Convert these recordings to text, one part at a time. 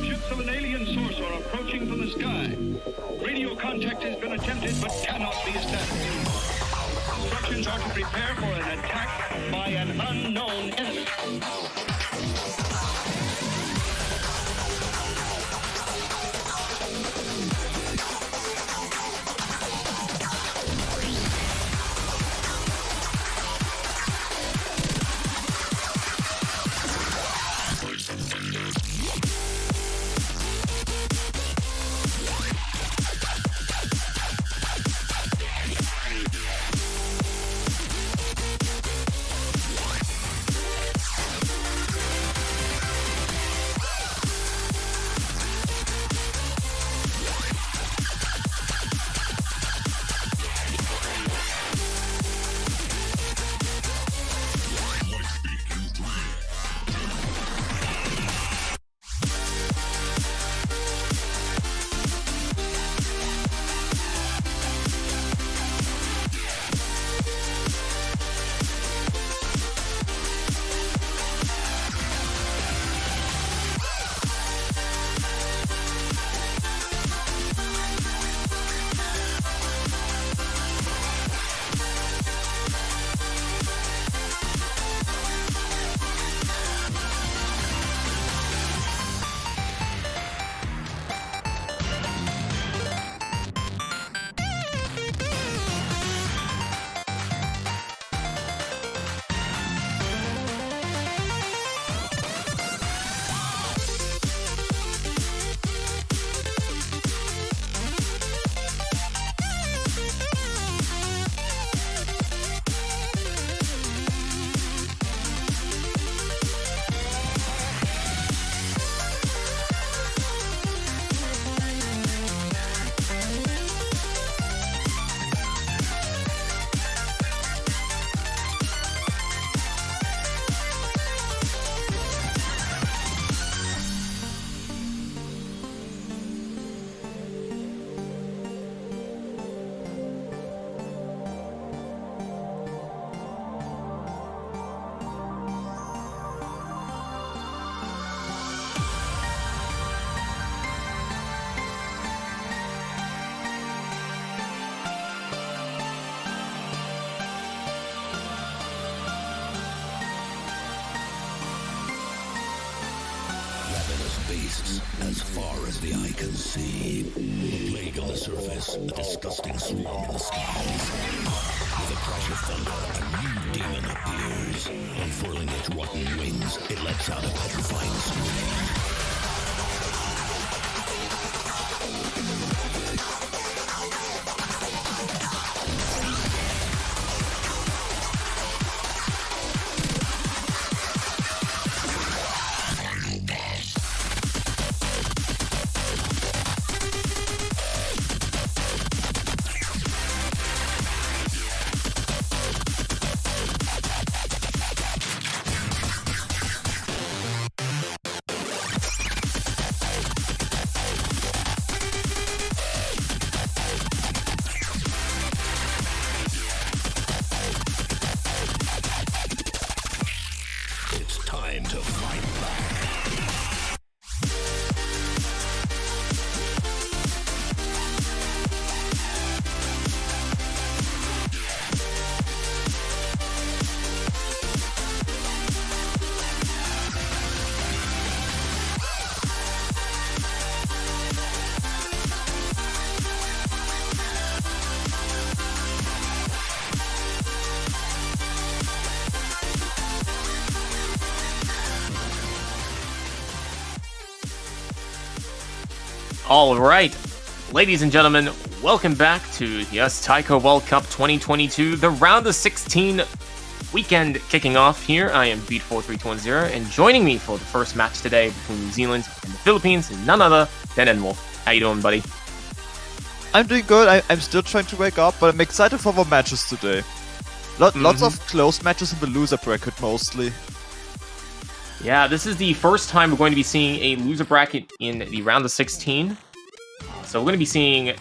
Ships of an alien source are approaching from the sky. Radio contact has been attempted but cannot be established. Instructions are to prepare for an attack by an unknown enemy. Beasts as far as the eye can see. A plague on the surface, a disgusting swarm in the skies. With a crash of thunder, a new demon appears. Unfurling its rotten wings, it lets out a petrifying scream. Time to fight back. All right, ladies and gentlemen, welcome back to Taiko World Cup 2022, the round of 16 weekend kicking off here. I am Beat43210, and joining me for the first match today between New Zealand and the Philippines is none other than Enwolf. How you doing, buddy? I'm doing good. I'm still trying to wake up, but I'm excited for the matches today. Lots of close matches in the loser bracket, mostly. Yeah, this is the first time we're going to be seeing a loser bracket in the round of 16. So we're going to be seeing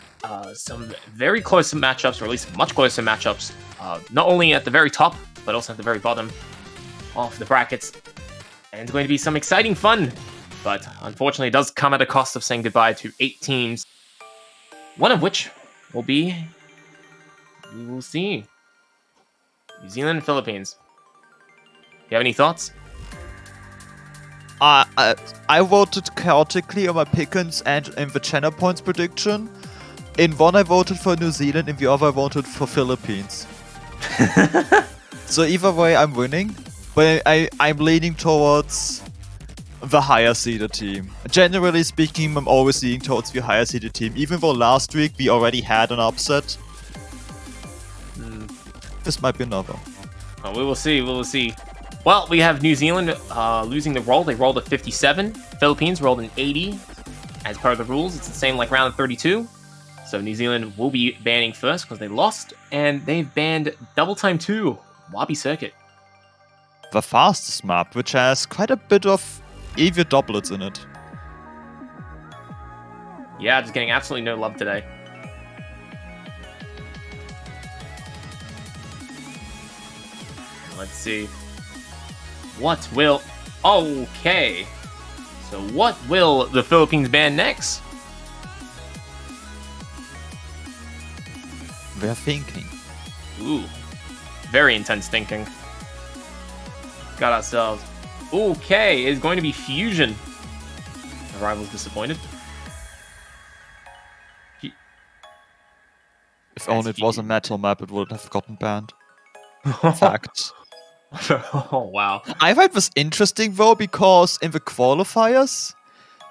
some very close matchups, or at least much closer matchups, not only at the very top, but also at the very bottom of the brackets. And it's going to be some exciting fun But unfortunately, it does come at a cost of saying goodbye to 8 teams. One of which will be, we will see, New Zealand and Philippines. You have any thoughts? I voted chaotically on my pickings and in the channel points prediction. In one I voted for New Zealand, in the other I voted for Philippines. So either way I'm winning, but I'm leaning towards the higher seeded team. Generally speaking, I'm always leaning towards the higher seeded team, even though last week we already had an upset. This might be another. We will see, we will see. Well, we have New Zealand losing the roll. They rolled a 57. Philippines rolled an 80. As per the rules, it's the same like round 32. So New Zealand will be banning first because they lost. And they've banned Double Time 2, Wabi Circuit. The fastest map, which has quite a bit of EV doublets in it. Yeah, just getting absolutely no love today. Let's see. What will... Okay. So what will the Philippines ban next? They're thinking. Ooh. Very intense thinking. Got ourselves... Okay, it's going to be Fusion. The rival's disappointed. If only it was a metal map, it would have gotten banned. Fact. Oh, wow. I find this interesting though, because in the qualifiers,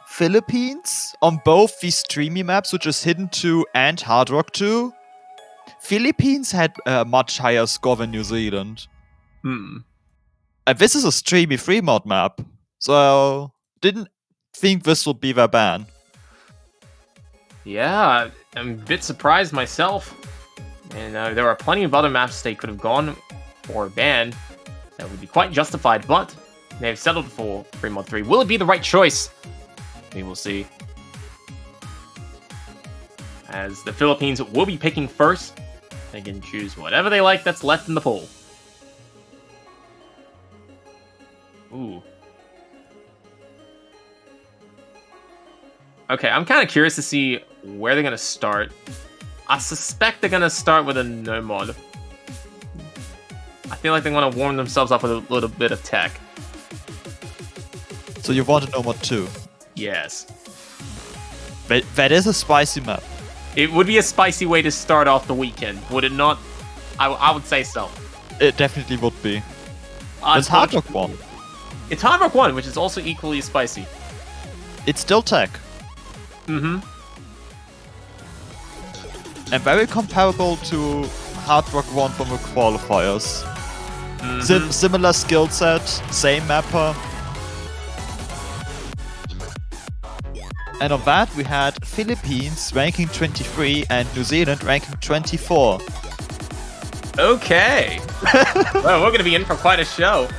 Philippines, on both these streamy maps, which is Hidden 2 and Hard Rock 2, Philippines had a much higher score than New Zealand. And this is a streamy 3 mod map, so didn't think this would be their ban. Yeah, I'm a bit surprised myself. And there are plenty of other maps they could have gone for a ban that would be quite justified, but they've settled for 3 mod 3. Will it be the right choice? We will see. As the Philippines will be picking first, they can choose whatever they like that's left in the pool. Ooh. Okay, I'm kind of curious to see where they're going to start. I suspect they're going to start with a no mod. I feel like they want to warm themselves up with a little bit of tech. So you want a no mod 2? Yes. That is a spicy map. It would be a spicy way to start off the weekend, would it not? I would say so. It definitely would be. It's Hard Rock 1. It's Hard Rock 1, which is also equally spicy. It's still tech. Mm-hmm. And very comparable to Hard Rock 1 from the qualifiers. Similar skill set, same mapper. And on that we had Philippines ranking 23 and New Zealand ranking 24. Okay. Well, we're gonna be in for quite a show.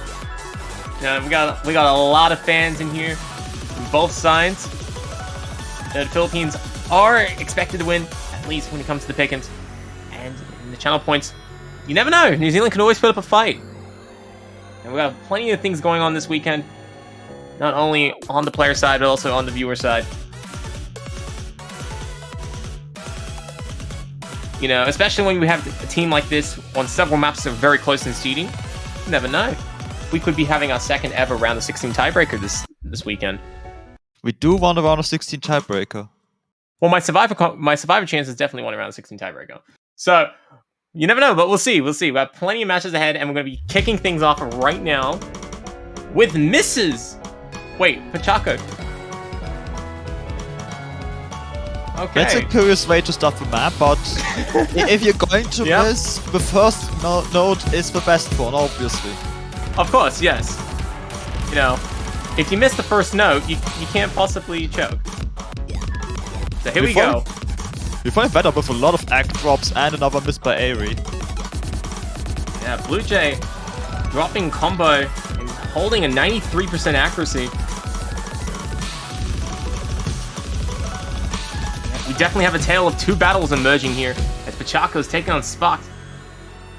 We got a lot of fans in here from both sides. The Philippines are expected to win, at least when it comes to the pickings. And in the channel points, you never know. New Zealand can always put up a fight. And we got plenty of things going on this weekend. Not only on the player side, but also on the viewer side. You know, especially when we have a team like this on several maps that are very close in seeding. You never know. We could be having our second ever round of 16 tiebreaker this weekend. We do want a round of 16 tiebreaker. Well, my survivor chance is definitely one around 16 tiebreaker. So, you never know, but we'll see. We'll see. We have plenty of matches ahead, and we're going to be kicking things off right now with misses. Wait, Pachaco. Okay. That's a curious way to start the map, but if you're going to miss, the first note is the best one, obviously. Of course, yes. You know, if you miss the first note, you can't possibly choke. So here we go. We find better with a lot of act drops and another miss by Aerie. Yeah, Blue Jay dropping combo and holding a 93% accuracy. We definitely have a tale of 2 battles emerging here as Pachaco's taking on Spark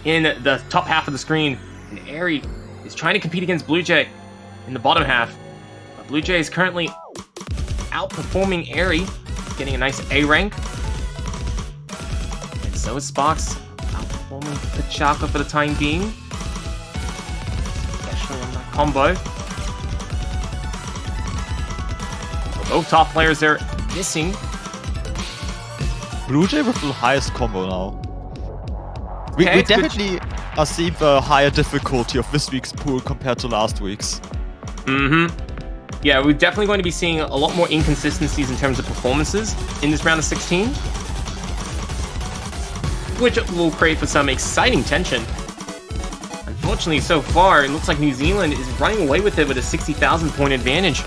in the top half of the screen, and Aerie is trying to compete against Blue Jay in the bottom half. But Blue Jay is currently outperforming Airy, getting a nice A rank. And so is Sparks outperforming Pachaka for the time being. Especially on that combo. Both top players there missing. Blue Jay with the highest combo now. We Okay, it's good. definitely are seeing the higher difficulty of this week's pool compared to last week's. Yeah, we're definitely going to be seeing a lot more inconsistencies in terms of performances in this round of 16. Which will create for some exciting tension. Unfortunately, so far, it looks like New Zealand is running away with it with a 60,000 point advantage.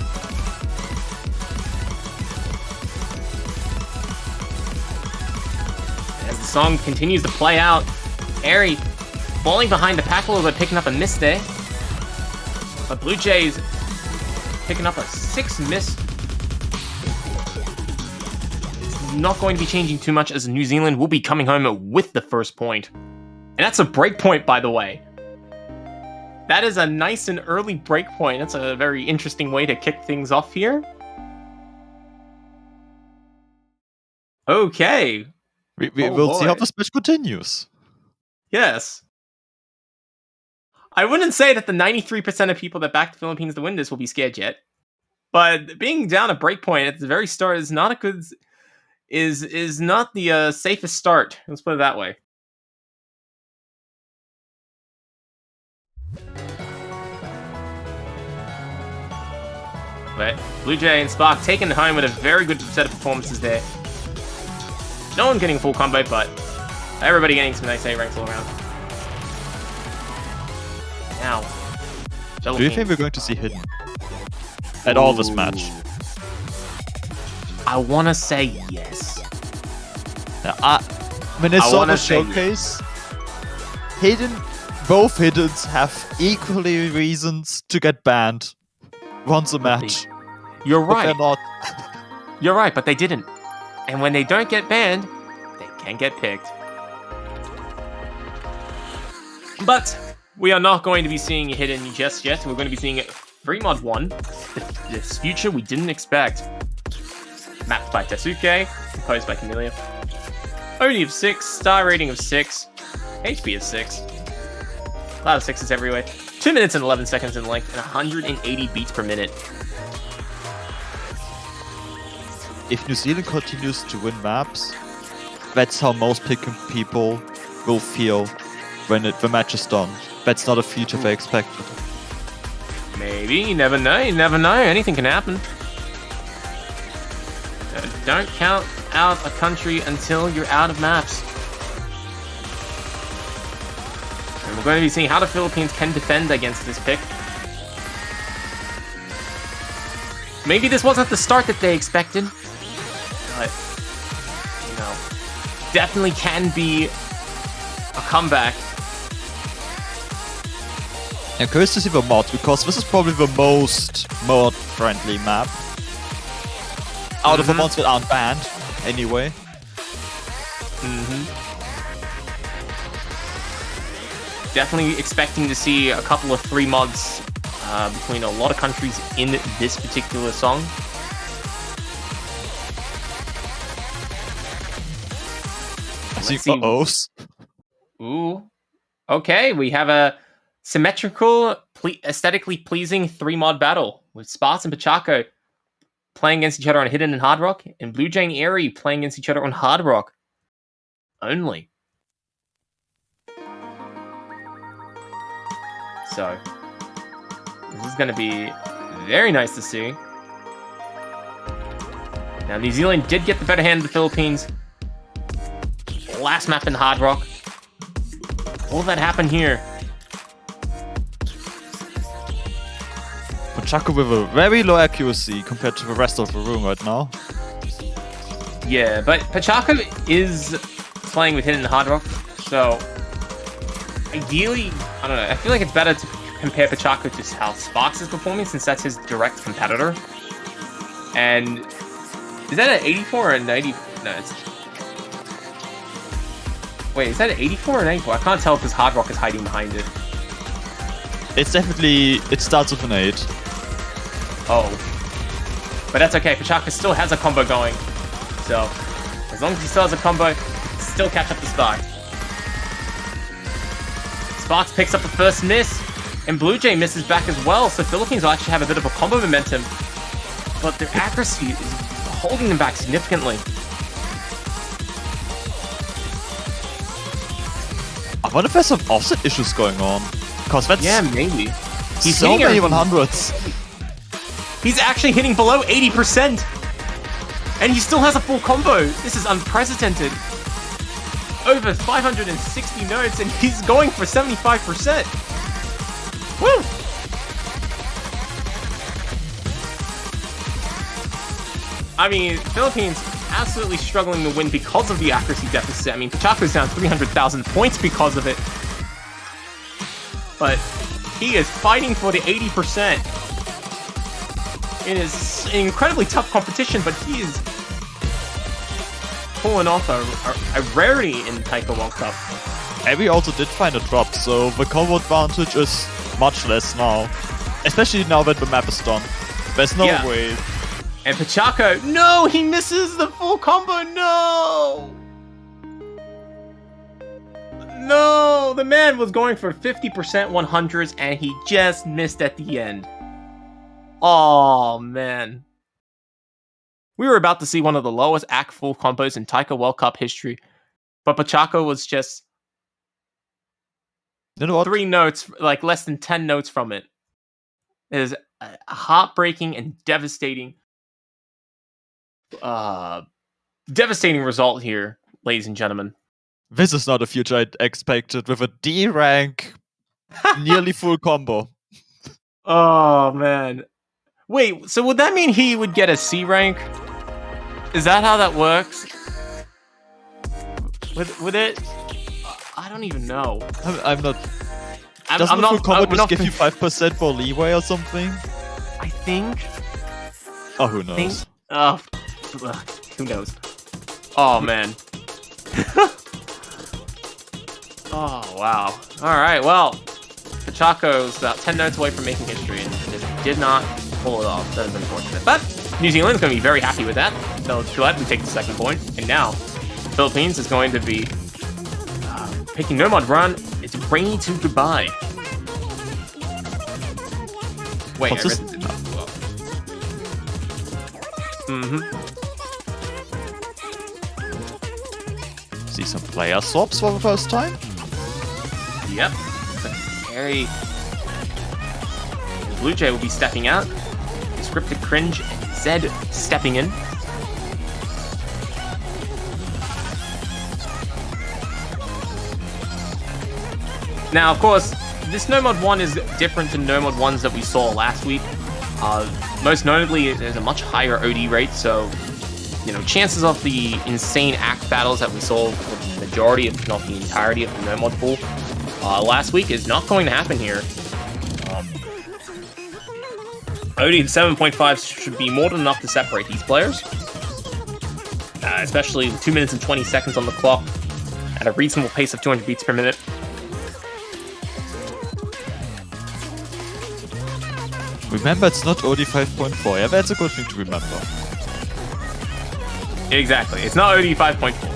As the song continues to play out, Airy falling behind the pack a little bit, picking up a miss there. But Blue Jays picking up a 6 miss. It's not going to be changing too much as New Zealand will be coming home with the first point. And that's a break point, by the way. That is a nice and early break point. That's a very interesting way to kick things off here. Okay. We'll see how this match continues. Yes. I wouldn't say that the 93% of people that back the Philippines to win this will be scared yet. But being down a breakpoint at the very start is not a good... is not the safest start. Let's put it that way. But Blue Jay and Spark taking it home with a very good set of performances there. No one getting a full combo, but everybody getting some nice A ranks all around. Now, Do you think we're going to see Hidden at all this match? I want to say yes. When I saw wanna the say showcase, both Hiddens have equally reasons to get banned once a match. You're But right. they're not. You're right, but they didn't. And when they don't get banned, they can get picked. But we are not going to be seeing Hidden just yet. We're going to be seeing Free Mod 1. This future we didn't expect. Mapped by Tetsuke, composed by Camellia. OD of 6, star rating of 6, HP of 6. A lot of 6s everywhere. 2 minutes and 11 seconds in length, and 180 beats per minute. If New Zealand continues to win maps, that's how most picking people will feel when the match is done. That's not a future they expected. Maybe, you never know, anything can happen. Don't count out a country until you're out of maps. And we're going to be seeing how the Philippines can defend against this pick. Maybe this wasn't the start that they expected, but, you know, definitely can be a comeback. I'm curious to see the mod, because this is probably the most mod-friendly map. Out of the mods that aren't banned, anyway. Definitely expecting to see a couple of free mods between a lot of countries in this particular song. I see see. uh-ohs. Ooh. Okay, we have a symmetrical, aesthetically pleasing 3-mod battle with Sparks and Pachako playing against each other on Hidden and Hard Rock, and Blue Jay and Airy playing against each other on Hard Rock only. So, this is going to be very nice to see. Now, New Zealand did get the better hand of the Philippines. Last map in Hard Rock. Will that happen here? Pachako with a very low accuracy compared to the rest of the room right now. Yeah, but Pachako is playing with Hidden and Hard Rock, so ideally, I don't know, I feel like it's better to compare Pachako to how Sparks is performing, since that's his direct competitor. And is that an 84 or a 90? No, it's... Wait, is that an 84 or an 84? I can't tell because Hard Rock is hiding behind it. It's definitely... It starts with an 8. Oh. But that's okay, Pachaka still has a combo going. So, as long as he still has a combo, still catch up to Sparks. Sparks picks up the first miss, and Blue Jay misses back as well, so Philippines will actually have a bit of a combo momentum. But their accuracy is holding them back significantly. I wonder if there's some offset issues going on. Because that's maybe. He's so hitting many everything. 100s. He's actually hitting below 80%! And he still has a full combo! This is unprecedented. Over 560 notes, and he's going for 75%! Woo! I mean, Philippines absolutely struggling to win because of the accuracy deficit. I mean, Pachaco's down 300,000 points because of it. But he is fighting for the 80%. It is an incredibly tough competition, but he is pulling off a rarity in Taiko World Cup. And we also did find a drop, so the combo advantage is much less now. Especially now that the map is done. There's no way. And Pachaco, no, he misses the full combo, no! No, the man was going for 50% 100s and he just missed at the end. Oh, man. We were about to see one of the lowest act full combos in Taiko World Cup history, but Pachaco was just 3 notes, like less than 10 notes from it. It is a heartbreaking and devastating result here, ladies and gentlemen. This is not a future I expected with a D rank nearly full combo. Oh, man. Wait, so would that mean he would get a C rank? Is that how that works? With it? I don't even know. I'm not... Doesn't the full combo just give you 5% more leeway or something? I think... Oh, who knows? Who knows? Oh, man. Oh, wow. Alright, well, Pachaco's about 10 notes away from making history and just did not pull it off. That is unfortunate. But New Zealand's going to be very happy with that. They'll gladly take the second point. And now, Philippines is going to be picking Nomad Run. It's Rainy to Goodbye. Wait, I read this enough. See some player swaps for the first time? Yep. Very... Blue Jay will be stepping out. Scripted Cringe and Zed stepping in. Now, of course, this No Mod 1 is different to No Mod 1s that we saw last week. Most notably, there's a much higher OD rate, so, you know, chances of the insane act battles that we saw with the majority, if not the entirety of the No Mod pool last week is not going to happen here. OD 7.5 should be more than enough to separate these players, especially with 2 minutes and 20 seconds on the clock at a reasonable pace of 200 beats per minute. Remember, it's not OD 5.4. Yeah, that's a good thing to remember. Exactly. It's not OD 5.4.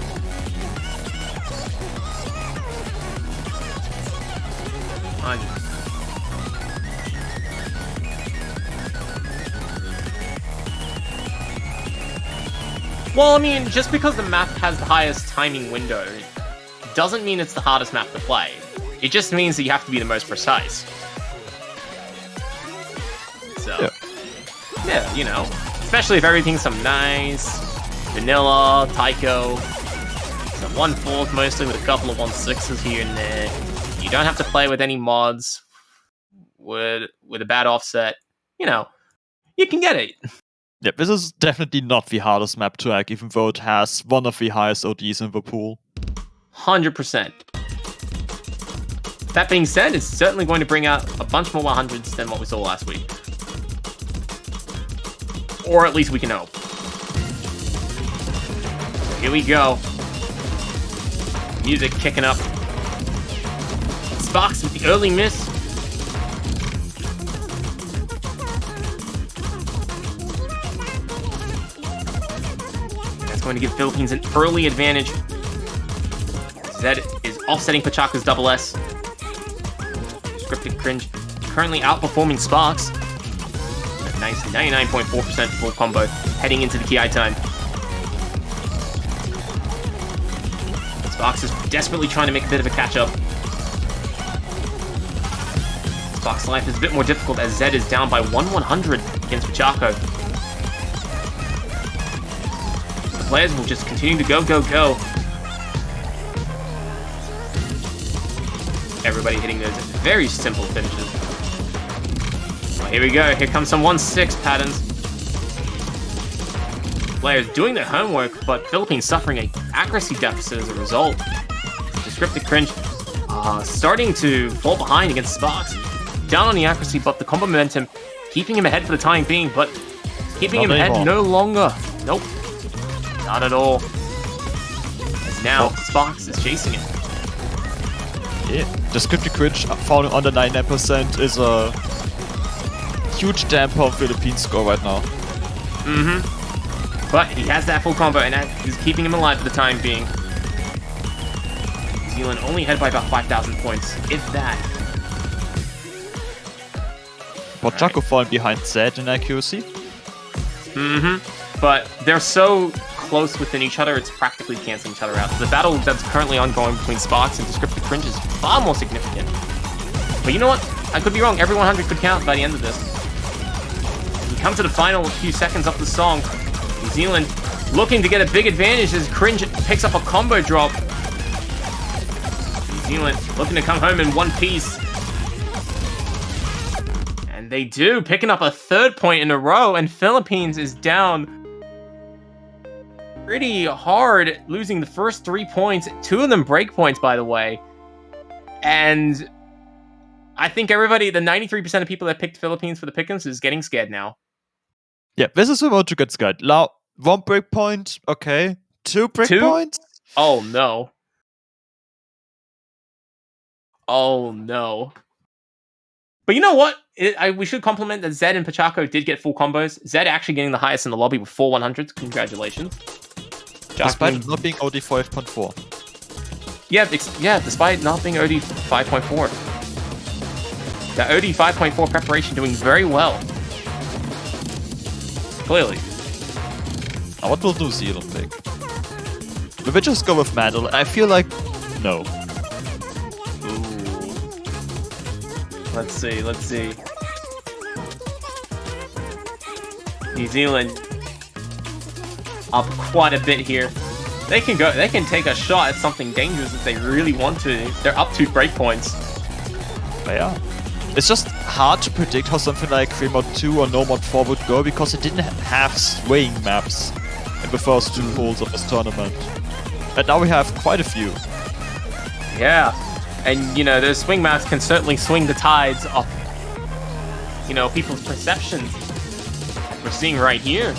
Well, I mean, just because the map has the highest timing window doesn't mean it's the hardest map to play. It just means that you have to be the most precise. So, yeah, you know, especially if everything's some nice, vanilla, taiko, some 1/4 mostly with a couple of 1/6s here and there. You don't have to play with any mods with a bad offset. You know, you can get it. Yeah, this is definitely not the hardest map to hack, even though it has one of the highest ODs in the pool. 100%. That being said, it's certainly going to bring out a bunch more 100s than what we saw last week. Or at least we can hope. Here we go. Music kicking up. Sparks with the early miss. going to give Philippines an early advantage. Zed is offsetting Pachaca's double S. Scripted Cringe currently outperforming Sparks. A nice 99.4% full combo heading into the Ki time. Sparks is desperately trying to make a bit of a catch-up. Sparks' life is a bit more difficult as Zed is down by 1/100 against Pachaco. The players will just continue to go, go, go. Everybody hitting those very simple finishes. Well, here we go. Here comes some 1-6 patterns. Players doing their homework, but Philippines suffering an accuracy deficit as a result. Descriptive Cringe starting to fall behind against Sparks. Down on the accuracy, but the combo momentum keeping him ahead for the time being, but keeping him ahead no longer. Nope. Not at all. As now, Sparks is chasing it. Yeah, Descriptive Cringe falling under 99% is a huge damper on Philippines' score right now. But he has that full combo, and that is keeping him alive for the time being. New Zealand only ahead by about 5,000 points, if that. Pachaco falling behind Zed in accuracy. But they're so close within each other, it's practically canceling each other out. The battle that's currently ongoing between Sparks and Descriptive Cringe is far more significant. But you know what? I could be wrong. Every 100 could count by the end of this. We come to the final few seconds of the song. New Zealand looking to get a big advantage as Cringe picks up a combo drop. New Zealand looking to come home in one piece. And they do, picking up a third point in a row, and Philippines is down pretty hard, losing the first 3 points. 2 of them break points, by the way. And I think everybody, the 93% of people that picked Philippines for the pick'ems is getting scared now. Yeah, this is about to get scared. Now, 1 break point, okay. 2 break points? Oh no. Oh no. But you know what? We should compliment that Zed and Pachaco did get full combos. Zed actually getting the highest in the lobby with 4 100s. Congratulations. Despite it not being OD 5.4. Yeah, despite not being OD 5.4. The OD 5.4 preparation doing very well. Clearly. Now, what will New Zealand pick? Will we just go with Mandel? I feel like... no. Ooh. Let's see. New Zealand up quite a bit here. They can take a shot at something dangerous if they really want to. They're up 2 breakpoints. Yeah. It's just hard to predict how something like 3 mod 2 or no mod 4 would go because it didn't have swaying maps in the first 2 pools of this tournament. And now we have quite a few. Yeah. And, you know, those swing maps can certainly swing the tides of, you know, people's perceptions. We're seeing right here.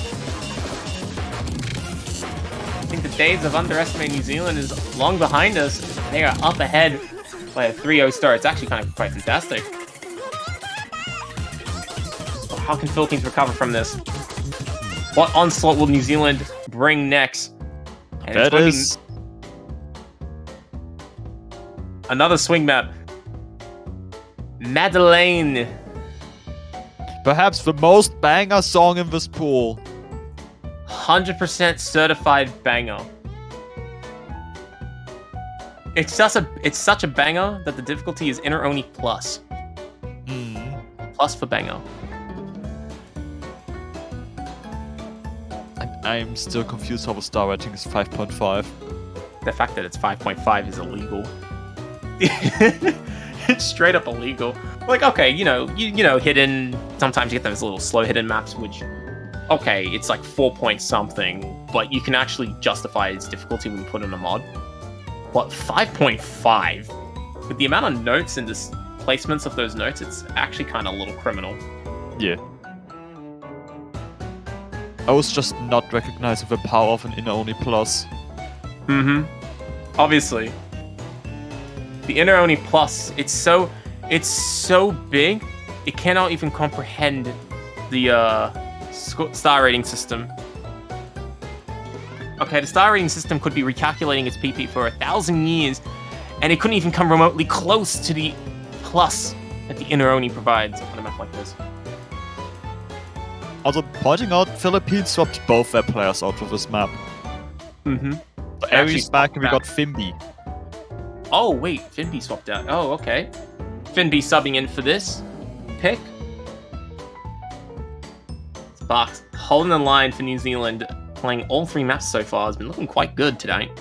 I think the days of underestimating New Zealand is long behind us. They are up ahead by a 3-0 start. It's actually kind of quite fantastic. But how can Philippines recover from this? What onslaught will New Zealand bring next? And that is... another swing map. Madeleine. perhaps the most banger song in this pool. 100% certified banger. It's such a banger that the difficulty is inner only plus. Plus for banger. I'm still confused how the star rating is 5.5. The fact that it's 5.5 is illegal. It's straight up illegal. Like, okay, you know, hidden. Sometimes you get those little slow hidden maps, which, okay, it's like 4 point something, but you can actually justify its difficulty when you put in a mod. But 5.5, with the amount of notes and just placements of those notes, it's actually kind of a little criminal. Yeah. I was just not recognizing the power of an inner only plus. Obviously. The inner only plus, it's so big, it cannot even comprehend the star rating system. Okay, the star rating system could be recalculating its PP for 1,000 years, and it couldn't even come remotely close to the plus that the inner Oni provides on a map like this. Also, pointing out, Philippines swapped both their players out of this map. Mm-hmm. So Aries back and we got Fimby. Oh, wait, Finby swapped out. Oh, okay. Finby subbing in for this pick. Sparks holding the line for New Zealand, playing all 3 maps so far, has been looking quite good today.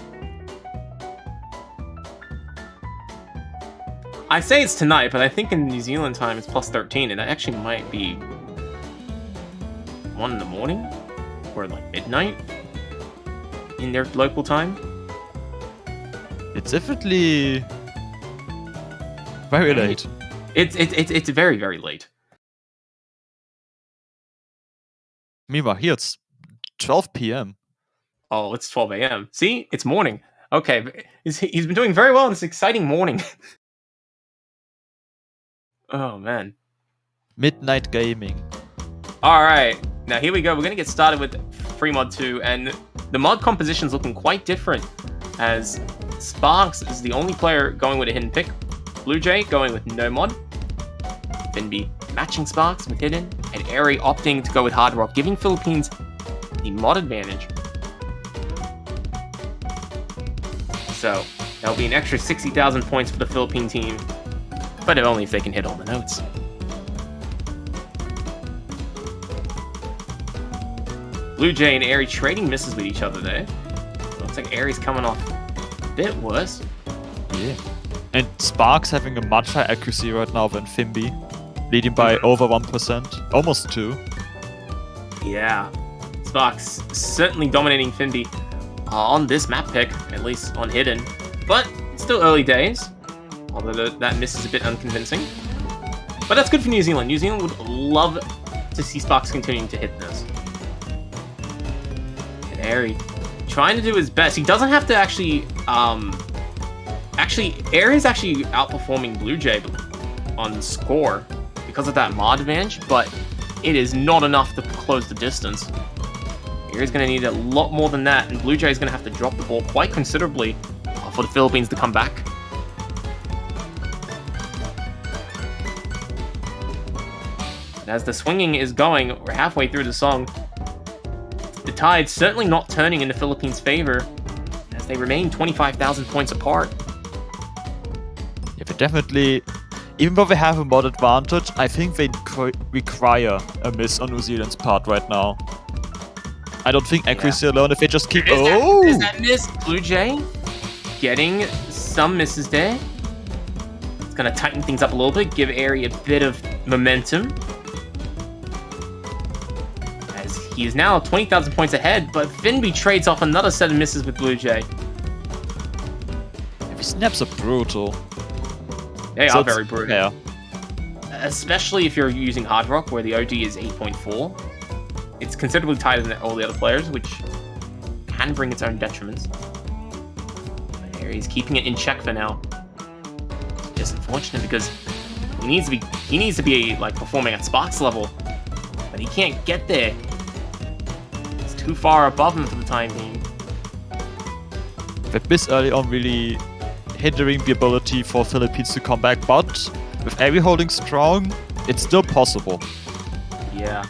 I say it's tonight, but I think in New Zealand time it's plus 13, and that actually might be 1 in the morning or like midnight in their local time. It's definitely very late. It's very, very late. Meanwhile, here it's 12 p.m. Oh, it's 12 a.m. See? It's morning. Okay, he's been doing very well in this exciting morning. Oh, man. Midnight gaming. Alright, now here we go. We're going to get started with Free Mod 2, and the mod composition's looking quite different, as Sparks is the only player going with a hidden pick, Blue Jay going with no mod, Finby matching Sparks with hidden, and Airy opting to go with Hard Rock, giving Philippines the mod advantage. So, that'll be an extra 60,000 points for the Philippine team, but only if they can hit all the notes. Blue Jay and Airy trading misses with each other there. Looks like Airy's coming off a bit worse. Yeah. And Sparks having a much higher accuracy right now than Fimby, leading by over 1%, almost 2. Yeah, Sparks certainly dominating Finby on this map pick, at least on hidden. But it's still early days, although that miss is a bit unconvincing. But that's good for New Zealand. New Zealand would love to see Sparks continuing to hit this. And Airy trying to do his best. He doesn't have to actually... Airy is actually outperforming Blue Jay on score because of that mod advantage, but it is not enough to close the distance. Airy's going to need a lot more than that, and Blue Jay is going to have to drop the ball quite considerably for the Philippines to come back. And as the swinging is going, we're halfway through the song. The tide's certainly not turning in the Philippines' favor, as they remain 25,000 points apart. Yeah, but definitely, even though they have a mod advantage, I think they require a miss on New Zealand's part right now. I don't think accuracy alone, if they just keep... Is that miss? Blue Jay getting some misses there. It's going to tighten things up a little bit, give Airy a bit of momentum. As he is now 20,000 points ahead, but Finby trades off another set of misses with Blue Jay. These snaps are brutal. They are very brutal. Yeah. Especially if you're using Hard Rock, where the OD is 8.4. It's considerably tighter than all the other players, which can bring its own detriments. Airy's keeping it in check for now. It's just unfortunate because he needs to be like performing at Sparks level, but he can't get there. It's too far above him for the time being. That miss early on really hindering the ability for Philippines to come back, but with Airy holding strong, it's still possible. Yeah.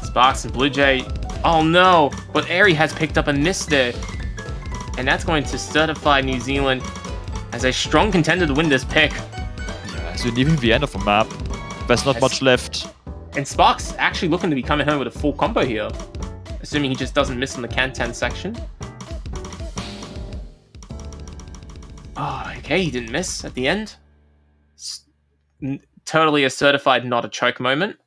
Sparks and Blue Jay. Oh no! But Airy has picked up a miss there. And that's going to certify New Zealand as a strong contender to win this pick. Yeah, so leaving the end of the map, there's not much left. And Sparks actually looking to be coming home with a full combo here. Assuming he just doesn't miss in the Can-10 section. Oh, okay, he didn't miss at the end. Totally a certified not a choke moment.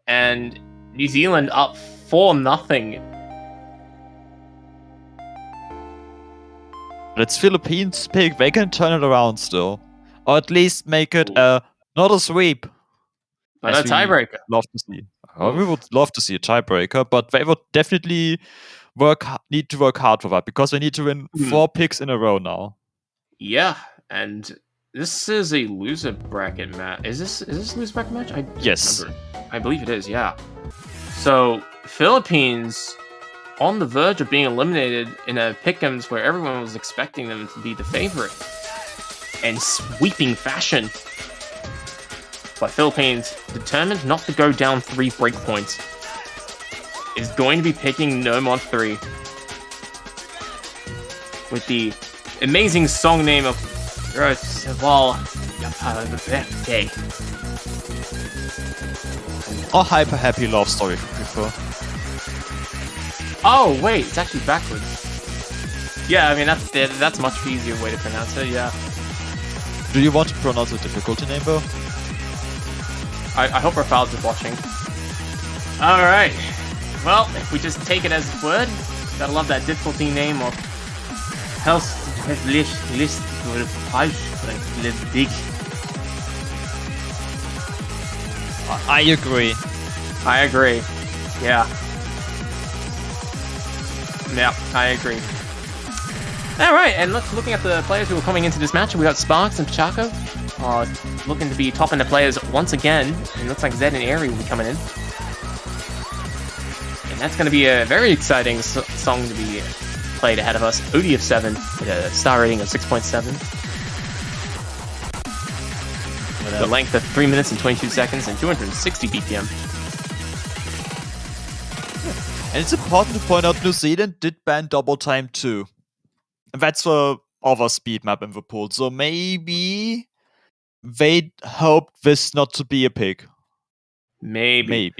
And New Zealand up 4-0. It's Philippines pick, they can turn it around still. Or at least make it not a sweep. But a tiebreaker. Love to see. We would love to see a tiebreaker, but they would definitely need to work hard for that, because they need to win 4 picks in a row now. Yeah, and this is a loser bracket match. Is this a loser bracket match? Yes. I believe it is, yeah. So, Philippines on the verge of being eliminated in a pick'ems where everyone was expecting them to be the favorite. In sweeping fashion. But Philippines, determined not to go down 3 breakpoints, is going to be picking No Mod 3 with the amazing song name of Roosevelt Birthday. Or Hyper Happy Love Story if you prefer. Oh wait, it's actually backwards. Yeah, I mean that's a much easier way to pronounce it. Yeah. Do you want to pronounce a difficulty name though? I hope Rafal's is watching. Alright. Well, if we just take it as a word, gotta love that difficulty name of Health list big. I agree. I agree. Yeah. Yeah, I agree. Alright, and looking at the players who are coming into this match, we got Sparks and Pachaco. Looking to be topping the players once again. It looks like Zed and Airy will be coming in. And that's going to be a very exciting song to be played ahead of us. ODF7 with a star rating of 6.7. With a length of 3 minutes and 22 seconds and 260 BPM. And it's important to point out New Zealand did ban double time too. And that's the other speed map in the pool. So maybe they hoped this not to be a pick. Maybe.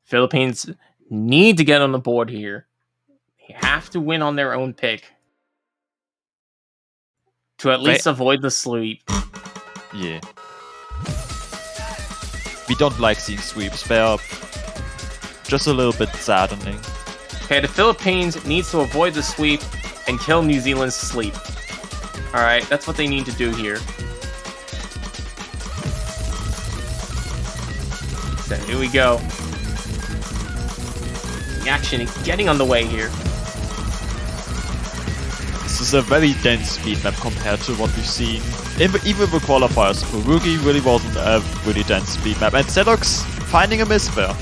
Philippines need to get on the board here. They have to win on their own pick. To at least avoid the sweep. Yeah. We don't like seeing sweeps. They're just a little bit saddening. Okay, the Philippines needs to avoid the sweep and kill New Zealand's sleep. Alright, that's what they need to do here. So here we go. The action is getting underway here. This is a very dense speed map compared to what we've seen. Even the qualifiers. Furugi really wasn't a really dense speed map. And Zedox finding a miss there.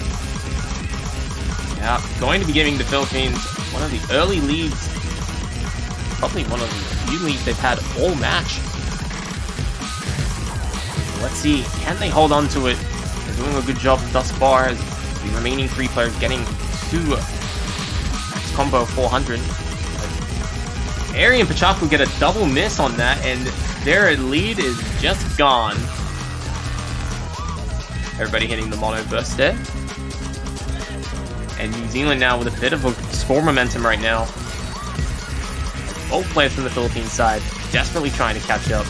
Yeah, going to be giving the Philippines one of the early leads. Probably one of the few leads they've had all match. Let's see, can they hold on to it? They're doing a good job thus far as the remaining 3 players getting to max combo 400. Airy and Pachaco get a double miss on that, and their lead is just gone. Everybody hitting the mono burst there. And New Zealand now with a bit of a score momentum right now. Both players from the Philippines side desperately trying to catch up.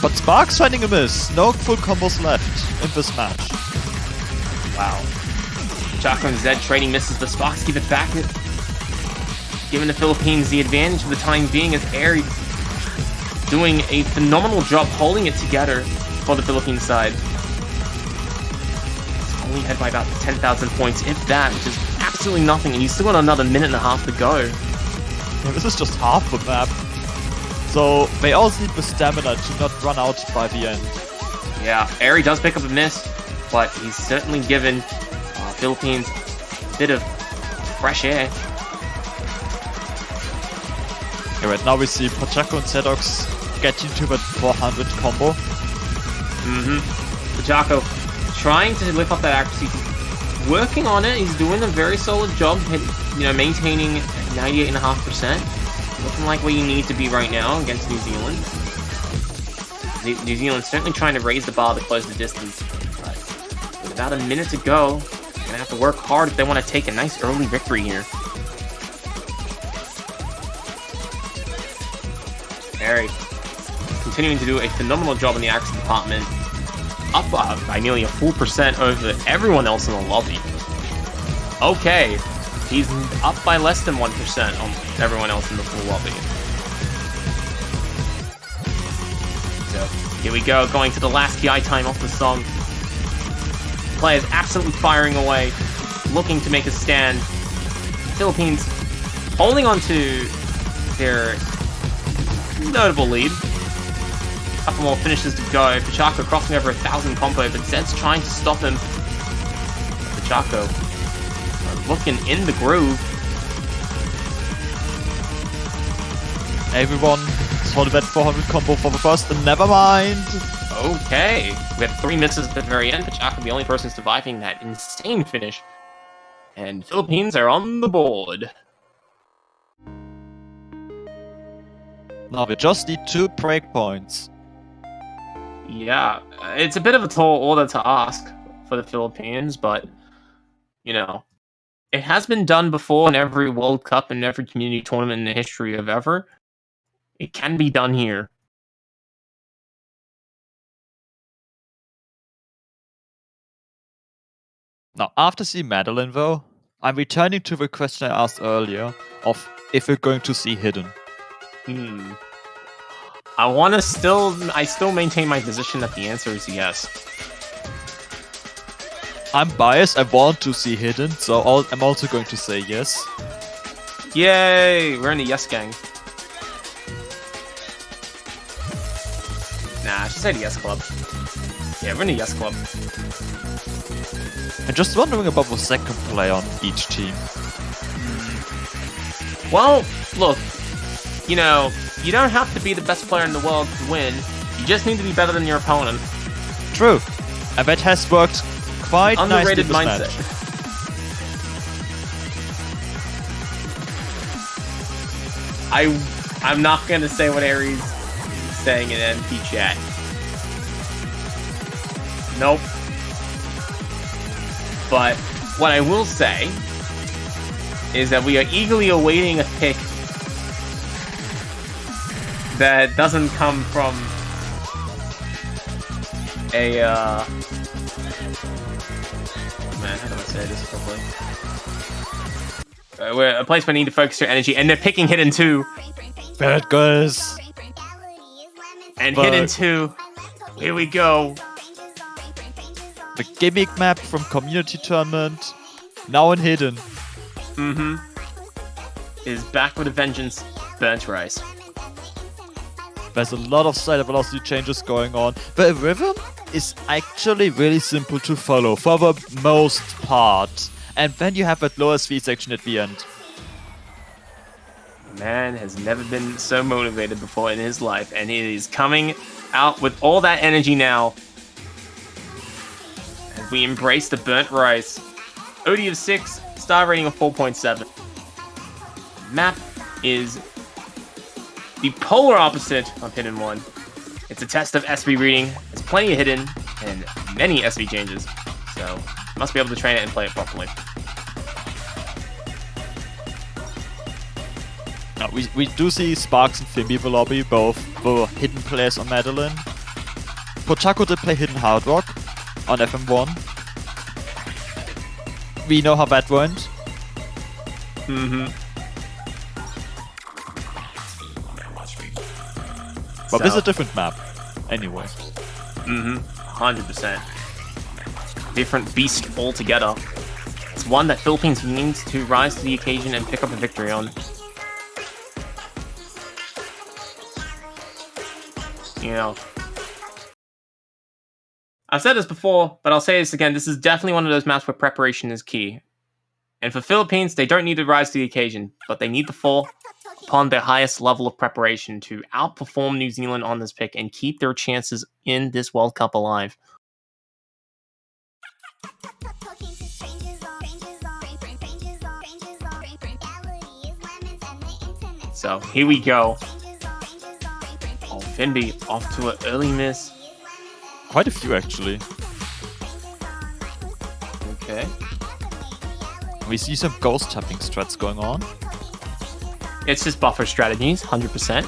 But Sparks finding a miss. No full combos left in this match. Wow. Pachaco and Zed trading misses, but Sparks give it back. Giving the Philippines the advantage for the time being as Airy doing a phenomenal job holding it together for the Philippines side. Only ahead by about 10,000 points, if that, which is absolutely nothing, and you still got another minute and a half to go. Yeah, this is just half the map. So they also need the stamina to not run out by the end. Yeah, Airy does pick up a miss, but he's certainly given Philippines a bit of fresh air. Yeah, right now we see Pachaco and Zedox getting to that 400 combo. Pachaco trying to lift up that accuracy, working on it. He's doing a very solid job, maintaining 98.5%. Looking like where you need to be right now against New Zealand. New Zealand certainly trying to raise the bar to close the distance. But with about a minute to go, they're gonna have to work hard if they want to take a nice early victory here. Airy continuing to do a phenomenal job in the accuracy department. Up by nearly a full % over everyone else in the lobby. Okay, he's up by less than 1% on everyone else in the full lobby. So, here we go, going to the last PI time off the song. Players absolutely firing away, looking to make a stand. Philippines holding on to their notable lead. Couple more finishes to go. Pachaco crossing over 1,000 combo, but Zed's trying to stop him. Pachaco looking in the groove. Everyone saw that 400 combo for the first, and never mind. Okay, we had 3 misses at the very end, but Chaka the only person surviving that insane finish. And Philippines are on the board. Now we just need 2 breakpoints. Yeah, it's a bit of a tall order to ask for the Philippines, but, you know, it has been done before in every World Cup and every community tournament in the history of ever. It can be done here. Now, after seeing Madeline though, I'm returning to the question I asked earlier of if we're going to see Hidden. I still maintain my position that the answer is yes. I'm biased, I want to see Hidden, so I'm also going to say yes. Yay! We're in the yes gang. Nah, I should say the yes club. Yeah, we're in the yes club. I'm just wondering about the second player on each team. Well, look, you know, you don't have to be the best player in the world to win. You just need to be better than your opponent. True. And that has worked quite Underrated nicely in mindset. this match. I'm not gonna say what Aries is saying in NP chat. Nope. But what I will say is that we are eagerly awaiting a pick that doesn't come from a man, how do I say this properly? A place where I need to focus your energy, and they're picking Hidden 2. There it goes. And But- Hidden 2. Here we go. The gimmick map from Community Tournament, now in Hidden. Is back with a vengeance. Burnt rice. There's a lot of side velocity changes going on. The rhythm is actually really simple to follow for the most part. And then you have that lower speed section at the end. Man has never been so motivated before in his life, and he is coming out with all that energy now. As we embrace the burnt rice. OD of 6, star rating of 4.7. Map is the polar opposite of Hidden 1. It's a test of SB reading. There's plenty of Hidden and many SB changes, so must be able to train it and play it properly. Now, we do see Sparks and Fimby the lobby, both the hidden players on Madeline. Pochaco did play Hidden Hard Rock on FM1. We know how that went. But this is a different map, anyway. 100%. Different beast altogether. It's one that Philippines needs to rise to the occasion and pick up a victory on. You know, I've said this before, but I'll say this again. This is definitely one of those maps where preparation is key. And for Philippines, they don't need to rise to the occasion, but they need to fall upon their highest level of preparation to outperform New Zealand on this pick and keep their chances in this World Cup alive. So here we go. Oh, Finby off to an early miss. Quite a few, actually. Okay. We see some ghost tapping strats going on. It's just buffer strategies, 100%.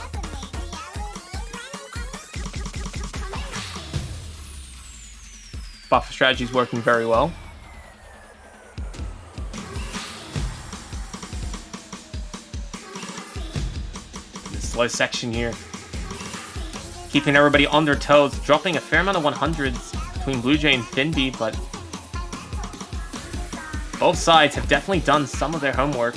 Buffer strategies working very well. This slow section here. Keeping everybody on their toes, dropping a fair amount of 100s between Blue Jay and Finby, but both sides have definitely done some of their homework.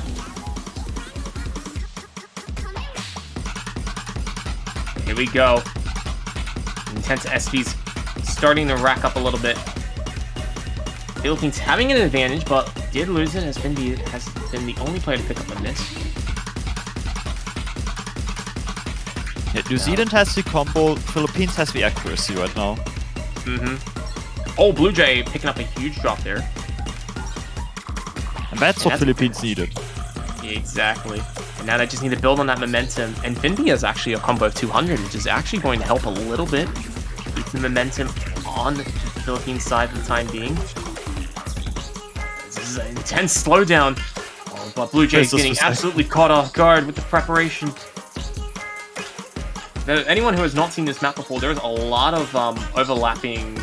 Here we go. Intense SBs starting to rack up a little bit. Philippines having an advantage, but did lose it has been the only player to pick up a miss. Yeah, New Zealand has the combo, Philippines has the accuracy right now. Oh, Blue Jay picking up a huge drop there. And that's what Philippines needed. Yeah, exactly. And now they just need to build on that momentum. And Finby is actually a combo of 200, which is actually going to help a little bit. Keep the momentum on the Philippines side for the time being. This is an intense slowdown. Oh, but Blue Jay's getting absolutely caught off guard with the preparation. Anyone who has not seen this map before, there's a lot of overlapping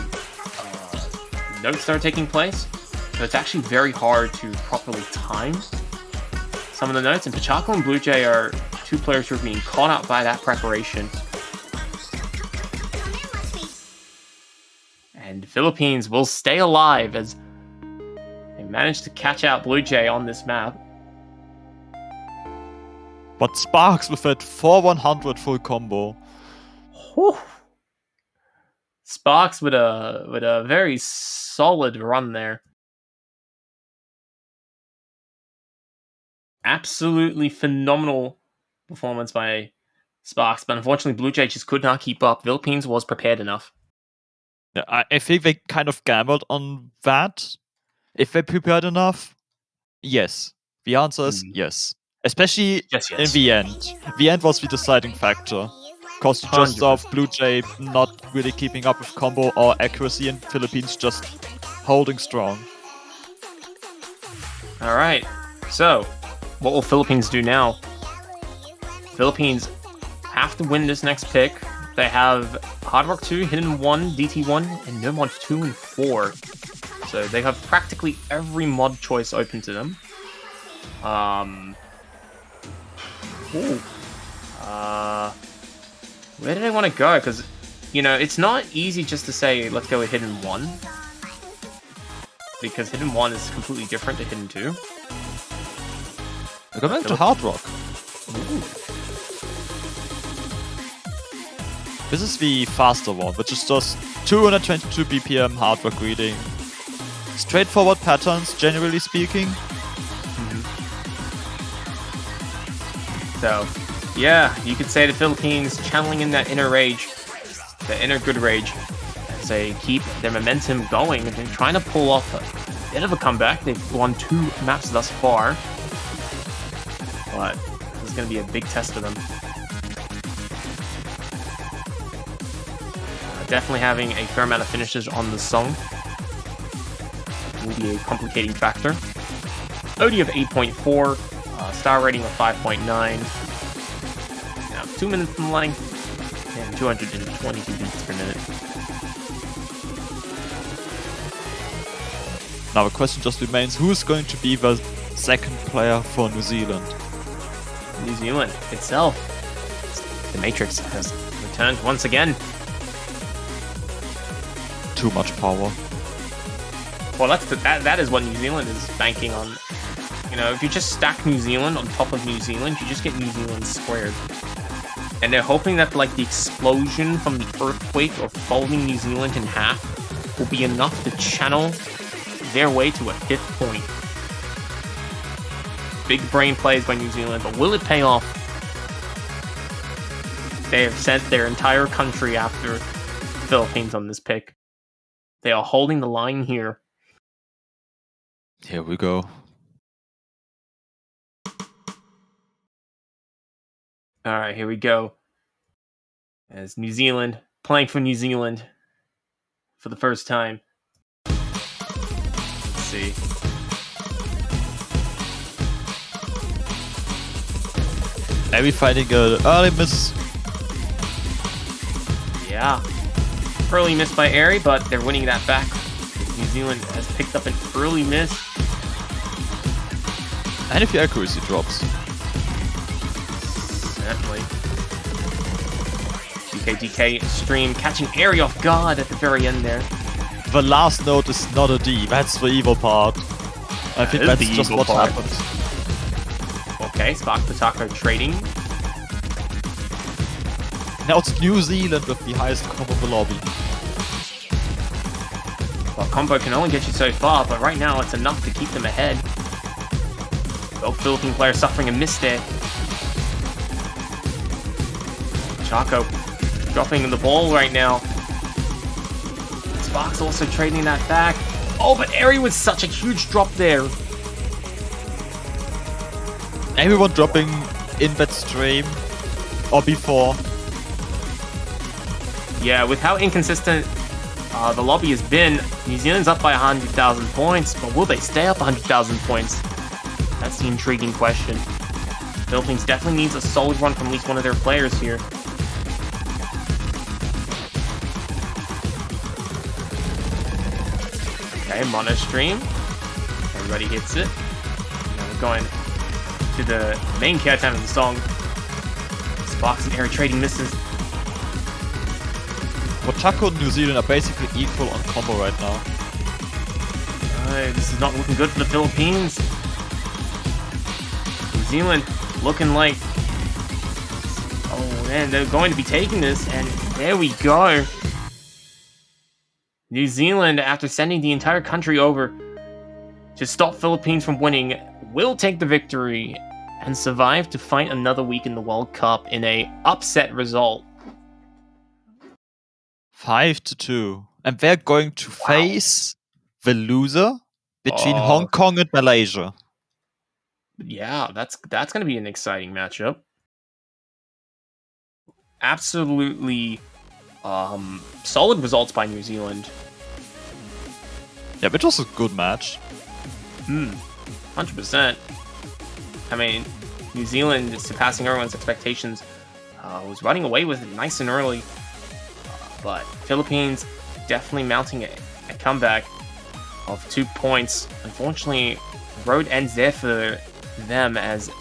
notes that are taking place. So it's actually very hard to properly time some of the notes. And Pachaco and Blue Jay are two players who are being caught out by that preparation. And Philippines will stay alive as they manage to catch out Blue Jay on this map. But Sparks with that 4-100 full combo. Whew. Sparks with a very solid run there. Absolutely phenomenal performance by Sparks, but unfortunately Blue Jay just could not keep up. Philippines was prepared enough. Yeah, I think they kind of gambled on that. If they prepared enough, yes. The answer is yes. Especially in the end. The end was the deciding factor. Because just of Blue Jay not really keeping up with combo or accuracy and Philippines just holding strong. Alright, so what will Philippines do now? Philippines have to win this next pick. They have Hard Rock 2, Hidden 1, DT 1, and No Mod 2 and 4. So they have practically every mod choice open to them. Where did I want to go? Because, you know, it's not easy just to say, let's go with Hidden 1. Because Hidden 1 is completely different to Hidden 2. We're going to Hard Rock. Ooh. This is the faster one, which is just 222 BPM Hard Rock reading. Straightforward patterns, generally speaking. So, yeah, you could say the Philippines channeling in that inner rage, the inner good rage, as they keep their momentum going and they're trying to pull off a bit of a comeback. They've won 2 maps thus far, but this is going to be a big test for them. Definitely having a fair amount of finishes on the song will be a complicating factor. OD of 8.4. Star rating of 5.9. Now 2 minutes in length and 222 beats per minute. Now the question just remains, who's going to be the second player for New Zealand? New Zealand itself. The Matrix has returned once again. Too much power. Well, that is what New Zealand is banking on. You know, if you just stack New Zealand on top of New Zealand, you just get New Zealand squared. And they're hoping that, like, the explosion from the earthquake or folding New Zealand in half will be enough to channel their way to a 5th point. Big brain plays by New Zealand, but will it pay off? They have sent their entire country after the Philippines on this pick. They are holding the line here. Here we go. Alright, here we go. As New Zealand, playing for New Zealand for the first time. Let's see. Maybe finding an early miss. Yeah. Early miss by Airy, but they're winning that back. New Zealand has picked up an early miss. And if your accuracy drops. Certainly. DK stream catching Airy off guard at the very end there. The last note is not a D, that's the evil part. I think that's just what happened. Okay, Spark Pataka trading. Now it's New Zealand with the highest combo in the lobby. Well, combo can only get you so far, but right now it's enough to keep them ahead. Both Philippine players suffering a miss there. Chaco dropping the ball right now. Sparks also trading that back. Oh, but Eri with such a huge drop there. Everyone dropping in that stream or before. Yeah, with how inconsistent the lobby has been, New Zealand's up by 100,000 points, but will they stay up 100,000 points? That's the intriguing question. Philippines definitely needs a solid run from at least one of their players here. Okay, mono stream. Everybody hits it. And we're going to the main character of the song. Sparks and Eri trading misses. Well, Chaco and New Zealand are basically equal on combo right now. This is not looking good for the Philippines. New Zealand looking like... Oh man, they're going to be taking this, and there we go. New Zealand, after sending the entire country over to stop Philippines from winning, will take the victory and survive to fight another week in the World Cup in a upset result. 5-2. And they're going to face the loser between Hong Kong and Malaysia. Yeah, that's going to be an exciting matchup. Absolutely solid results by New Zealand. Yeah, which was a good match. 100%. I mean, New Zealand surpassing everyone's expectations, was running away with it nice and early. But Philippines definitely mounting a comeback of 2 points. Unfortunately, the road ends there for them, as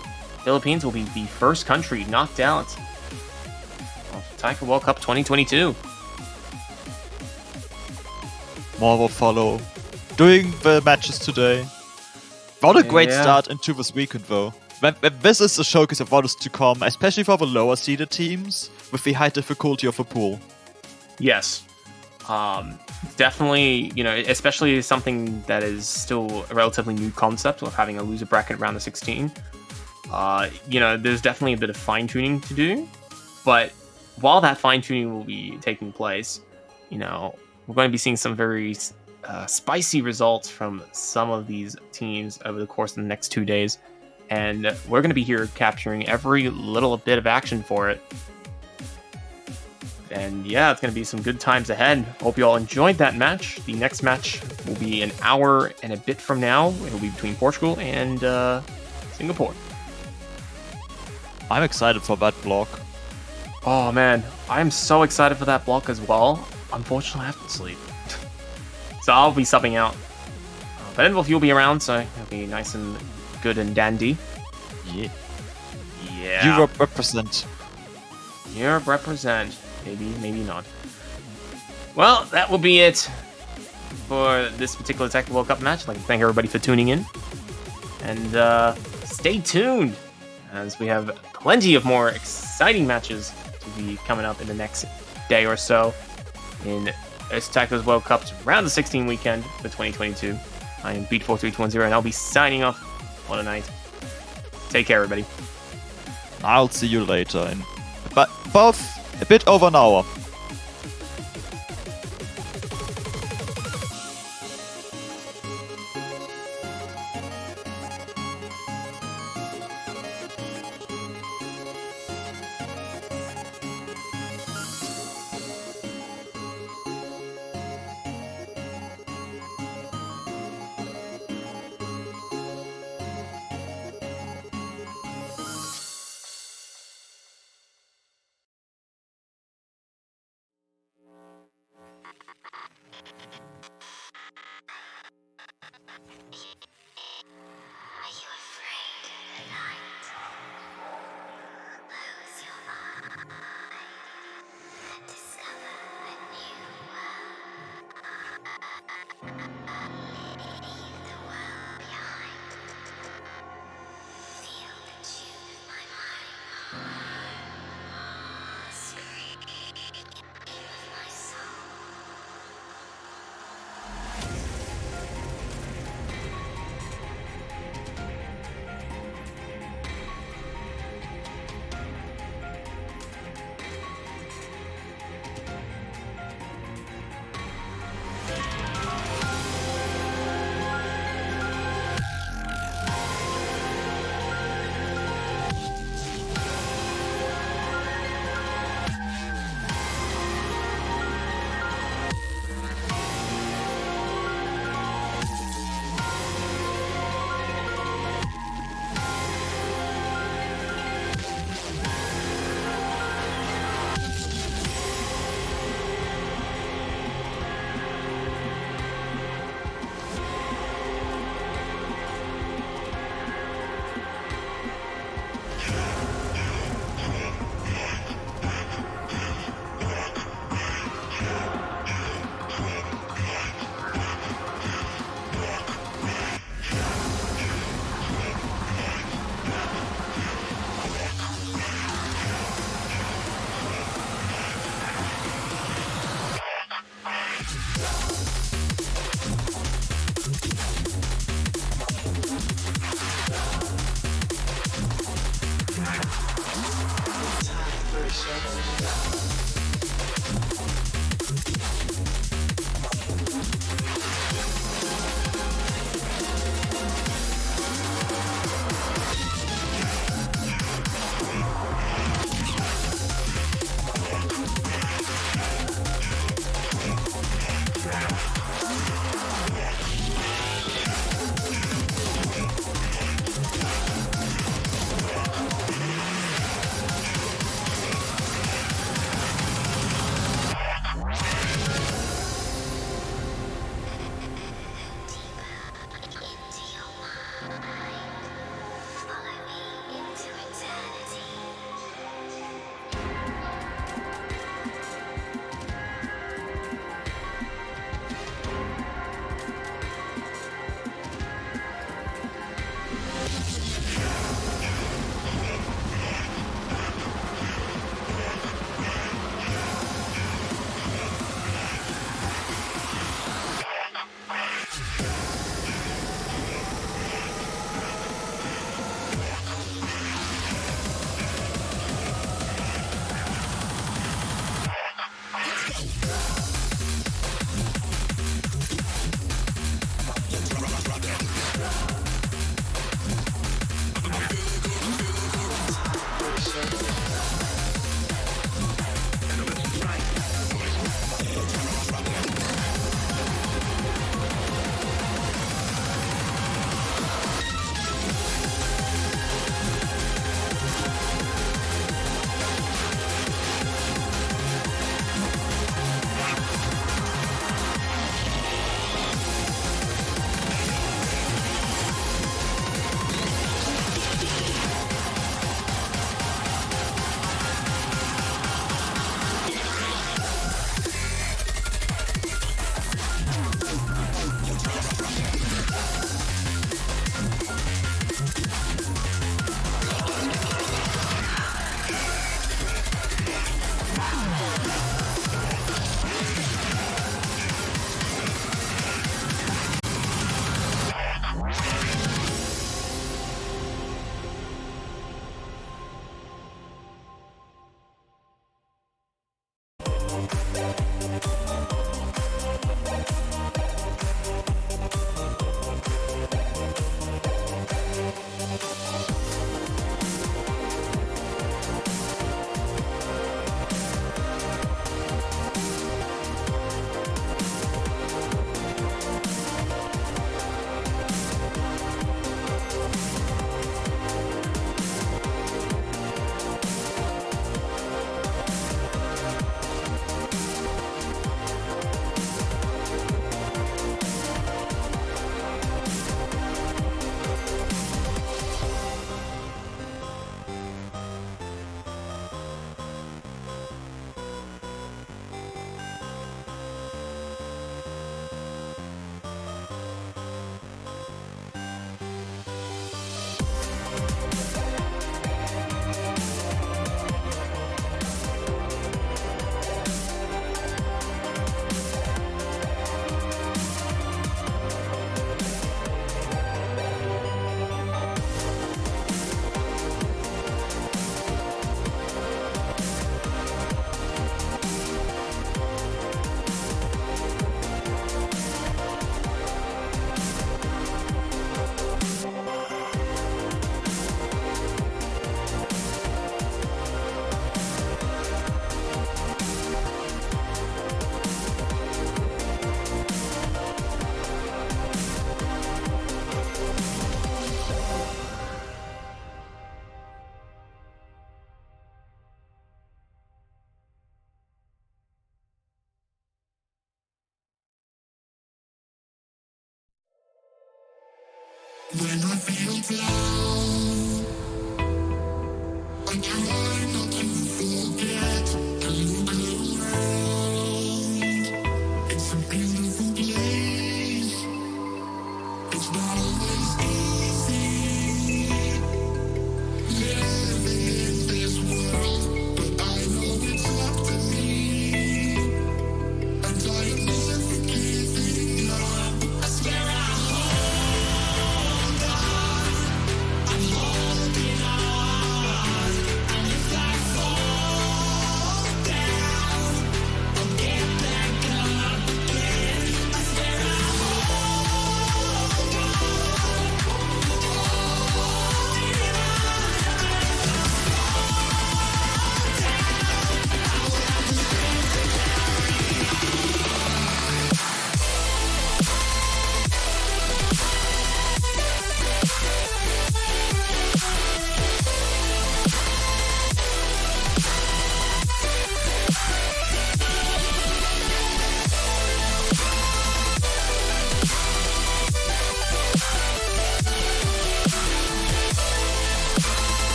Philippines will be the first country knocked out of Taiko World Cup 2022. More will follow during the matches today. What a great start into this weekend, though. This is a showcase of what is to come, especially for the lower seeded teams with the high difficulty of the pool. Yes. Definitely, especially something that is still a relatively new concept of having a loser bracket around the 16. There's definitely a bit of fine-tuning to do. But while that fine-tuning will be taking place, we're going to be seeing some very spicy results from some of these teams over the course of the next 2 days. And we're going to be here capturing every little bit of action for it. And yeah, it's going to be some good times ahead. Hope you all enjoyed that match. The next match will be an hour and a bit from now. It'll be between Portugal and Singapore. I'm excited for that block. Oh man, I'm so excited for that block as well. Unfortunately, I have to sleep. So I'll be subbing out. But Envolf, you'll be around, so it'll be nice and good and dandy. Yeah. Yeah. Europe represent. Europe represent. Maybe not. Well, that will be it for this particular Taiko World Cup match. I'd like to thank everybody for tuning in. And stay tuned, as we have plenty of more exciting matches to be coming up in the next day or so in Taiko's World Cup's round of 16 weekend for 2022. I am Beat43210, and I'll be signing off. What a night. Take care, everybody. I'll see you later in about a bit over an hour.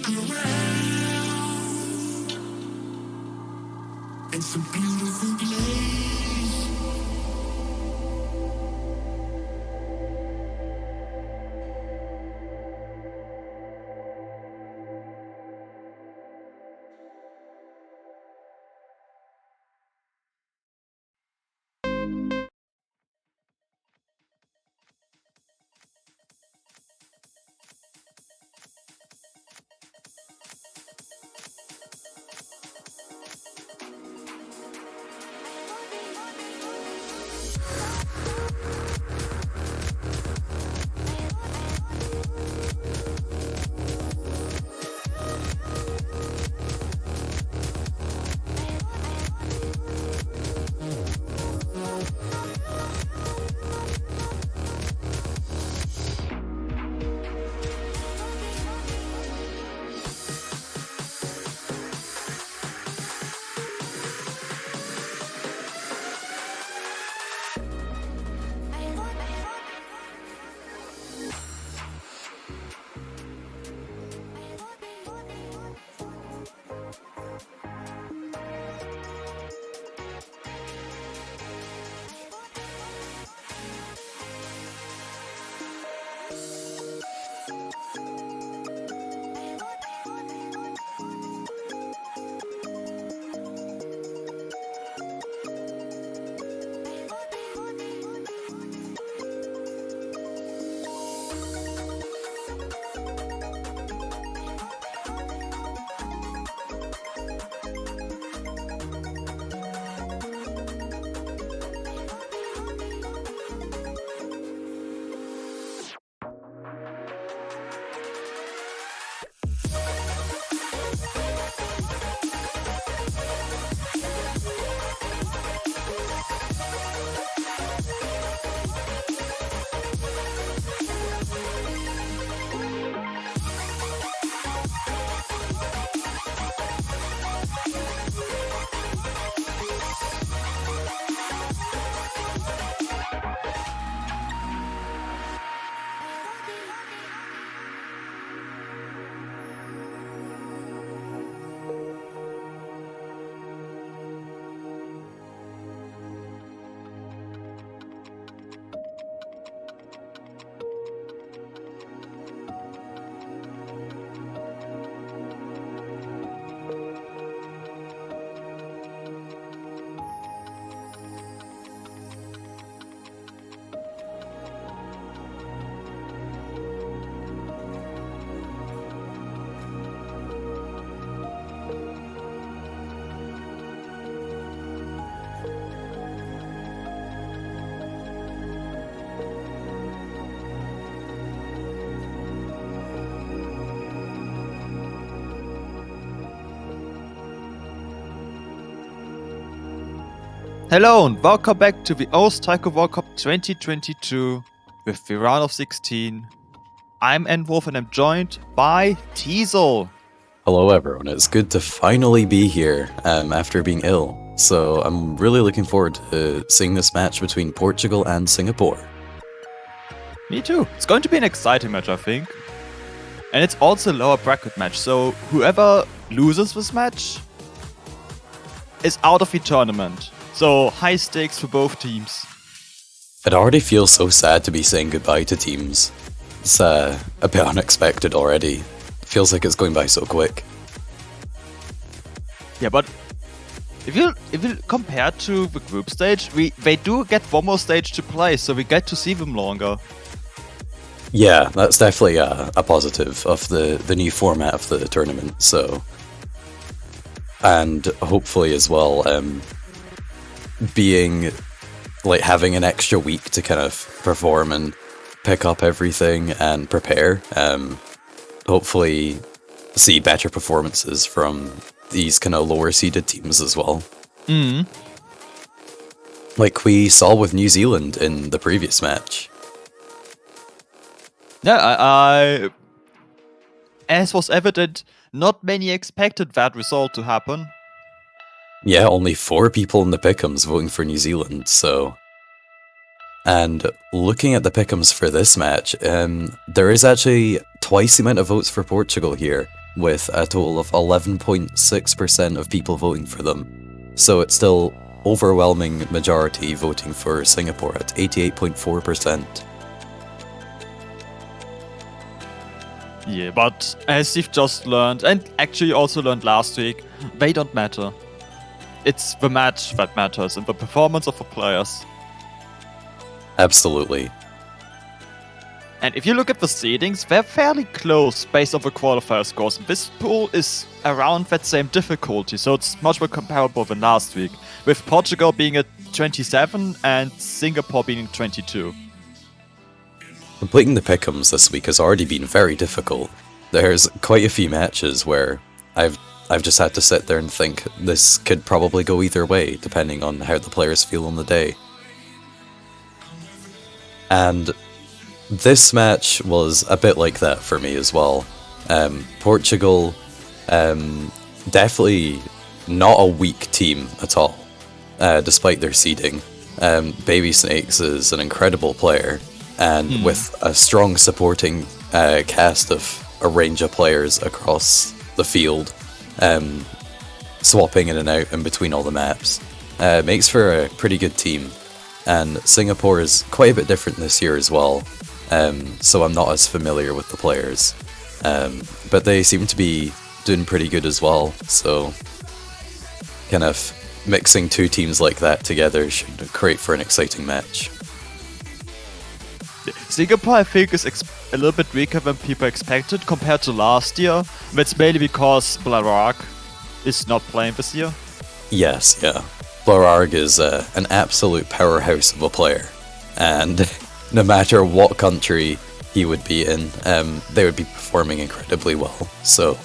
It's a beautiful place. Hello and welcome back to the O's Taiko World Cup 2022 with the round of 16. I'm N-Wolf and I'm joined by Teasel. Hello everyone, it's good to finally be here after being ill. So I'm really looking forward to seeing this match between Portugal and Singapore. Me too. It's going to be an exciting match, I think. And it's also a lower bracket match, so whoever loses this match is out of the tournament. So high stakes for both teams. It already feels so sad to be saying goodbye to teams. It's a bit unexpected already. Feels like it's going by so quick. Yeah, but if you compare to the group stage, they do get one more stage to play, so we get to see them longer. Yeah, that's definitely a positive of the new format of the tournament. So, and hopefully as well, being like having an extra week to kind of perform and pick up everything and prepare. Hopefully see better performances from these kind of lower seeded teams as well. Like we saw with New Zealand in the previous match. Yeah, as was evident, not many expected that result to happen. Yeah, only 4 people in the pick'ems voting for New Zealand, so... And looking at the pick'ems for this match, there is actually twice the amount of votes for Portugal here. with a total of 11.6% of people voting for them. So it's still overwhelming majority voting for Singapore at 88.4%. Yeah, but as you've just learned, and actually also learned last week, they don't matter. It's the match that matters and the performance of the players. Absolutely. And if you look at the seedings, they're fairly close based on the qualifier scores. This pool is around that same difficulty, so it's much more comparable than last week, with Portugal being at 27 and Singapore being 22. Completing the pick'ems this week has already been very difficult. There's quite a few matches where I've just had to sit there and think this could probably go either way, depending on how the players feel on the day. And this match was a bit like that for me as well. Portugal, definitely not a weak team at all, despite their seeding. Baby Snakes is an incredible player, and with a strong supporting cast of a range of players across the field, swapping in and out in between all the maps, makes for a pretty good team. And Singapore is quite a bit different this year as well, so I'm not as familiar with the players. But they seem to be doing pretty good as well, so kind of mixing two teams like that together should create for an exciting match. Singapore, I think, is a little bit weaker than people expected compared to last year. That's mainly because Blarag is not playing this year. Yes, yeah. Blarag is an absolute powerhouse of a player, and no matter what country he would be in, they would be performing incredibly well, so...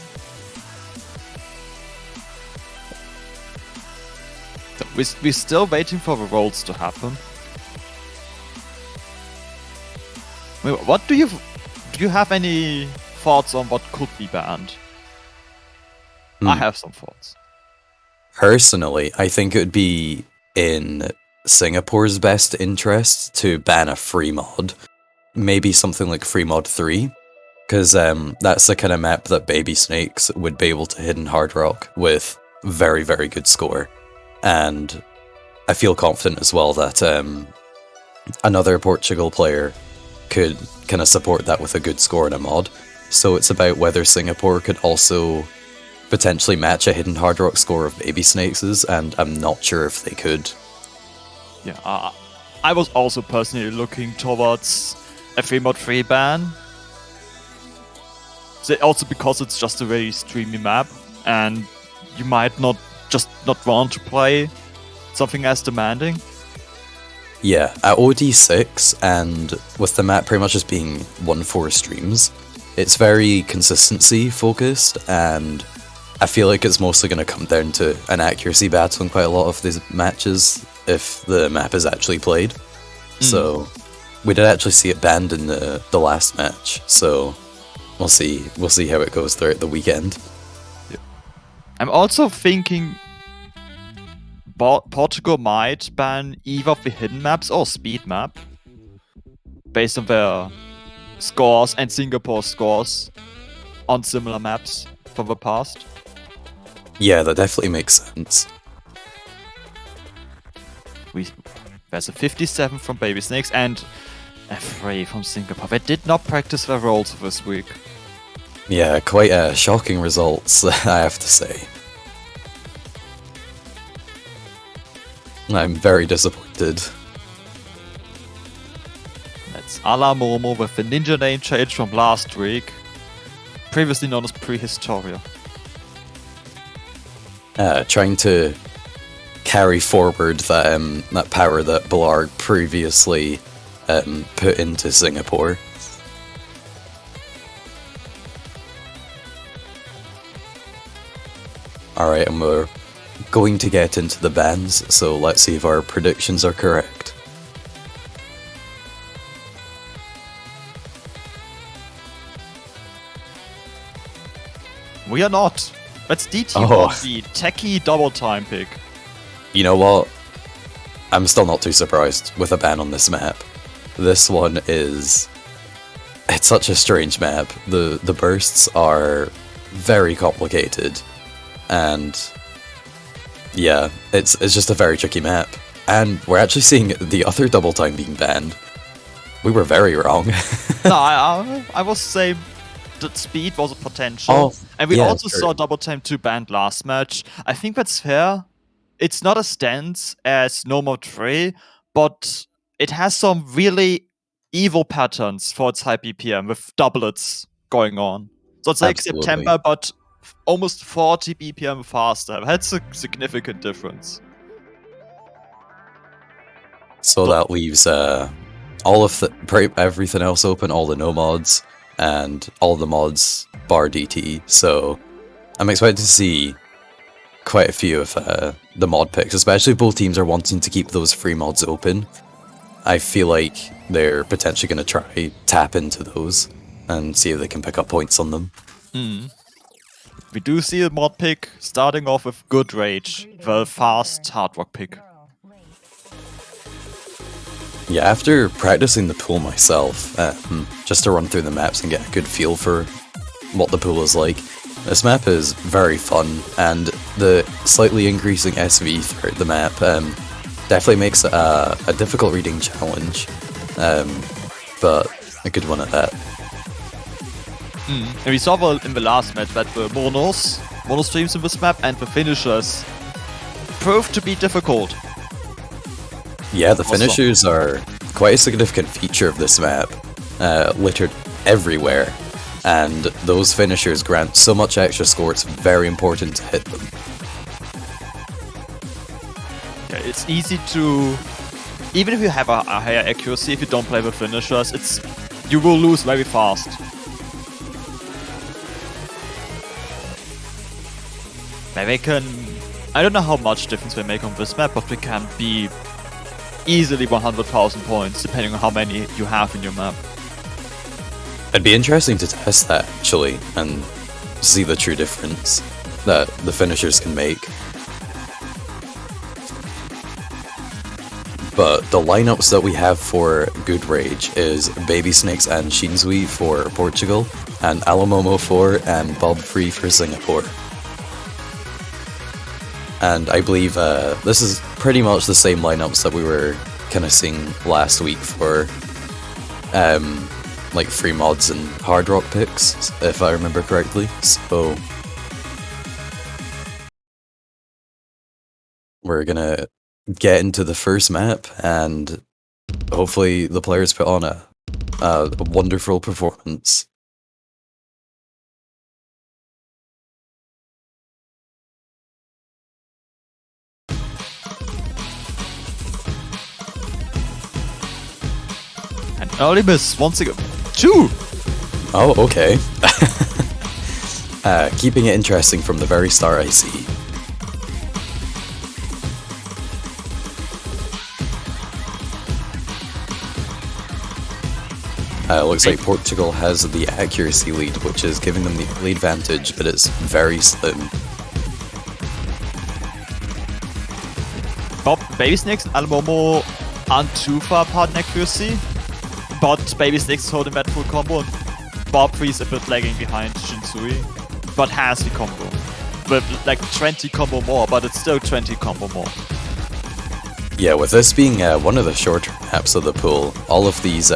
We're still waiting for the rolls to happen. What do you have any thoughts on what could be banned? I have some thoughts. Personally, I think it would be in Singapore's best interest to ban a free mod. Maybe something like free mod 3, because that's the kind of map that Baby Snakes would be able to hit in Hard Rock with very, very good score. And I feel confident as well that another Portugal player could kind of support that with a good score in a mod. So it's about whether Singapore could also potentially match a hidden Hard Rock score of Baby Snakes', and I'm not sure if they could. Yeah, I was also personally looking towards a 3-mod-3 ban. So also because it's just a very streamy map, and you might not want to play something as demanding. Yeah, at OD6, and with the map pretty much just being 1-4 streams, it's very consistency focused, and I feel like it's mostly going to come down to an accuracy battle in quite a lot of these matches if the map is actually played. So we did actually see it banned in the last match, so we'll see how it goes throughout the weekend. Yeah. I'm also thinking Portugal might ban either of the hidden maps or speed map based on their scores and Singapore's scores on similar maps from the past. Yeah, that definitely makes sense. There's a 57 from Baby Snakes and a 3 from Singapore. They did not practice their roles this week. Yeah, quite shocking results, I have to say. I'm very disappointed. That's Ala Momo with the ninja name change from last week, previously known as Prehistoria. Trying to carry forward that power that Blarg previously put into Singapore. Alright, and we're going to get into the bans, so let's see if our predictions are correct. We are not. That's DT1, the techie double time pick. You know what? I'm still not too surprised with a ban on this map. This one is... It's such a strange map. The bursts are very complicated, and yeah, it's just a very tricky map. And we're actually seeing the other double time being banned. We were very wrong. No, I was saying that speed was a potential. Oh, and we yeah, also sure. saw double time 2 banned last match. I think that's fair. It's not as dense as No More 3, but it has some really evil patterns for its high BPM with doublets going on. So it's like Absolutely. September, but almost 40 BPM faster. That's a significant difference. So that leaves all of everything else open, all the no mods, and all the mods bar DT. So I'm excited to see quite a few of the mod picks, especially if both teams are wanting to keep those free mods open. I feel like they're potentially going to try tap into those and see if they can pick up points on them. We do see a mod pick starting off with Good Rage, the fast hard rock pick. Yeah, after practicing the pool myself, just to run through the maps and get a good feel for what the pool is like, this map is very fun, and the slightly increasing SV throughout the map definitely makes it a difficult reading challenge, but a good one at that. And we saw in the last match that the mono streams in this map and the finishers proved to be difficult. Yeah, the finishers are quite a significant feature of this map, littered everywhere, and those finishers grant so much extra score, it's very important to hit them. Yeah, it's easy to... Even if you have a higher accuracy, if you don't play the finishers, you will lose very fast. They can... I don't know how much difference they make on this map, but they can be easily 100,000 points, depending on how many you have in your map. It'd be interesting to test that, actually, and see the true difference that the finishers can make. But the lineups that we have for Good Rage is Baby Snakes and Shinzui for Portugal, and Alamomo for and Bob Free for Singapore. And I believe this is pretty much the same lineups that we were kind of seeing last week for like free mods and hard rock picks, if I remember correctly. So we're gonna get into the first map, and hopefully the players put on a wonderful performance. And early miss once again. 2! Oh, okay. Keeping it interesting from the very start, I see. Looks like Portugal has the accuracy lead, which is giving them the early advantage, but it's very slim. Baby Snakes and Alamomo aren't too far apart in accuracy, but Baby Snakes is holding that full combo, and Bob Free is a bit lagging behind Shinsui, but has the combo. With like 20 combo more, but it's still 20 combo more. Yeah, with this being one of the shorter maps of the pool, all of these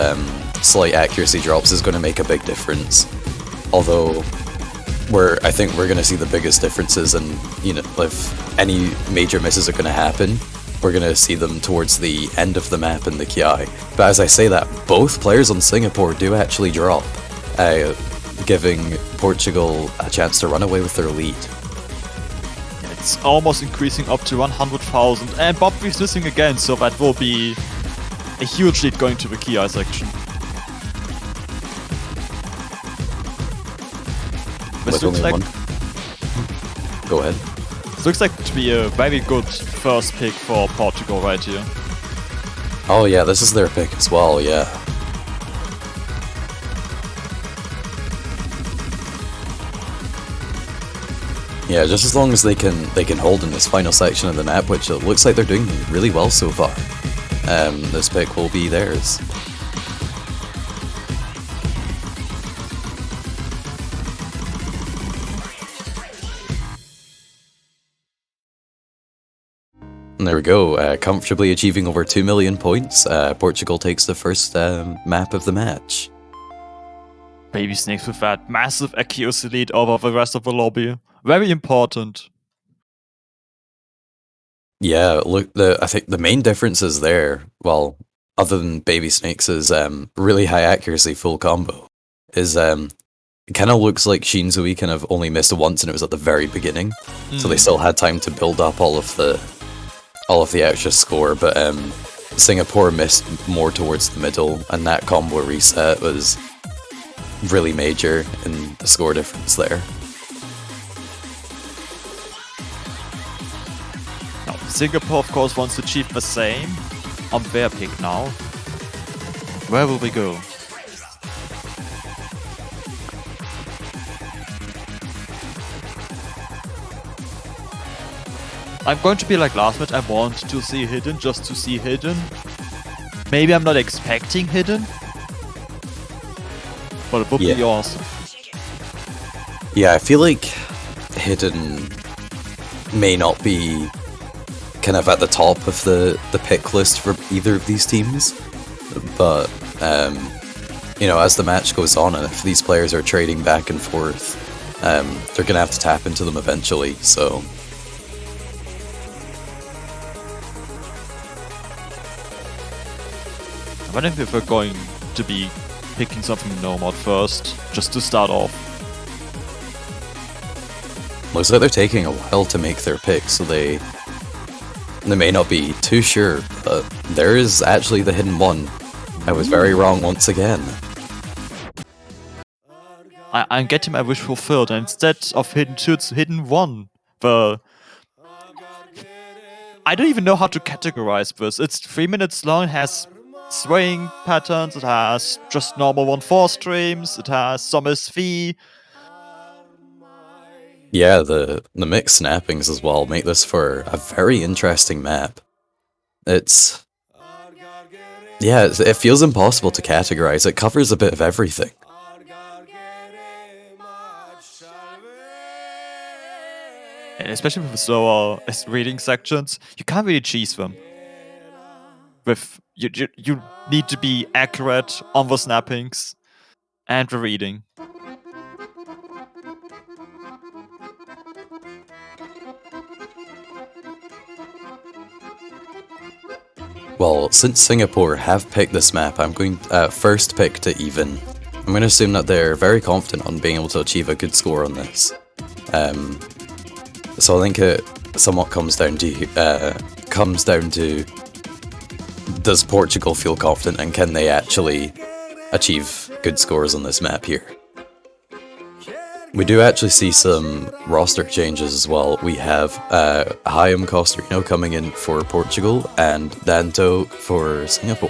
slight accuracy drops is going to make a big difference. Although, I think we're going to see the biggest differences, and you know, if any major misses are going to happen, we're going to see them towards the end of the map in the Kiai. But as I say that, both players on Singapore do actually drop, giving Portugal a chance to run away with their lead. It's almost increasing up to 100,000, and Bob Free's missing again, so that will be a huge lead going to the Kiai section. This looks like... Go ahead. This looks like to be a very good first pick for Portugal right here. Oh yeah, this is their pick as well, yeah. Yeah, just as long as they can hold in this final section of the map, which it looks like they're doing really well so far, this pick will be theirs. And there we go, comfortably achieving over 2 million points. Portugal takes the first map of the match. Baby Snakes with that massive accuracy lead over the rest of the lobby. Very important. Yeah, look, I think the main difference is there, well, other than Baby Snakes' really high accuracy full combo, is it kind of looks like Shinzui kind of only missed once and it was at the very beginning. So they still had time to build up all of the extra score, but Singapore missed more towards the middle, and that combo reset was really major in the score difference there. Now, Singapore, of course, wants to achieve the same on their pick now. Where will we go? I'm going to be like last match. I want to see Hidden just to see Hidden. Maybe I'm not expecting Hidden, but it would be awesome. Yeah, I feel like Hidden may not be kind of at the top of the pick list for either of these teams, but you know, as the match goes on and if these players are trading back and forth, they're gonna have to tap into them eventually, so I wonder if we're going to be picking something Nomad first, just to start off. looks like they're taking a while to make their pick, so they may not be too sure, but there is actually the hidden one. I was very wrong once again. I'm getting my wish fulfilled, and instead of Hidden 2, it's Hidden 1. I don't even know how to categorize this. It's 3 minutes long, it has swaying patterns, it has just normal 1-4 streams, it has some SV. Yeah, the mixed snappings as well make this for a very interesting map. It feels impossible to categorize. It covers a bit of everything. And especially with the slower reading sections, you can't really cheese them. You need to be accurate on the snappings and the reading. Well, since Singapore have picked this map, I'm going first pick to even. I'm going to assume that they're very confident on being able to achieve a good score on this. So I think it somewhat comes down to does Portugal feel confident and can they actually achieve good scores on this map here? We do actually see some roster changes as well. We have Hayam Costarino coming in for Portugal and Danto for Singapore.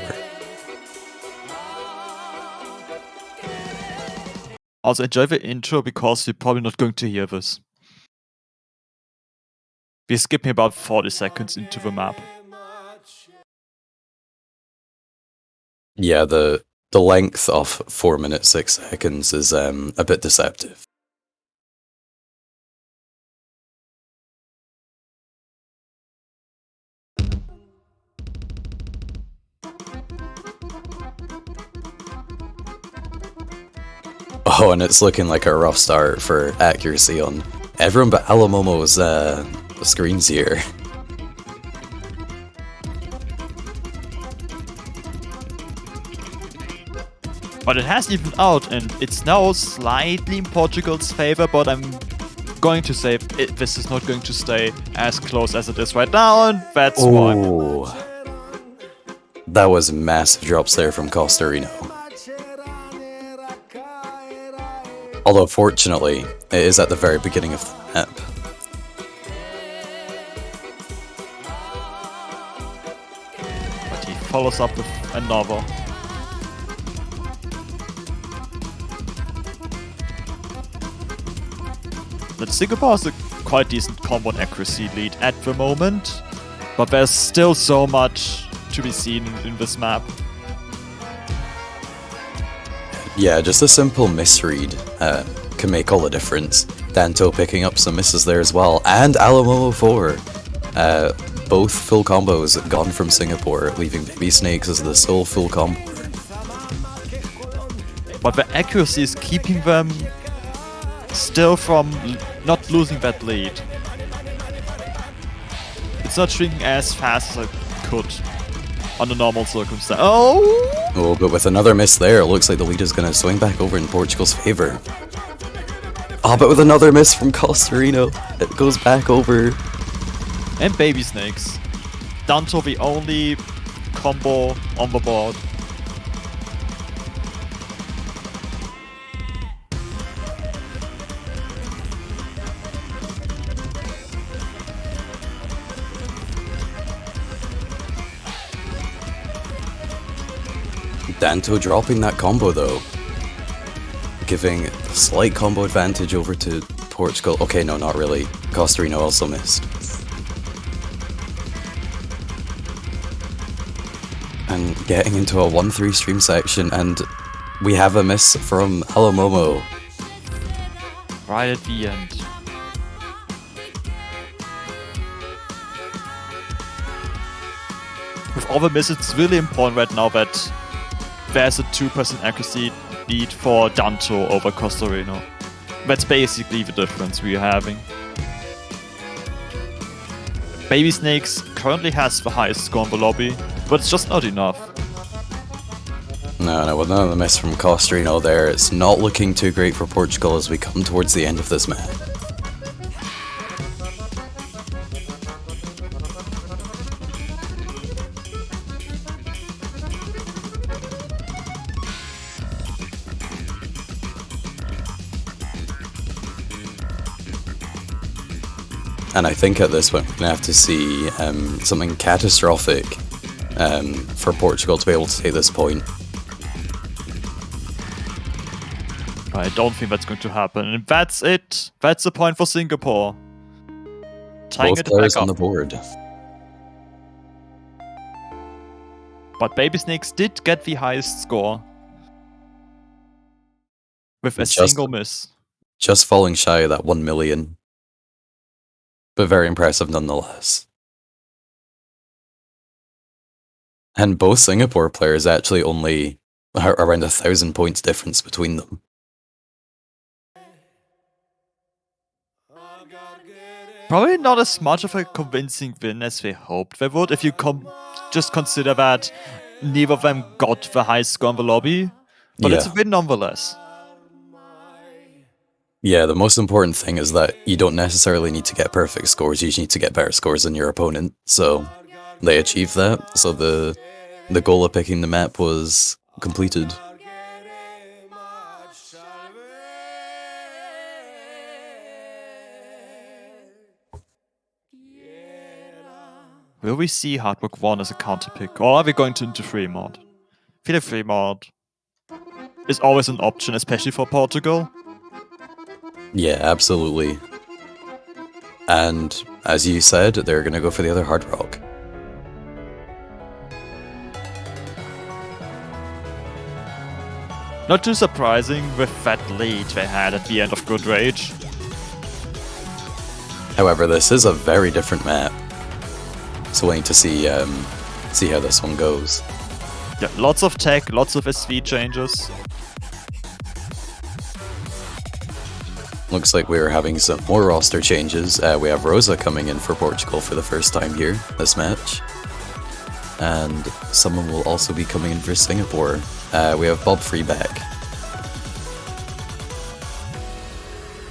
Also enjoy the intro because you're probably not going to hear this. We're skipping about 40 seconds into the map. Yeah, the length of 4 minutes 6 seconds is a bit deceptive. Oh, and it's looking like a rough start for accuracy on everyone but Alamomo's screens here. But it has evened out, and it's now slightly in Portugal's favor, but I'm going to say this is not going to stay as close as it is right now, and that's why. That was massive drops there from Costarino. Although, fortunately, it is at the very beginning of the map. But he follows up with another. But Singapore has a quite decent combo and accuracy lead at the moment, but there's still so much to be seen in this map. Yeah, just a simple misread can make all the difference. Danto picking up some misses there as well, and Alamomo 4 Both full combos gone from Singapore, leaving Baby Snakes as the sole full combo. But the accuracy is keeping them still from not losing that lead. It's not shrinking as fast as I could under normal circumstances. Oh, but with another miss there, it looks like the lead is going to swing back over in Portugal's favour. Oh, but with another miss from Costarino, it goes back over. And Baby Snakes. Danto the only combo on the board. Danto dropping that combo though, giving a slight combo advantage over to Portugal. Okay, no, not really. Costarino also missed. And getting into a 1-3 stream section, and we have a miss from Hello Momo. Right at the end. With all the misses, it's really important right now that there's a 2% accuracy lead for Danto over Costarino. That's basically the difference we're having. Baby Snakes currently has the highest score in the lobby, but it's just not enough. No, with another miss from Costarino there, it's not looking too great for Portugal as we come towards the end of this match. And I think at this point we're going to have to see something catastrophic for Portugal to be able to take this point. I don't think that's going to happen. And that's it. That's the point for Singapore. Tying Both it players back on the up. board. But Baby Snakes did get the highest score. With a single miss. Just falling shy of that 1 million. But very impressive nonetheless. And both Singapore players actually only around 1,000 points difference between them. Probably not as much of a convincing win as they hoped they would, if you just consider that neither of them got the highest score in the lobby. But it's a win nonetheless. Yeah, the most important thing is that you don't necessarily need to get perfect scores, you just need to get better scores than your opponent. So they achieved that, so the goal of picking the map was completed. Will we see Hard Rock 1 as a counter pick, or are we going into free mod? I feel like free mod is always an option, especially for Portugal. Yeah, absolutely. And as you said, they're going to go for the other Hard Rock. Not too surprising with that lead they had at the end of Good Rage. However, this is a very different map. So waiting to see how this one goes. Yeah, lots of tech, lots of SV changes. Looks like we're having some more roster changes. We have Rosa coming in for Portugal for the first time here, this match. And someone will also be coming in for Singapore. We have Bob Free back.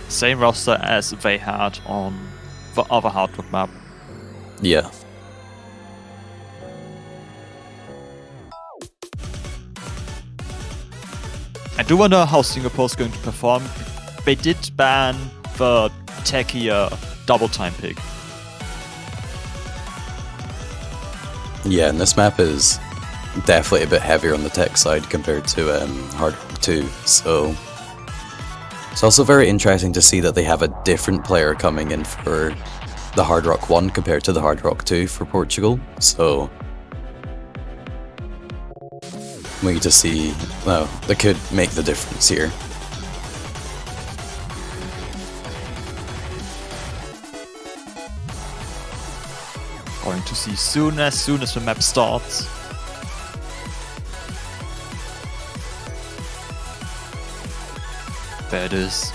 Same roster as they had on the other Hard Rock map. Yeah. I do wonder how Singapore's going to perform. They did ban the techier double time pick. Yeah, and this map is definitely a bit heavier on the tech side compared to Hard Rock 2, so it's also very interesting to see that they have a different player coming in for the Hard Rock 1 compared to the Hard Rock 2 for Portugal, so we get to see, well, that could make the difference here. going to see soon as the map starts. There it is.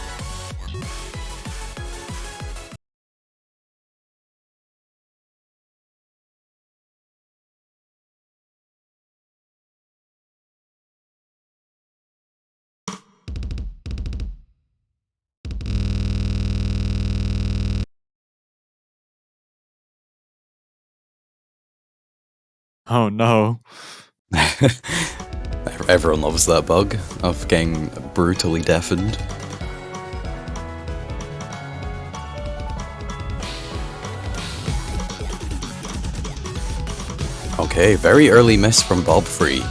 Oh no. Everyone loves that bug of getting brutally deafened. Okay, very early miss from Bob Free.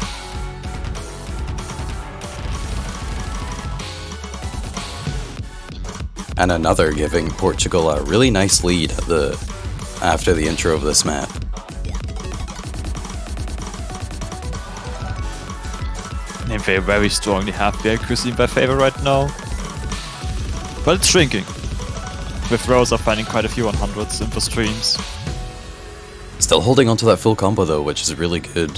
And another giving Portugal a really nice lead after the intro of this map. And they very strongly have the accuracy in their favor right now. But it's shrinking. With Rosa finding quite a few 100s in the streams. Still holding onto that full combo though, which is really good.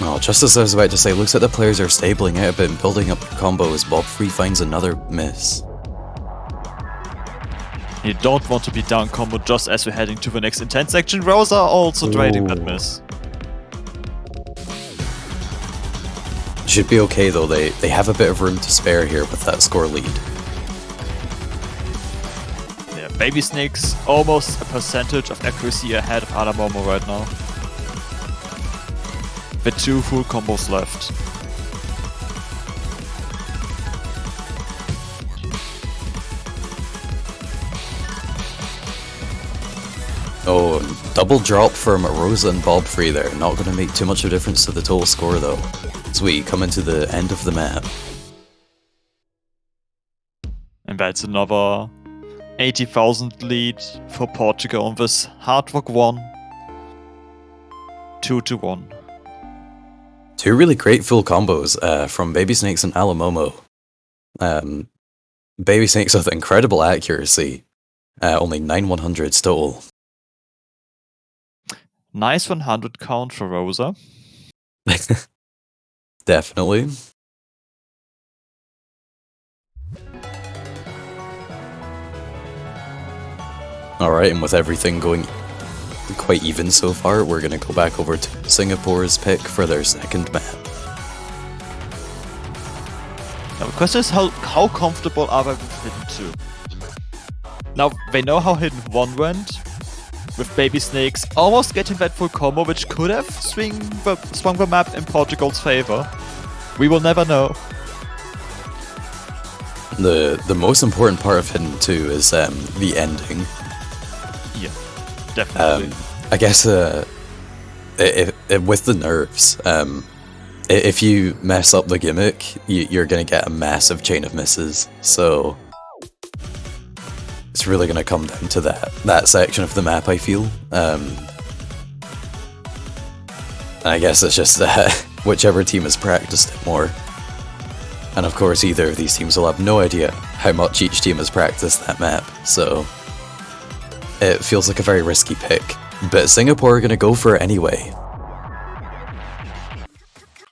Oh, just as I was about to say, looks like the players are stabling out a bit and building up their combo as Bob Free finds another miss. You don't want to be down combo just as we're heading to the next intense section. Rosa also trading that miss. Should be okay though, they have a bit of room to spare here with that score lead. Yeah, Baby Snake's almost a percentage of accuracy ahead of Alamomo right now. With 2 full combos left. Oh, double drop from Rosa and Bob Free there. Not going to make too much of a difference to the total score though. As we come into the end of the map. And that's another 80,000 lead for Portugal on this Hard Rock 1. 2-1. 2 really great full combos from Baby Snakes and Alamomo. Baby Snakes with incredible accuracy. Only 9 100s total. Nice 100 count for Rosa. Definitely. Alright, and with everything going quite even so far, we're going to go back over to Singapore's pick for their second map. Now the question is how comfortable are they with Hidden 2? Now they know how Hidden 1 went, with Baby Snakes almost getting that full combo which could have swung the map in Portugal's favor. We will never know. The most important part of Hidden 2 is the ending. Yeah, definitely. I guess with the nerves, if you mess up the gimmick, you're going to get a massive chain of misses. So it's really going to come down to that section of the map, I feel. And I guess it's just whichever team has practiced it more. And of course, either of these teams will have no idea how much each team has practiced that map, so it feels like a very risky pick. But Singapore are going to go for it anyway.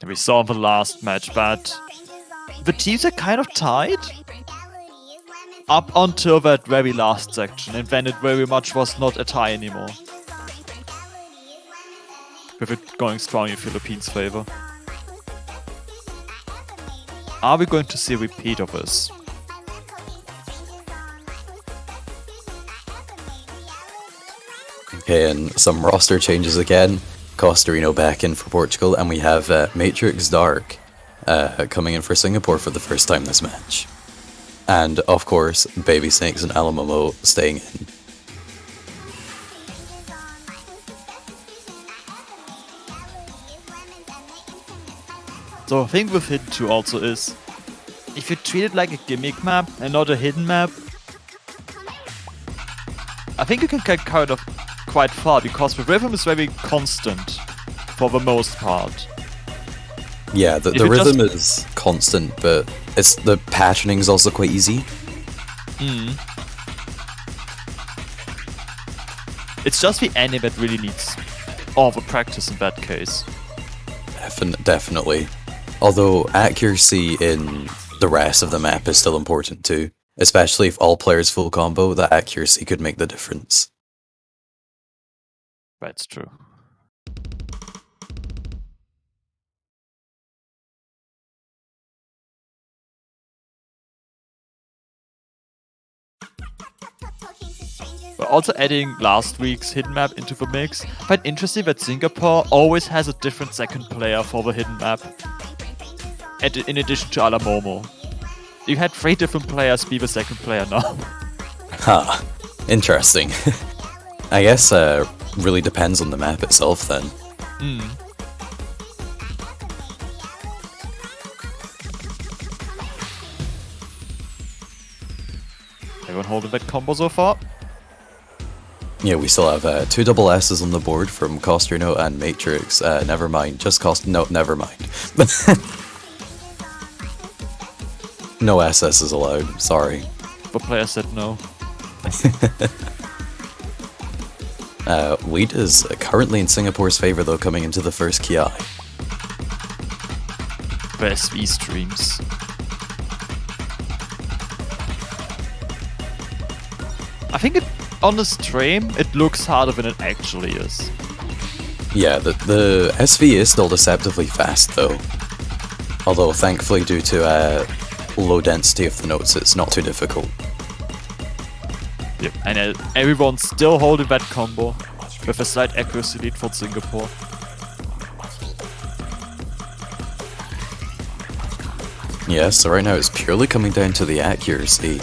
We saw in the last match that the teams are kind of tied up until that very last section, and then it very much was not a tie anymore. With it going strong in Philippines' favor. Are we going to see a repeat of this? Okay, and some roster changes again. Costarino back in for Portugal, and we have Matrix Dark coming in for Singapore for the first time this match. And, of course, Baby Snakes and Alamomo staying in. So the thing with Hidden 2 also is, if you treat it like a gimmick map and not a hidden map, I think you can get kind of quite far because the rhythm is very constant for the most part. Yeah, the rhythm is constant, but the patterning is also quite easy. It's just the ending that really needs all the practice in that case. Definitely. Although accuracy in the rest of the map is still important too. Especially if all players full combo, that accuracy could make the difference. That's true. We're also adding last week's hidden map into the mix. Quite interesting that Singapore always has a different second player for the hidden map. And in addition to Alamomo. You had 3 different players be the second player now. Huh. Interesting. I guess really depends on the map itself then. Everyone holding that combo so far? Yeah, we still have 2 double S's on the board from Costerno and Matrix. Never mind, no, never mind. No SS's allowed, sorry. The player said no. Wheat is currently in Singapore's favour though, coming into the first Ki. Best V streams. I think on the stream, it looks harder than it actually is. Yeah, the SV is still deceptively fast though. Although thankfully due to low density of the notes, it's not too difficult. Yep, and everyone's still holding that combo with a slight accuracy lead for Singapore. Yeah, so right now it's purely coming down to the accuracy.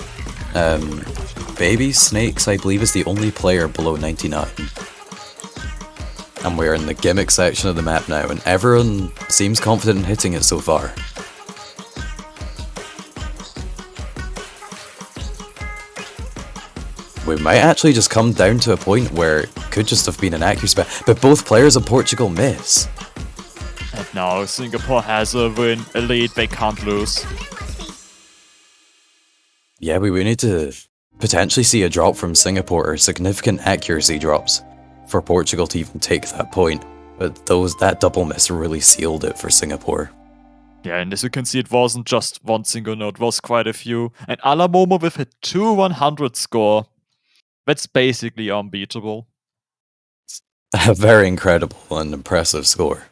Baby Snakes, I believe, is the only player below 99. And we're in the gimmick section of the map now, and everyone seems confident in hitting it so far. We might actually just come down to a point where it could just have been an accuracy, but both players of Portugal miss. And now Singapore has a win, a lead they can't lose. Yeah, we need to potentially see a drop from Singapore, or significant accuracy drops, for Portugal to even take that point. But that double miss really sealed it for Singapore. Yeah, and as you can see, it wasn't just one single note, it was quite a few. And Alamomo with a 2-100 score. That's basically unbeatable. A very incredible and impressive score.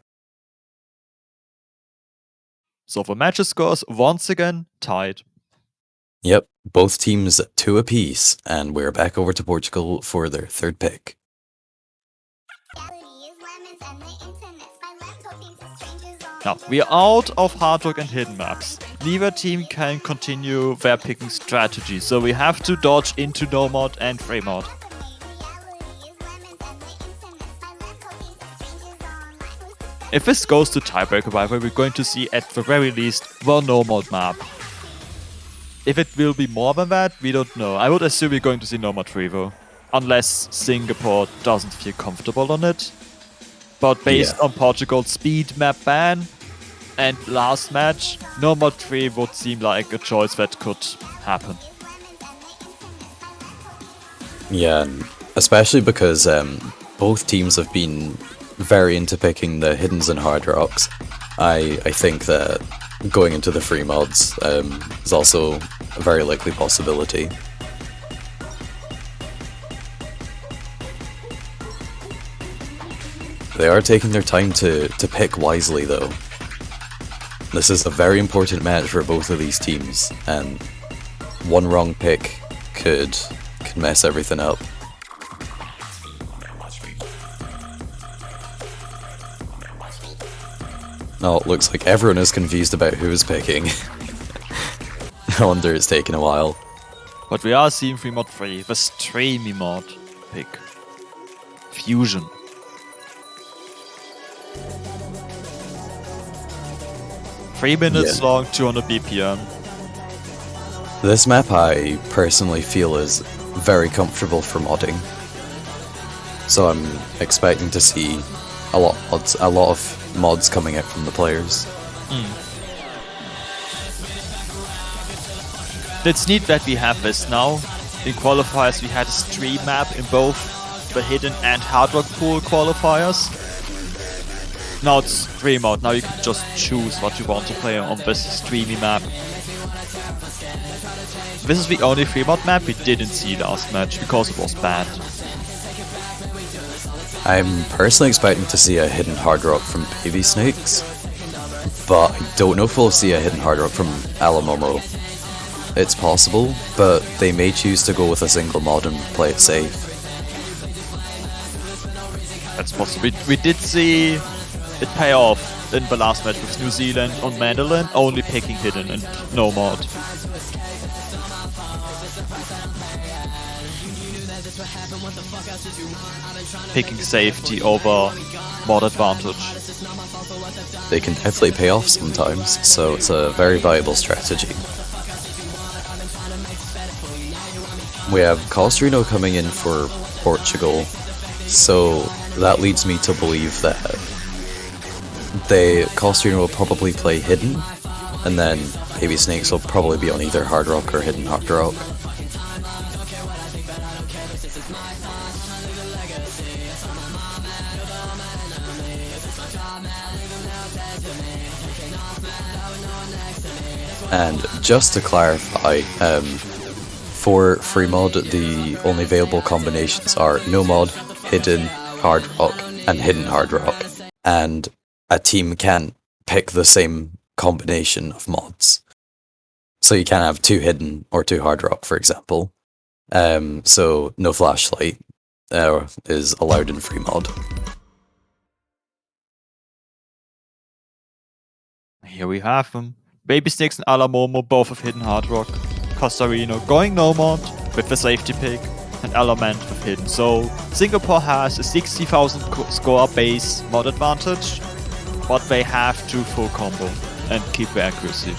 So the match scores once again tied. Yep, both teams 2 apiece, and we're back over to Portugal for their third pick. Now, we are out of hard rock and hidden maps. Neither team can continue their picking strategy, so we have to dodge into no mod and free mod. If this goes to tiebreaker, however, we're going to see at the very least one no mod map. If it will be more than that, we don't know. I would assume we're going to see no mod Trevo, unless Singapore doesn't feel comfortable on it. But based on Portugal's speed map ban and last match, no mod 3 would seem like a choice that could happen. Yeah, especially because both teams have been very into picking the hiddens and hard rocks. I think that going into the free mods is also a very likely possibility. They are taking their time to pick wisely though. This is a very important match for both of these teams, and one wrong pick could mess everything up. Oh, it looks like everyone is confused about who is picking. No wonder it's taken a while. But we are seeing free mod 3, the streamy mod pick. Fusion. Three minutes long, 200 BPM. This map I personally feel is very comfortable for modding. So I'm expecting to see a lot of mods coming out from the players. It's neat that we have this now. In qualifiers we had a stream map in both the hidden and hard rock pool qualifiers. Now it's stream mode, now you can just choose what you want to play on this streamy map. This is the only free mod map we didn't see last match because it was banned. I'm personally expecting to see a hidden hard rock from Baby Snakes, but I don't know if we'll see a hidden hard rock from Alamomo. It's possible, but they may choose to go with a single mod and play it safe. That's possible. We did see it pay off in the last match with New Zealand on Mandolin, only picking hidden and no mod. Picking safety over mod advantage. They can definitely pay off sometimes, so it's a very viable strategy. We have Costrino coming in for Portugal, so that leads me to believe that Costrino will probably play hidden, and then Baby Snakes will probably be on either hard rock or hidden hard rock. And just to clarify, for free mod, the only available combinations are no mod, hidden hard rock, and hidden hard rock. And a team can't pick the same combination of mods. So you can't have 2 hidden or 2 hard rock, for example. So no flashlight is allowed in free mod. Here we have them. Baby Snakes and Alamomo both have hidden hard rock. Costarino going no mod with the safety pick, and Element with hidden. So Singapore has a 60,000 score base mod advantage, but they have to full combo and keep the accuracy.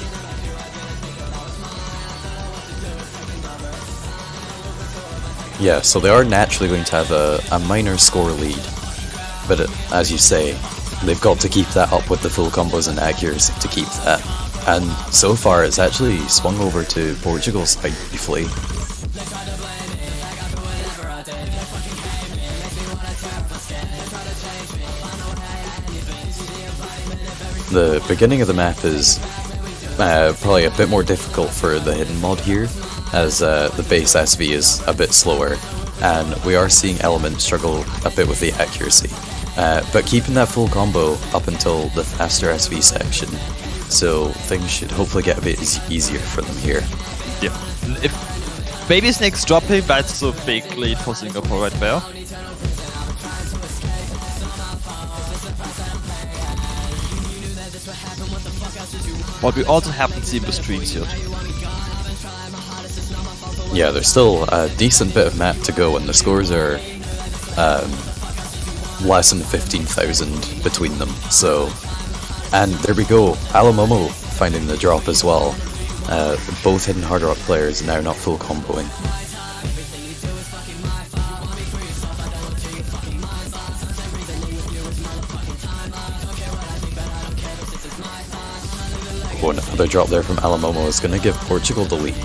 Yeah, so they are naturally going to have a minor score lead, but as you say, they've got to keep that up with the full combos and accuracy to keep that. And so far it's actually swung over to Portugal's side briefly. The beginning of the map is probably a bit more difficult for the hidden mod here, as the base SV is a bit slower, and we are seeing Element struggle a bit with the accuracy. But keeping that full combo up until the faster SV section, so things should hopefully get a bit easier for them here. Yeah. If Baby Snake's dropping, that's a big lead for Singapore right there. But we also haven't seen the streaks yet. Yeah, there's still a decent bit of map to go, and the scores are less than 15,000 between them, so... And there we go, Alamomo finding the drop as well. Both hidden hard rock players now not full comboing. Oh, another drop there from Alamomo is going to give Portugal the lead.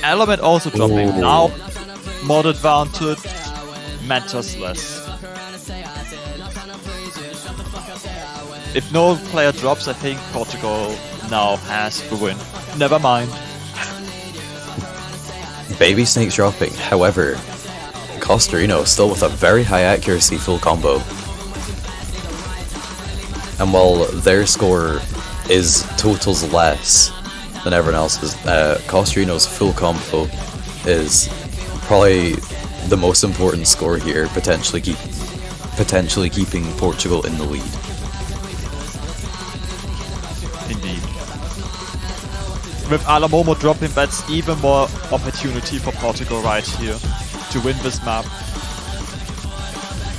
Element also dropping. Ooh. Now, mod advantage matters less. If no player drops, I think Portugal now has the win. Never mind. Baby Snake's dropping, however, Costarino still with a very high accuracy full combo. And while their score is totals less than everyone else's, Costarino's full combo is probably the most important score here, potentially keeping Portugal in the lead. Indeed. With Alamomo dropping, that's even more opportunity for Portugal right here to win this map.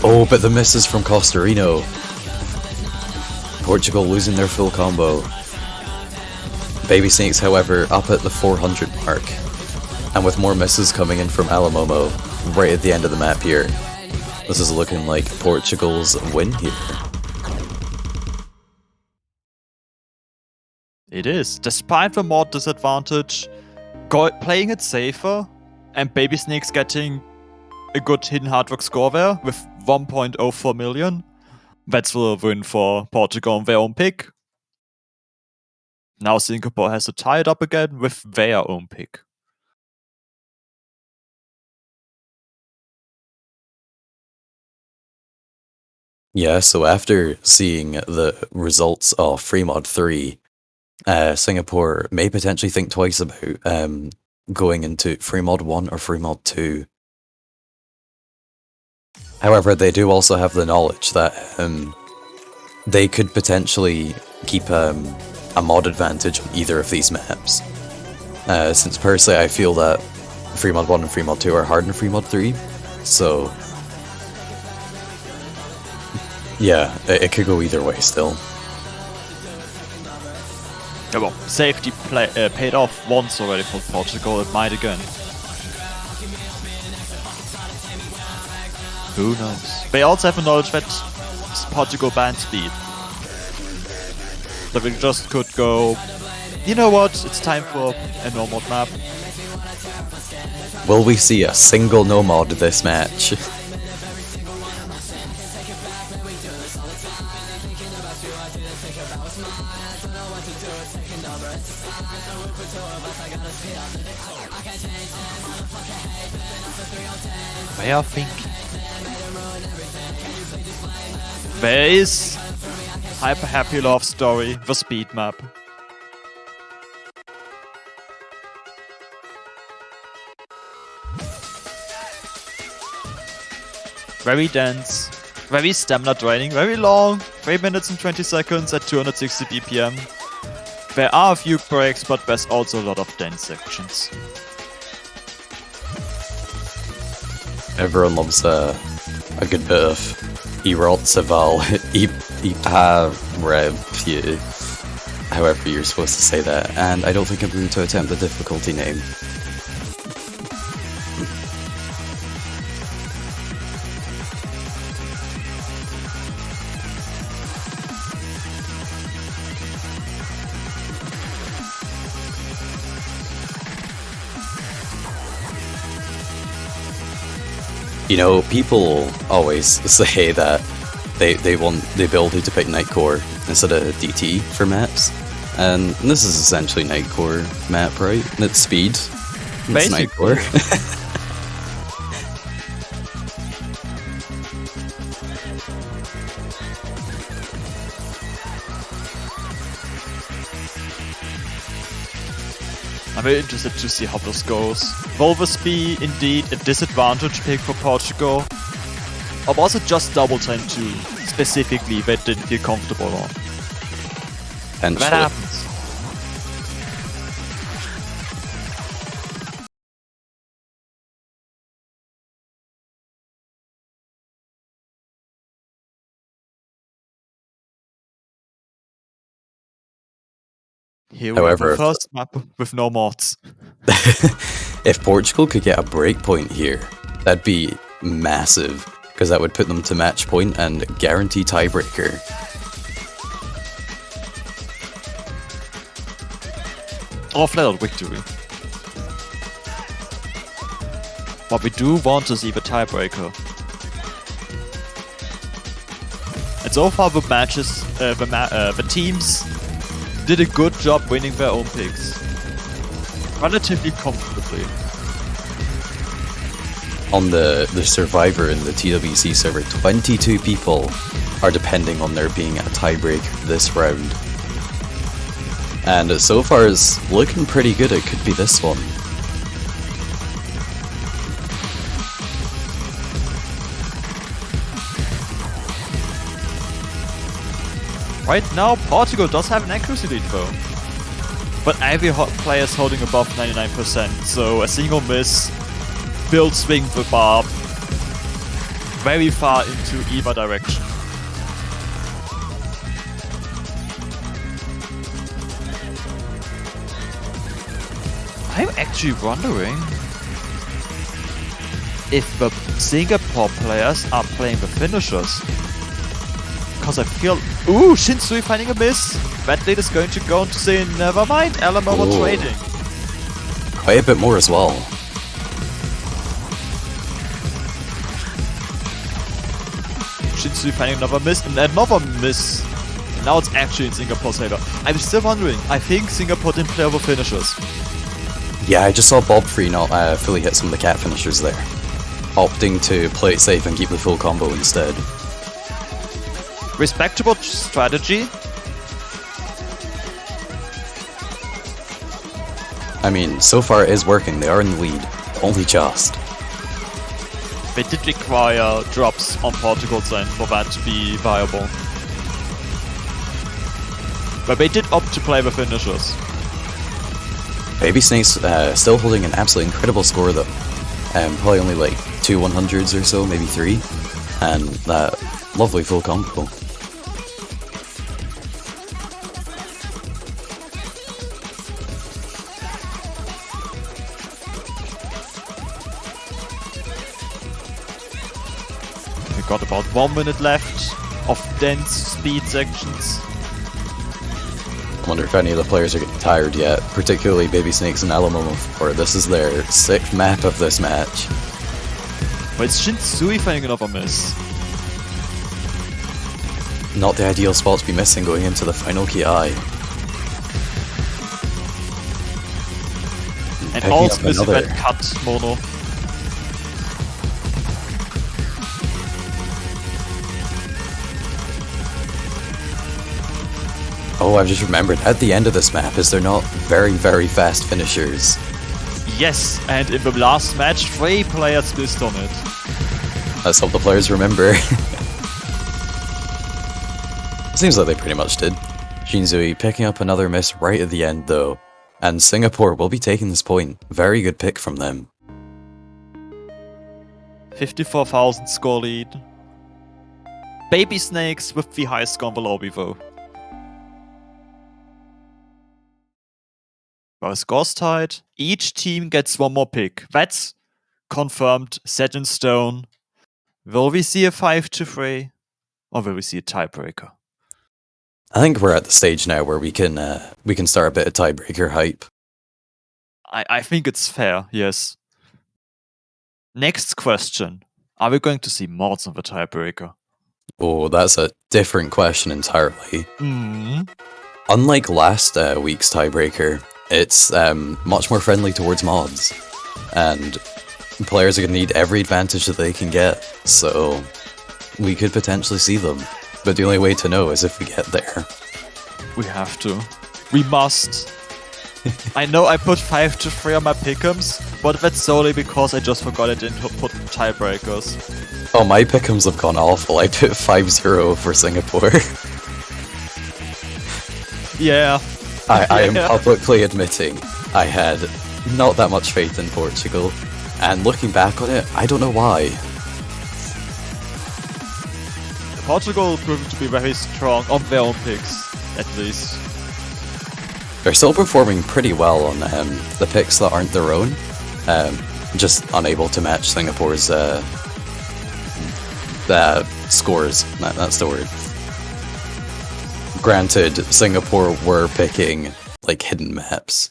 Oh, but the misses from Costarino. Portugal losing their full combo. Baby Snakes, however, up at the 400 mark. And with more misses coming in from Alamomo right at the end of the map here. This is looking like Portugal's win here. It is. Despite the mod disadvantage, playing it safer, and Baby Snake's getting a good hidden hard work score there with 1.04 million. That's the win for Portugal on their own pick. Now Singapore has to tie it up again with their own pick. Yeah, so after seeing the results of FreeMod 3, Singapore may potentially think twice about going into FreeMod 1 or FreeMod 2. However, they do also have the knowledge that they could potentially keep a mod advantage on either of these maps. Since personally I feel that FreeMod 1 and FreeMod 2 are hard in FreeMod 3, so yeah, it could go either way still. Yeah, well, safety paid off once already for Portugal, it might again. Who knows? They also have a knowledge that Portugal banned speed. So we just could go, you know what, it's time for a no mod map. Will we see a single no mod this match? I think there is Hyper Happy Love Story, the speed map. Very dense, very stamina draining, very long, 3 minutes and 20 seconds at 260 BPM. There are a few breaks, but there's also a lot of dense sections. Everyone loves a good bit of Erod Saval, Rev, however you're supposed to say that, and I don't think I'm going to attempt the difficulty name. You know, people always say that they want the ability to pick Nightcore instead of DT for maps, and this is essentially Nightcore map, right? It's speed. It's Nightcore. I'm very interested to see how this goes. Will this be indeed a disadvantage pick for Portugal? Or was it just double time 2 specifically they didn't feel comfortable on? That happens. Here we However, have the first map with no mods. If Portugal could get a breakpoint here, that'd be massive, because that would put them to match point and guarantee tiebreaker. Or flat out victory. But we do want to see the tiebreaker. And so far the matches, the teams did a good job winning their own picks. Relatively comfortably. On the Survivor in the TWC server, 22 people are depending on there being a tiebreaker this round. And so far it's looking pretty good, it could be this one. Right now, Portugal does have an accuracy lead though. But every player is holding above 99%, so a single miss will swing the barb. very far into either direction. I'm actually wondering if the Singapore players are playing the finishers. Because I feel... Ooh, Shinsui finding a miss! That lead is going to go on to say, never mind, LMO were trading. Quite a bit more as well. Shinsui finding another miss, and another miss. Now it's actually in Singapore's favor. I'm still wondering, I think Singapore didn't play over finishers. Yeah, I just saw Bob Free not fully hit some of the cat finishers there. Opting to play it safe and keep the full combo instead. Respectable strategy. I mean, so far it is working, they are in the lead. Only just. They did require drops on Portugal's end for that to be viable. But they did opt to play the finishers. Baby Snake's still holding an absolutely incredible score though. Probably only like 2 100s or so, maybe 3. And that lovely full combo. We got about 1 minute left of dense speed sections. I wonder if any of the players are getting tired yet, particularly Baby Snakes and Alamomo, this is their 6th map of this match. But it's Shinsui finding another miss. Not the ideal spot to be missing going into the final KI. And Picking also up missing another- that cut mono. Oh, I've just remembered, at the end of this map, is there not very, very fast finishers? Yes, and in the last match, 3 players missed on it. Let's hope the players remember. Seems like they pretty much did. Shinzui picking up another miss right at the end though, and Singapore will be taking this point. Very good pick from them. 54,000 score lead. Baby Snakes with the highest score in the lobby though. Well, score's tied. Each team gets 1 more pick. That's confirmed, set in stone. Will we see a 5-3? Or will we see a tiebreaker? I think we're at the stage now where we can start a bit of tiebreaker hype. I think it's fair, yes. Next question. Are we going to see mods on the tiebreaker? Oh, that's a different question entirely. Unlike last week's tiebreaker, it's much more friendly towards mods, and players are going to need every advantage that they can get, so we could potentially see them. But the only way to know is if we get there. We have to. We must. I know I put 5-3 on my pick'ems, but that's solely because I just forgot I didn't put tiebreakers. Oh, my pick'ems have gone awful. I put 5-0 for Singapore. Yeah. I am publicly admitting I had not that much faith in Portugal, and looking back on it, I don't know why. Portugal proved to be very strong on their own picks, at least. They're still performing pretty well on the picks that aren't their own, just unable to match Singapore's scores. That's the word. Granted, Singapore were picking like hidden maps,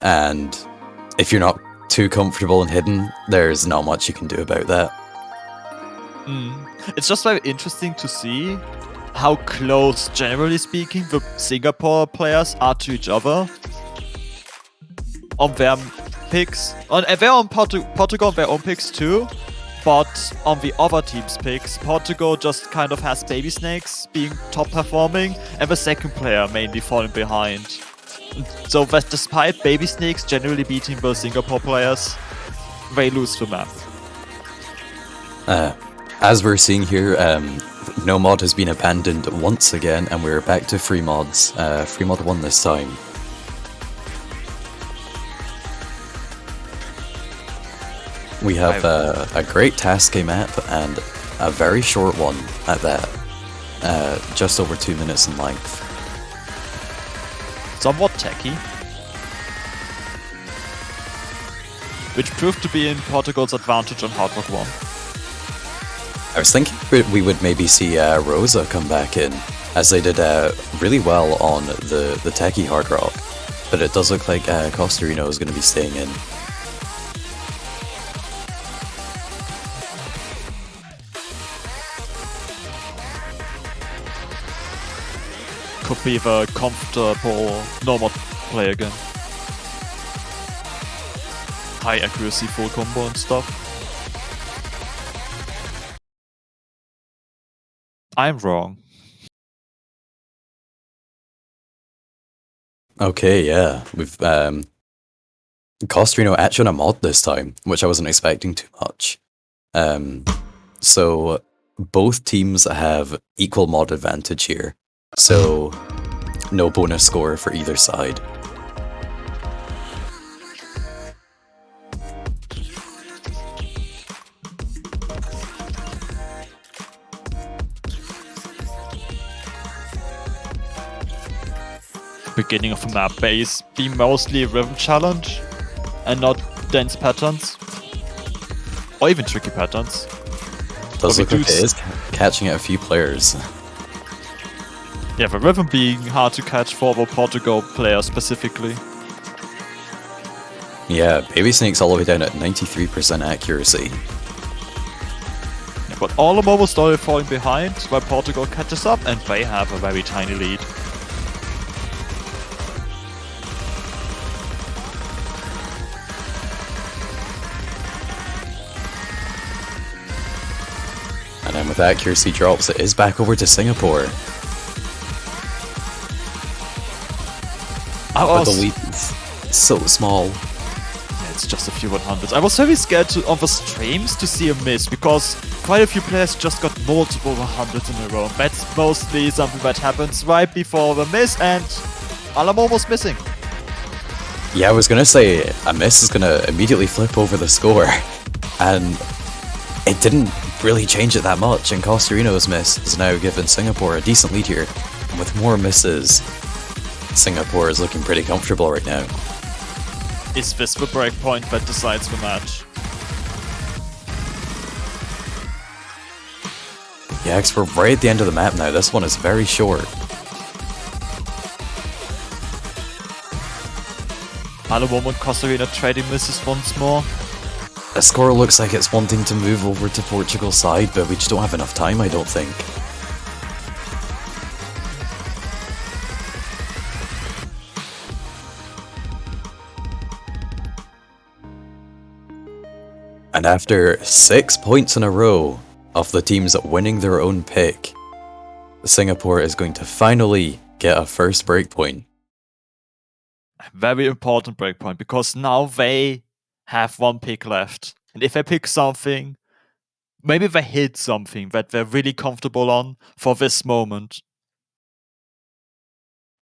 and if you're not too comfortable in hidden, there's not much you can do about that. It's just very interesting to see how close, generally speaking, the Singapore players are to each other on their picks. They're on Portugal on their own picks too, but on the other team's picks, Portugal just kind of has Baby Snakes being top performing and the second player mainly falling behind. So that despite Baby Snakes generally beating the Singapore players, they lose the map. As we're seeing here, no mod has been abandoned once again, and we're back to free mods. Free mod 1 this time. We have a great Taske map and a very short one at that. Just over 2 minutes in length. Somewhat tacky. Which proved to be in Portugal's advantage on Hard Rock 1. I was thinking we would maybe see Rosa come back in, as they did really well on the techie Hard Rock. But it does look like Costarino is going to be staying in. Could be the comfortable normal play again. High accuracy, full combo and stuff. I'm wrong. Okay, yeah. We've Costarino actually on a mod this time, which I wasn't expecting too much. So both teams have equal mod advantage here. So no bonus score for either side. Beginning of a map base be mostly rhythm challenge and not dense patterns or even tricky patterns. Does look like it is catching at a few players. Yeah, the rhythm being hard to catch for the Portugal players specifically. Yeah, Baby Snake's all the way down at 93% accuracy. Yeah, but all of them almost started falling behind while Portugal catches up and they have a very tiny lead. And then with accuracy drops, it is back over to Singapore. But the lead is so small. Yeah, it's just a few 100s. I was very scared on the streams to see a miss, because quite a few players just got multiple 100s in a row. That's mostly something that happens right before the miss, and I'm almost missing. Yeah, I was gonna say, a miss is gonna immediately flip over the score. And it didn't really change it that much, and Costarino's miss has now given Singapore a decent lead here. And with more misses, Singapore is looking pretty comfortable right now. Is this the breakpoint that decides the match? Yeah, because we're right at the end of the map now. This one is very short. Alabama and Costarino trading misses once more. The score looks like it's wanting to move over to Portugal's side, but we just don't have enough time, I don't think. And after 6 points in a row of the teams winning their own pick, Singapore is going to finally get a first breakpoint. Very important breakpoint, because now they have one pick left. And if they pick something, maybe they hit something that they're really comfortable on for this moment.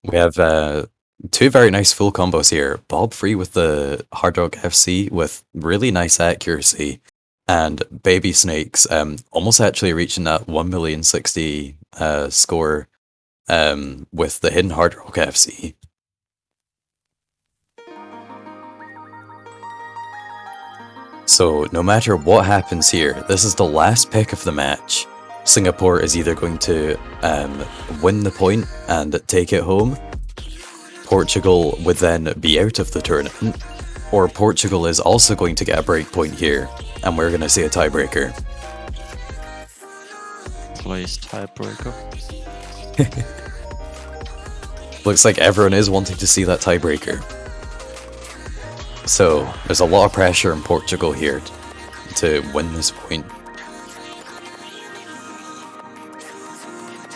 We have two very nice full combos here. Bob Free with the Hard Rock FC with really nice accuracy. And Baby Snakes almost actually reaching that 1,060,000 score with the Hidden Hard Rock FC. So no matter what happens here, this is the last pick of the match. Singapore is either going to win the point and take it home, Portugal would then be out of the tournament, or Portugal is also going to get a break point here, and we're going to see a tiebreaker. Please, tiebreaker. Looks like everyone is wanting to see that tiebreaker. So, there's a lot of pressure in Portugal here to win this point.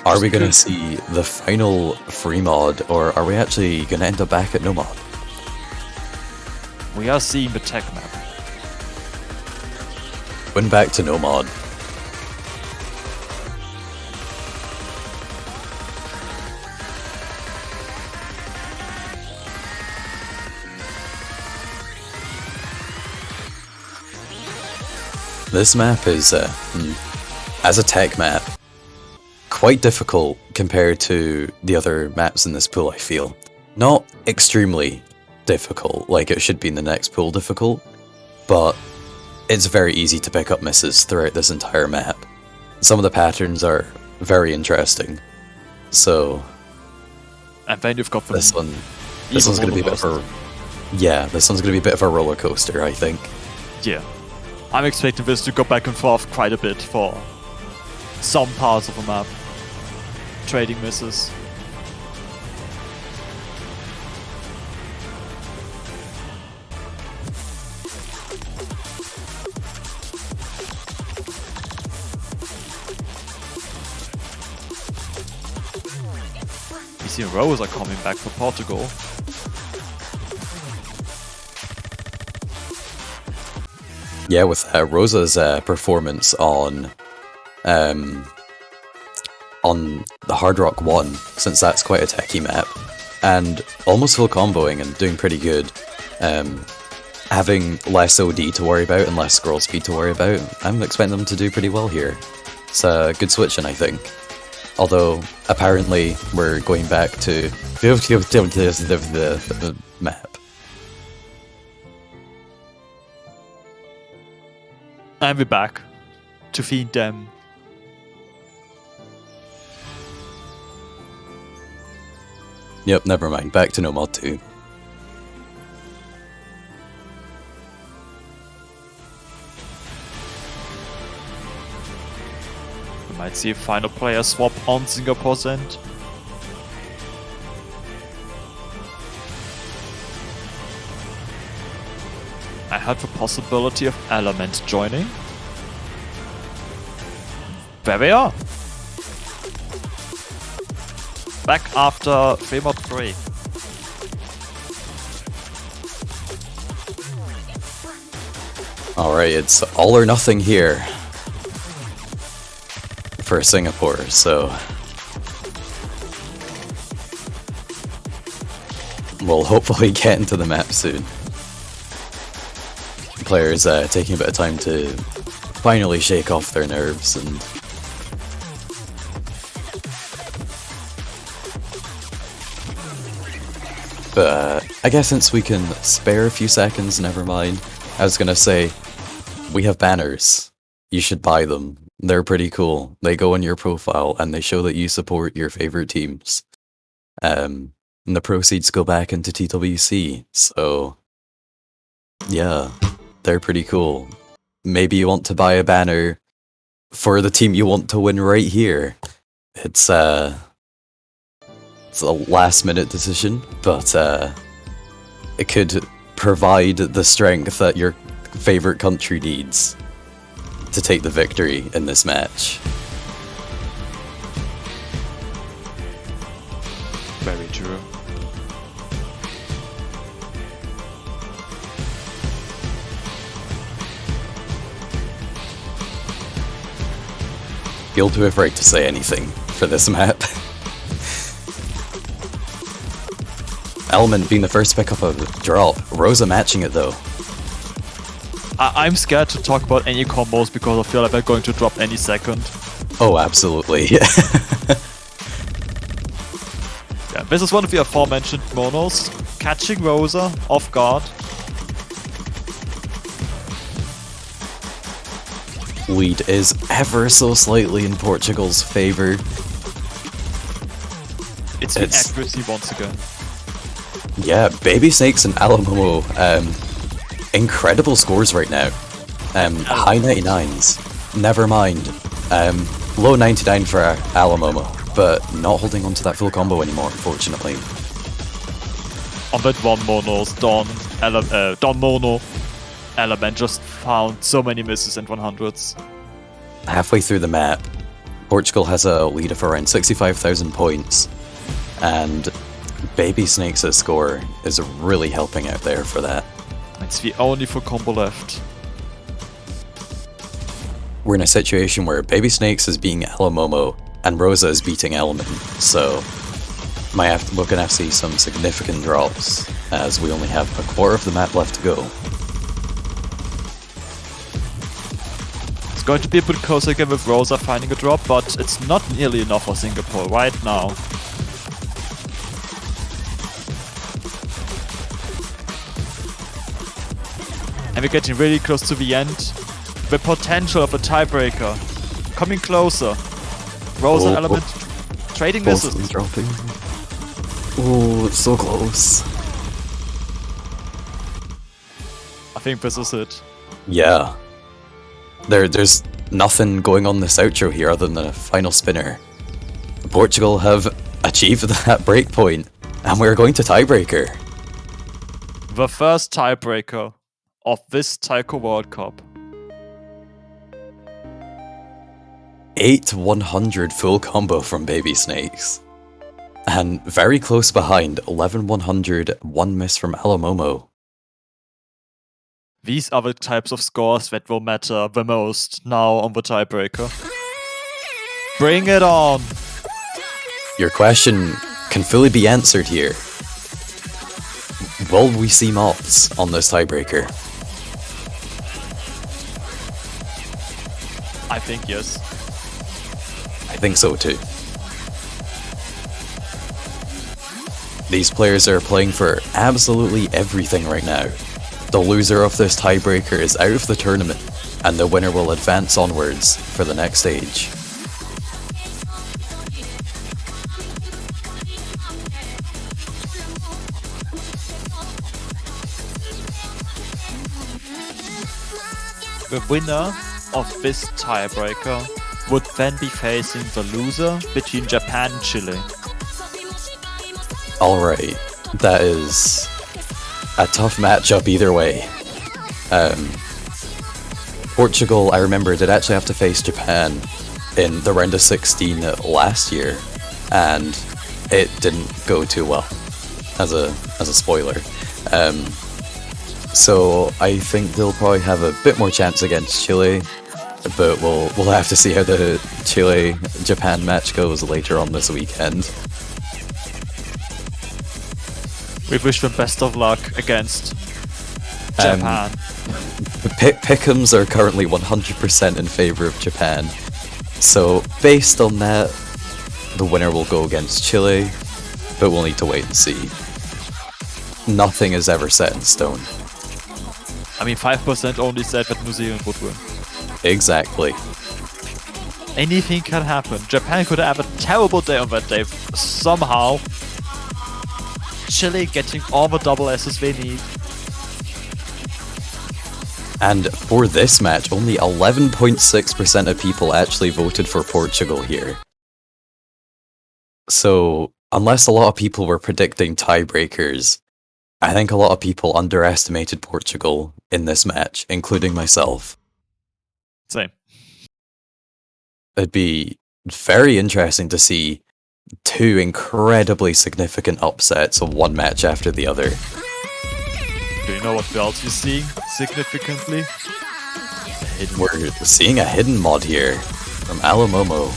Are we going to see the final free mod, or are we actually going to end up back at no mod? We are seeing the tech map. Win back to no mod. This map is as a tech map, quite difficult compared to the other maps in this pool, I feel. Not extremely difficult, like it should be in the next pool difficult, but it's very easy to pick up misses throughout this entire map. Some of the patterns are very interesting, so... And then you've got this one's going to be a bit of a... Yeah, this one's going to be a bit of a roller coaster, I think. Yeah. I'm expecting this to go back and forth quite a bit for some parts of the map. Trading misses. BC and Rose are coming back for Portugal. Yeah, with Rosa's performance on the Hard Rock 1, since that's quite a techie map, and almost full comboing and doing pretty good, having less OD to worry about and less scroll speed to worry about, I'm expecting them to do pretty well here. It's a good switching, I think. Although, apparently, we're going back to the map. And we're back to feed them. Yep, never mind. Back to no mod 2. We might see a final player swap on Singapore's end. I had the possibility of Element joining. There they are. Back after 3 mod 3. Alright, it's all or nothing here for Singapore, so we'll hopefully get into the map soon. Players taking a bit of time to finally shake off their nerves and but I guess since we can spare a few seconds, never mind. I was gonna say, we have banners. You should buy them. They're pretty cool. They go on your profile and they show that you support your favorite teams. And the proceeds go back into TWC, so yeah. They're pretty cool. Maybe you want to buy a banner for the team you want to win right here. It's a last minute decision, but it could provide the strength that your favorite country needs to take the victory in this match. Very true. Feel too afraid to say anything for this map. Element being the first to pick up a drop. Rosa matching it though. I'm scared to talk about any combos because I feel like they're going to drop any second. Oh, absolutely. Yeah, this is one of the aforementioned monos. Catching Rosa off guard. Lead is ever so slightly in Portugal's favour. It's the accuracy once again. Yeah, Baby Snakes and Alamomo, incredible scores right now. High 99s, never mind. Low 99 for Alamomo, but not holding on to that full combo anymore, unfortunately. On that one monos, Don Mono Element just found so many misses and 100s. Halfway through the map, Portugal has a lead of around 65,000 points, and Baby Snakes' score is really helping out there for that. It's the only full combo left. We're in a situation where Baby Snakes is beating Alamomo and Rosa is beating Element, so we're gonna have to see some significant drops as we only have a quarter of the map left to go. It's going to be a bit closer again with Rosa finding a drop, but it's not nearly enough for Singapore right now. And we're getting really close to the end. The potential of a tiebreaker. Coming closer. Rosa Element trading Both misses. dropping. Oh, it's so close. I think this is it. Yeah. There's nothing going on this outro here other than a final spinner. Portugal have achieved that break point, and we're going to tiebreaker. The first tiebreaker of this Taiko World Cup. 8-100 full combo from Baby Snakes. And very close behind, 11-100, one miss from Alamomo. These are the types of scores that will matter the most now on the tiebreaker. Bring it on! Your question can fully be answered here. Will we see mods on this tiebreaker? I think yes. I think so too. These players are playing for absolutely everything right now. The loser of this tiebreaker is out of the tournament, and the winner will advance onwards for the next stage. The winner of this tiebreaker would then be facing the loser between Japan and Chile. Alright, that is a tough matchup either way. Portugal, I remember, did actually have to face Japan in the round of 16 last year, and it didn't go too well, as a spoiler. So I think they'll probably have a bit more chance against Chile, but we'll have to see how the Chile-Japan match goes later on this weekend. We wish them best of luck against Japan. Pick'ems are currently 100% in favor of Japan, so based on that, the winner will go against Chile, but we'll need to wait and see. Nothing is ever set in stone. I mean, 5% only said that New Zealand would win. Exactly. Anything can happen. Japan could have a terrible day on that day. Somehow, Chile getting all the double S's they need. And for this match, only 11.6% of people actually voted for Portugal here. So, unless a lot of people were predicting tiebreakers, I think a lot of people underestimated Portugal in this match, including myself. Same. It'd be very interesting to see two incredibly significant upsets of one match after the other. Do you know what else you're seeing significantly? We're seeing a hidden mod here from Alamomo.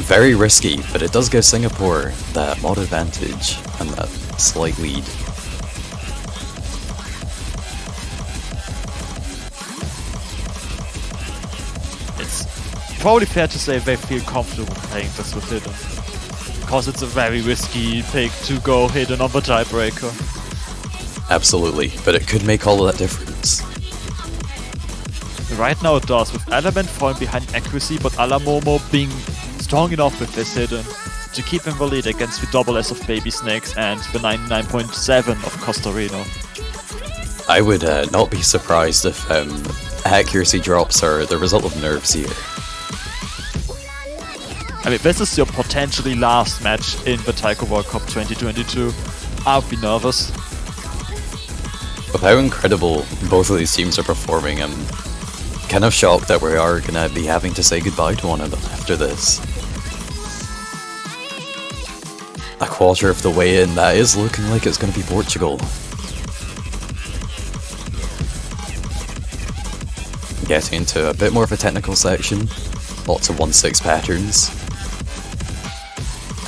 Very risky, but it does give Singapore that mod advantage and that slight lead. It's probably fair to say they feel comfortable playing this with Hidden. Because it's a very risky pick to go Hidden on the tiebreaker. Absolutely, but it could make all of that difference. Right now it does, with Element falling behind accuracy, but Alamomo being strong enough with this Hidden to keep in the lead against the double S of Baby Snakes and the 99.7 of Costa Rica. I would not be surprised if accuracy drops are the result of nerfs here. I mean, this is your potentially last match in the Taiko World Cup 2022. I would be nervous. With how incredible both of these teams are performing, I'm kind of shocked that we are going to be having to say goodbye to one of them after this. A quarter of the way in, that is looking like it's going to be Portugal. Getting into a bit more of a technical section, lots of 1-6 patterns.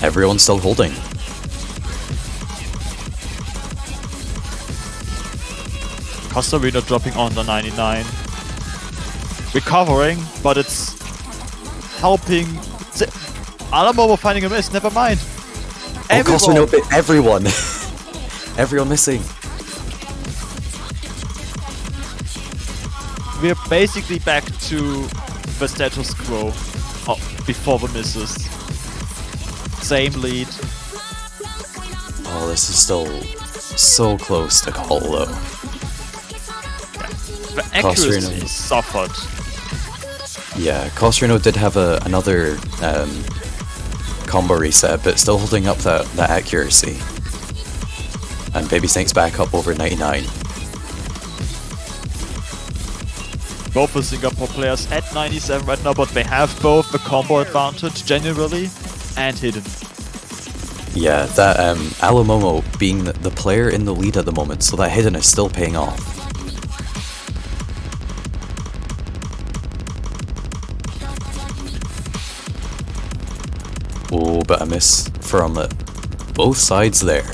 Everyone's still holding. Costa Rica dropping on the 99. recovering, but it's helping. Alamomo finding a miss, never mind. Oh, Costerino bit everyone. Everyone missing. We're basically back to the status quo before the misses. Same lead. Oh, this is still so close to call though. The accuracy Costerino suffered. Yeah, Costerino did have another combo reset, but still holding up that accuracy. And Baby Snake's back up over 99. Both the Singapore players at 97 right now, but they have both the combo advantage generally and hidden. Yeah, that Alamomo being the player in the lead at the moment, so that hidden is still paying off. Oh, but a miss from both sides there.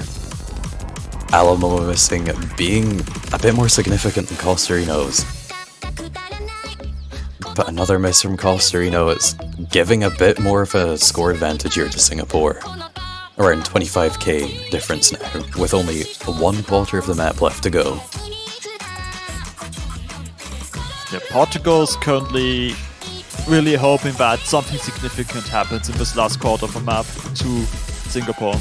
Alamomo missing being a bit more significant than Costerino's. But another miss from Costerino is giving a bit more of a score advantage here to Singapore. Around 25k difference now, with only 1/4 of the map left to go. Yeah, Portugal's currently really hoping that something significant happens in this last quarter of the map to Singapore.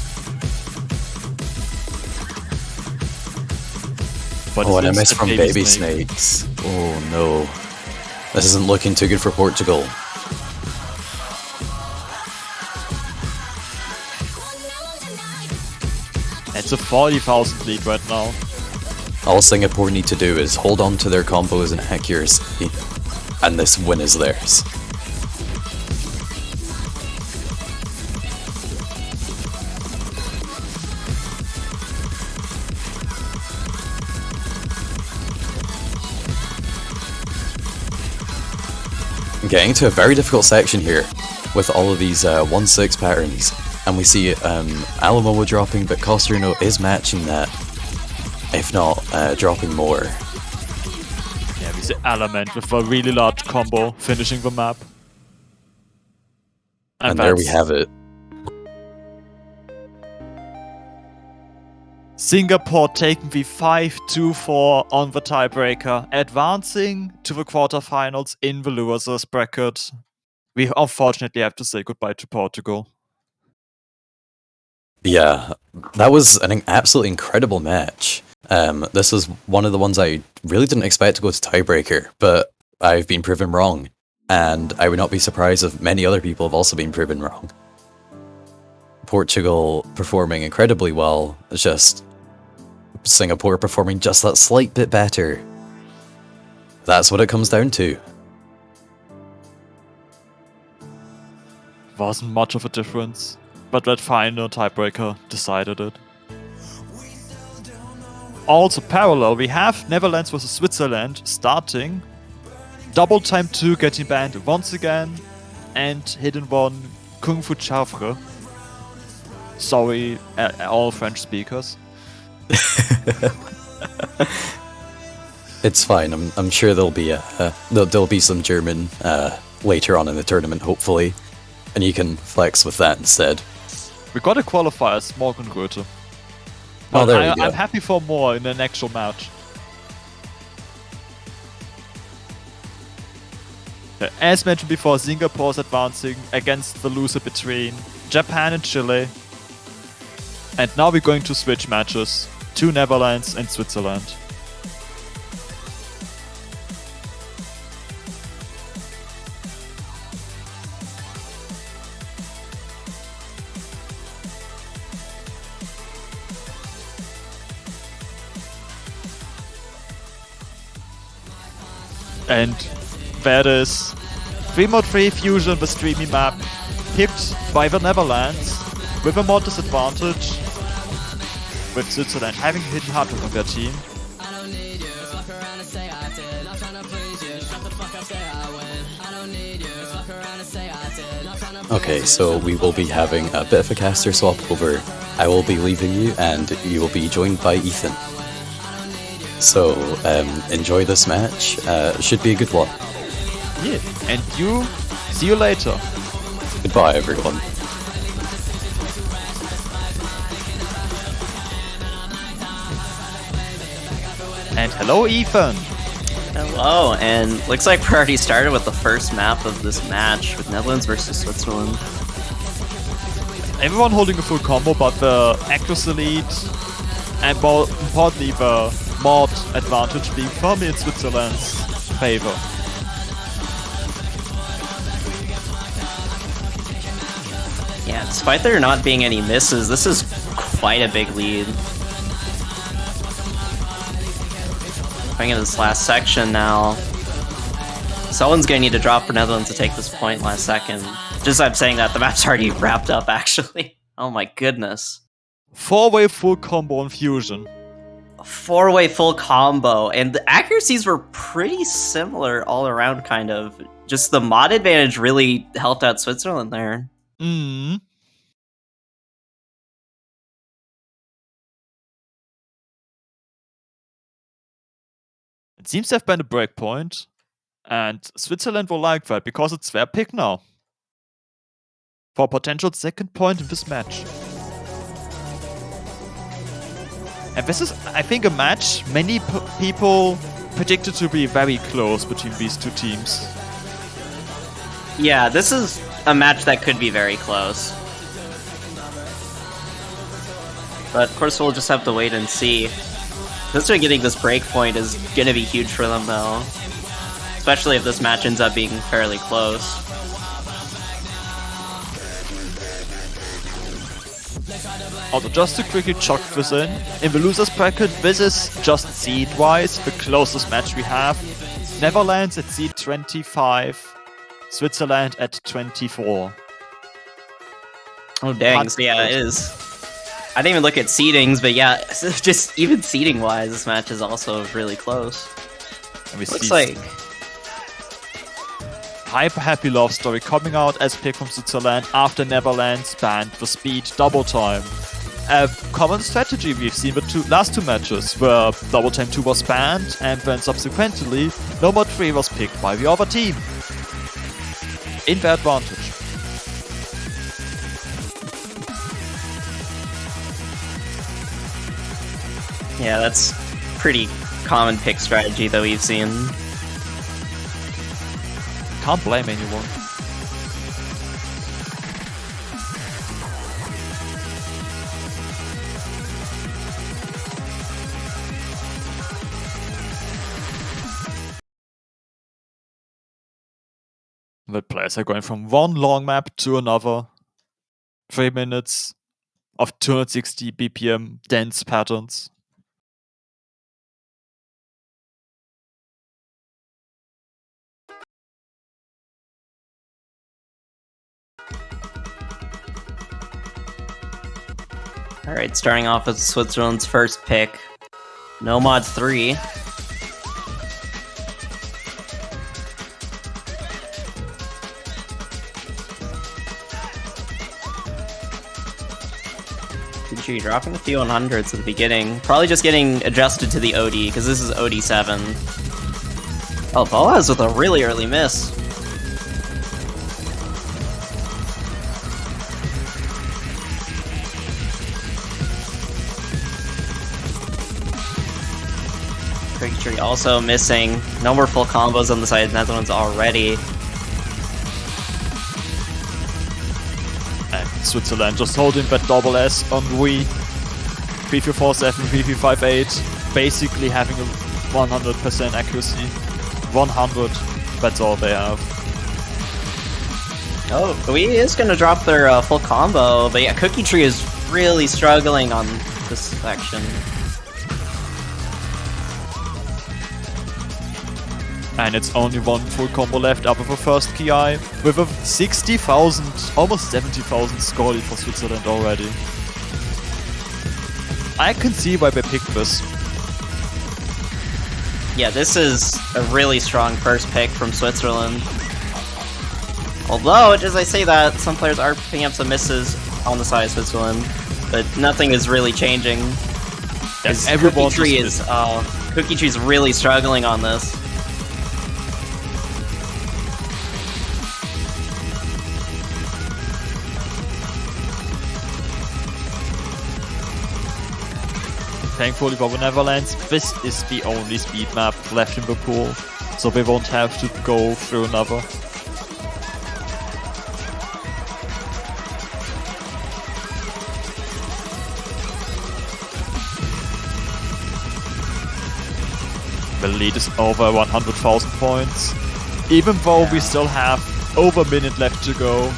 But oh, and a miss from Baby Snakes. Oh no. This isn't looking too good for Portugal. It's a 40,000 lead right now. All Singapore need to do is hold on to their combos and accuracy, and this win is theirs. Getting to a very difficult section here with all of these 1-6 patterns, and we see Alamomo dropping, but Costerino is matching that, if not dropping more. Yeah, we see Element with a really large combo finishing the map. And there we have it. Singapore taking the 5-2-4 on the tiebreaker, advancing to the quarterfinals in the losers bracket. We unfortunately have to say goodbye to Portugal. Yeah, that was an absolutely incredible match. This was one of the ones I really didn't expect to go to tiebreaker, but I've been proven wrong. And I would not be surprised if many other people have also been proven wrong. Portugal performing incredibly well, it's just Singapore performing just that slight bit better. That's what it comes down to. Wasn't much of a difference, but that final tiebreaker decided it. Also parallel, we have Netherlands vs Switzerland starting. Double time 2 getting banned once again, and hidden one Kung Fu Chavre. Sorry, all French speakers. It's fine. I'm sure there'll be some German later on in the tournament, hopefully, and you can flex with that instead. We got a qualifier, Morgenröte. Oh, there we go. I'm happy for more in an actual match. As mentioned before, Singapore's advancing against the loser between Japan and Chile. And now we're going to switch matches to Netherlands and Switzerland. And that is 3-3 Fusion, the streamy map, picked by the Netherlands with a more disadvantage, with Switzerland having hidden Hardrock on their team. Okay, so we will be having a bit of a caster swap over. I will be leaving you, and you will be joined by Ethan. So, enjoy this match. Should be a good one. Yeah. And you, see you later. Goodbye, everyone. And hello, Ethan. Hello, and looks like we already started with the first map of this match with Netherlands versus Switzerland. Everyone holding a full combo, but the accuracy lead and more importantly the mod advantage being firmly in Switzerland's favor. Yeah, despite there not being any misses, this is quite a big lead. Going into this last section now. Someone's gonna need to drop for Netherlands to take this point last second. Just as I'm saying that, the map's already wrapped up, actually. Oh my goodness. 4-way full combo on Fusion. A 4-way full combo, and the accuracies were pretty similar all around, kind of. Just the mod advantage really helped out Switzerland there. Mm. It seems to have been a breakpoint, and Switzerland will like that because it's their pick now for a potential second point in this match. And this is, I think, a match many people predicted to be very close between these two teams. Yeah, this is a match that could be very close. But of course we'll just have to wait and see. Switzerland getting this break point is going to be huge for them though. Especially if this match ends up being fairly close. Also, just to quickly chuck this in the losers bracket, this is just seed-wise the closest match we have. Netherlands at seed 25, Switzerland at 24. Oh dang, so yeah, it is. I didn't even look at seedings, but yeah, just even seeding-wise, this match is also really close. Looks like... Hyper happy love story coming out as pick from Switzerland after Netherlands banned the speed double time. A common strategy we've seen the last two matches, where double time 2 was banned and then subsequently no mod 3 was picked by the other team. In their advantage. Yeah, that's pretty common pick strategy that we've seen. Can't blame anyone. The players are going from one long map to another. 3 minutes of 260 BPM dense patterns. Alright, starting off with Switzerland's first pick. No mod 3. Gucci dropping a few 100s at the beginning. Probably just getting adjusted to the OD, because this is OD 7. Oh, Boaz with a really early miss. Tree also missing. No more full combos on the side of Netherlands already. And Switzerland just holding that double S on Wii. 3347, 3358. Basically having a 100% accuracy. 100, that's all they have. Oh, Wii is going to drop their full combo, but yeah, Cookie Tree is really struggling on this section. And it's only one full combo left up of the first KI, with a 60,000, almost 70,000 score lead for Switzerland already. I can see why they picked this. Yeah, this is a really strong first pick from Switzerland. Although, as I say that, some players are picking up some misses on the side of Switzerland, but nothing is really changing. Yes, everyone Cookie Tree is really struggling on this. thankfully for the Netherlands, this is the only speed map left in the pool, so they won't have to go through another. The lead is over 100,000 points. Even though we still have over a minute left to go,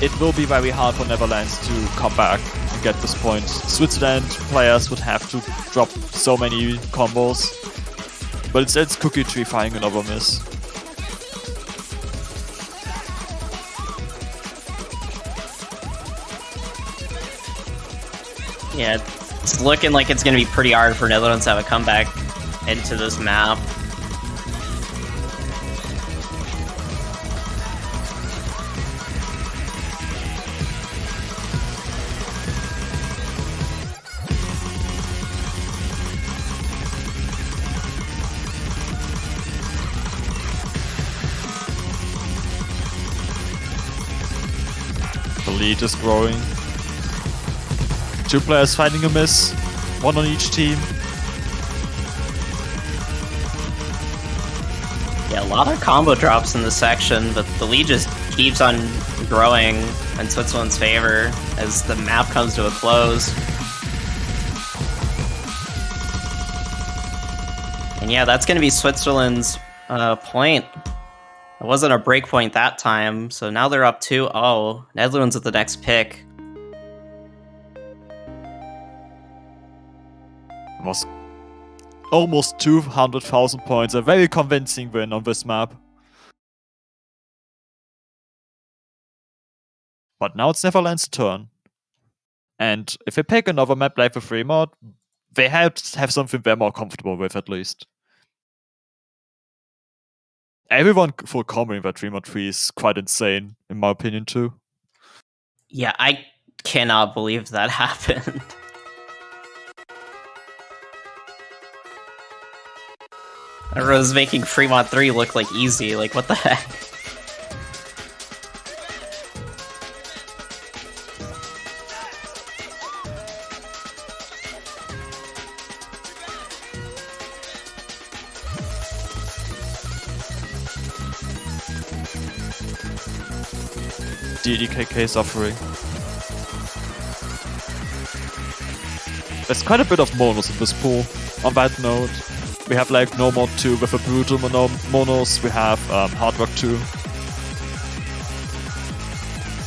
it will be very hard for Netherlands to come back and get this point. Switzerland players would have to drop so many combos. But it's Cookie Tree finding another miss. Yeah, it's looking like it's going to be pretty hard for Netherlands to have a comeback into this map. The lead is growing. 2 players finding a miss, 1 on each team. Yeah, a lot of combo drops in this section, but the lead just keeps on growing in Switzerland's favor as the map comes to a close. And yeah, that's going to be Switzerland's point. It wasn't a break point that time, so now they're up 2-0. Netherlands with the next pick. Was almost 200,000 points. A very convincing win on this map. But now it's Netherlands' turn. And if they pick another map like the Fremont, they have something they're more comfortable with at least. Everyone full comboing that Fremont 3 is quite insane, in my opinion too. Yeah, I cannot believe that happened. Everyone's making Fremont 3 look like easy, like what the heck? DDKK suffering. There's quite a bit of monos in this pool. On that note, we have like No Mod 2 with a brutal monos, we have Hard Rock 2.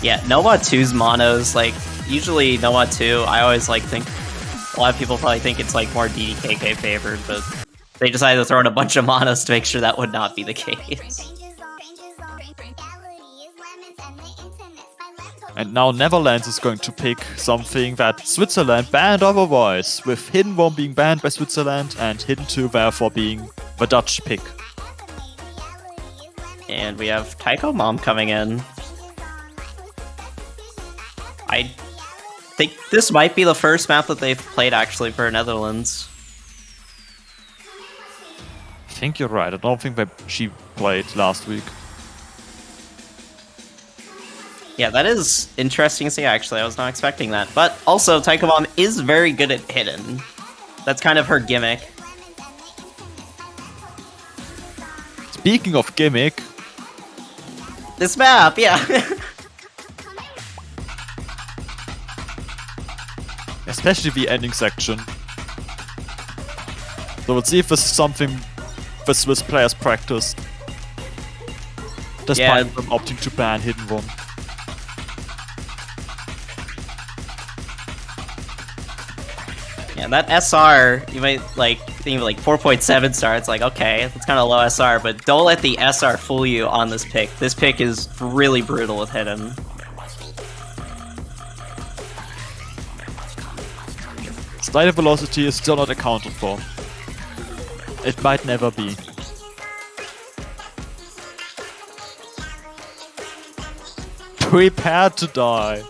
Yeah, No Mod 2's monos, like, usually No Mod 2, I always like think, a lot of people probably think it's like more DDKK favored, but they decided to throw in a bunch of monos to make sure that would not be the case. And now Netherlands is going to pick something that Switzerland banned otherwise, with Hidden 1 being banned by Switzerland and Hidden 2 therefore being the Dutch pick. And we have Taiko Mom coming in. I think this might be the first map that they've played actually for Netherlands. I think you're right, I don't think that she played last week. Yeah, that is interesting to see, actually. I was not expecting that. But also, Taiko Mom is very good at hidden. That's kind of her gimmick. Speaking of gimmick... This map, yeah. Especially the ending section. So let's see if this is something the Swiss players practiced. Despite them opting to ban Hidden 1. Yeah, that SR, you might like think of like 4.7 star, it's like, okay, that's kind of low SR, but don't let the SR fool you on this pick. This pick is really brutal with hidden. Slider velocity is still not accounted for. It might never be. Prepare to die.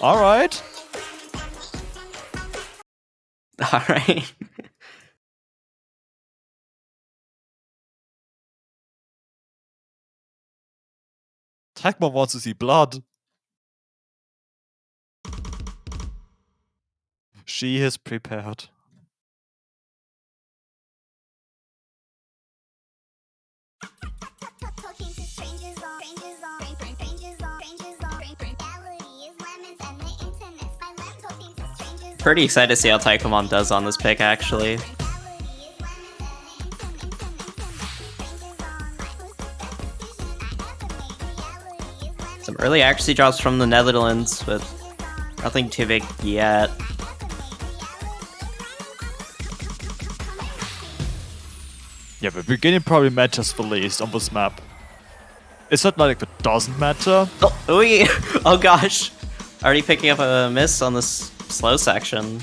Alright. Alright. Tagmon wants to see blood. She is prepared. Pretty excited to see how Taiko Mom does on this pick, actually. Some early accuracy drops from the Netherlands, but nothing too big yet. Yeah, the beginning probably matters the least on this map. It's not like it doesn't matter. Oh gosh. Already picking up a miss on this slow section.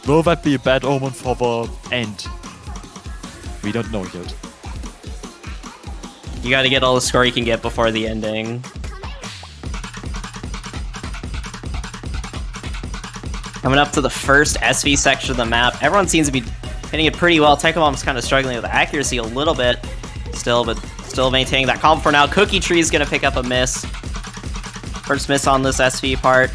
Will that be a bad omen for the end? We don't know yet. You gotta get all the score you can get before the ending. Coming up to the first SV section of the map. Everyone seems to be hitting it pretty well. Taiko Mom's kind of struggling with accuracy a little bit still, but still maintaining that calm for now. Cookie Tree's gonna pick up a miss. First miss on this SV part.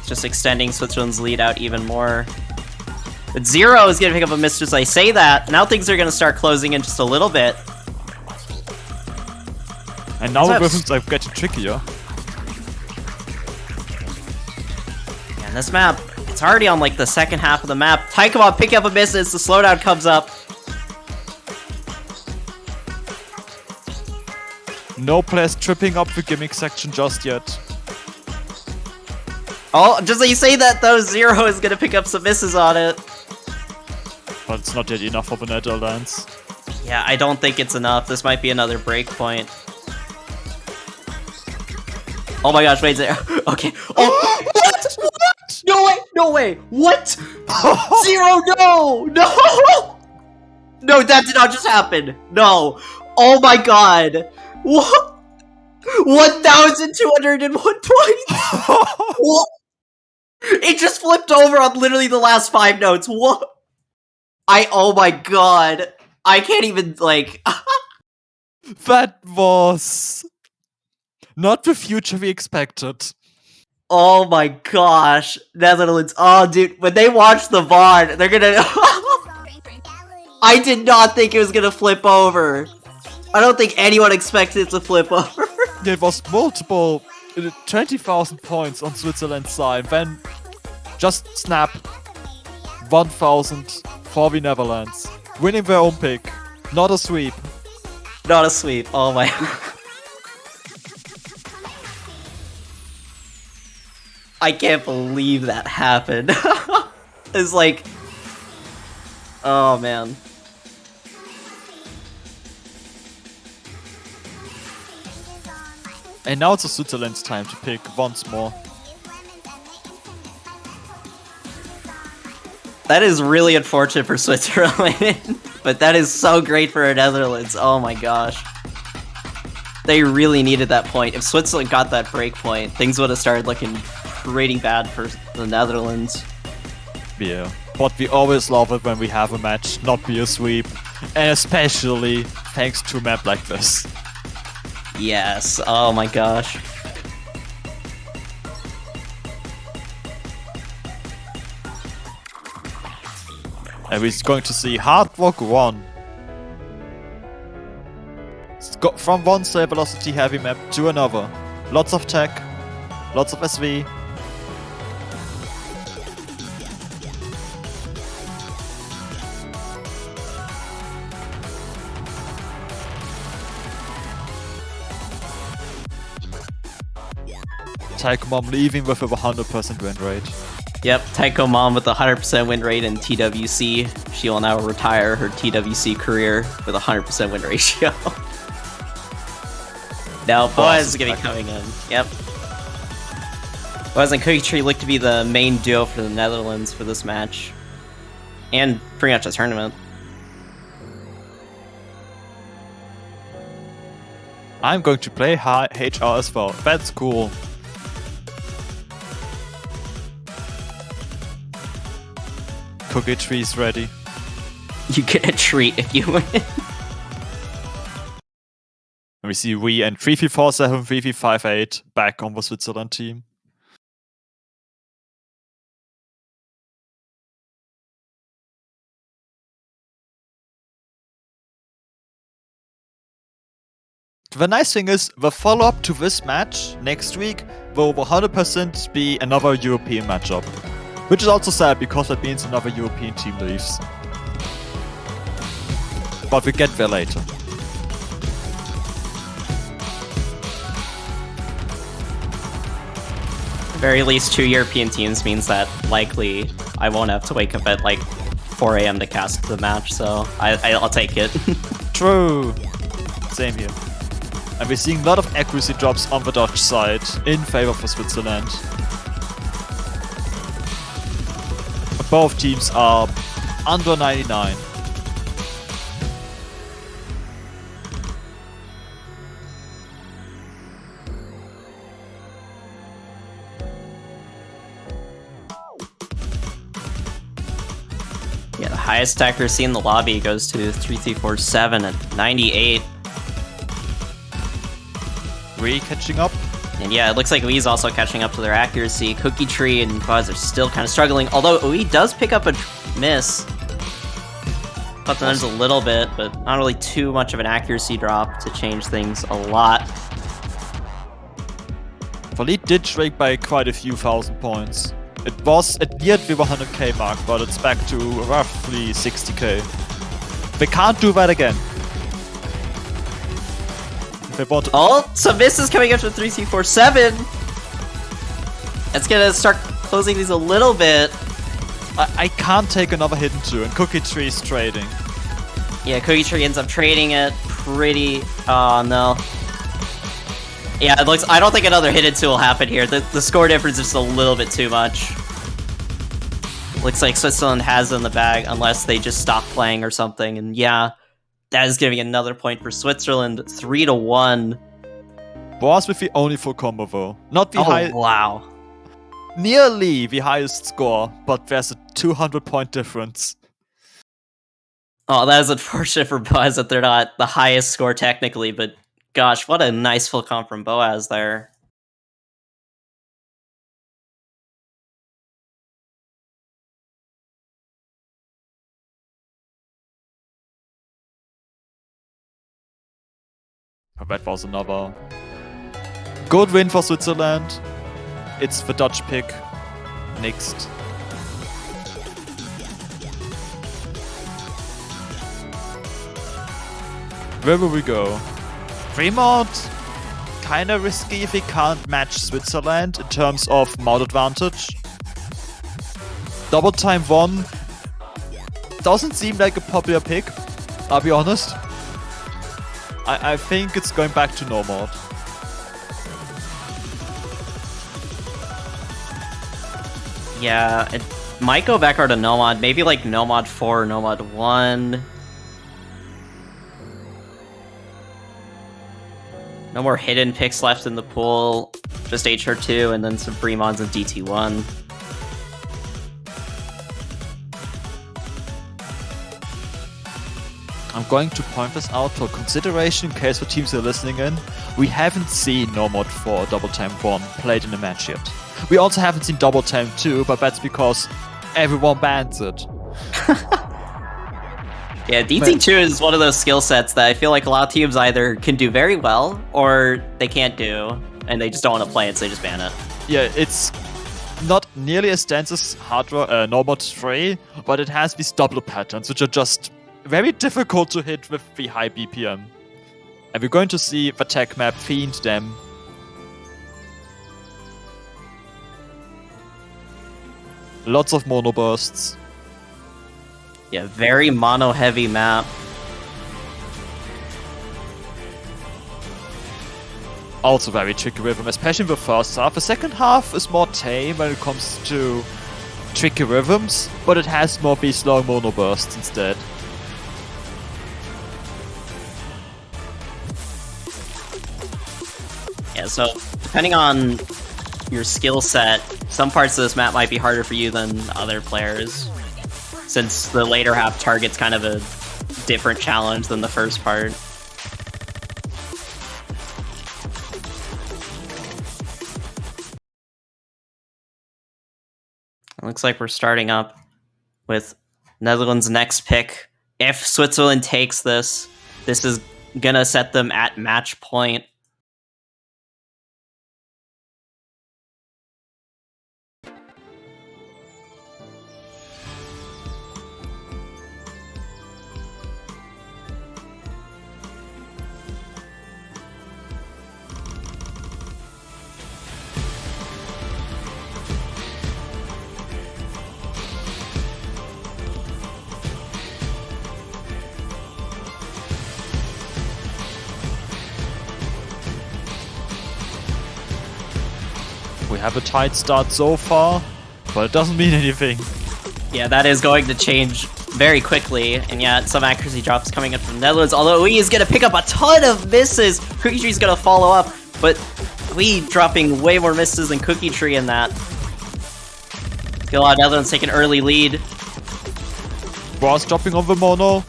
Just extending Switzerland's lead out even more. But Zero is gonna pick up a miss just as I say that. Now things are gonna start closing in just a little bit. And now the rhythms are getting trickier. And this map, it's already on like the second half of the map. Taiko Mom pick up a miss as the slowdown comes up. No players tripping up the gimmick section just yet. Oh, just like you say that though, Zero is gonna pick up some misses on it. But it's not yet enough for the Netherlands. Yeah, I don't think it's enough. This might be another break point. Oh my gosh, wait there. Okay. Oh, what? What? No way! No way! What? Zero, no! No! No, that did not just happen. No. Oh my god. What? 1,201 points? What? It just flipped over on literally the last 5 notes. What? Oh my god. I can't even, like... That was... not the future we expected. Oh my gosh. Netherlands. Oh, dude. When they watch the VOD, they're gonna... I did not think it was gonna flip over. I don't think anyone expected it to flip over. There was multiple 20,000 points on Switzerland's side, then just snap 1,000 for the Netherlands. Winning their own pick. Not a sweep. Not a sweep. Oh my... I can't believe that happened. It's like... Oh man. And now it's Switzerland's time to pick once more. That is really unfortunate for Switzerland, but that is so great for the Netherlands. Oh my gosh. They really needed that point. If Switzerland got that break point, things would have started looking pretty bad for the Netherlands. Yeah, but we always love it when we have a match not be a sweep, and especially thanks to a map like this. Yes, oh my gosh. And we're going to see Hard Rock 1. From one cell velocity heavy map to another. Lots of tech, lots of SV. Taiko Mom leaving with a 100% win rate. Yep, Taiko Mom with a 100% win rate in TWC. She will now retire her TWC career with a 100% win ratio. Now, Boaz is going to be coming in. Yep. Boaz and Cookie Tree look to be the main duo for the Netherlands for this match. And pretty much the tournament. I'm going to play HR as well. That's cool. Cookie Tree's ready. You get a treat if you win. We see we and 3347, 3358 back on the Switzerland team. The nice thing is, the follow-up to this match next week will 100% be another European matchup. Which is also sad because that means another European team leaves. But we get there later. Very least 2 European teams means that likely I won't have to wake up at like 4 a.m. to cast the match, so I'll take it. True. Same here. And we're seeing a lot of accuracy drops on the Dutch side in favor for Switzerland. Both teams are under 99. Yeah, the highest accuracy in the lobby goes to 3347 at 98. Wii catching up. And yeah, it looks like Ui's also catching up to their accuracy. Cookie Tree and Buzz are still kind of struggling, although Ui does pick up a miss. But then there's a little bit, but not really too much of an accuracy drop to change things a lot. The lead did shrink by quite a few thousand points. It was at near the 100k mark, but it's back to roughly 60k. They can't do that again. They want to Oh, some misses coming up to 3347. It's gonna start closing these a little bit. I can't take another hidden 2, and Cookie Tree is trading. Yeah, Cookie Tree ends up trading it pretty... Oh, no. Yeah, it looks... I don't think another hidden 2 will happen here. The score difference is just a little bit too much. Looks like Switzerland has it in the bag, unless they just stop playing or something. And yeah, that is giving another point for Switzerland. 3-1. Was with the only full combo though. Not the high... wow. Nearly the highest score, but there's a 200 point difference. Oh, that is unfortunate for Boaz that they're not the highest score technically, but gosh, what a nice full comp from Boaz there. That was another good win for Switzerland. It's the Dutch pick next. Where will we go? Fremont? Kinda risky if we can't match Switzerland in terms of mod advantage. Double time 1 doesn't seem like a popular pick, I'll be honest. I think it's going back to no mod. Yeah, it might go back to no mod. Maybe like no mod 4 or no mod 1. No more hidden picks left in the pool. Just HR2 and then some free mods and DT1. I'm going to point this out for consideration in case the teams are listening in. We haven't seen No Mod 4 or Double Time 1 played in a match yet. We also haven't seen Double Time 2, but that's because everyone bans it. Yeah, DT2 is one of those skill sets that I feel like a lot of teams either can do very well or they can't do, and they just don't want to play it, so they just ban it. Yeah, it's not nearly as dense as No Mod 3, but it has these double patterns, which are just very difficult to hit with the high BPM. And we're going to see the tech map fiend them. Lots of mono bursts. Yeah, very mono-heavy map. Also very tricky rhythm, especially in the first half. The second half is more tame when it comes to tricky rhythms, but it has more these long mono bursts instead. Yeah, so depending on your skill set, some parts of this map might be harder for you than other players, since the later half target's kind of a different challenge than the first part. It looks like we're starting up with Netherlands' next pick. If Switzerland takes this, this is gonna set them at match point. We have a tight start so far, but it doesn't mean anything. Yeah, that is going to change very quickly, and yeah, some accuracy drops coming in from the Netherlands, although Ui is going to pick up a ton of misses. Cookie Tree's going to follow up, but Ui dropping way more misses than Cookie Tree in that. Netherlands take an early lead. Ross dropping on the mono.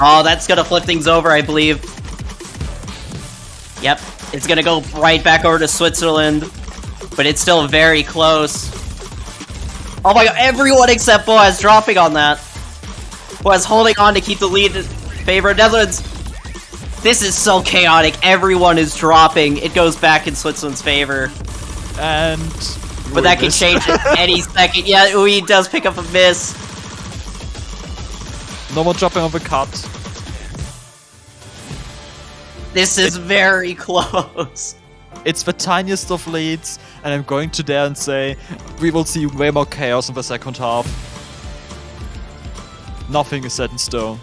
Oh, that's going to flip things over, I believe. Yep, it's going to go right back over to Switzerland, but it's still very close. Oh my god, everyone except Boaz dropping on that. Boaz holding on to keep the lead in favor of Netherlands. This is so chaotic. Everyone is dropping. It goes back in Switzerland's favor. And... But that can change at any second. Yeah, Ui does pick up a miss. No more dropping on the cut. This is very close. It's the tiniest of leads, and I'm going to dare and say we will see way more chaos in the second half. Nothing is set in stone.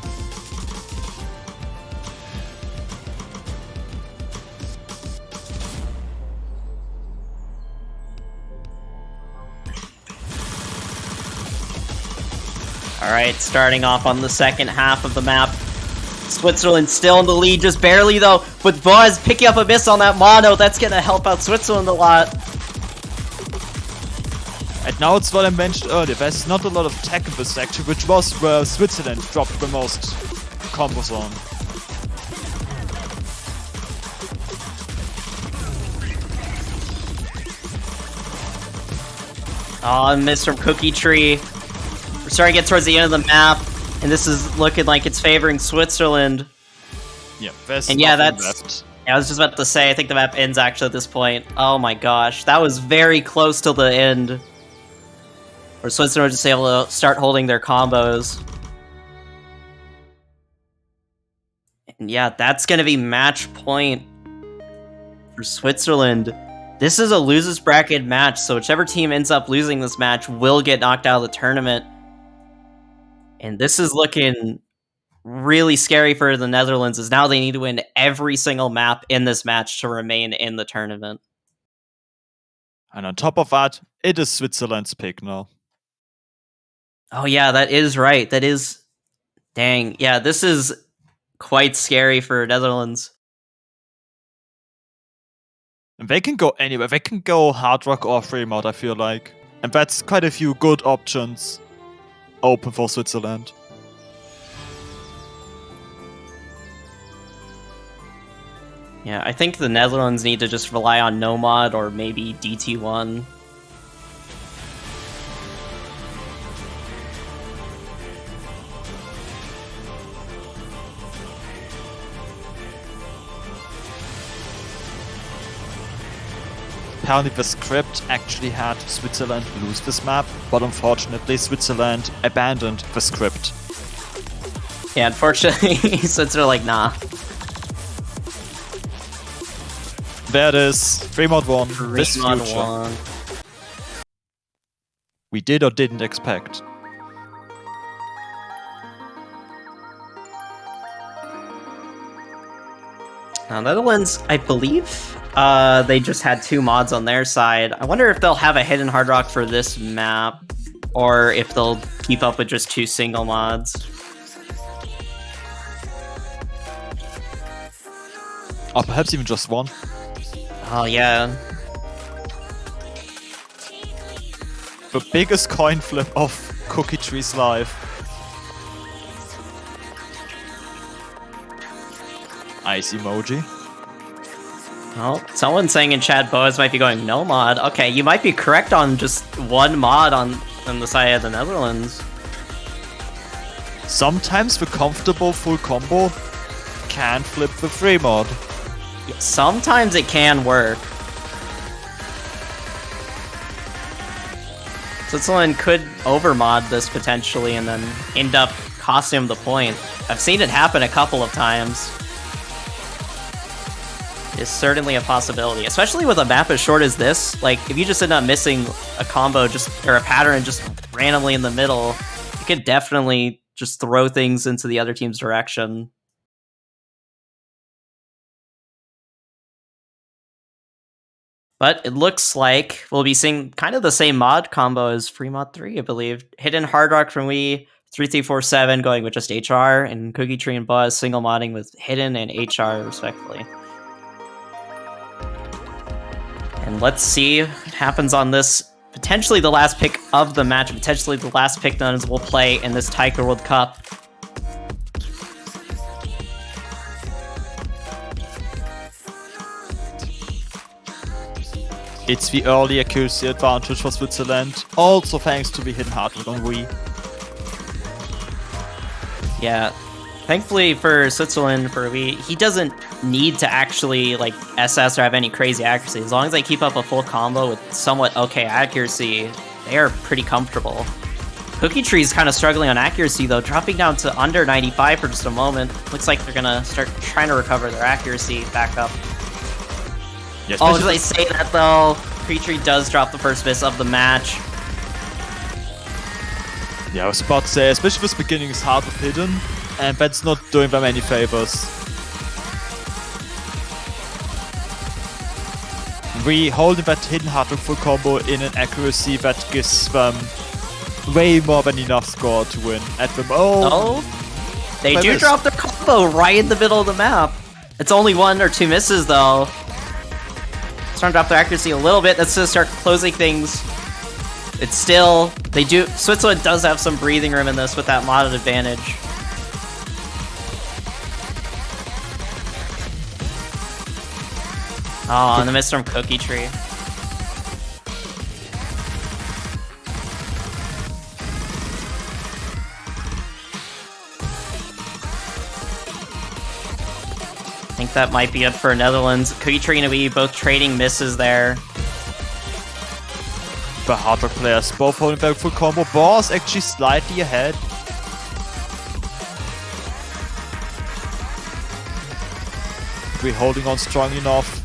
Alright, starting off on the second half of the map. Switzerland still in the lead, just barely though, with Boaz picking up a miss on that mono. That's gonna help out Switzerland a lot. And now it's what I mentioned earlier, there's not a lot of tech in this section, which was where Switzerland dropped the most combos on. Oh, miss from Cookie Tree. We're starting to get towards the end of the map, and this is looking like it's favoring Switzerland. Yeah, there's and yeah, nothing that's... left. I was just about to say, I think the map ends actually at this point. Oh my gosh, that was very close to the end. Where Switzerland was just able to start holding their combos. And yeah, that's going to be match point for Switzerland. This is a losers bracket match, so whichever team ends up losing this match will get knocked out of the tournament. And this is looking really scary for the Netherlands, as now they need to win every single map in this match to remain in the tournament. And on top of that, it is Switzerland's pick now. Oh yeah, that is right. That is... Dang. Yeah, this is quite scary for Netherlands. And they can go anywhere. They can go hard rock or free mod, I feel like. And that's quite a few good options open for Switzerland. Yeah, I think the Netherlands need to just rely on Nomad or maybe DT1. Apparently the script actually had Switzerland lose this map, but unfortunately Switzerland abandoned the script. Yeah, unfortunately, Switzerland like, nah. There it is, 3 mod 1, this Mod future. 1. We did or didn't expect. Now, Netherlands, I believe, they just had 2 mods on their side. I wonder if they'll have a hidden hard rock for this map, or if they'll keep up with just 2 single mods. Or perhaps even just 1. Oh, yeah. The biggest coin flip of Cookie Tree's life. Ice emoji. Oh, someone's saying in chat Boaz might be going no mod. Okay, you might be correct on just 1 mod on on the side of the Netherlands. Sometimes the comfortable full combo can flip the free mod. Sometimes it can work. Switzerland could overmod this potentially and then end up costing him the point. I've seen it happen a couple of times. It's certainly a possibility, especially with a map as short as this. Like, if you just end up missing a combo or a pattern just randomly in the middle, you could definitely just throw things into the other team's direction. But it looks like we'll be seeing kind of the same mod combo as Free Mod 3, I believe. Hidden Hard Rock from Wii, 3347 going with just HR, and Cookie Tree and Buzz single modding with Hidden and HR, respectively. And let's see what happens on this. Potentially the last pick of the match, potentially the last pick Nuns will play in this Taiko World Cup. It's the early accuracy advantage for Switzerland, also thanks to the hidden hard on Wii. Yeah, thankfully for Switzerland, for Wii, he doesn't need to actually like SS or have any crazy accuracy. As long as they keep up a full combo with somewhat okay accuracy, they are pretty comfortable. Cookie Tree's kind of struggling on accuracy though, dropping down to under 95 for just a moment. Looks like they're gonna start trying to recover their accuracy back up. Yeah, Oh, did I say that though? Cookie Tree does drop the first miss of the match. Yeah, I was about to say, especially this beginning is hard with hidden, and that's not doing them any favors. We holding that hidden hard rock full combo in an accuracy that gives them way more than enough score to win at the moment. Oh, they do drop their combo right in the middle of the map. It's only 1 or 2 misses though. Starting to drop their accuracy a little bit. Let's just start closing things. It's still, Switzerland does have some breathing room in this with that modded advantage. Oh, and the miss from Cookie Tree. I think that might be it for Netherlands. Cookie Tree and Wii both trading misses there. The hard rock players both holding back full combo. Boss actually slightly ahead. We're holding on strong enough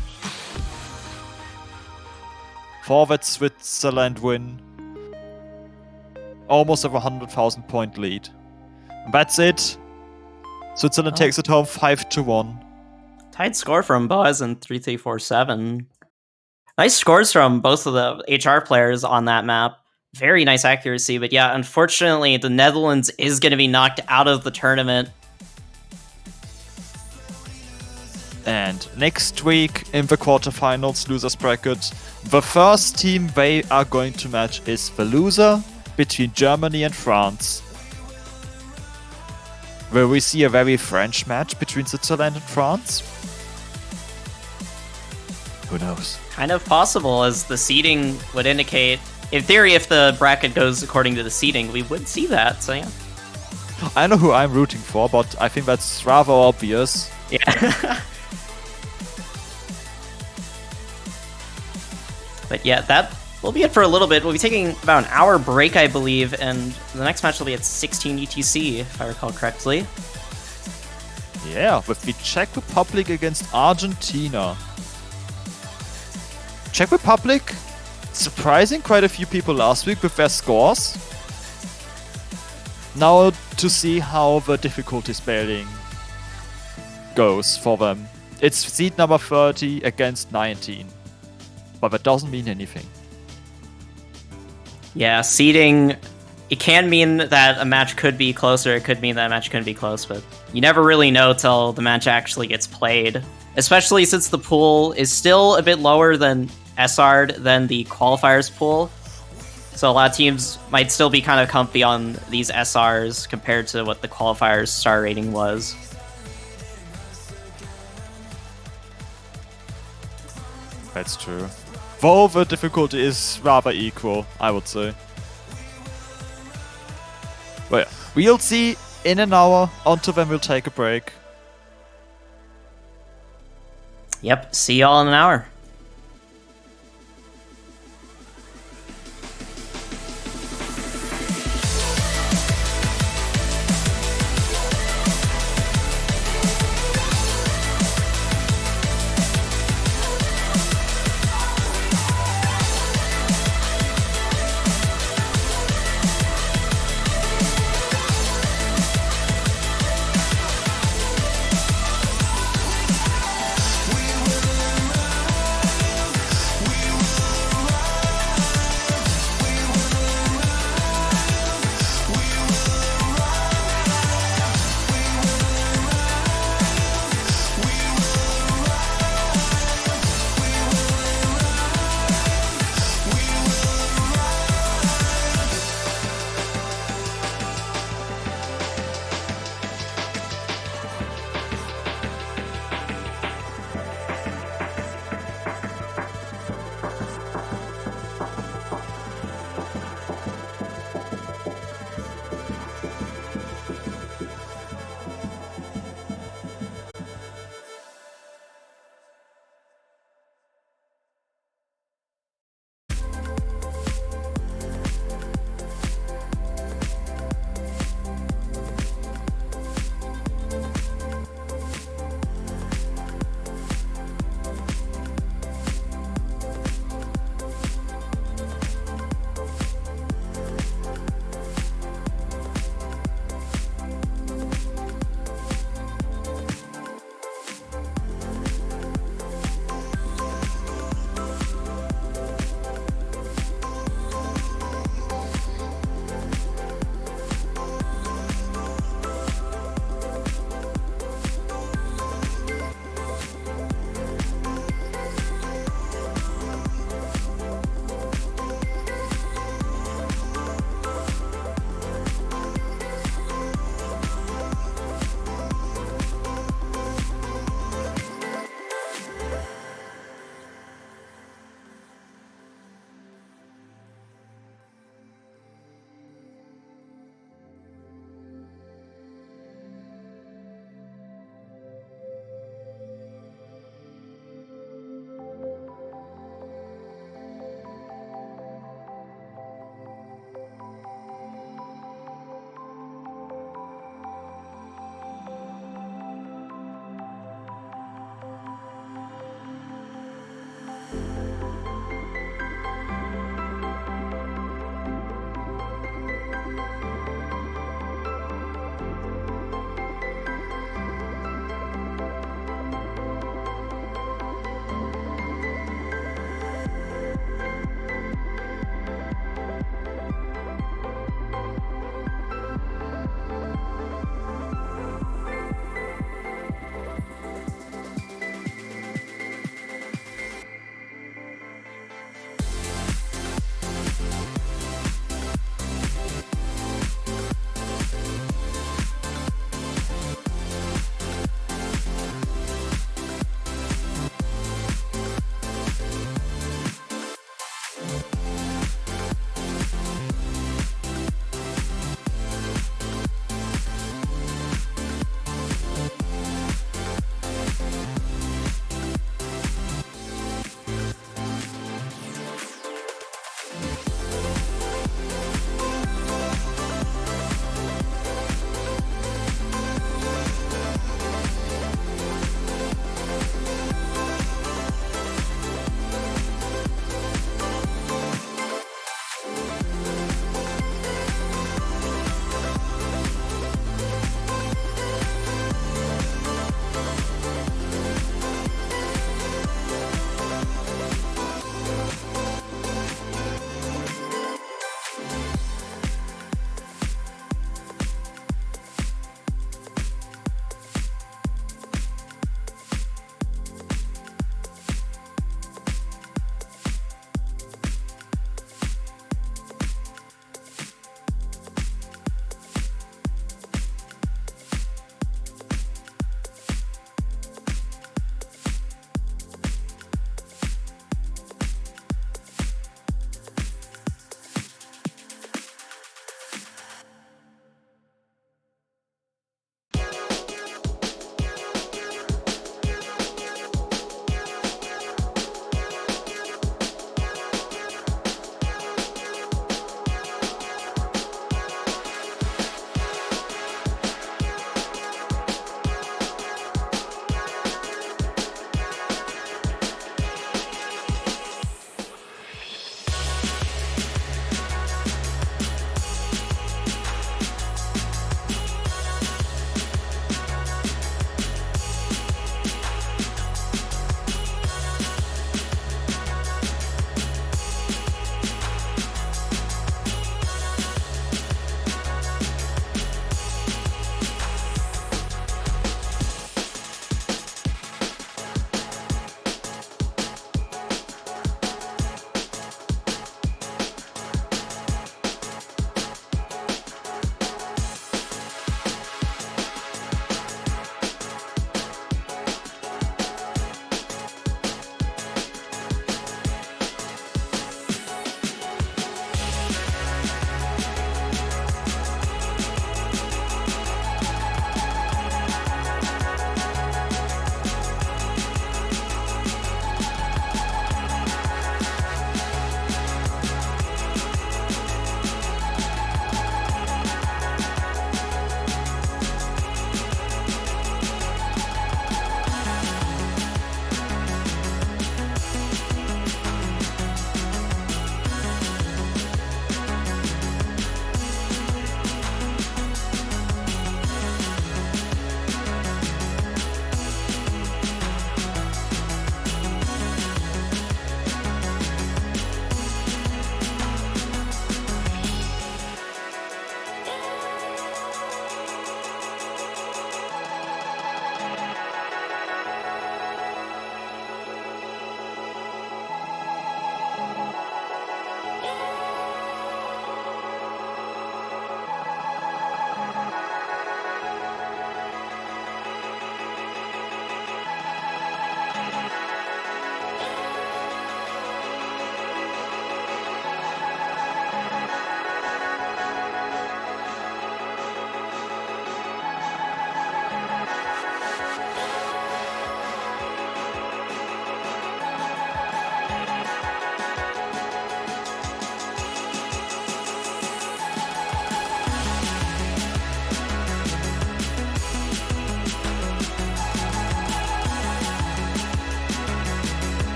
for that Switzerland win. Almost a 100,000 point lead. And that's it. Switzerland takes it home 5-1. Tight score from Buzz and 3347. Nice scores from both of the HR players on that map. Very nice accuracy, but yeah, unfortunately, the Netherlands is going to be knocked out of the tournament. And next week in the quarterfinals losers bracket, the first team they are going to match is the loser between Germany and France. Will we see a very French match between Switzerland and France? Who knows? Kind of possible, as the seeding would indicate. In theory, if the bracket goes according to the seeding, we would see that, so yeah. I know who I'm rooting for, but I think that's rather obvious. Yeah. But yeah, that will be it for a little bit. We'll be taking about an hour break, I believe, and the next match will be at 16 UTC, if I recall correctly. Yeah, with the Czech Republic against Argentina. Czech Republic surprising quite a few people last week with their scores. Now to see how the difficulty scaling goes for them. It's seed number 30 against 19. But that doesn't mean anything. Yeah, seeding, it can mean that a match could be closer, it could mean that a match couldn't be close, but you never really know till the match actually gets played. Especially since the pool is still a bit lower than SR'd than the qualifiers pool. So a lot of teams might still be kind of comfy on these SRs compared to what the qualifiers star rating was. That's true. Though the difficulty is rather equal, I would say. Well, yeah. We'll see in an hour. Until then, we'll take a break. Yep, see y'all in an hour.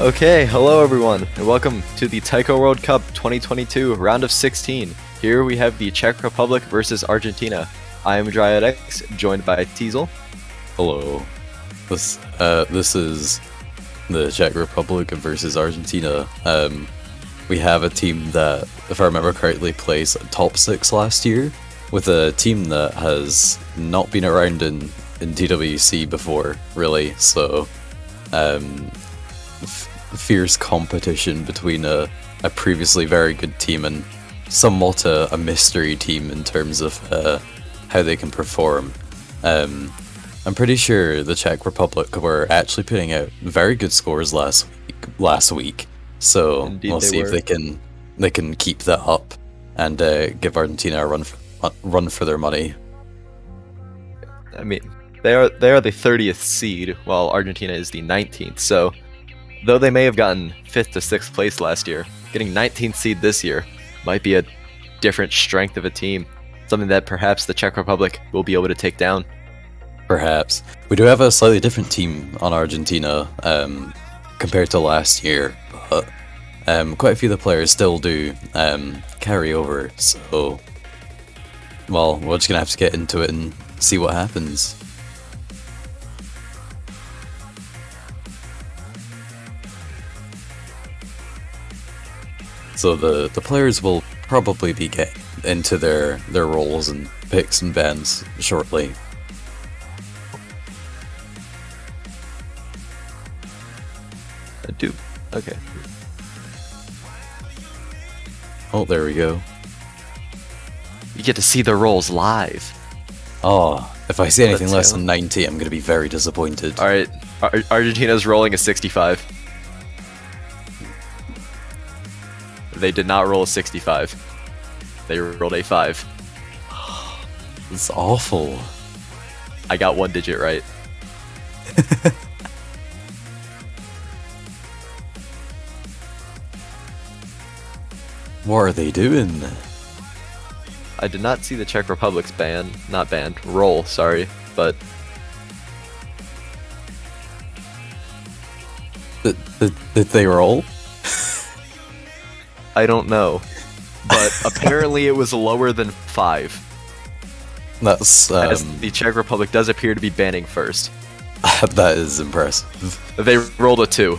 Okay, hello everyone, and welcome to the Taiko World Cup 2022 round of 16. Here we have the Czech Republic versus Argentina. I am Dryad X, joined by Teasel. Hello. This is the Czech Republic versus Argentina. We have a team that, if I remember correctly, plays top 6 last year, with a team that has not been around in TWC before, really. So, fierce competition between a previously very good team and somewhat a mystery team in terms of how they can perform. I'm pretty sure the Czech Republic were actually putting out very good scores last week. So Indeed we'll see were. if they can keep that up and give Argentina a run for their money. I mean, they are the 30th seed, while Argentina is the 19th. So, though they may have gotten 5th to 6th place last year, getting 19th seed this year might be a different strength of a team, something that perhaps the Czech Republic will be able to take down. Perhaps. We do have a slightly different team on Argentina compared to last year, but quite a few of the players still do carry over, so well, we're just going to have to get into it and see what happens. So the players will probably be getting into their roles and picks and bans shortly. I do. Okay. Oh, there we go. You get to see the rolls live. Oh, if I see anything Let's less go. than 90, I'm going to be very disappointed. Alright, Argentina's rolling a 65. They did not roll a 65. They rolled a 5. It's awful. I got one digit right. What are they doing? I did not see the Czech Republic's roll, sorry, but Did they roll? I don't know. But apparently it was lower than 5, That's as the Czech Republic does appear to be banning first. that is impressive. They rolled a 2.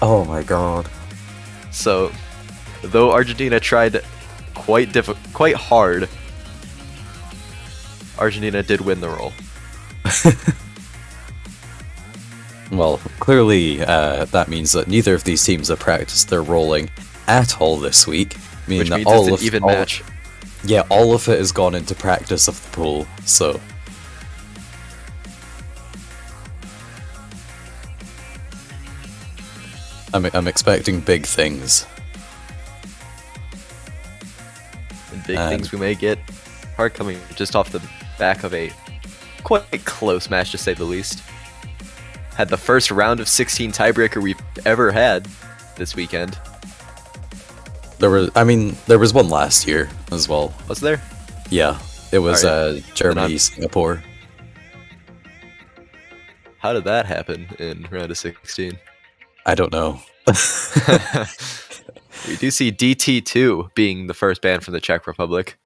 Oh my god. So, though Argentina tried quite hard, Argentina did win the roll. Well, clearly that means that neither of these teams have practiced their rolling at all this week, meaning Which that means all it's an even match. Yeah, all of it has gone into practice of the pool. So I'm expecting big things. And big things we may get are coming just off the back of a quite close match, to say the least. Had the first round of 16 tiebreaker we've ever had this weekend. There was one last year as well. Was there? Yeah, it was Alright. Germany, Singapore. How did that happen in round of 16? I don't know. We do see DT2 being the first ban from the Czech Republic.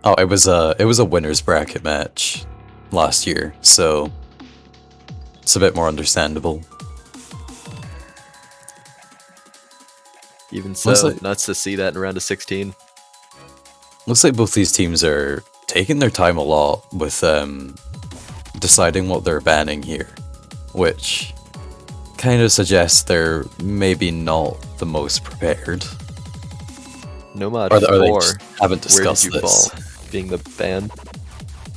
Oh, it was a winners bracket match last year, so it's a bit more understandable. Even so, Looks like- nuts to see that in round of 16. Looks like both these teams are taking their time a lot with deciding what they're banning here, which kind of suggests they're maybe not the most prepared. Nomad Or they 4, just haven't where did discussed you this. fall? Being the ban.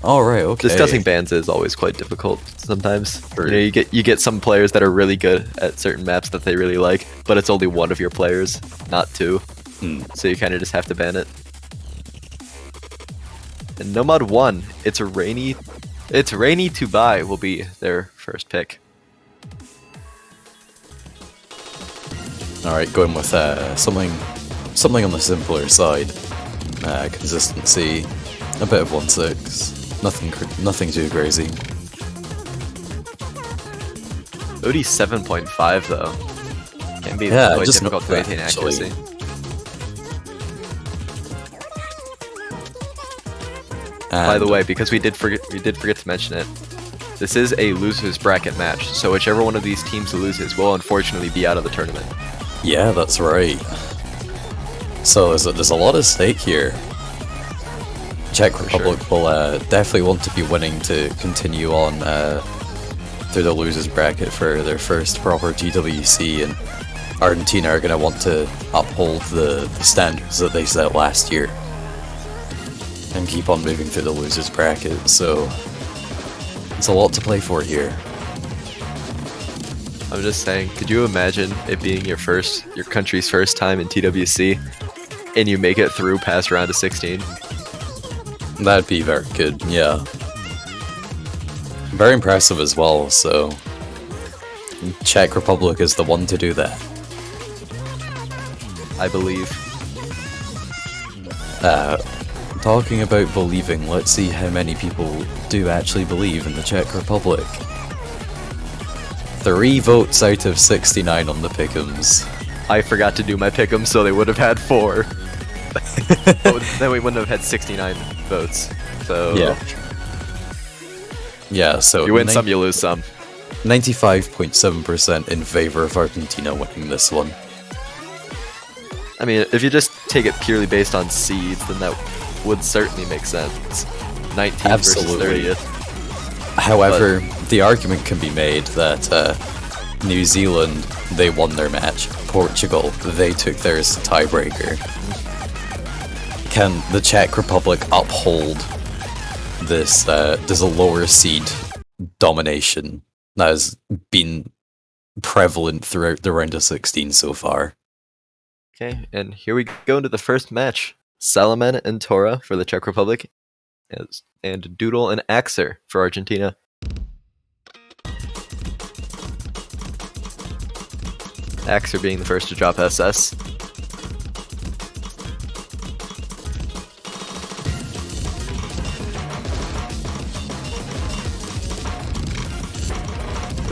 All right, okay. Discussing bans is always quite difficult sometimes. True. You know, you get some players that are really good at certain maps that they really like, but it's only one of your players, not 2. So you kind of just have to ban it. And Nomad 1, it's rainy to buy will be their first pick. All right, going with something on the simpler side. Consistency, a bit of 1-6, nothing too crazy. OD 7.5 though. Can be Yeah, quite just difficult to not that, maintain actually. accuracy. By the And- way, because we did forget to mention it, this is a losers bracket match, so whichever one of these teams loses will unfortunately be out of the tournament. Yeah, that's right. So there's a lot at stake here. Czech Republic will definitely want to be winning to continue on through the losers bracket for their first proper GWC, and Argentina are going to want to uphold the standards that they set last year and keep on moving through the losers bracket. So it's a lot to play for here. I'm just saying, could you imagine it being your country's first time in TWC, and you make it through past round of 16? That'd be very good, yeah. Very impressive as well, so Czech Republic is the one to do that. I believe. Talking about believing, let's see how many people do actually believe in the Czech Republic. 3 votes out of 69 on the pick'ems. I forgot to do my pick'em, so they would have had 4. But then we wouldn't have had 69 votes. So Yeah, so you win some, you lose some. 95.7% in favor of Argentina winning this one. I mean, if you just take it purely based on seeds, then that would certainly make sense. 19 Absolutely. versus 30th. However, the argument can be made that New Zealand, they won their match. Portugal, they took theirs to tiebreaker. Can the Czech Republic uphold this a lower seed domination that has been prevalent throughout the round of 16 so far? Okay, and here we go into the first match. Salaman and Tora for the Czech Republic, and Doodle and Axer for Argentina. Axer being the first to drop SS.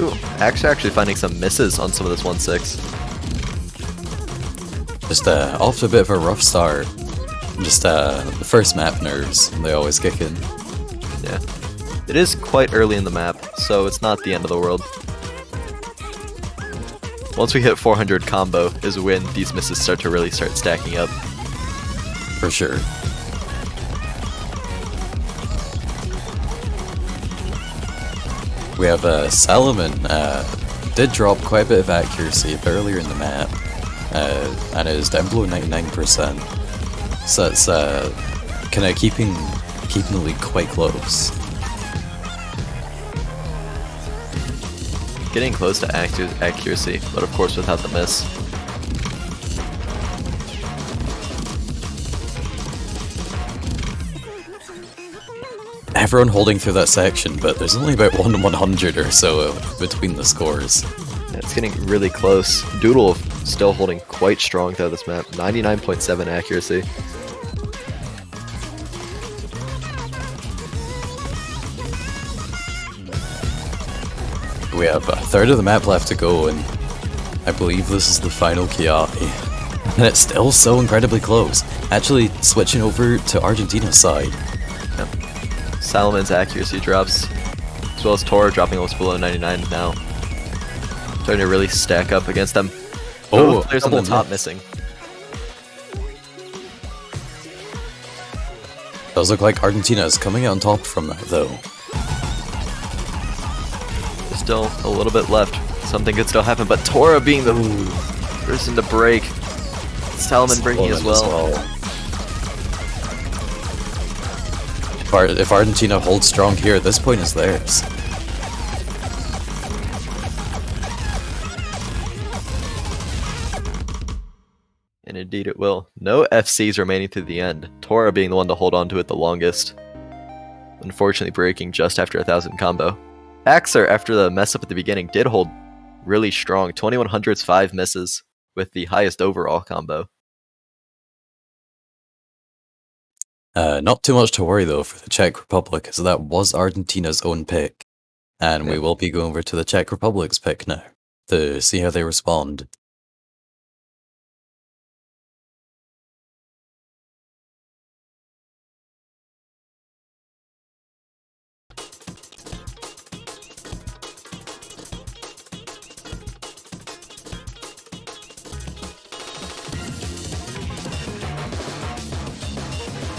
Ooh, Axer actually finding some misses on some of this 1-6. Just off to a bit of a rough start. Just the first map nerves, they always kick in. Yeah. It is quite early in the map, so it's not the end of the world. Once we hit 400 combo is when these misses start stacking up. For sure. We have Salomon did drop quite a bit of accuracy a bit earlier in the map, and is down below 99%. So it's kind of keeping the lead quite close. Getting close to accuracy, but of course without the miss. Everyone holding through that section, but there's only about 1/100 or so between the scores. Yeah, it's getting really close. Doodle still holding quite strong throughout this map. 99.7 accuracy. We have a third of the map left to go, and I believe this is the final Kiai. And it's still so incredibly close. Actually, switching over to Argentina's side. Salomon's accuracy drops, as well as Tora dropping almost below 99 now. Starting to really stack up against them. Oh, Both players on the double top miss. missing. Does look like Argentina is coming out on top from that, though. There's still a little bit left. Something could still happen, but Tora being the person to break. Salomon breaking as well. If Argentina holds strong here, at this point is theirs. And indeed it will. No FCs remaining to the end. Tora being the one to hold on to it the longest. Unfortunately breaking just after 1,000 combo. Axer, after the mess up at the beginning, did hold really strong. 2100's 5 misses with the highest overall combo. Not too much to worry though for the Czech Republic, as that was Argentina's own pick. And we will be going over to the Czech Republic's pick now to see how they respond.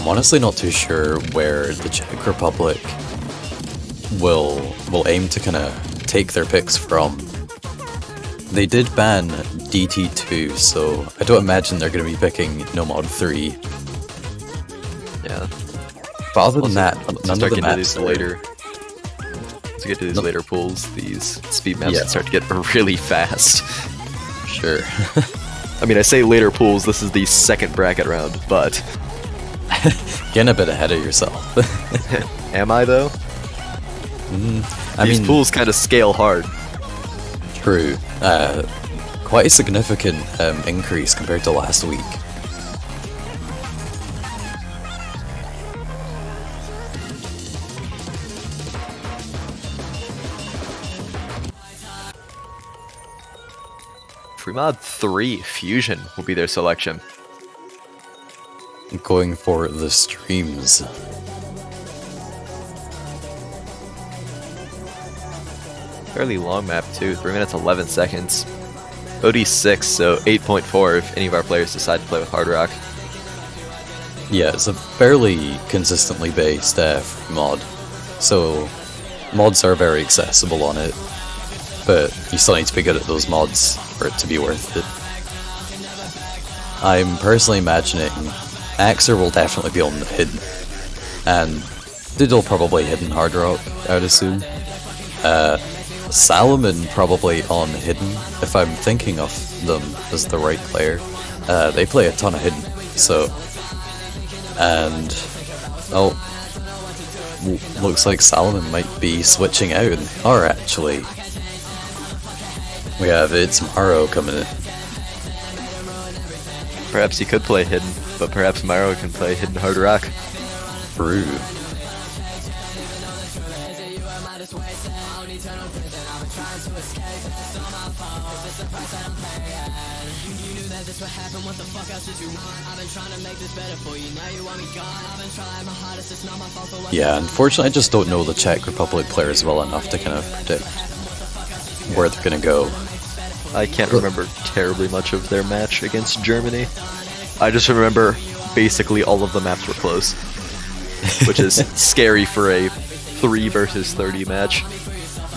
I'm honestly not too sure where the Czech Republic will aim to kind of take their picks from. They did ban DT2, so I don't imagine they're going to be picking Nomad 3. Yeah. But other than that, once you none start of the getting to maps these later, once you get to these later pools, these speed maps Yeah. start to get really fast. Sure. I mean, I say later pools, this is the second bracket round, but Getting a bit ahead of yourself. am I though? I These mean, pools kind of scale hard. true. Quite a significant increase compared to last week. Fremod 3 Fusion will be their selection. Going for the streams. Fairly long map too, 3 minutes 11 seconds. OD6, so 8.4 if any of our players decide to play with Hard Rock. Yeah, it's a fairly consistently based mod, so mods are very accessible on it, but you still need to be good at those mods for it to be worth it. I'm personally imagining Axer will definitely be on the hidden, and Diddle probably hidden Hard Rock, I would assume. Salomon probably on hidden, if I'm thinking of them as the right player. They play a ton of hidden, so... And... oh... looks like Salomon might be switching out, and they are actually. We have It's Maro coming in. Perhaps he could play hidden, but perhaps Myro can play hidden Hard Rock. True. Yeah, unfortunately I just don't know the Czech Republic players well enough to kind of predict where they're gonna go. I can't remember terribly much of their match against Germany. I just remember basically all of the maps were close, which is scary for a 3 versus 30 match.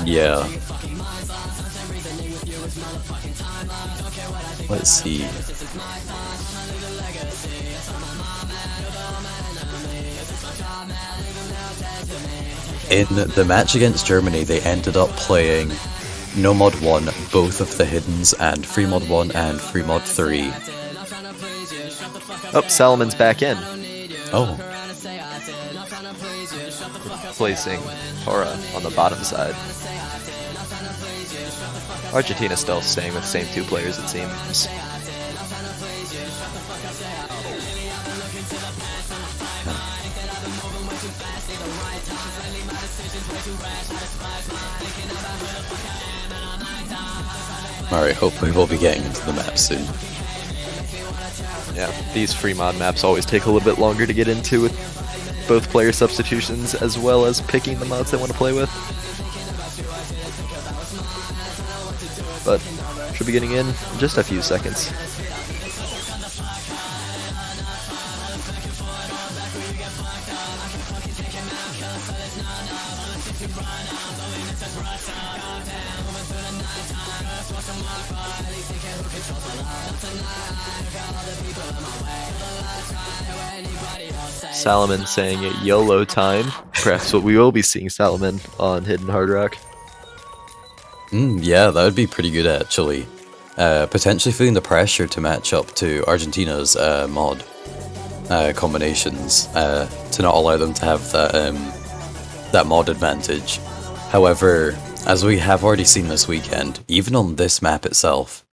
Yeah. Let's see. In the match against Germany, they ended up playing No Mod 1, both of the Hiddens, and Free Mod 1 and Free Mod 3. Oh, Salomon's back in, Oh, placing Tora on the bottom side. Argentina's still staying with the same 2 players, it seems. alright, hopefully we'll be getting into the map soon. Yeah, these free mod maps always take a little bit longer to get into with both player substitutions as well as picking the mods they want to play with. But should be getting in just a few seconds. Salomon saying it YOLO time. Perhaps what we will be seeing Salomon on Hidden Hard Rock. Yeah, that would be pretty good actually. Potentially feeling the pressure to match up to Argentina's mod combinations to not allow them to have that mod advantage. However, as we have already seen this weekend, even on this map itself,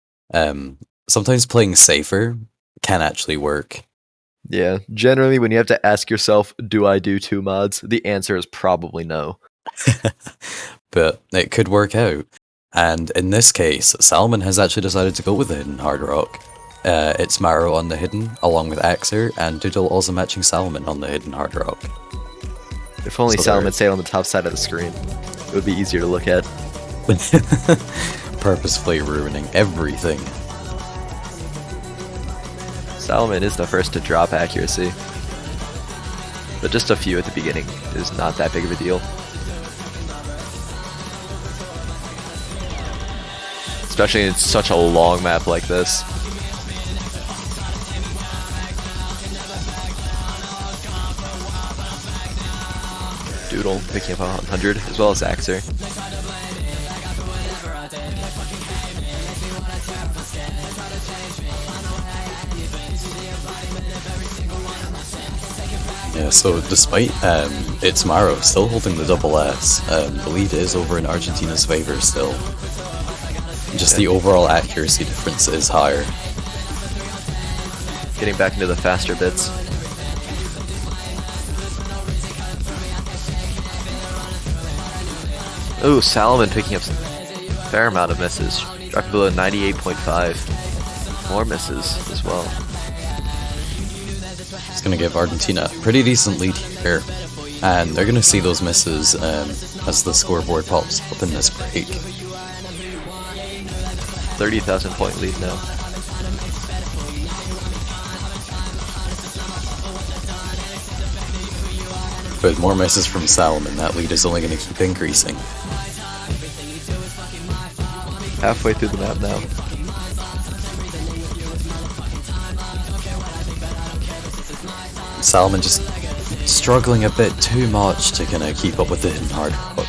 sometimes playing safer can actually work. Yeah, generally when you have to ask yourself, do I do 2 mods? The answer is probably no. but it could work out. And in this case, Salmon has actually decided to go with the hidden hard rock. It's Maro on the hidden, along with Axer, and Doodle also matching Salmon on the hidden hard rock. If only So Salmon stayed on the top side of the screen, it would be easier to look at. Purposefully ruining everything. Salmon is the first to drop accuracy, but just a few at the beginning is not that big of a deal. Especially in such a long map like this. Doodle picking up 100 as well as Axer. Yeah, so despite it's Maro still holding the double S, the lead is over in Argentina's favor still. Just the overall accuracy difference is higher. Getting back into the faster bits. Ooh, Salmon picking up a fair amount of misses. Dropping below 98.5. More misses as well. It's going to give Argentina a pretty decent lead here. And they're going to see those misses as the scoreboard pops up in this break. 30,000 point lead now. With more misses from Salmon, that lead is only going to keep increasing. Halfway through the map now. Salmon just struggling a bit too much to kind of keep up with the hidden hard rock.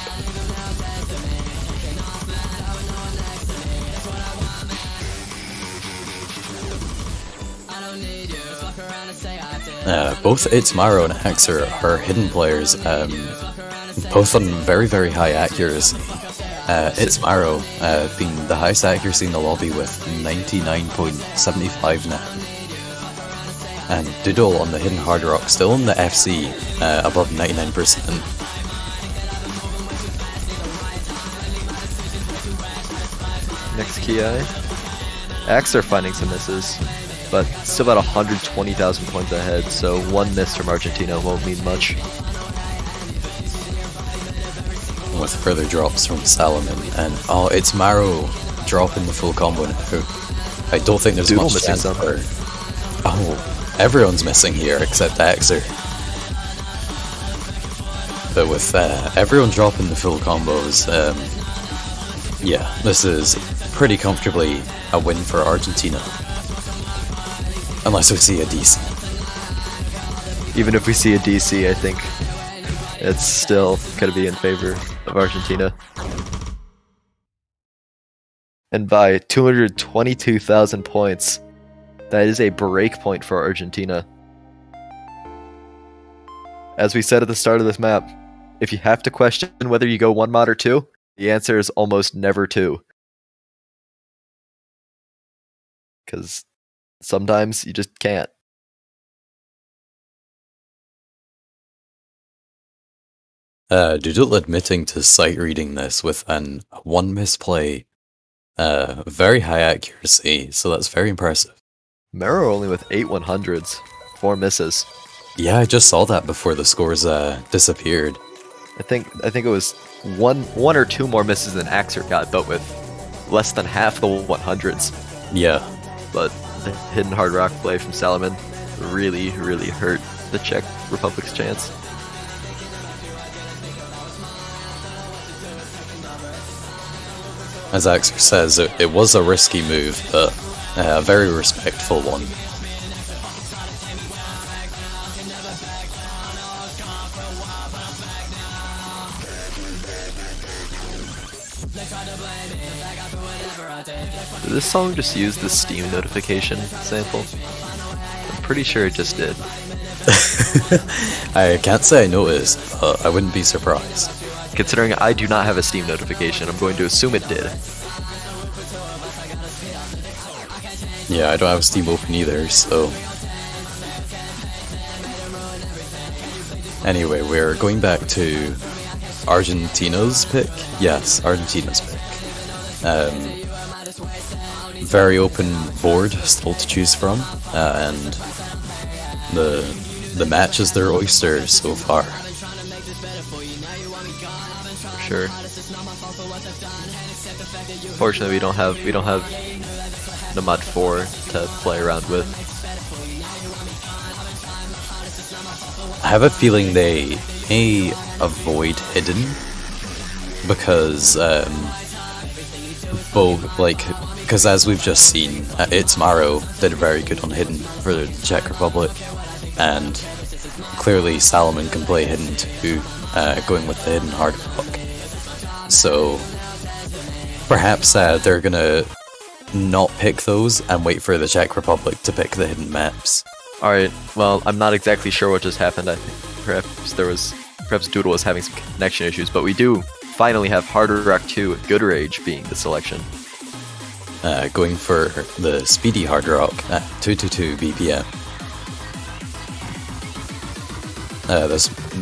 Both It's Maro and Axer are hidden players, both on very, very high accuracy. It's Maro being the highest accuracy in the lobby with 99.75 now. And Doodle on the hidden hard rock still in the FC, above 99%. Next Ki. Axer finding some misses, but still about 120,000 points ahead, so one miss from Argentina won't mean much. With further drops from Salomon, and it's Maro dropping the full combo now. I don't think there's Doodle much missing chance some. for... everyone's missing here except Axer. But with everyone dropping the full combos, yeah, this is pretty comfortably a win for Argentina. Unless we see a DC. Even if we see a DC, I think it's still going to be in favor of Argentina. And by 222,000 points, that is a break point for Argentina. As we said at the start of this map, if you have to question whether you go one mod or two, the answer is almost never two. Because sometimes you just can't. Doodle admitting to sight reading this with an one misplay, very high accuracy, so that's very impressive. Mero only with 8 100s, 4 misses. Yeah, I just saw that before the scores disappeared. I think it was one or two more misses than Axer got, but with less than half the 100s. Yeah. But the hidden hard rock play from Salomon really, really hurt the Czech Republic's chance. As Axer says, it was a risky move, but a very respectful one. Did this song just use the Steam notification sample? I'm pretty sure it just did. I can't say I noticed, but I wouldn't be surprised. Considering I do not have a Steam notification, I'm going to assume it did. Yeah, I don't have Steam open either, so... Anyway, we're going back to Argentina's pick? Yes, Argentina's pick. Very open board still to choose from, and the match is their oyster so far. Sure. Fortunately, we don't have Nomad 4 to play around with. I have a feeling they may avoid Hidden because because as we've just seen, Itzmaro did very good on Hidden for the Czech Republic, and clearly Salomon can play Hidden too, going with the Hidden Hard Rock. So perhaps they're gonna not pick those and wait for the Czech Republic to pick the hidden maps. Alright, well, I'm not exactly sure what just happened. I think perhaps Doodle was having some connection issues, but we do finally have Hard Rock 2 Good Rage being the selection. Going for the speedy Hard Rock at 222 BPM.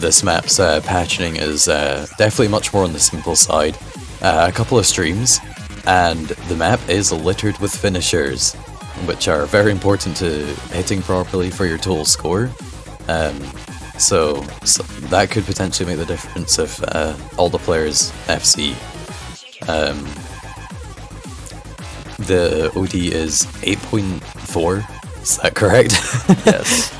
This map's patching is definitely much more on the simple side. A couple of streams, and the map is littered with finishers, which are very important to hitting properly for your total score. So that could potentially make the difference if all the players FC. The OD is 8.4, is that correct? Yes.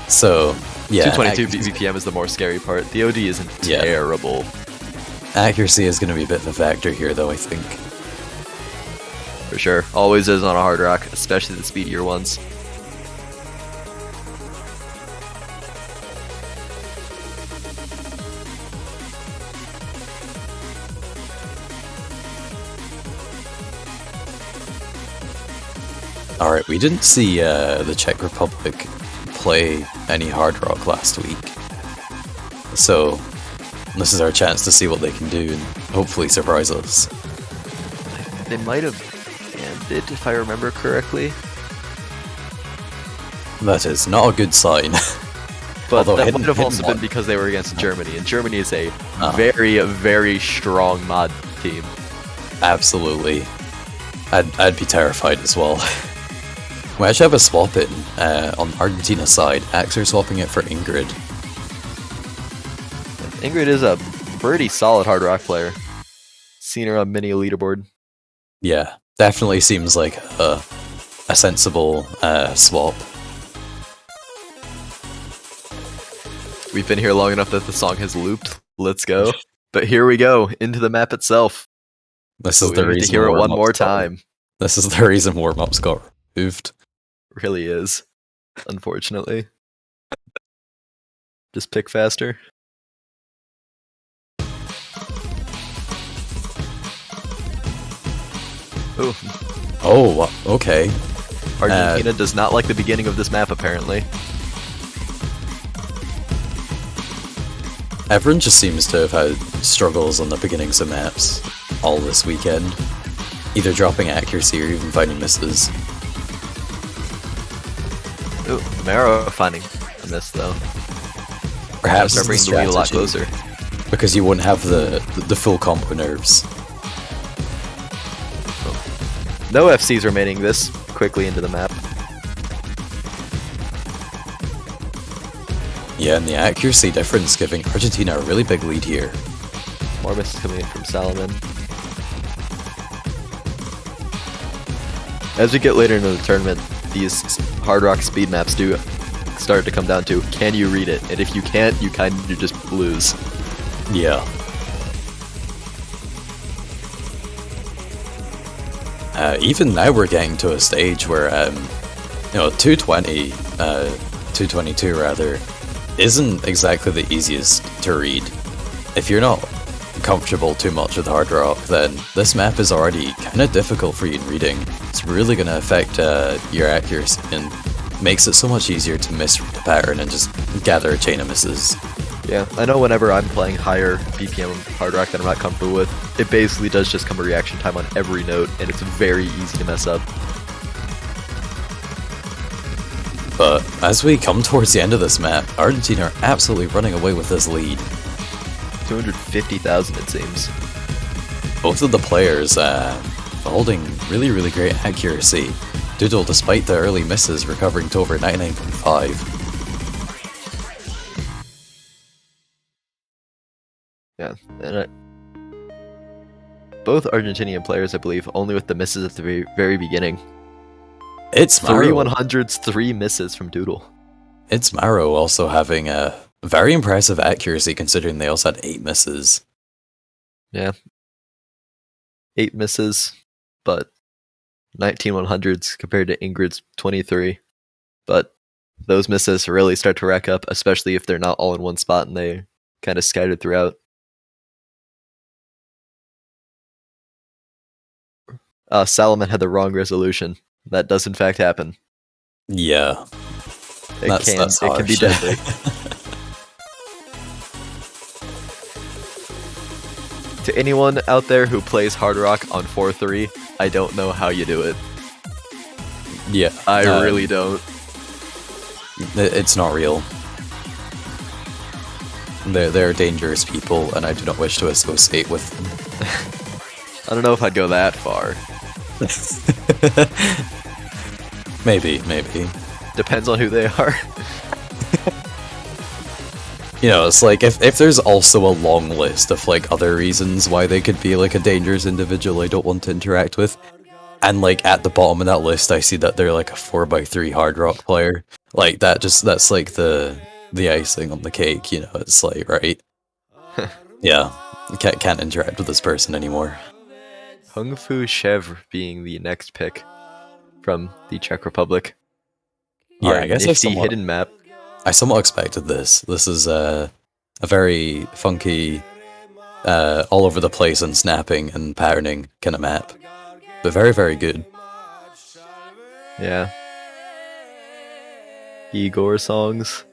So, yeah. 222 BPM is the more scary part. The OD isn't terrible. Accuracy is going to be a bit of a factor here, though, I think. For sure. Always is on a Hard Rock, especially the speedier ones. Alright, we didn't see the Czech Republic play any Hard Rock last week. So, this is our chance to see what they can do and hopefully surprise us. They might have ended, if I remember correctly. That is not a good sign. But Although that would have also been because they were against Germany, and Germany is a very, very strong mod team. Absolutely. I'd be terrified as well. We actually have a swap in on Argentina's side. Axer swapping it for Ingrid. Ingrid is a pretty solid Hard Rock player. Seen her on mini leaderboard. Yeah, definitely seems like a sensible swap. We've been here long enough that the song has looped. Let's go. But here we go, into the map itself. This is the reason to hear it one more time. This is the reason warm-ups got removed. Really is, unfortunately. Just pick faster. Ooh. Oh, okay. Argentina does not like the beginning of this map, apparently. Everyone just seems to have had struggles on the beginnings of maps all this weekend. Either dropping accuracy or even finding misses. Ooh, Maro finding a miss, though. Perhaps start bringing the lead a lot closer. Because you wouldn't have the full combo nerves. No FCs remaining this quickly into the map. Yeah, and the accuracy difference giving Argentina a really big lead here. More misses coming in from Salomon. As we get later into the tournament, these Hard Rock speed maps do start to come down to, can you read it? And if you can't, you kind of just lose. Yeah. Even now we're getting to a stage where, 222 rather, isn't exactly the easiest to read. If you're not comfortable too much with Hard Rock, then this map is already kind of difficult for you in reading. It's really going to affect your accuracy and makes it so much easier to misread a pattern and just gather a chain of misses. Yeah, I know whenever I'm playing higher BPM Hard Rock that I'm not comfortable with, it basically does just come a reaction time on every note, and it's very easy to mess up. But as we come towards the end of this map, Argentina are absolutely running away with this lead. 250,000 it seems. Both of the players holding really, really great accuracy. Doodle, despite the early misses, recovering to over 99.5. Yeah, and both Argentinian players, I believe, only with the misses at the very beginning. It's 3 Maro. 100s, 3 misses from Doodle. It's Maro also having a very impressive accuracy considering they also had 8 misses. Yeah. 8 misses, but 19 100s compared to Ingrid's 23. But those misses really start to rack up, especially if they're not all in one spot and they kind of scattered throughout. Salomon had the wrong resolution. That does in fact happen. Yeah. It can be harsh. deadly. To anyone out there who plays Hard Rock on 4-3, I don't know how you do it. Yeah. I really don't. It's not real. They're dangerous people, and I do not wish to associate with them. I don't know if I'd go that far. Maybe. Depends on who they are. You know, it's like, if there's also a long list of, like, other reasons why they could be, like, a dangerous individual I don't want to interact with, and, like, at the bottom of that list I see that they're, like, a 4x3 Hard Rock player, like, that's, like, the icing on the cake, you know, it's like, right? Yeah, can't interact with this person anymore. Hung Fu Chevre being the next pick from the Czech Republic. Yeah, Our I guess nifty hidden map. I somewhat expected this. This is a very funky, all over the place and snapping and patterning kind of map, but very, very good. Yeah. Igor songs.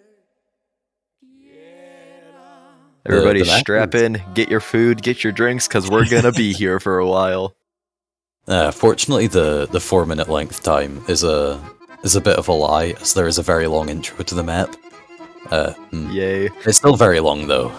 Everybody the map strap is- in, get your food, get your drinks, because we're gonna be here for a while. Fortunately, the 4-minute length time is a bit of a lie, as there is a very long intro to the map. Yay. It's still very long though.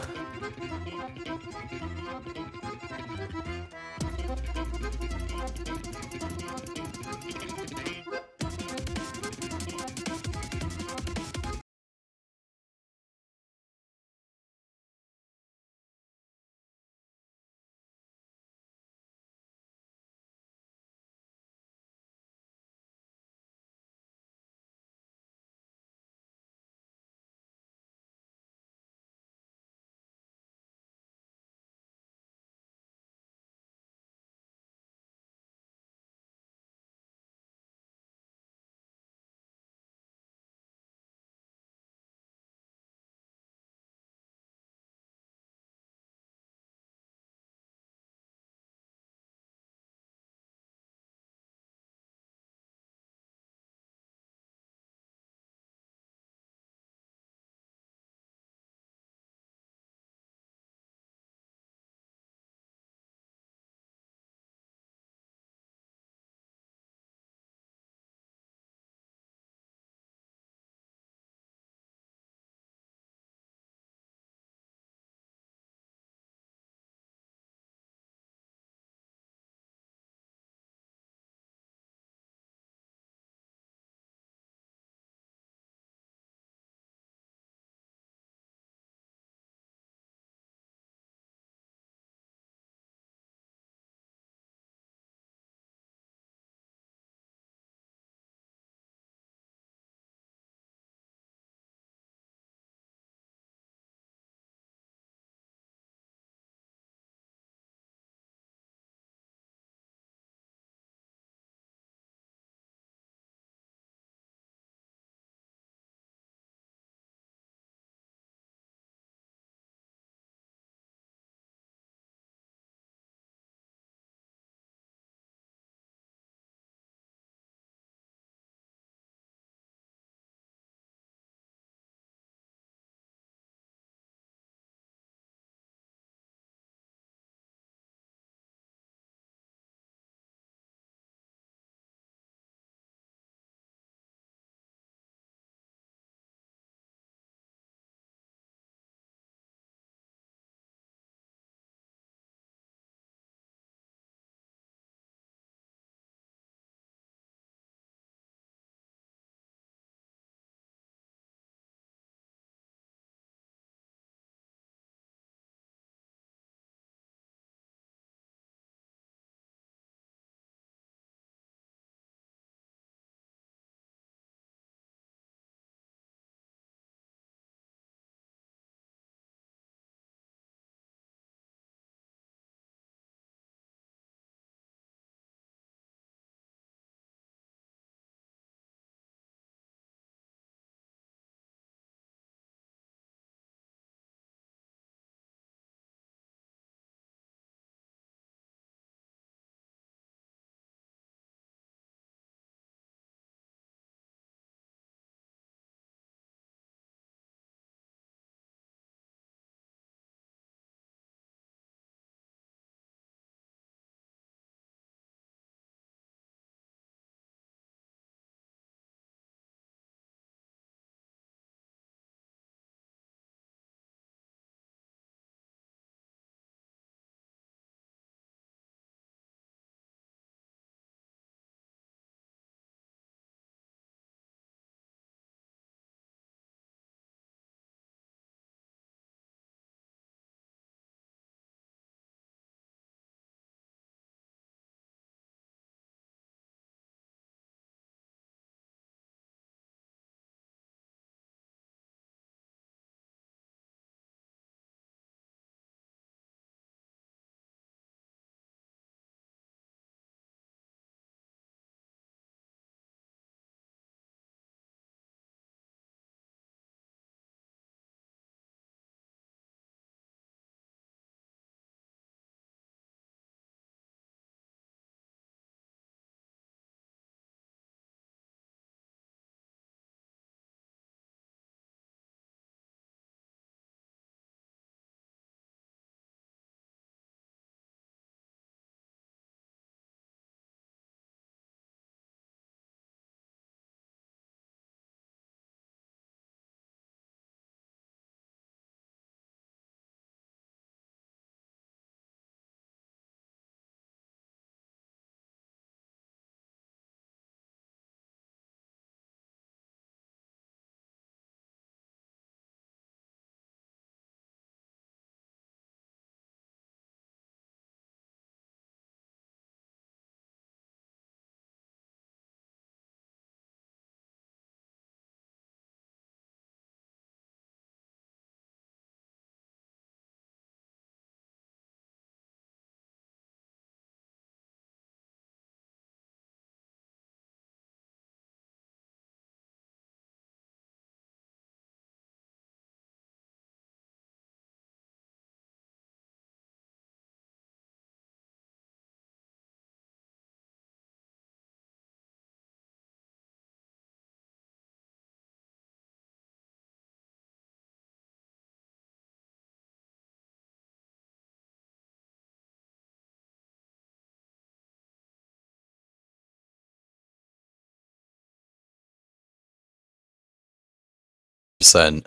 100%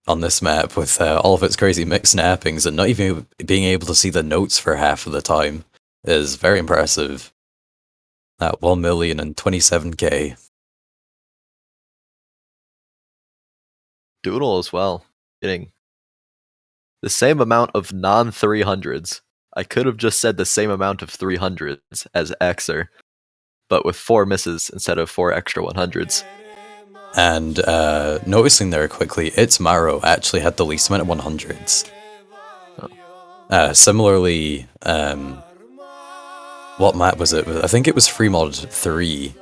on this map with all of its crazy mix snappings and not even being able to see the notes for half of the time is very impressive. At 1,027,000. Doodle as well, getting the same amount of non-300s. I could have just said the same amount of 300s as Xer, but with 4 misses instead of 4 extra 100s. And noticing there quickly, It's Maro actually had the least amount of 100s. Similarly, what map was it? I think it was Free Mod 3.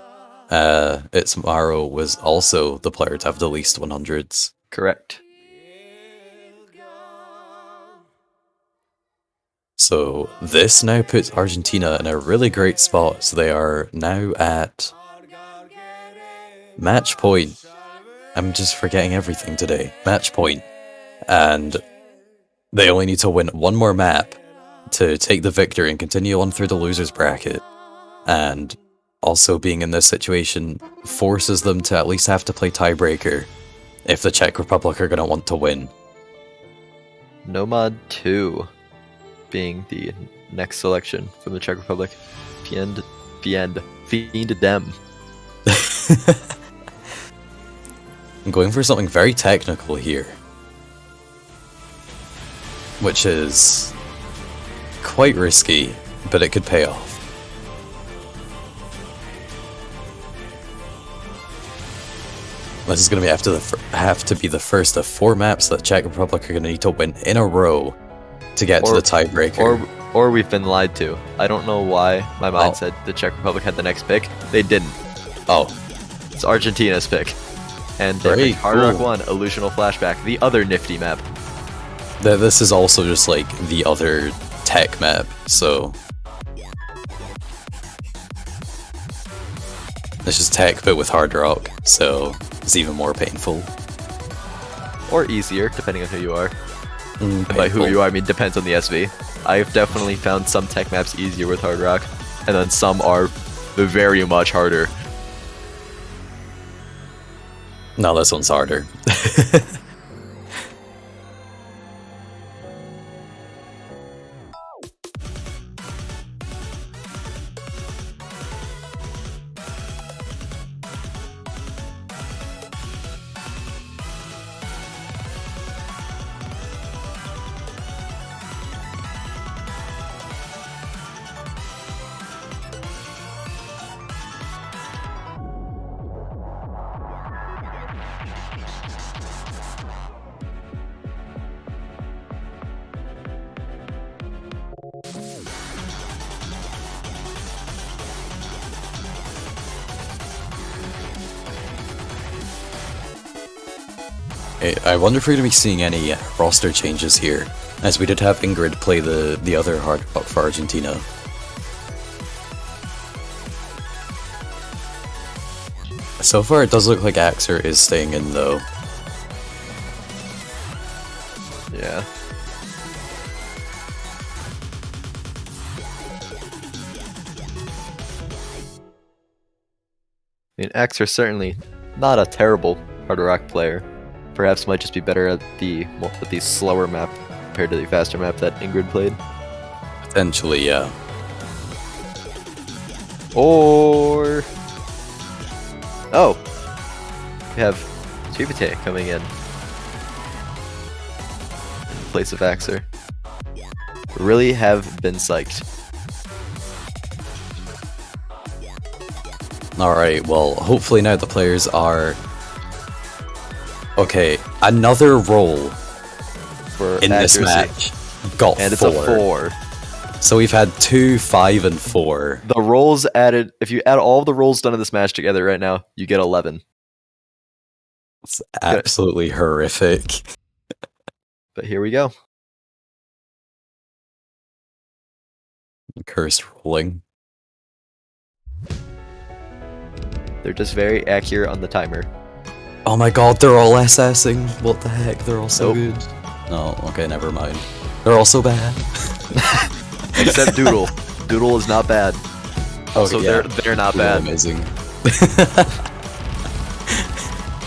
It's Maro was also the player to have the least 100s. Correct. So this now puts Argentina in a really great spot. So they are now at match point. I'm just forgetting everything today. Match point. And they only need to win one more map to take the victory and continue on through the losers bracket. And also being in this situation forces them to at least have to play tiebreaker if the Czech Republic are going to want to win. Nomad 2 being the next selection from the Czech Republic. Fiend Dem. I'm going for something very technical here, which is quite risky, but it could pay off. This is going to be have to be the first of 4 maps that Czech Republic are going to need to win in a row to get to the tiebreaker. Or we've been lied to. I don't know why my mind said the Czech Republic had the next pick. They didn't. Oh. It's Argentina's pick. And they picked Hard Rock 1, Illusional Flashback, the other nifty map. This is also just like the other tech map, so... This is tech, but with hard rock, so it's even more painful. Or easier, depending on who you are. And by who you are, I mean depends on the SV. I've definitely found some tech maps easier with hard rock, and then some are very much harder. No, this one's harder. I wonder if we're going to be seeing any roster changes here, as we did have Ingrid play the other hard rock for Argentina. So far it does look like Axer is staying in though. Yeah. I mean, Axer certainly not a terrible hard rock player. Perhaps might just be better at the slower map compared to the faster map that Ingrid played. Potentially, yeah. Or... Oh! We have Chivite coming in place of Axer. Really have been psyched. Alright, well, hopefully now the players are... Okay, another roll For in accuracy. this match got And 4. it's a 4. So we've had 2, 5, and 4. The rolls added, if you add all the rolls done in this match together right now, you get 11. It's absolutely horrific. But here we go. Cursed rolling. They're just very accurate on the timer. Oh my god, they're all SSing. What the heck? They're all so Nope. good. No, okay, never mind. They're all so bad. Except Doodle. Doodle is not bad. Also, Okay, yeah. they're not They're bad. amazing.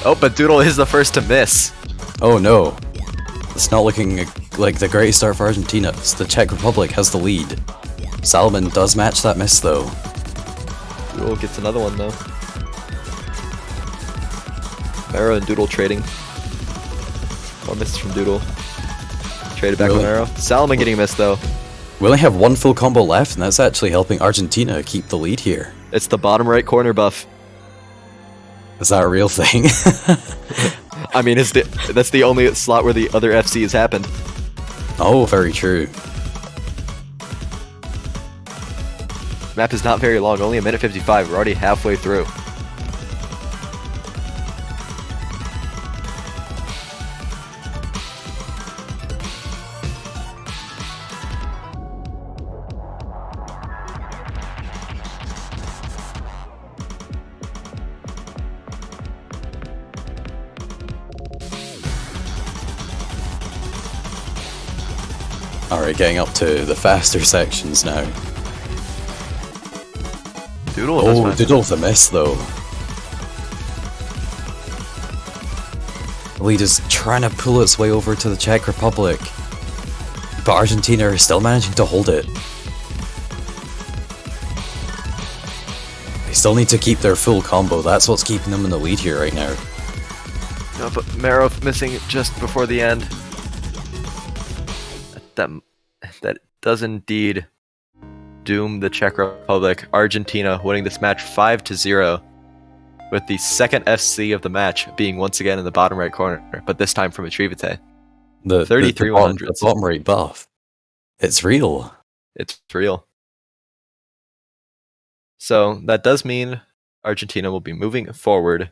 Oh, but Doodle is the first to miss. Oh no. It's not looking like the great start for Argentina. The Czech Republic has the lead. Salmon does match that miss though. Doodle gets another one though. Marrow and Doodle trading. One miss from Doodle. Traded back with Marrow. Salmon getting a miss though. We only have one full combo left, and that's actually helping Argentina keep the lead here. It's the bottom right corner buff. Is that a real thing? I mean, that's the only slot where the other FC has happened. Oh, very true. Map is not very long, only a minute 55. We're already halfway through. Alright, getting up to the faster sections now. Doodle. Oh, Doodle with a miss though. The lead is trying to pull its way over to the Czech Republic, but Argentina are still managing to hold it. They still need to keep their full combo. That's what's keeping them in the lead here right now. No, but Marrow missing just before the end. That does indeed doom the Czech Republic. Argentina winning this match 5-0, with the second FC of the match being once again in the bottom right corner, but this time from Atrivite. The 33-100. the bottom right buff. It's real. It's real. So that does mean Argentina will be moving forward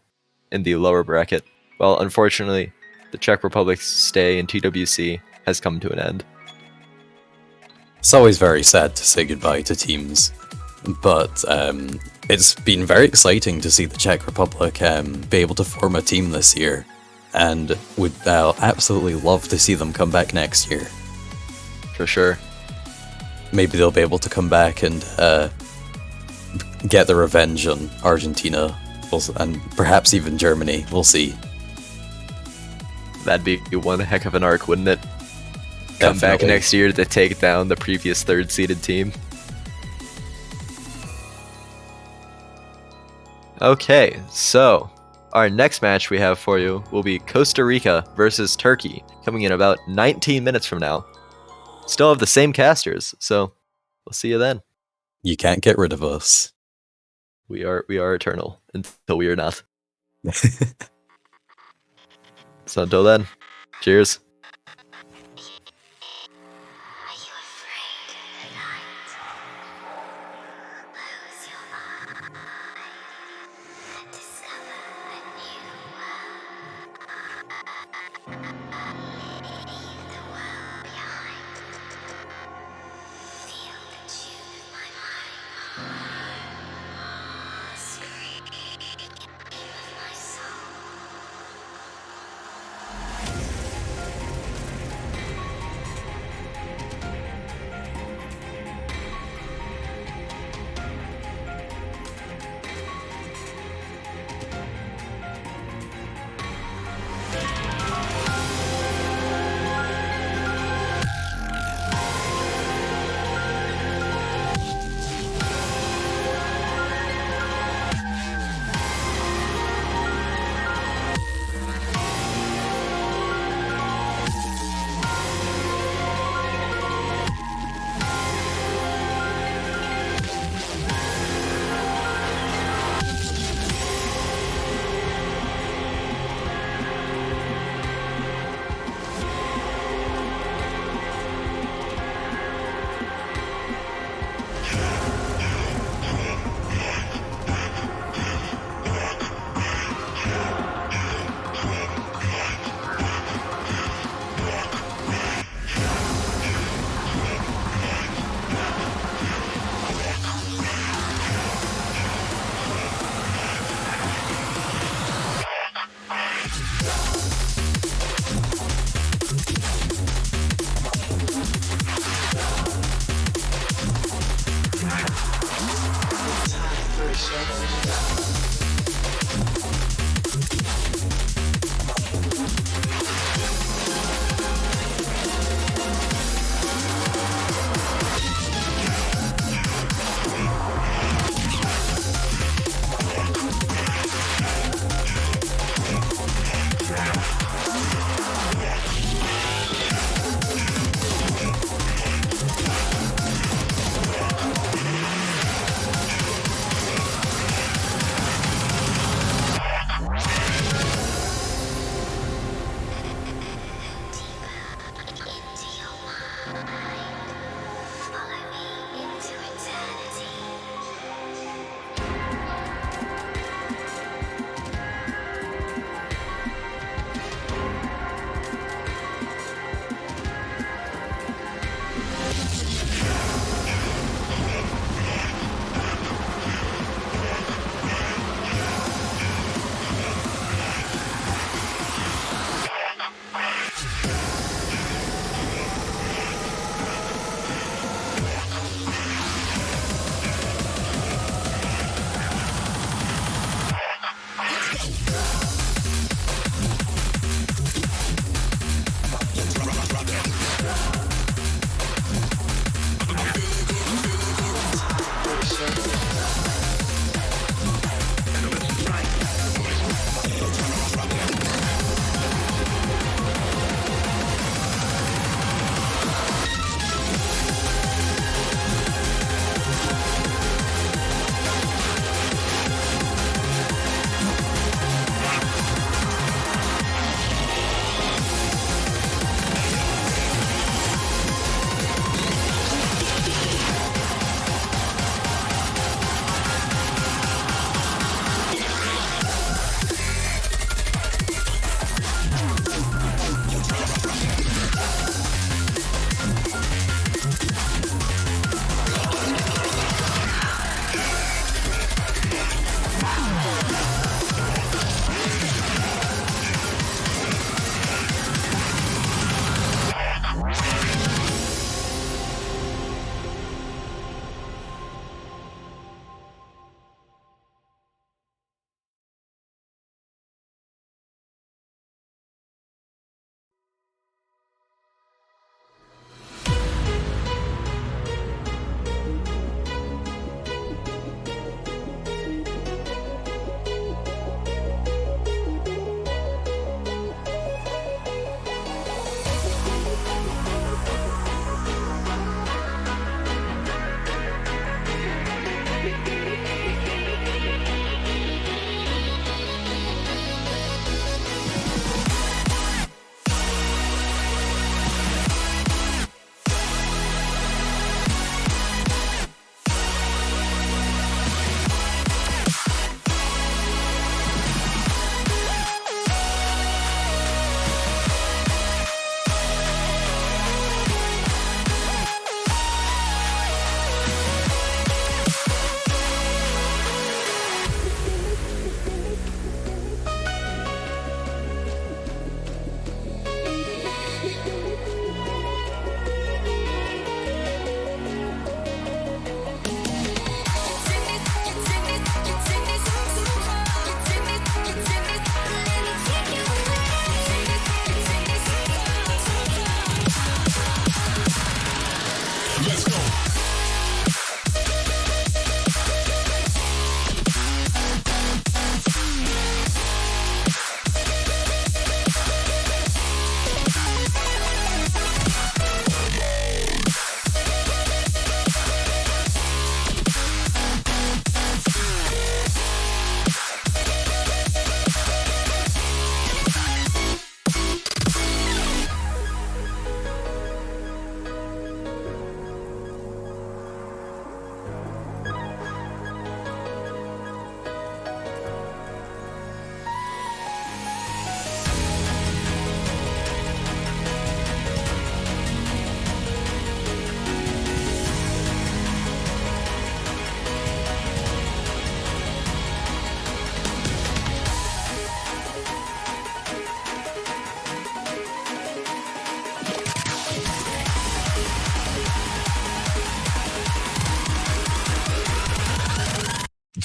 in the lower bracket. Well, unfortunately, the Czech Republic's stay in TWC has come to an end. It's always very sad to say goodbye to teams, but it's been very exciting to see the Czech Republic be able to form a team this year, and would absolutely love to see them come back next year. For sure. Maybe they'll be able to come back and get the revenge on Argentina, and perhaps even Germany. We'll see. That'd be one heck of an arc, wouldn't it? Come back Definitely. next year to take down the previous third-seeded team. Okay, so our next match we have for you will be Costa Rica versus Turkey, coming in about 19 minutes from now. Still have the same casters, so we'll see you then. You can't get rid of us. We are eternal until we are not. So until then, cheers.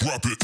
drop it.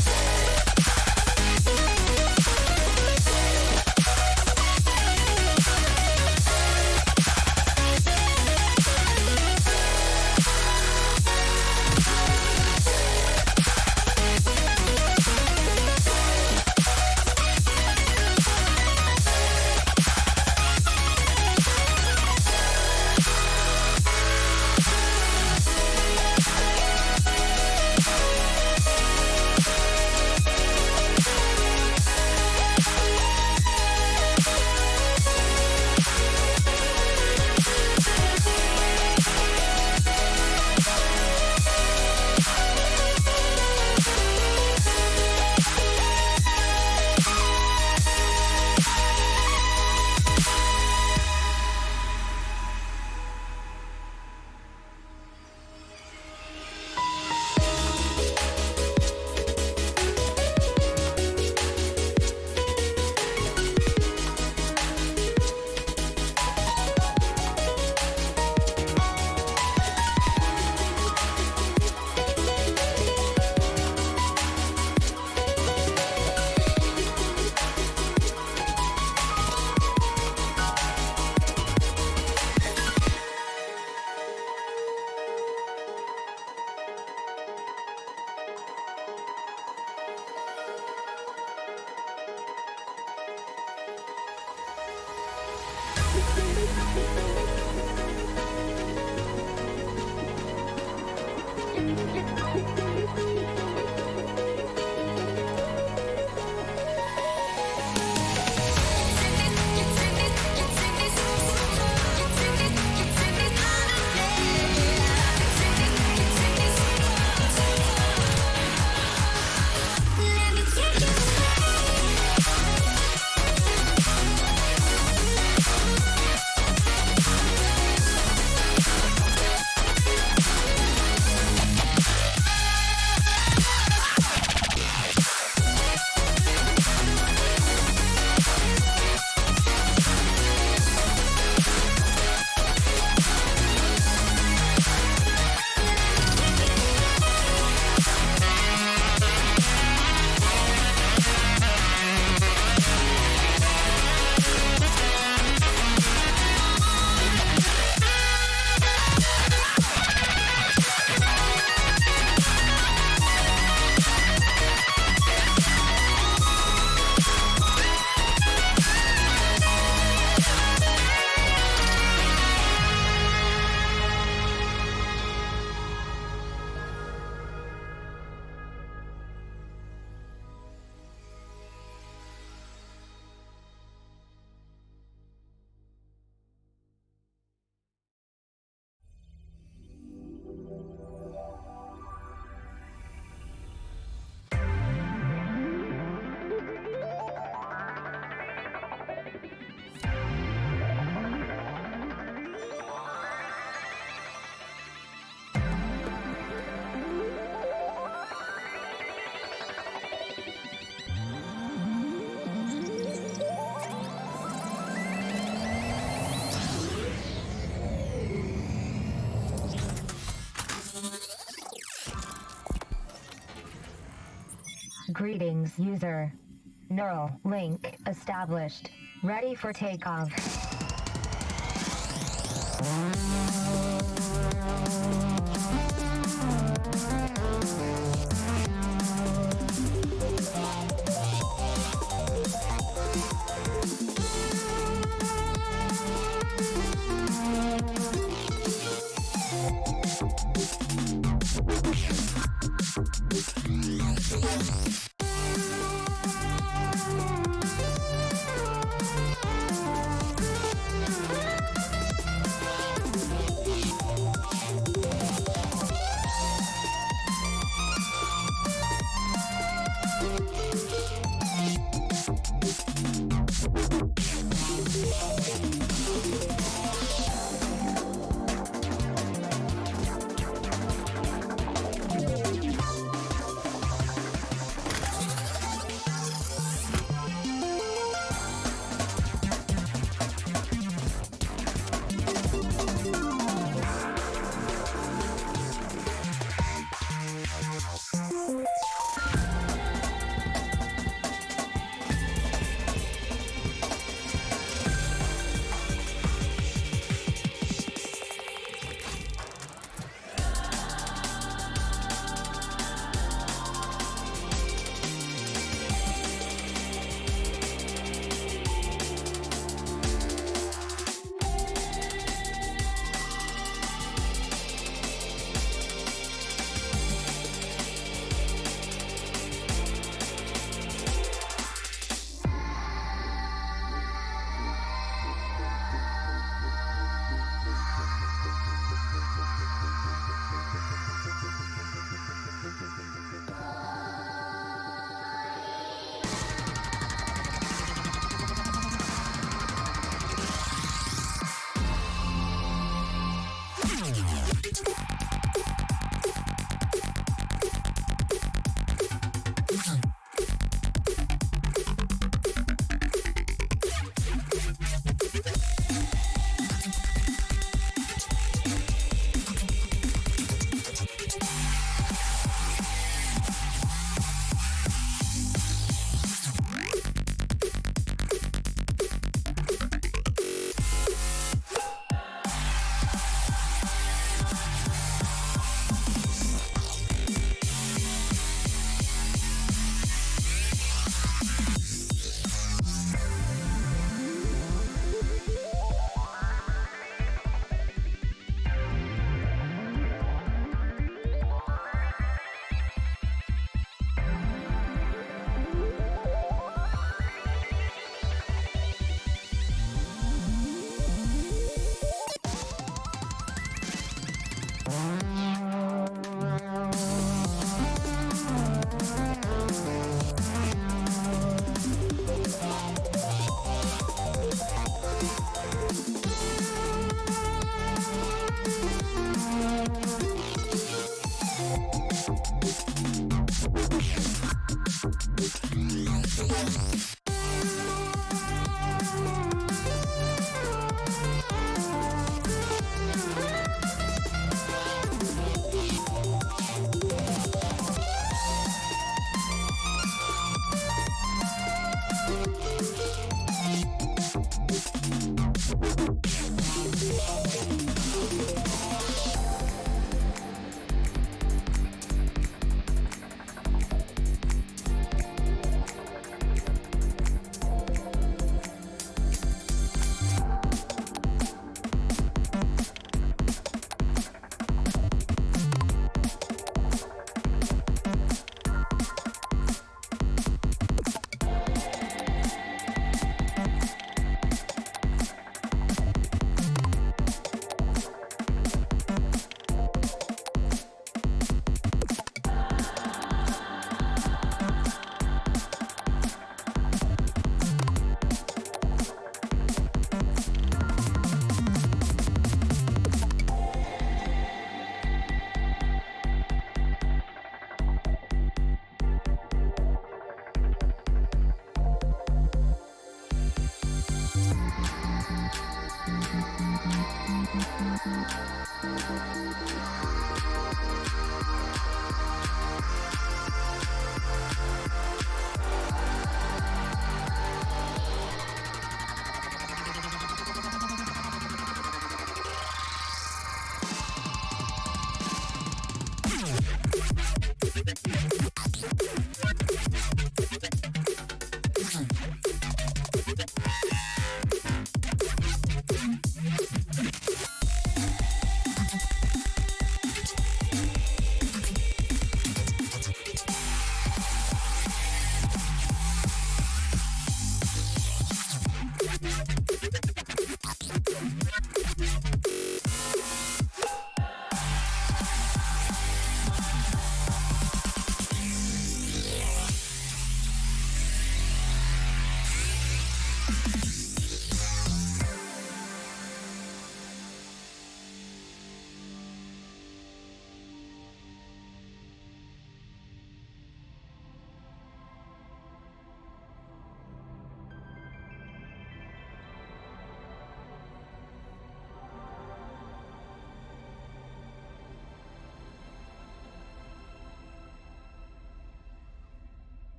Greetings, user. Neural link established. Ready for takeoff.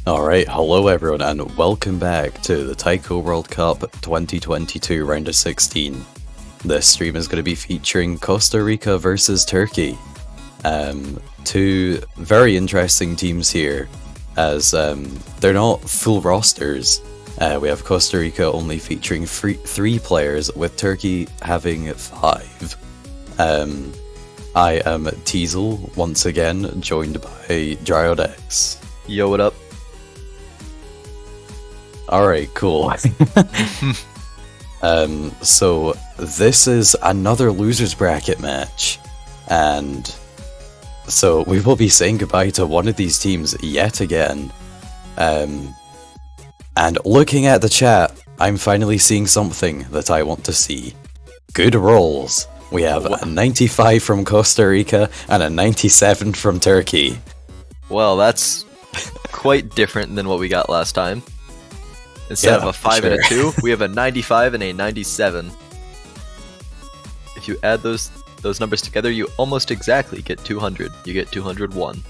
Alright, hello everyone and welcome back to the Taiko World Cup 2022 round of 16. This stream is going to be featuring Costa Rica versus Turkey. Two very interesting teams here, as they're not full rosters. We have Costa Rica only featuring three players, with Turkey having 5. I am Teasel, once again, joined by Dryodex. Yo, what up? Alright, cool. So this is another loser's bracket match, and so we will be saying goodbye to one of these teams yet again. And looking at the chat, I'm finally seeing something that I want to see. Good rolls. We have a 95 from Costa Rica and a 97 from Turkey. Well, that's quite different than what we got last time. Instead of a 5 and a 2, we have a 95 and a 97. If you add those numbers together, you almost exactly get 200. You get 201.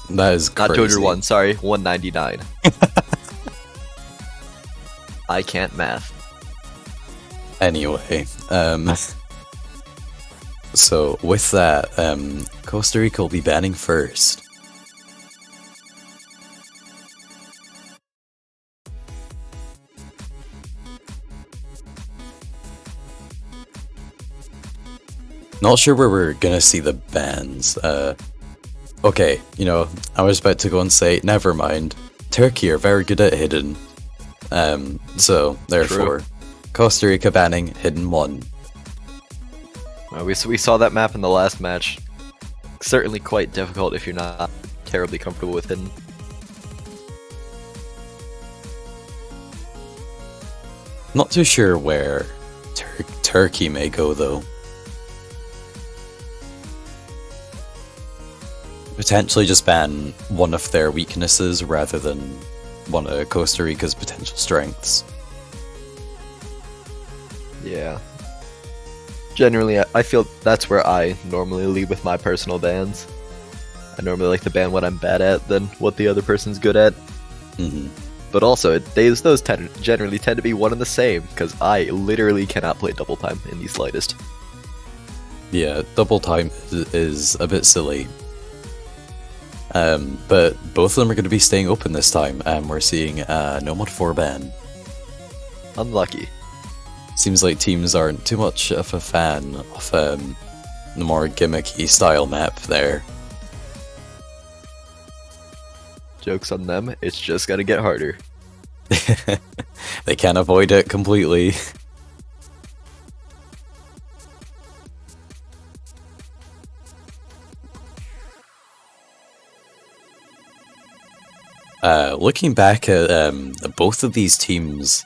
That is crazy. Not 201, sorry, 199. I can't math. Anyway, so with that, Costa Rica will be banning first. Not sure where we're gonna see the bans. Okay, you know, I was about to go and say, never mind. Turkey are very good at hidden. So, therefore, True. Costa Rica banning hidden 1. We saw that map in the last match. Certainly quite difficult if you're not terribly comfortable with hidden. Not too sure where Turkey may go though. Potentially just ban one of their weaknesses rather than one of Costa Rica's potential strengths. Yeah. Generally, I feel that's where I normally lead with my personal bans. I normally like to ban what I'm bad at than what the other person's good at. Mm-hmm. But also, those generally tend to be one and the same, because I literally cannot play double time in the slightest. Yeah, double time is a bit silly. But both of them are going to be staying open this time, and we're seeing no mod 4 ban. Unlucky. Seems like teams aren't too much of a fan of the more gimmicky style map there. Joke's on them, it's just gonna get harder. They can't avoid it completely. Looking back at both of these teams'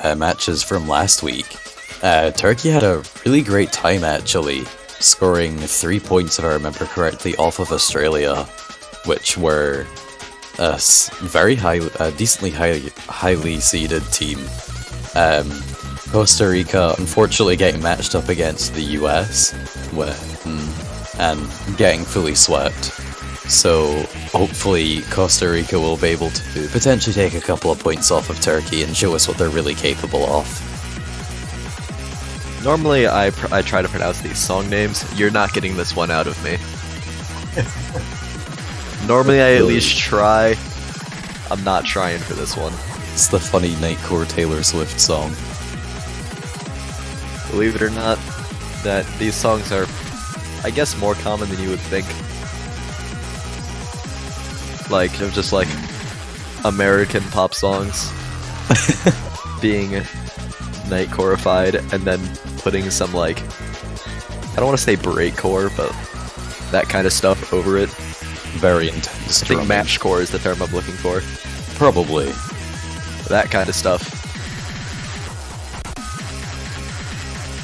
matches from last week, Turkey had a really great time actually, scoring 3 points if I remember correctly off of Australia, which were a very decently highly seeded team. Costa Rica unfortunately getting matched up against the US and getting fully swept. So hopefully Costa Rica will be able to potentially take a couple of points off of Turkey and show us what they're really capable of. Normally I try to pronounce these song names. You're not getting this one out of me. Normally I at least try. I'm not trying for this one. It's the funny Nightcore Taylor Swift song. Believe it or not, that these songs are, I guess, more common than you would think. Like, they're just like American pop songs being Nightcore-ified and then putting some like, I don't want to say breakcore, but that kind of stuff over it. Very intense. I think matchcore is the term I'm looking for. Probably. That kind of stuff.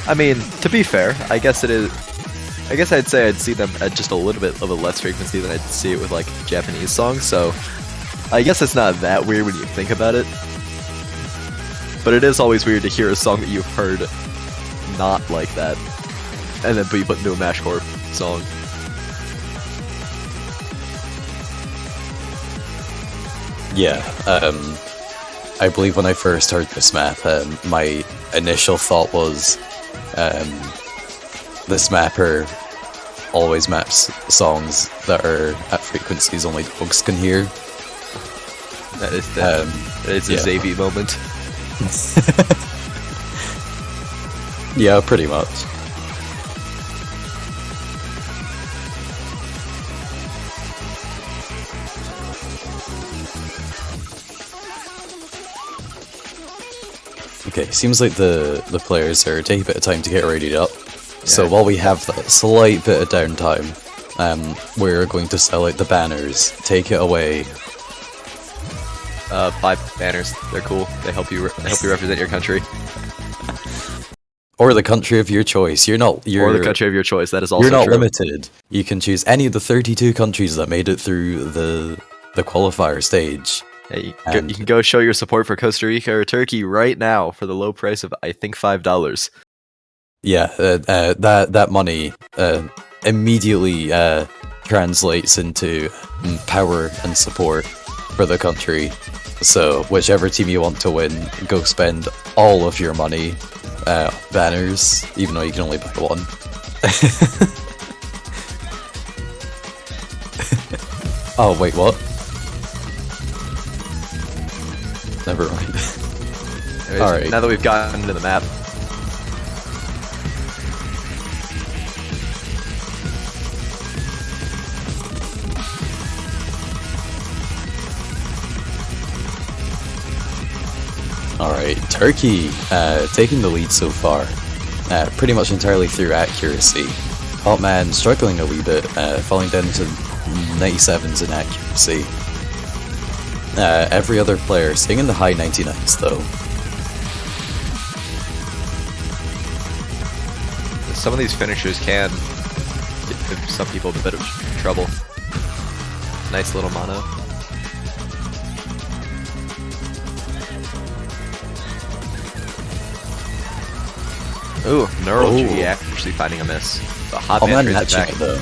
I mean, to be fair, I guess it is. I guess I'd say I'd see them at just a little bit of a less frequency than I'd see it with like Japanese songs, so I guess it's not that weird when you think about it. But it is always weird to hear a song that you've heard not like that, and then be put into a mashcore song. Yeah, I believe when I first heard this map, my initial thought was, this mapper always maps songs that are at frequencies only dogs can hear. That is a Xavier moment. Yeah, pretty much. Okay, seems like the players are taking a bit of time to get readied up. So while we have that slight bit of downtime, we're going to sell out the banners. Take it away. Buy banners. They're cool. They help you represent your country. Or the country of your choice. Or the country of your choice. That is also You're not true. limited. You can choose any of the 32 countries that made it through the qualifier stage. Hey, you can go show your support for Costa Rica or Turkey right now for the low price of, I think, $5. Yeah, that money immediately translates into power and support for the country. So whichever team you want to win, go spend all of your money. Banners, even though you can only buy one. Oh, wait, what? Never mind. Alright. Now that we've gotten into the map. Alright, Turkey taking the lead so far, pretty much entirely through accuracy. Hotman struggling a wee bit, falling down to 97s in accuracy. Every other player staying in the high 99s though. Some of these finishers can give some people a bit of trouble. Nice little mono. Ooh, Neural G actually finding a miss. The hot man trades it back. Though.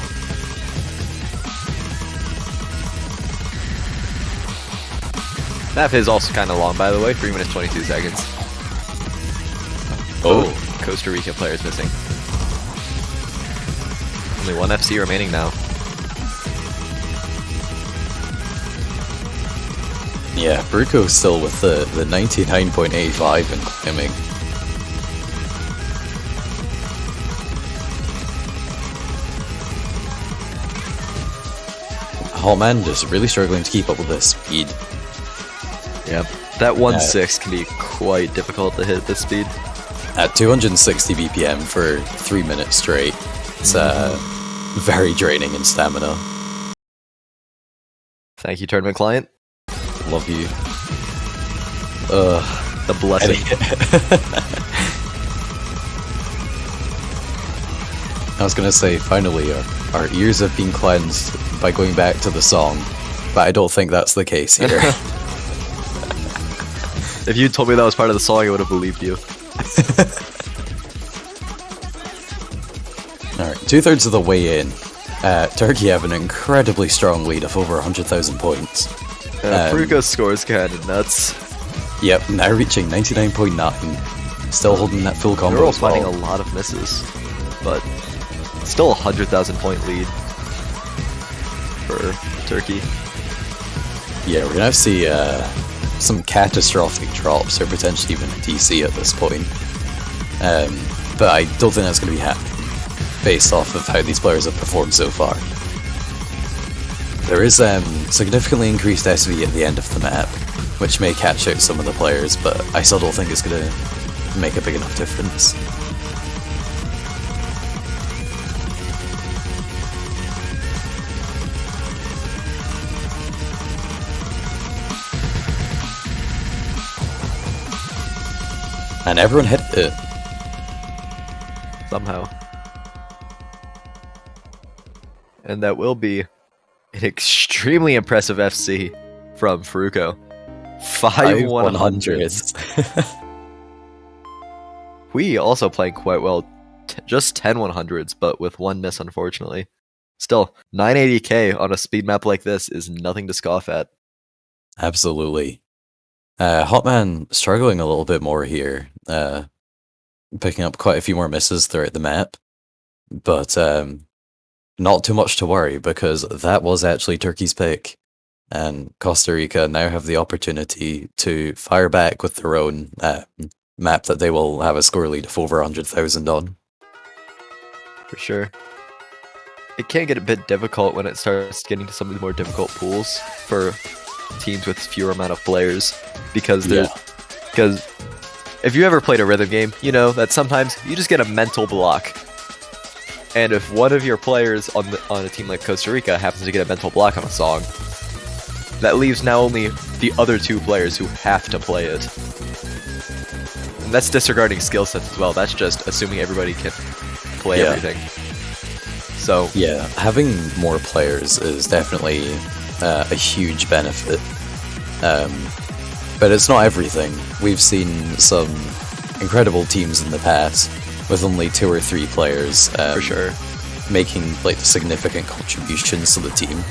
Map is also kind of long, by the way. 3 minutes 22 seconds. Oh, Costa Rica players missing. Only one FC remaining now. Yeah, Bruco's still with the 99.85 and climbing. Hotman just really struggling to keep up with this speed. Yep, that 1.6 can be quite difficult to hit this speed. At 260 BPM for 3 minutes straight, it's very draining in stamina. Thank you, tournament client. Love you. The blessing. I was gonna say, finally, our ears have been cleansed by going back to the song, but I don't think that's the case here. If you told me that was part of the song, I would have believed you. Alright, 2/3 of the way in, Turkey have an incredibly strong lead of over 100,000 points. Fruko's score is kind of nuts. Yep, now reaching 99.9. Still holding that full combo. Neural finding a lot of misses, but still a 100,000 point lead for Turkey. Yeah, we're gonna see some catastrophic drops or potentially even a DC at this point. But I don't think that's gonna be happening based off of how these players have performed so far. There is significantly increased SV at the end of the map, which may catch out some of the players, but I still don't think it's gonna make a big enough difference. And everyone hit it. Somehow. And that will be an extremely impressive FC from Fruko. 5 100s. We also playing quite well. Just 10 100s, but with one miss, unfortunately. Still, 980k on a speed map like this is nothing to scoff at. Absolutely. Hotman struggling a little bit more here, picking up quite a few more misses throughout the map, but not too much to worry because that was actually Turkey's pick, and Costa Rica now have the opportunity to fire back with their own map that they will have a score lead of over 100,000 on. For sure. It can get a bit difficult when it starts getting to some of the more difficult pools for teams with fewer amount of players because if you ever played a rhythm game, you know that sometimes you just get a mental block. And if one of your players on a team like Costa Rica happens to get a mental block on a song, that leaves now only the other two players who have to play it. And that's disregarding skill sets as well. That's just assuming everybody can play everything. So yeah, having more players is definitely a huge benefit. But it's not everything. We've seen some incredible teams in the past with only 2 or 3 players for sure, making like significant contributions to the team,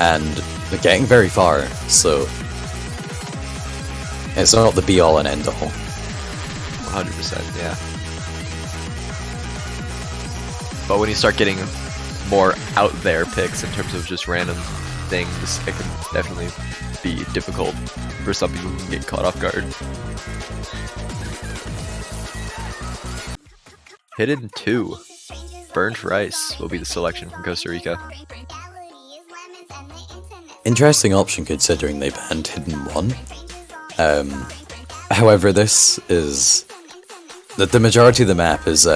and they're getting very far. So it's not the be-all and end-all. 100%, yeah. But when you start getting more out there picks in terms of just random things, it can definitely be difficult for some people who get caught off guard. Hidden 2. Burnt rice will be the selection from Costa Rica. Interesting option considering they banned Hidden 1. However, this is... The majority of the map is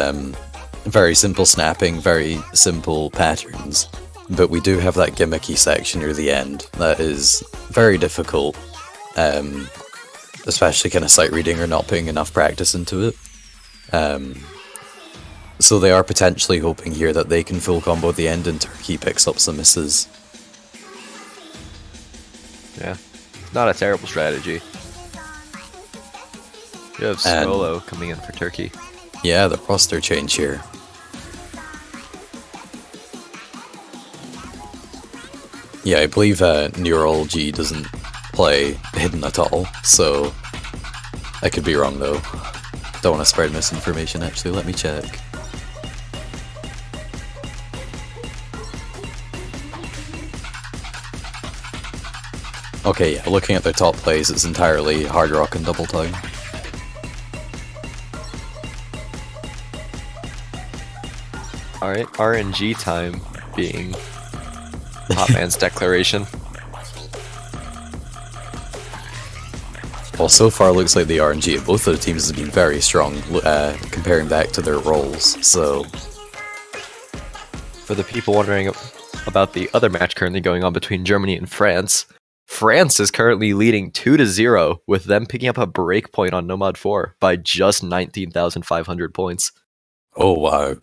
very simple snapping, very simple patterns, but we do have that gimmicky section near the end that is very difficult, especially kind of sight reading or not putting enough practice into it. So they are potentially hoping here that they can full combo at the end and Turkey picks up some misses. Yeah, not a terrible strategy. You have Solo coming in for Turkey. Yeah, the roster change here. Yeah, I believe Neurology doesn't play Hidden at all, so I could be wrong though. Don't want to spread misinformation actually, let me check. Okay, yeah, looking at their top plays, it's entirely Hard Rock and Double Tongue. Alright, RNG time being Hot Man's declaration. Well, so far looks like the RNG of both of the teams has been very strong, comparing back to their roles, so... For the people wondering about the other match currently going on between Germany and France, France is currently leading 2-0, with them picking up a break point on Nomad 4 by just 19,500 points. Oh, wow.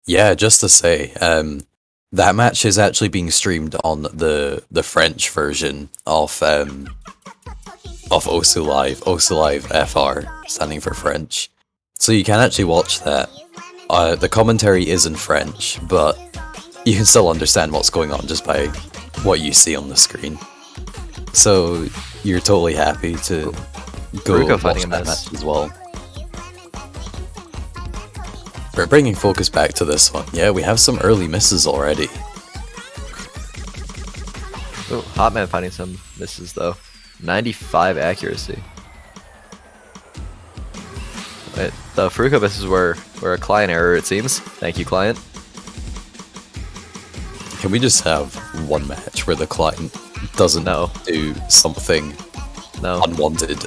Yeah, just to say, that match is actually being streamed on the French version of Osu Live, Osu Live FR, standing for French. So you can actually watch that. The commentary is in French, but you can still understand what's going on just by what you see on the screen. So you're totally happy to go watch that match as well. We're bringing focus back to this one. Yeah, we have some early misses already. Oh, Hotman finding some misses though. 95 accuracy. The Furuka misses were a client error, it seems. Thank you, client. Can we just have one match where the client doesn't do something unwanted?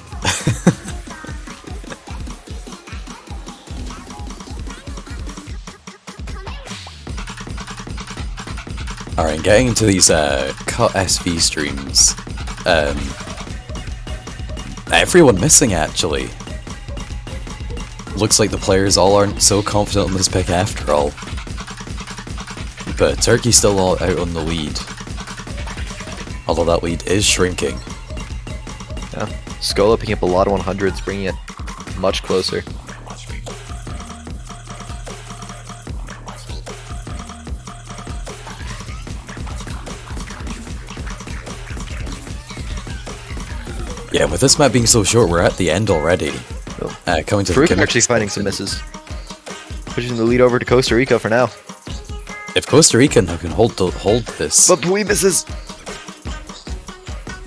Alright, getting into these cut SV streams. Everyone missing actually. Looks like the players all aren't so confident in this pick after all. But Turkey's still all out on the lead. Although that lead is shrinking. Yeah, Skola picking up a lot of 100s, bringing it much closer. Yeah, with this map being so short, we're at the end already. Coming to Farouk actually finding some misses. Pushing the lead over to Costa Rica for now. If Costa Rica can hold this... But Pui misses!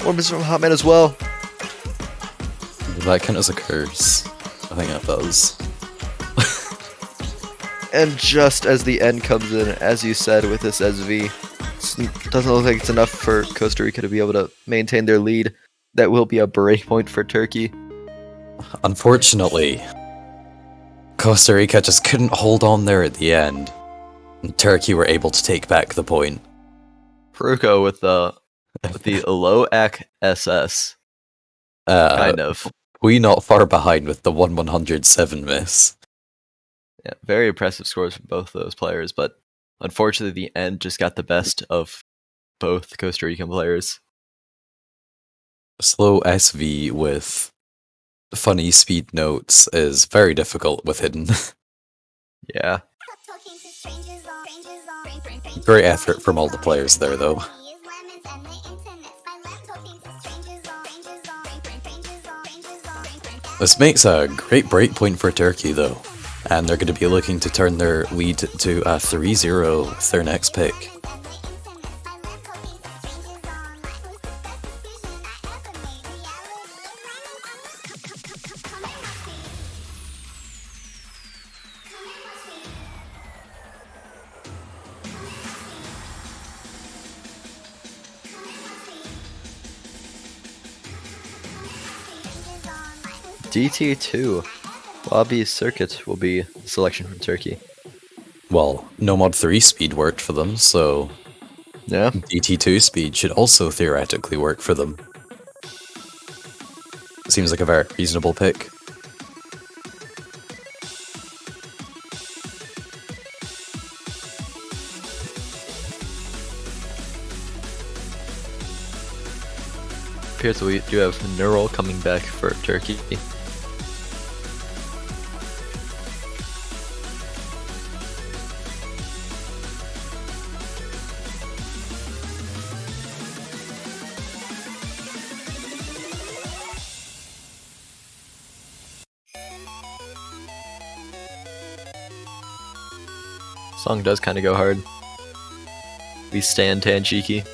More misses from Hotman as well. Does that count as a curse? I think that does. And just as the end comes in, as you said with this SV, it doesn't look like it's enough for Costa Rica to be able to maintain their lead. That will be a break point for Turkey. Unfortunately, Costa Rica just couldn't hold on there at the end, and Turkey were able to take back the point. Fruko with the low AC SS. Kind of. We not far behind with the 1/107 miss. Yeah, very impressive scores from both of those players, but unfortunately the end just got the best of both Costa Rican players. Slow SV with funny speed notes is very difficult with hidden. Yeah. Great effort from all the players there, though. This makes a great breakpoint for Turkey, though, and they're going to be looking to turn their lead to a 3-0 with their next pick. DT2. Lobby Circuit will be the selection from Turkey. Well, no mod 3 speed worked for them, so Yeah. DT2 speed should also theoretically work for them. Seems like a very reasonable pick. Appears we do have Neural coming back for Turkey. Song does kind of go hard. We stand Tanjiki.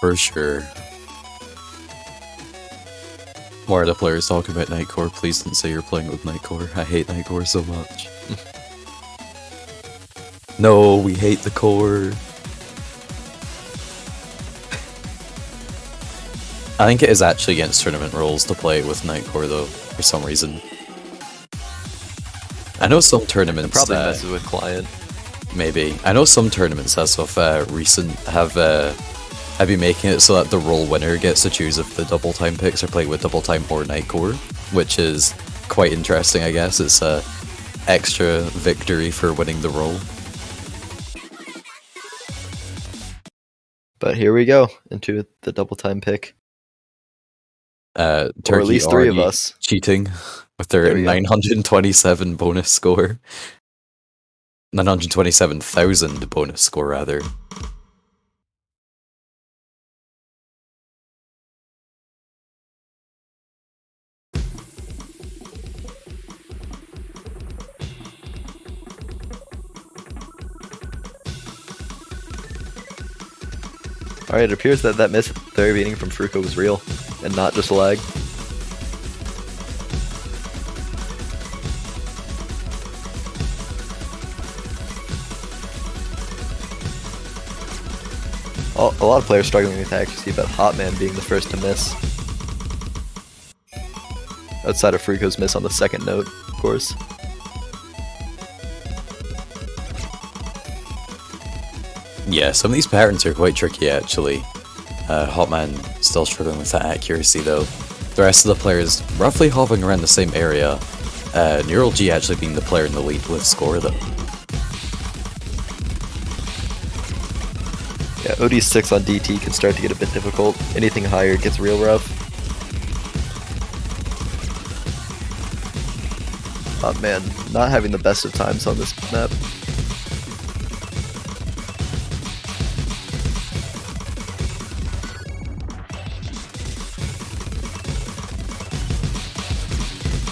For sure. Why are the players talking about Nightcore? Please don't say you're playing with Nightcore. I hate Nightcore so much. No, we hate the core. I think it is actually against tournament rules to play with Nightcore, though, for some reason. I know some tournaments Probably messes with client. Maybe. I know some tournaments as of recent have been making it so that the role winner gets to choose if the double time picks are played with double time or Nightcore, which is quite interesting, I guess. It's a extra victory for winning the role. But here we go into the double time pick. Turkey or at least three of already us. cheating with their There we go. 927 bonus score. 927,000 bonus score, rather. Alright, it appears that that miss at the very beginning from Fruko was real, and not just lag. A lot of players struggling with accuracy, but Hotman being the first to miss. Outside of Fruko's miss on the second note, of course. Yeah, some of these patterns are quite tricky, actually. Hotman still struggling with that accuracy, though. The rest of the players roughly hovering around the same area. Neural G actually being the player in the lead with score, though. Yeah, OD6 on DT can start to get a bit difficult. Anything higher gets real rough. Oh man, not having the best of times on this map.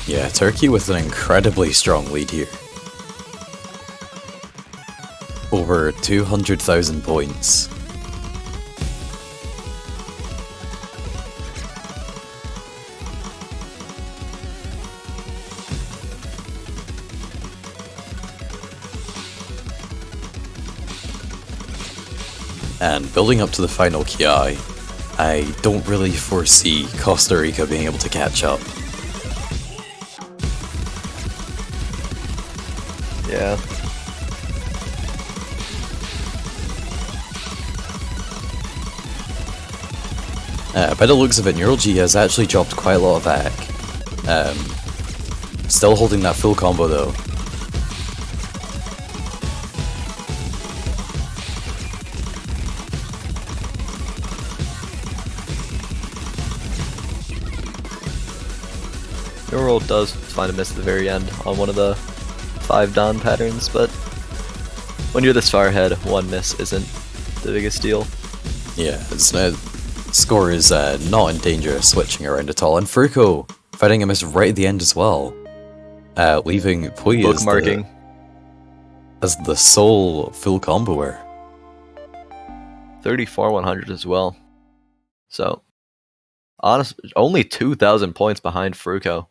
Yeah, Turkey with an incredibly strong lead here. Over 200,000 points. And building up to the final Ki, I don't really foresee Costa Rica being able to catch up. Yeah. By the looks of it, Neural-G has actually dropped quite a lot of back. Still holding that full combo though. Neural does find a miss at the very end on one of the 5 Dawn patterns, but when you're this far ahead, 1 miss isn't the biggest deal. Yeah, it's score is not in danger of switching around at all, and Furuko finding a miss right at the end as well, leaving Pui Bookmarking. as the sole full comboer. 34-100 as well. So, honestly, only 2,000 points behind Furuko,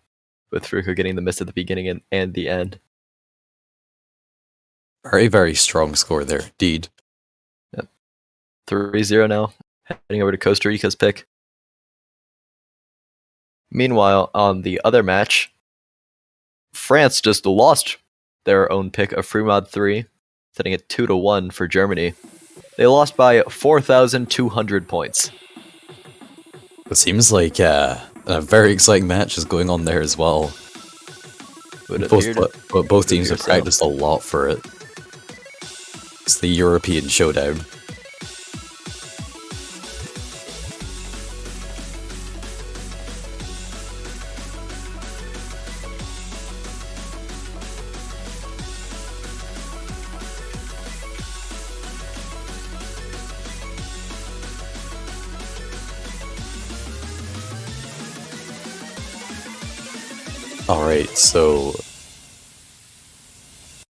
with Furuko getting the miss at the beginning and the end. Very, very strong score there, indeed. 3-0 now, heading over to Costa Rica's pick. Meanwhile, on the other match, France just lost their own pick of Free Mod 3, setting it 2-1 for Germany. They lost by 4,200 points. It seems like a very exciting match is going on there as well. Both teams have practiced a lot for it. It's the European showdown. Alright, so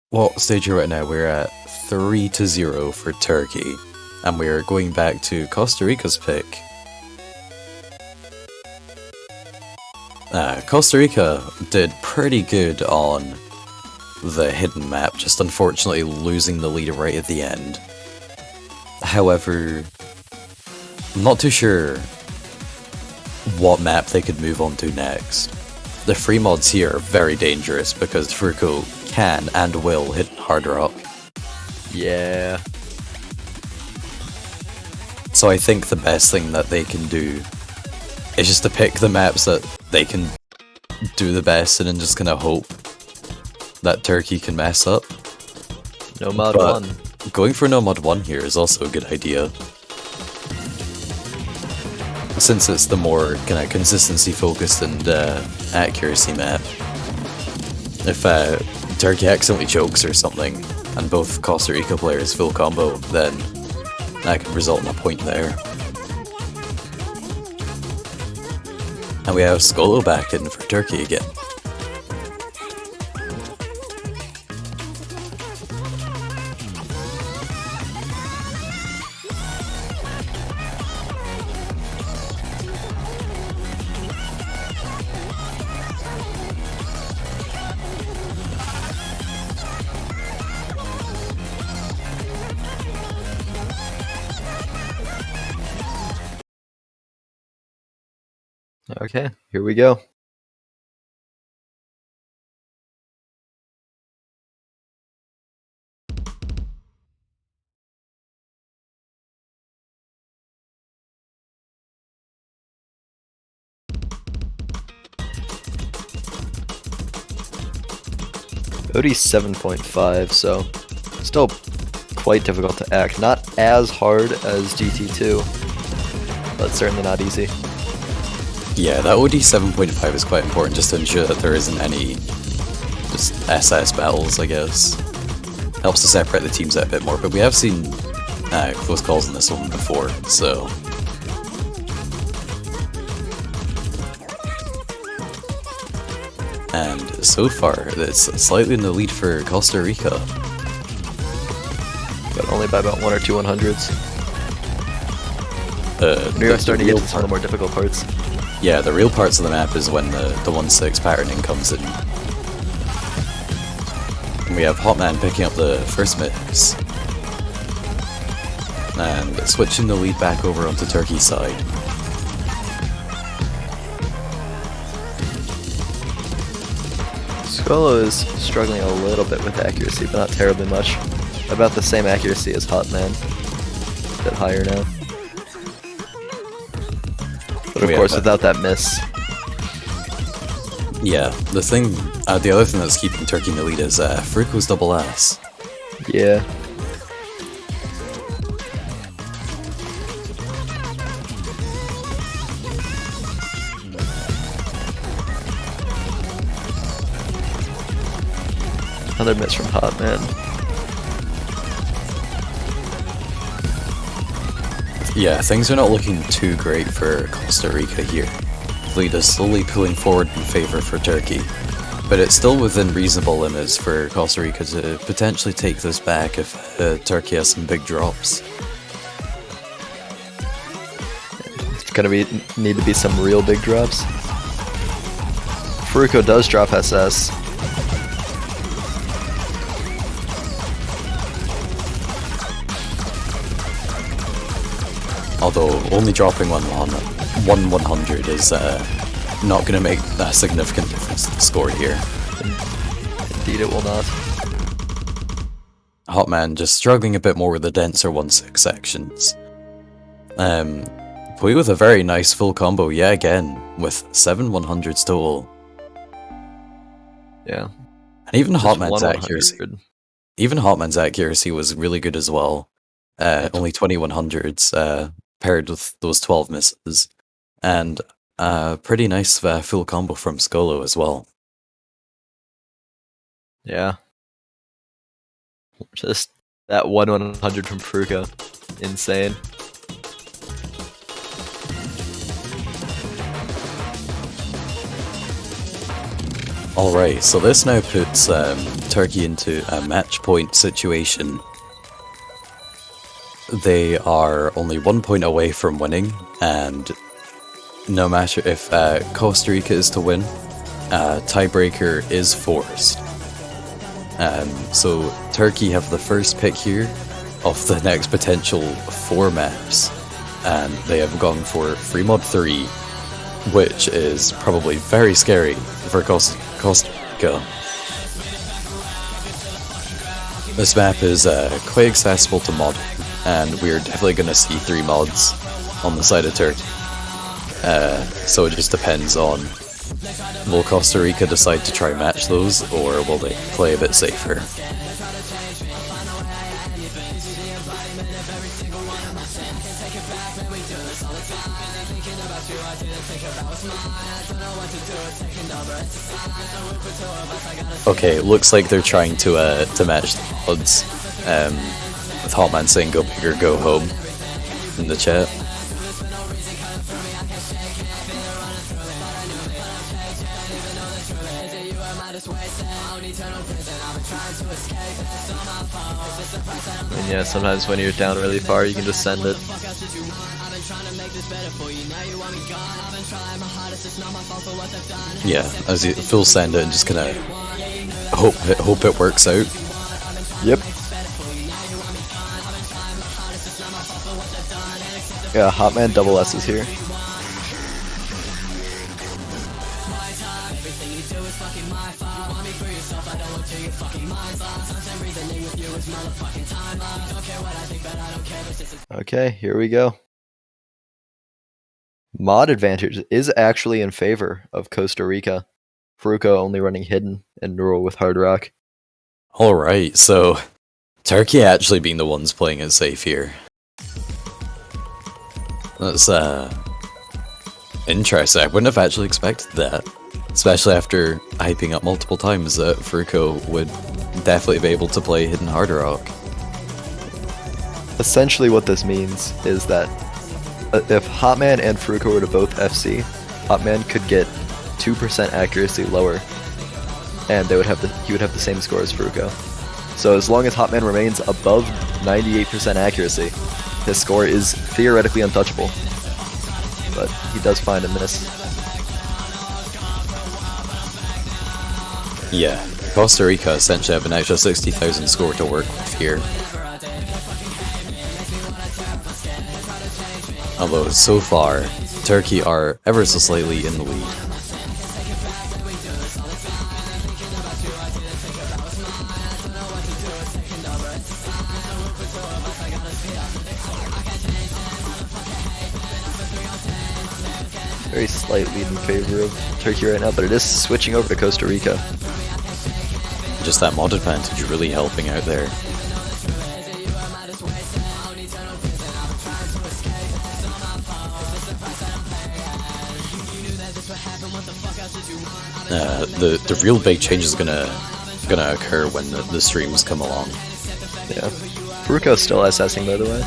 what stage are we at now? We're at 3-0 for Turkey, and we're going back to Costa Rica's pick. Costa Rica did pretty good on the hidden map, just unfortunately losing the lead right at the end. However, I'm not too sure what map they could move on to next. The free mods here are very dangerous because Furuko can and will hit hard rock. Yeah. So I think the best thing that they can do is just to pick the maps that they can do the best in and just kind of hope that Turkey can mess up. No mod But 1. going for no mod 1 here is also a good idea. Since it's the more kind of consistency focused and accuracy map. If Turkey accidentally chokes or something and both Costa Rica players full combo, then that could result in a point there. And we have Skolo back in for Turkey again. Okay, here we go. OD's 7.5, so still quite difficult to act. Not as hard as GT2, but certainly not easy. Yeah, that OD 7.5 is quite important just to ensure that there isn't any just SS battles, I guess. Helps to separate the teams out a bit more, but we have seen close calls in this one before, so... And so far, it's slightly in the lead for Costa Rica. But only by about 1 or 2 100s. New York's starting to get to some of the more difficult parts. Yeah, the real parts of the map is when the 1-6 patterning comes in. And we have Hotman picking up the first mix. And switching the lead back over onto Turkey's side. Skolo is struggling a little bit with accuracy, but not terribly much. About the same accuracy as Hotman. A bit higher now. But of course, without that miss. Yeah, the other thing that's keeping Turkey in the lead is Furuko's double S. Yeah. Another miss from Hotman. Yeah, things are not looking too great for Costa Rica here. The lead is slowly pulling forward in favor for Turkey, but it's still within reasonable limits for Costa Rica to potentially take this back if Turkey has some big drops. It's gonna need to be some real big drops. Furuko does drop SS. Although only dropping 100 is not going to make a significant difference to the score here. Indeed it will not. Hotman just struggling a bit more with the denser 1-6 sections. Play with a very nice full combo, yeah, again, with 7 100s total. Yeah. And even Just Hotman's one accuracy. 100. Even Hotman's accuracy was really good as well. Only 20 100s, paired with those 12 misses. And pretty nice full combo from Skolo as well. Yeah. Just that 1/100 from Furuko. Insane. Alright, so this now puts Turkey into a match point situation. They are only 1 point away from winning, and no matter if Costa Rica is to win, tiebreaker is forced. So Turkey have the first pick here of the next potential 4 maps, and they have gone for Free Mod 3, which is probably very scary for Costa Rica. This map is quite accessible to mod, and we're definitely going to see 3 mods on the side of Turkey. So it just depends on, will Costa Rica decide to try match those, or will they play a bit safer? Okay, looks like they're trying to match the odds. With Hotman saying "Go big or go home" in the chat. And yeah, sometimes when you're down really far, you can just send it. Yeah, as you full send it and just kind of hope it works out. Yep. Yeah, Hotman double S is here. Okay, here we go. Mod advantage is actually in favor of Costa Rica. Furuko only running hidden and Neural with hard rock. Alright, so Turkey actually being the ones playing it safe here. That's interesting. I wouldn't have actually expected that. Especially after hyping up multiple times that Furuko would definitely be able to play hidden hard rock. Essentially what this means is that if Hotman and Furuko were to both FC, Hotman could get 2% accuracy lower, and he would have the same score as Furuko. So as long as Hotman remains above 98% accuracy, his score is theoretically untouchable. But he does find a miss. Yeah, Costa Rica essentially have an extra 60,000 score to work with here. Although so far, Turkey are ever so slightly in the lead. Very slight lead in favor of Turkey right now, but it is switching over to Costa Rica. Just that mod advantage really helping out there. The real big change is gonna occur when the streams come along. Yeah. Furuko's still SSing, by the way.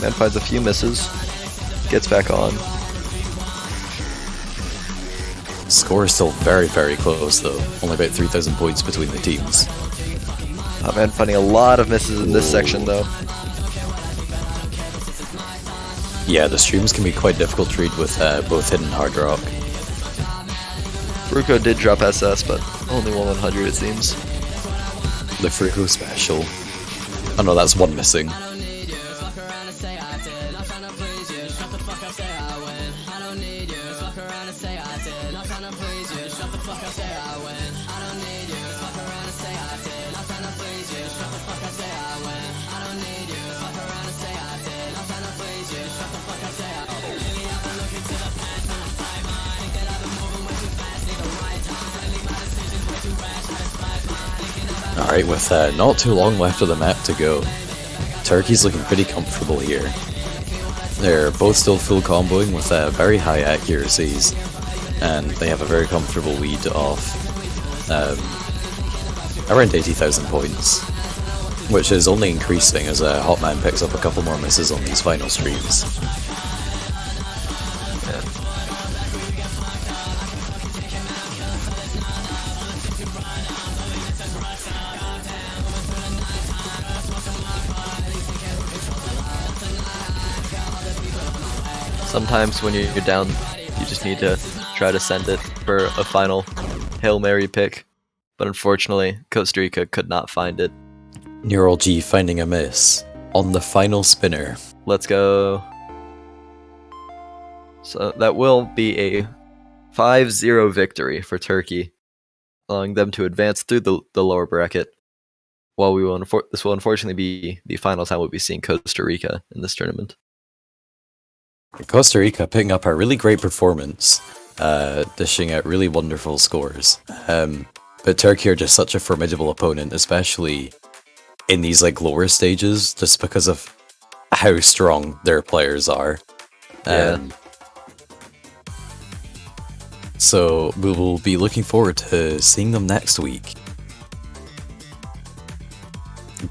Man finds a few misses. Gets back on. Score is still very, very close though. Only about 3,000 points between the teams. Man finding a lot of misses in this section though. Yeah, the streams can be quite difficult to read with both hidden hard rock. Furuko did drop SS, but only 1/100 it seems. The Furuko special. Oh no, that's one missing. Alright, with not too long left of the map to go, Turkey's looking pretty comfortable here. They're both still full comboing with very high accuracies, and they have a very comfortable lead of around 80,000 points, which is only increasing as Hotman picks up a couple more misses on these final streams. Sometimes when you're down, you just need to try to send it for a final Hail Mary pick. But unfortunately, Costa Rica could not find it. Neural G finding a miss on the final spinner. Let's go. So that will be a 5-0 victory for Turkey, allowing them to advance through the lower bracket. While this will unfortunately be the final time we'll be seeing Costa Rica in this tournament. Costa Rica picking up a really great performance, dishing out really wonderful scores. But Turkey are just such a formidable opponent, especially in these like lower stages, just because of how strong their players are. So we will be looking forward to seeing them next week.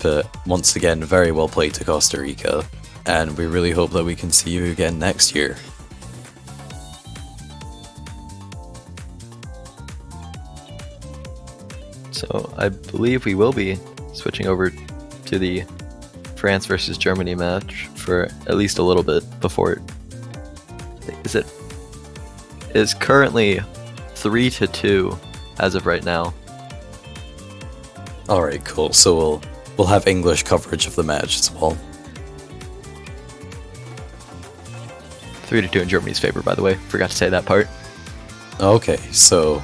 But once again, very well played to Costa Rica, and we really hope that we can see you again next year. So I believe we will be switching over to the France versus Germany match for at least a little bit before it is currently 3-2 as of right now. Alright, cool. So we'll have English coverage of the match as well. 3-2 in Germany's favor, by the way. Forgot to say that part. Okay, so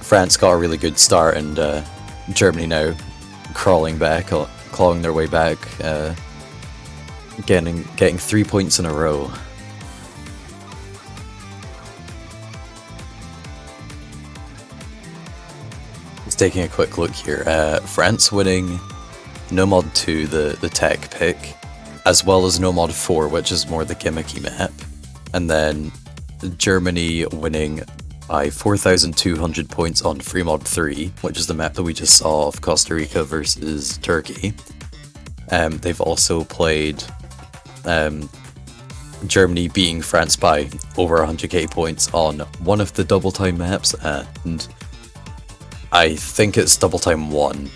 France got a really good start, and Germany now crawling back, clawing their way back, getting 3 points in a row. Just taking a quick look here. France winning No Mod 2, the tech pick, as well as No Mod 4, which is more the gimmicky map, and then Germany winning by 4,200 points on Free Mod 3, which is the map that we just saw of Costa Rica versus Turkey. They've also played Germany beating France by over 100k points on one of the double time maps, and I think it's double time 1,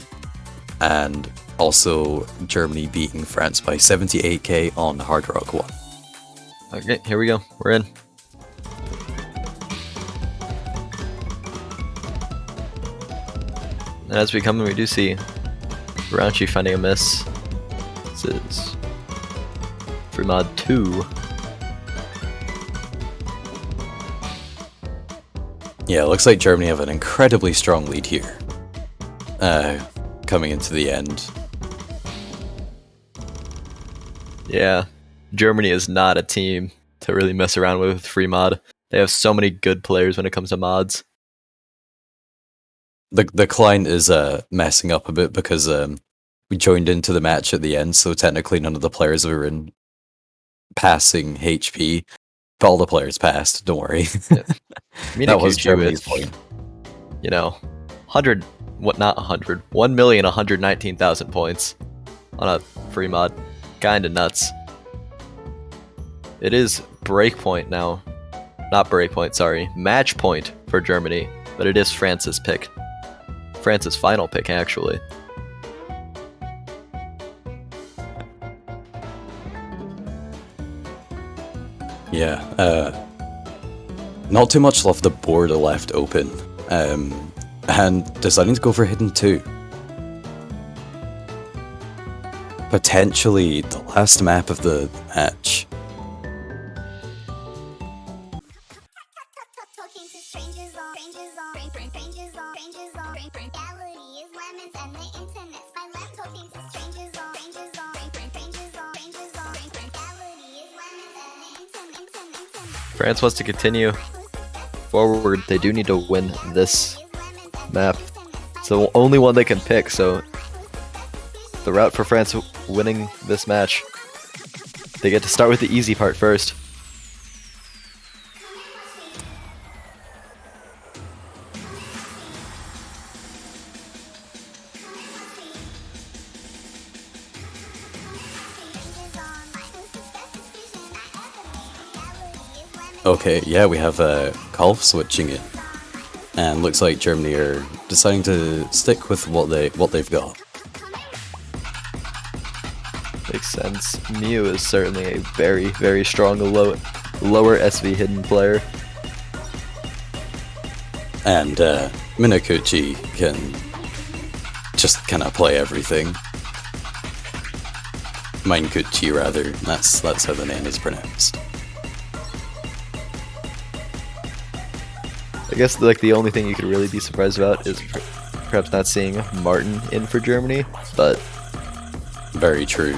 and also Germany beating France by 78k on Hard Rock 1. Okay, here we go. We're in. And as we come in, we do see Raunchy finding a miss. This is for mod 2. Yeah, it looks like Germany have an incredibly strong lead here, coming into the end. Yeah, Germany is not a team to really mess around with free mod. They have so many good players when it comes to mods. The client is messing up a bit because we joined into the match at the end, so technically none of the players were in passing HP, but all the players passed. Don't worry. That was Germany's point. 100, what, not 100, 1,119,000 points on a free mod. Kinda nuts. It is breakpoint now. Not breakpoint, sorry. Match point for Germany, but it is France's pick. France's final pick, actually. Yeah, not too much left the board left open, and deciding to go for Hidden 2. Potentially the last map of the match. France wants to continue forward. They do need to win this map. It's the only one they can pick, so the route for France winning this match, they get to start with the easy part first. Okay, yeah, we have Kolf switching it, and looks like Germany are deciding to stick with what they've got. Makes sense. Mew is certainly a very, very strong lower SV hidden player. And Minakuchi can just kind of play everything. Minekuchi, rather. That's how the name is pronounced. I guess like the only thing you could really be surprised about is perhaps not seeing Martin in for Germany, but very true.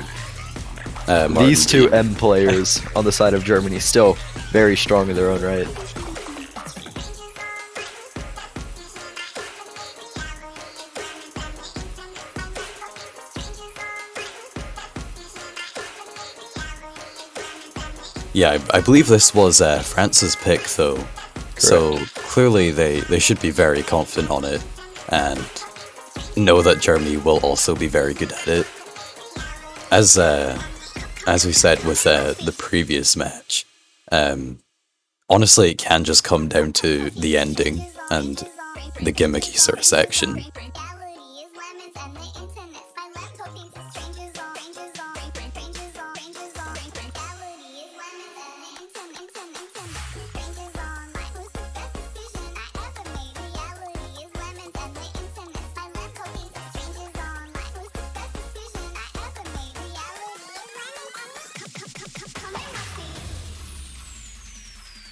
These two M players on the side of Germany still very strong in their own right. Yeah, I believe this was France's pick, though. Correct. So clearly they should be very confident on it, and know that Germany will also be very good at it. As we said with the previous match, honestly, it can just come down to the ending and the gimmicky sort of section.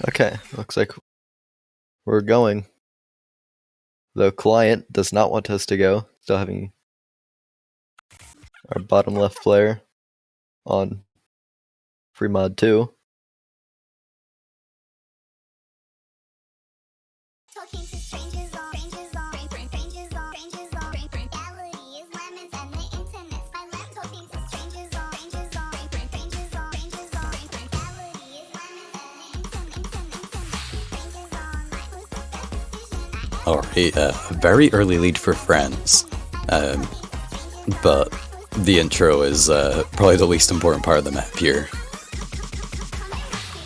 Okay, looks like we're going. The client does not want us to go. Still having our bottom left player on free mod 2. Alright, a very early lead for France, but the intro is probably the least important part of the map here.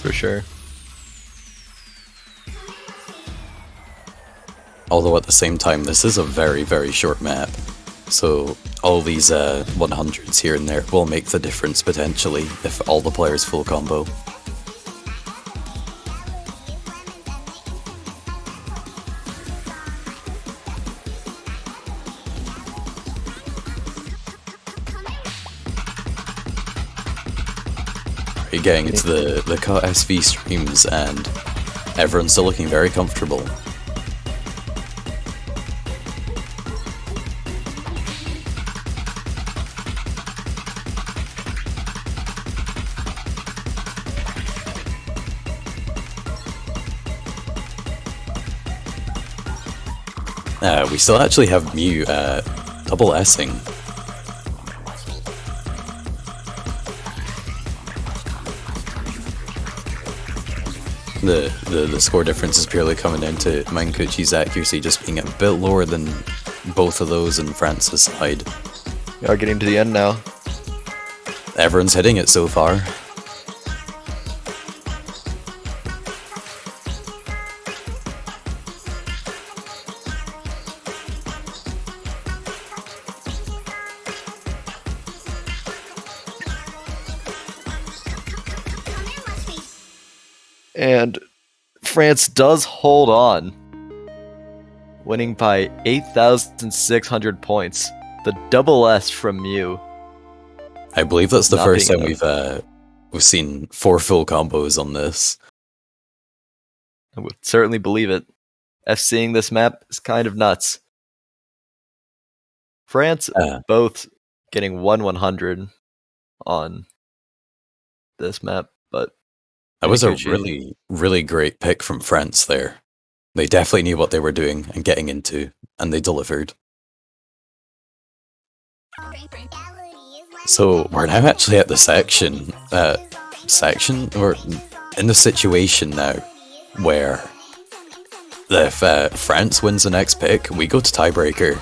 For sure. Although at the same time, this is a very, very short map, so all these 100s here and there will make the difference potentially if all the players full combo. Getting into the cut SV streams, and everyone's still looking very comfortable. We still actually have Mew double S'ing. The score difference is purely coming down to Mankuchi's accuracy just being a bit lower than both of those in France's side. We are getting to the end now. Everyone's hitting it so far. And France does hold on, winning by 8,600 points. The double S from Mew. I believe that's the Not first being time we've seen 4 full combos on this. I would certainly believe it. Seeing this map is kind of nuts. France both getting 100 on this map, but that was a Manikuchi- really, really great pick from France there. They definitely knew what they were doing and getting into, and they delivered. So we're now actually at the section, or in the situation now, where if France wins the next pick, we go to tiebreaker,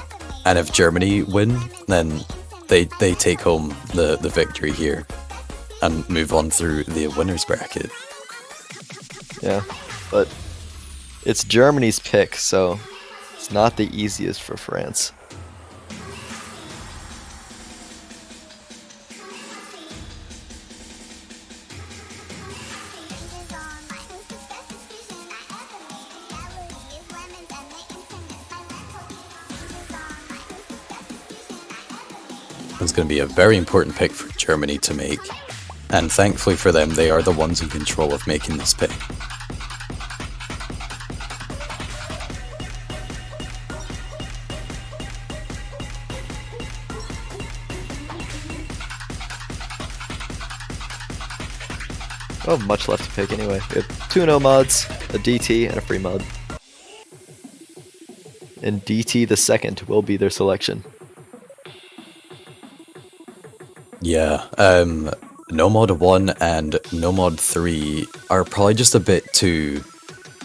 and if Germany win, then they take home the victory here, and move on through the winners bracket. Yeah, but it's Germany's pick, so it's not the easiest for France. It's going to be a very important pick for Germany to make, and thankfully for them, they are the ones in control of making this pick. I don't have much left to pick anyway. We have 2 no mods, a DT, and a free mod. And DT the second will be their selection. Yeah, No Mod 1 and No Mod 3 are probably just a bit too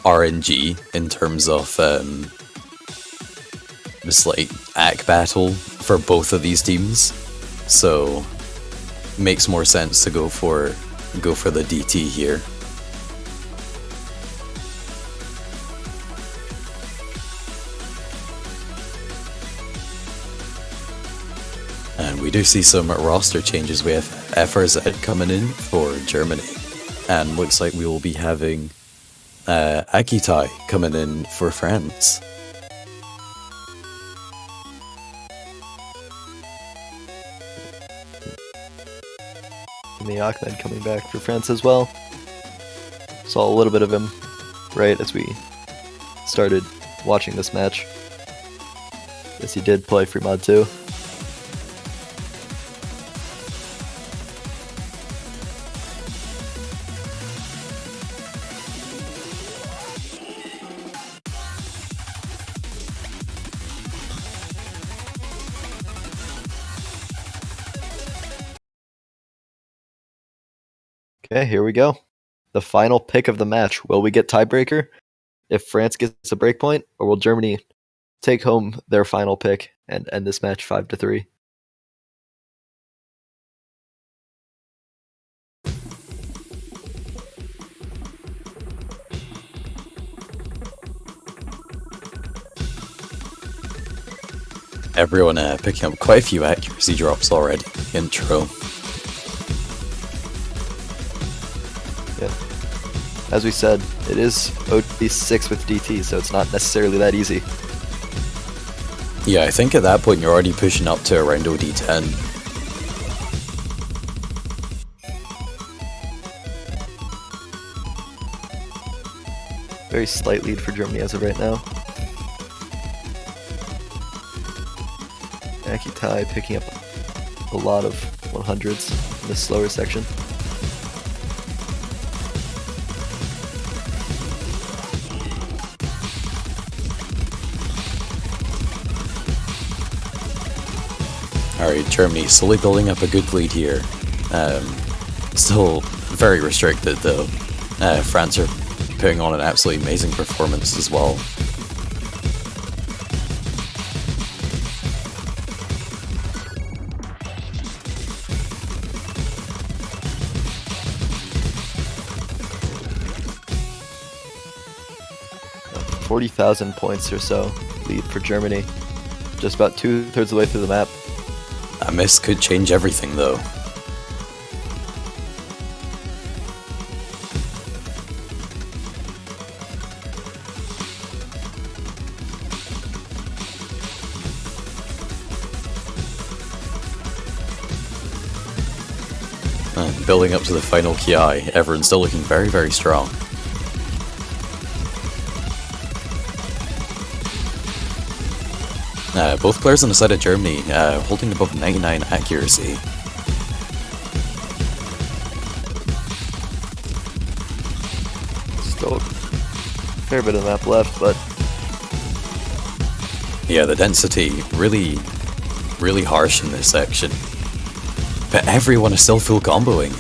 RNG in terms of just like ACK battle for both of these teams. So makes more sense to go for the DT here. And we do see some roster changes. We have FRZ coming in for Germany, and looks like we will be having Akitai coming in for France. And the Ahmed coming back for France as well. Saw a little bit of him right as we started watching this match. Yes, he did play free mod too. Okay, here we go. The final pick of the match. Will we get tiebreaker if France gets a breakpoint, or will Germany take home their final pick and end this match 5-3? Everyone picking up quite a few accuracy drops already. Intro. Yeah. As we said, it is OD6 with DT, so it's not necessarily that easy. Yeah, I think at that point you're already pushing up to around OD10. Very slight lead for Germany as of right now. Akitai picking up a lot of 100s in the slower section. Alright, Germany slowly building up a good lead here. Still very restricted though. France are putting on an absolutely amazing performance as well. Uh, 40,000 points or so lead for Germany. Just about 2/3 of the way through the map. A miss could change everything though. Building up to the final Ki, everyone's still looking very, very strong. Both players on the side of Germany holding above 99 accuracy. Still a fair bit of the map left, but yeah, the density really, really harsh in this section. But everyone is still full comboing.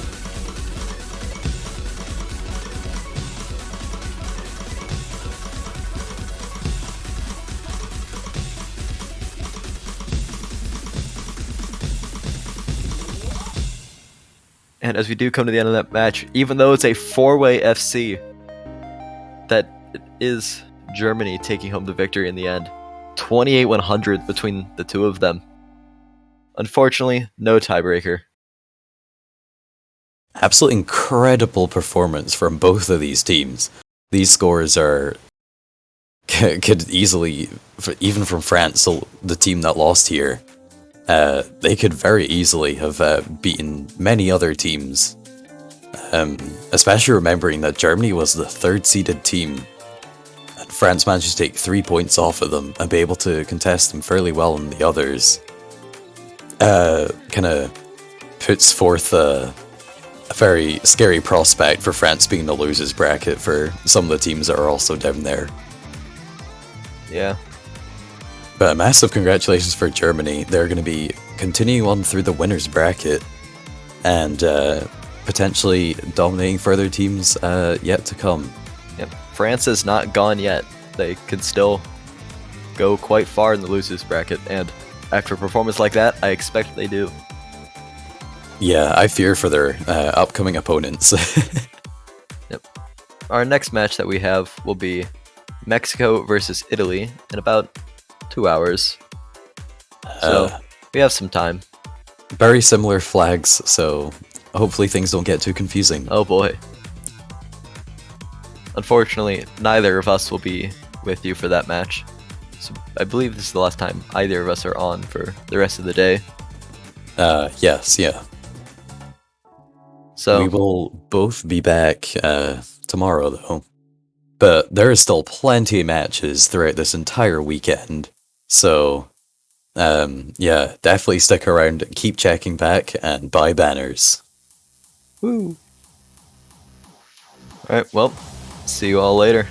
and as we do come to the end of that match, even though it's a 4-way FC, that is Germany taking home the victory in the end. 28-100 between the two of them. Unfortunately, no tiebreaker. Absolutely incredible performance from both of these teams. These scores are could easily, even from France, the team that lost here, they could very easily have beaten many other teams. Especially remembering that Germany was the third-seeded team, and France managed to take 3 points off of them and be able to contest them fairly well in the others. Kind of puts forth a very scary prospect for France being the losers bracket for some of the teams that are also down there. Yeah. But a massive congratulations for Germany. They're going to be continuing on through the winners bracket and potentially dominating further teams yet to come. Yep. France is not gone yet. They could still go quite far in the losers bracket, and after a performance like that, I expect they do. Yeah, I fear for their upcoming opponents. Yep. Our next match that we have will be Mexico versus Italy in about 2 hours. So we have some time. Very similar flags, so hopefully things don't get too confusing. Oh boy. Unfortunately, neither of us will be with you for that match. So I believe this is the last time either of us are on for the rest of the day. Yes, yeah. So we will both be back tomorrow, though. But there is still plenty of matches throughout this entire weekend. So, yeah, definitely stick around, keep checking back, and buy banners. Woo! Alright, well, see you all later.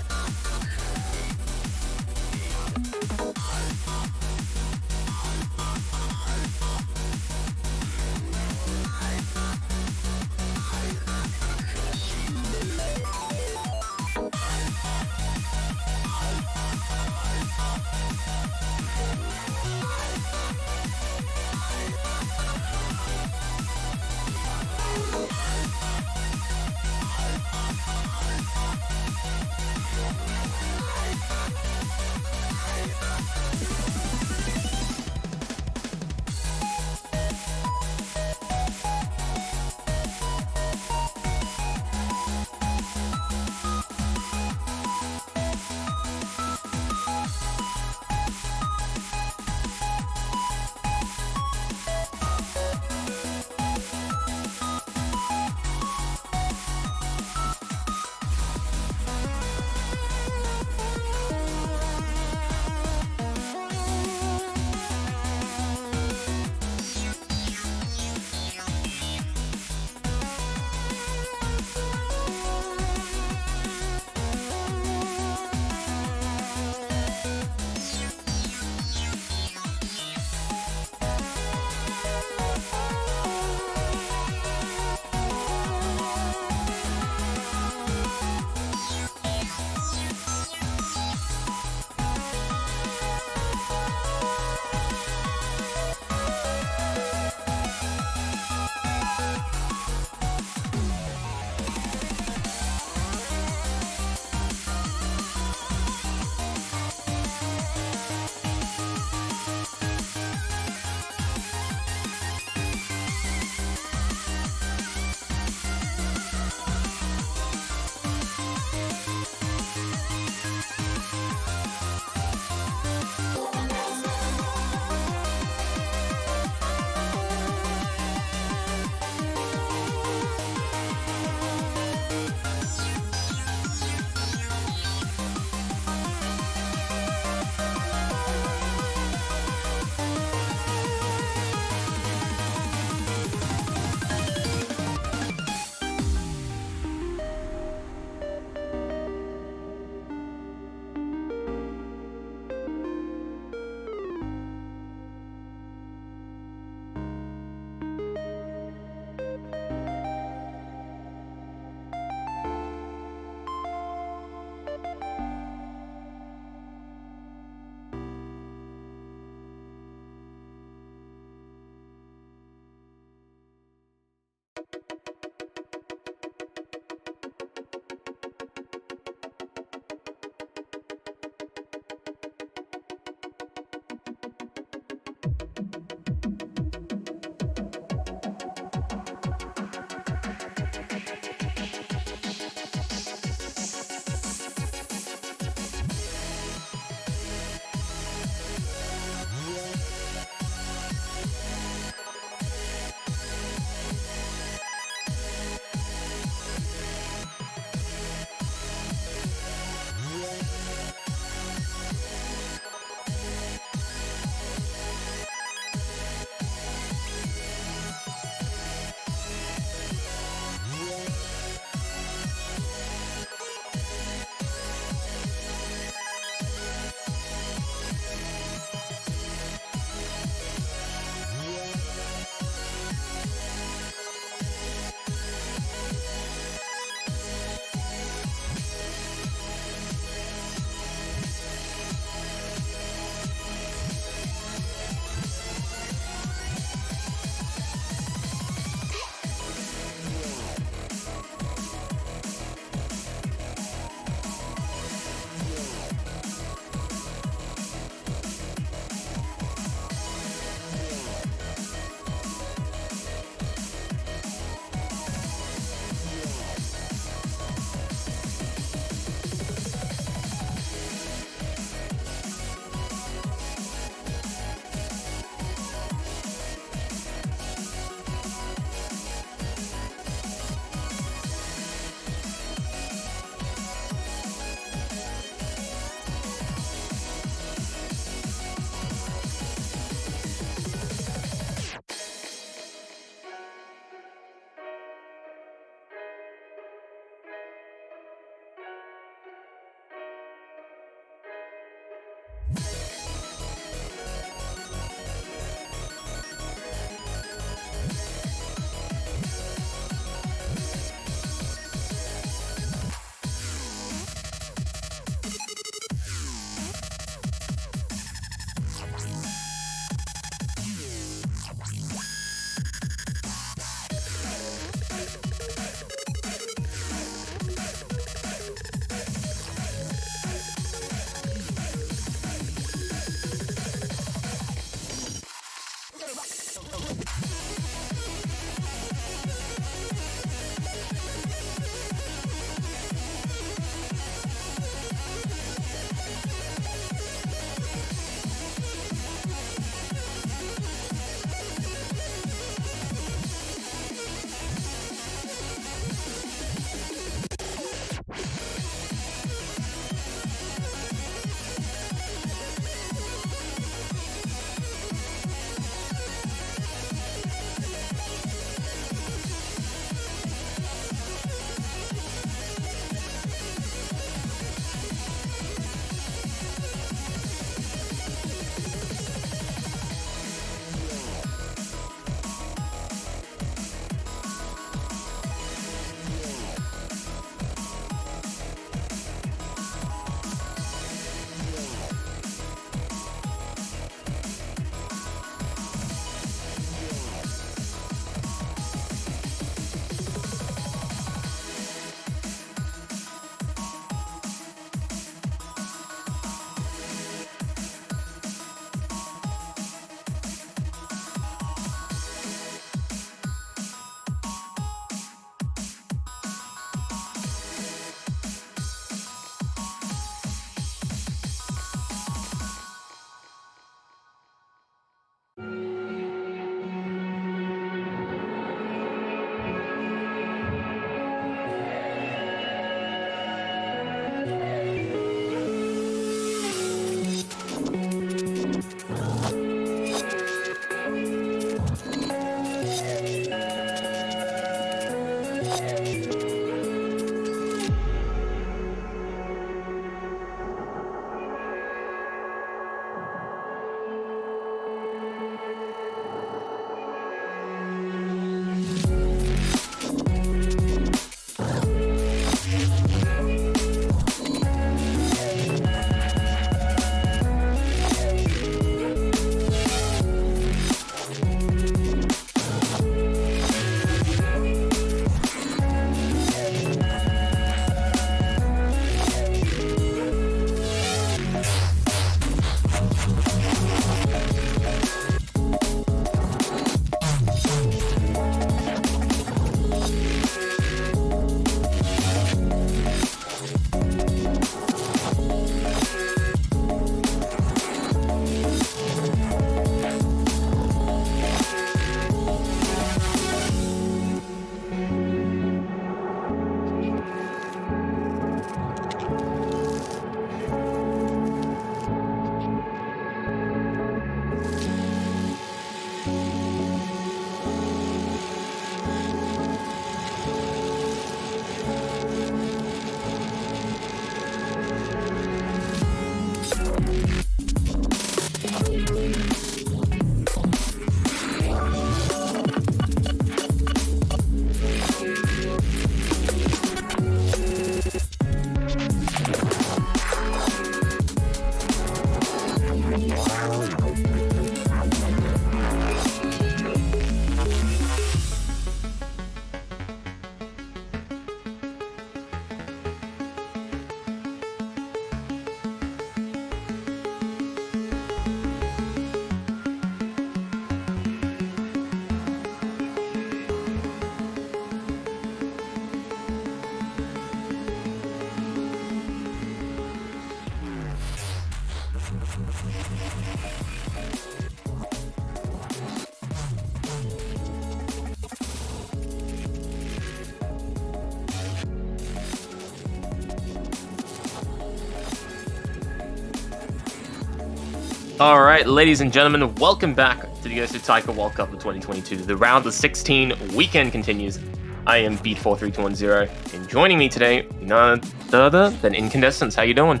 Alright, ladies and gentlemen, welcome back to the USA Taiko World Cup of 2022. The round of 16 weekend continues. I am Beat43210, and joining me today, none other than Incandescence. How you doing?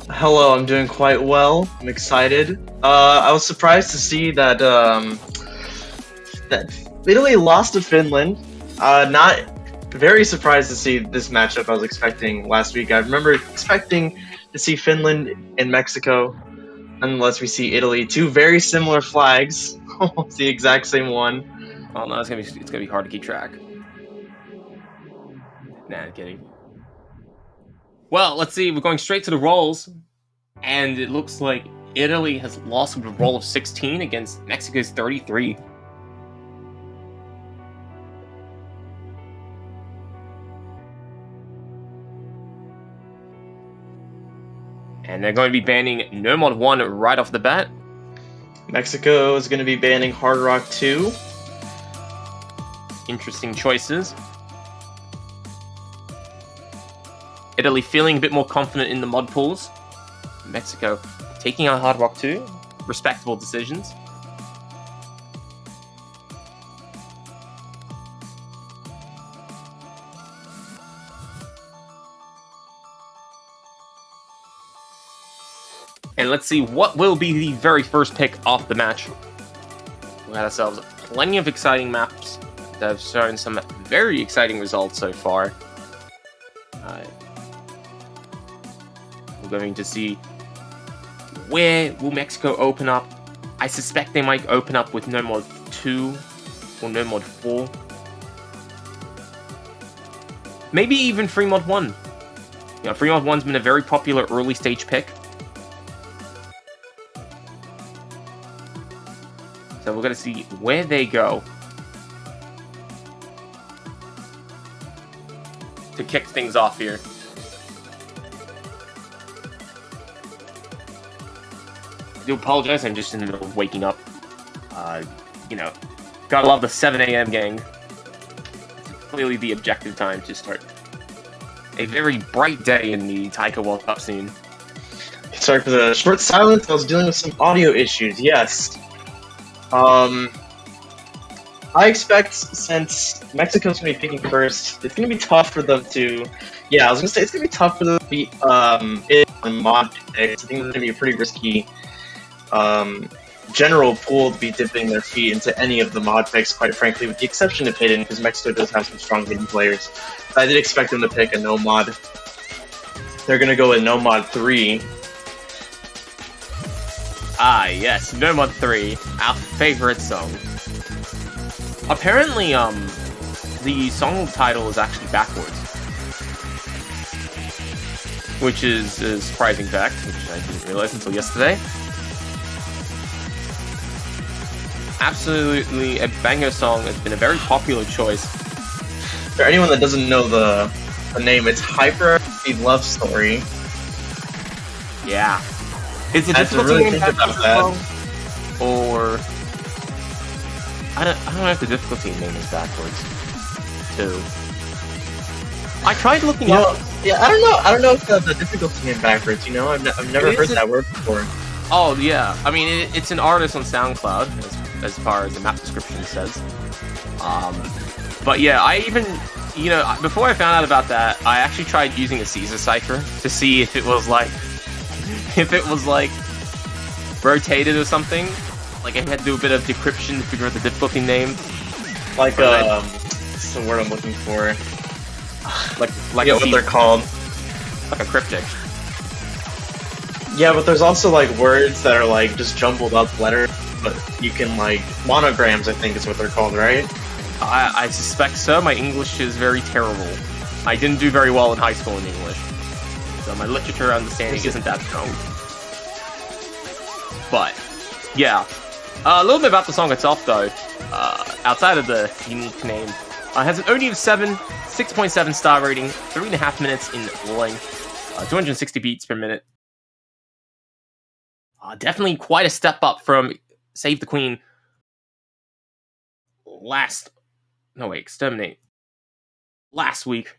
Hello, I'm doing quite well. I'm excited. I was surprised to see that that Italy lost to Finland. Not very surprised to see this matchup I was expecting last week. I remember expecting to see Finland and Mexico. Unless we see Italy, two very similar flags, almost the exact same one. Oh no, it's gonna be hard to keep track. Nah, I'm kidding. Well, let's see. We're going straight to the rolls, and it looks like Italy has lost with a roll of 16 against Mexico's 33. And they're going to be banning No Mod 1 right off the bat. Mexico is going to be banning Hard Rock 2. Interesting choices. Italy feeling a bit more confident in the mod pools. Mexico taking out Hard Rock 2. Respectable decisions. And let's see what will be the very first pick off the match. We had ourselves plenty of exciting maps that have shown some very exciting results so far. We're going to see where will Mexico open up. I suspect they might open up with No Mod 2 or No Mod 4. Maybe even Free Mod 1. You know, Free Mod 1's been a very popular early stage pick. So we're going to see where they go to kick things off here. I do apologize, I'm just in the middle of waking up. You know, gotta love the 7 a.m. gang. It's clearly the objective time to start a very bright day in the Taiko World Cup scene. Sorry for the short silence, I was dealing with some audio issues, yes. I expect since Mexico's going to be picking first, it's going to be tough for them to... Yeah, I was going to say it's going to be tough for them to beat it on mod picks. I think it's going to be a pretty risky general pool to be dipping their feet into any of the mod picks, quite frankly, with the exception of Hidden, because Mexico does have some strong hidden players. But I did expect them to pick a no mod. They're going to go with no mod 3. Ah, yes, No Mod 3, our favorite song. Apparently, the song title is actually backwards. Which is a surprising fact, which I didn't realize until yesterday. Absolutely a banger song. It's been a very popular choice. For anyone that doesn't know the name, it's Hyper the Love Story. Yeah. Is it I have to difficult really to name think about that. Or I don't know if the difficulty name is backwards too. I tried looking up. Yeah, I don't know if the difficulty name backwards. You know, I've never heard that word before. Oh yeah, I mean it's an artist on SoundCloud as far as the map description says. But yeah, I even before I found out about that, I actually tried using a Caesar cipher to see if it was like rotated or something. Like I had to do a bit of decryption to figure out the difficulty name. Like what's the word I'm looking for? Like what they're called. Like a cryptic. Yeah, but there's also like words that are like just jumbled up letters, but you can like monograms. I think is what they're called, right? I suspect so. My English is very terrible. I didn't do very well in high school in English, so my literature understanding isn't that strong. But yeah, a little bit about the song itself, though. Outside of the unique name, it has an OD of 7, 6.7 star rating, 3.5 minutes in length, 260 beats per minute. Definitely quite a step up from Save the Queen Exterminate last week.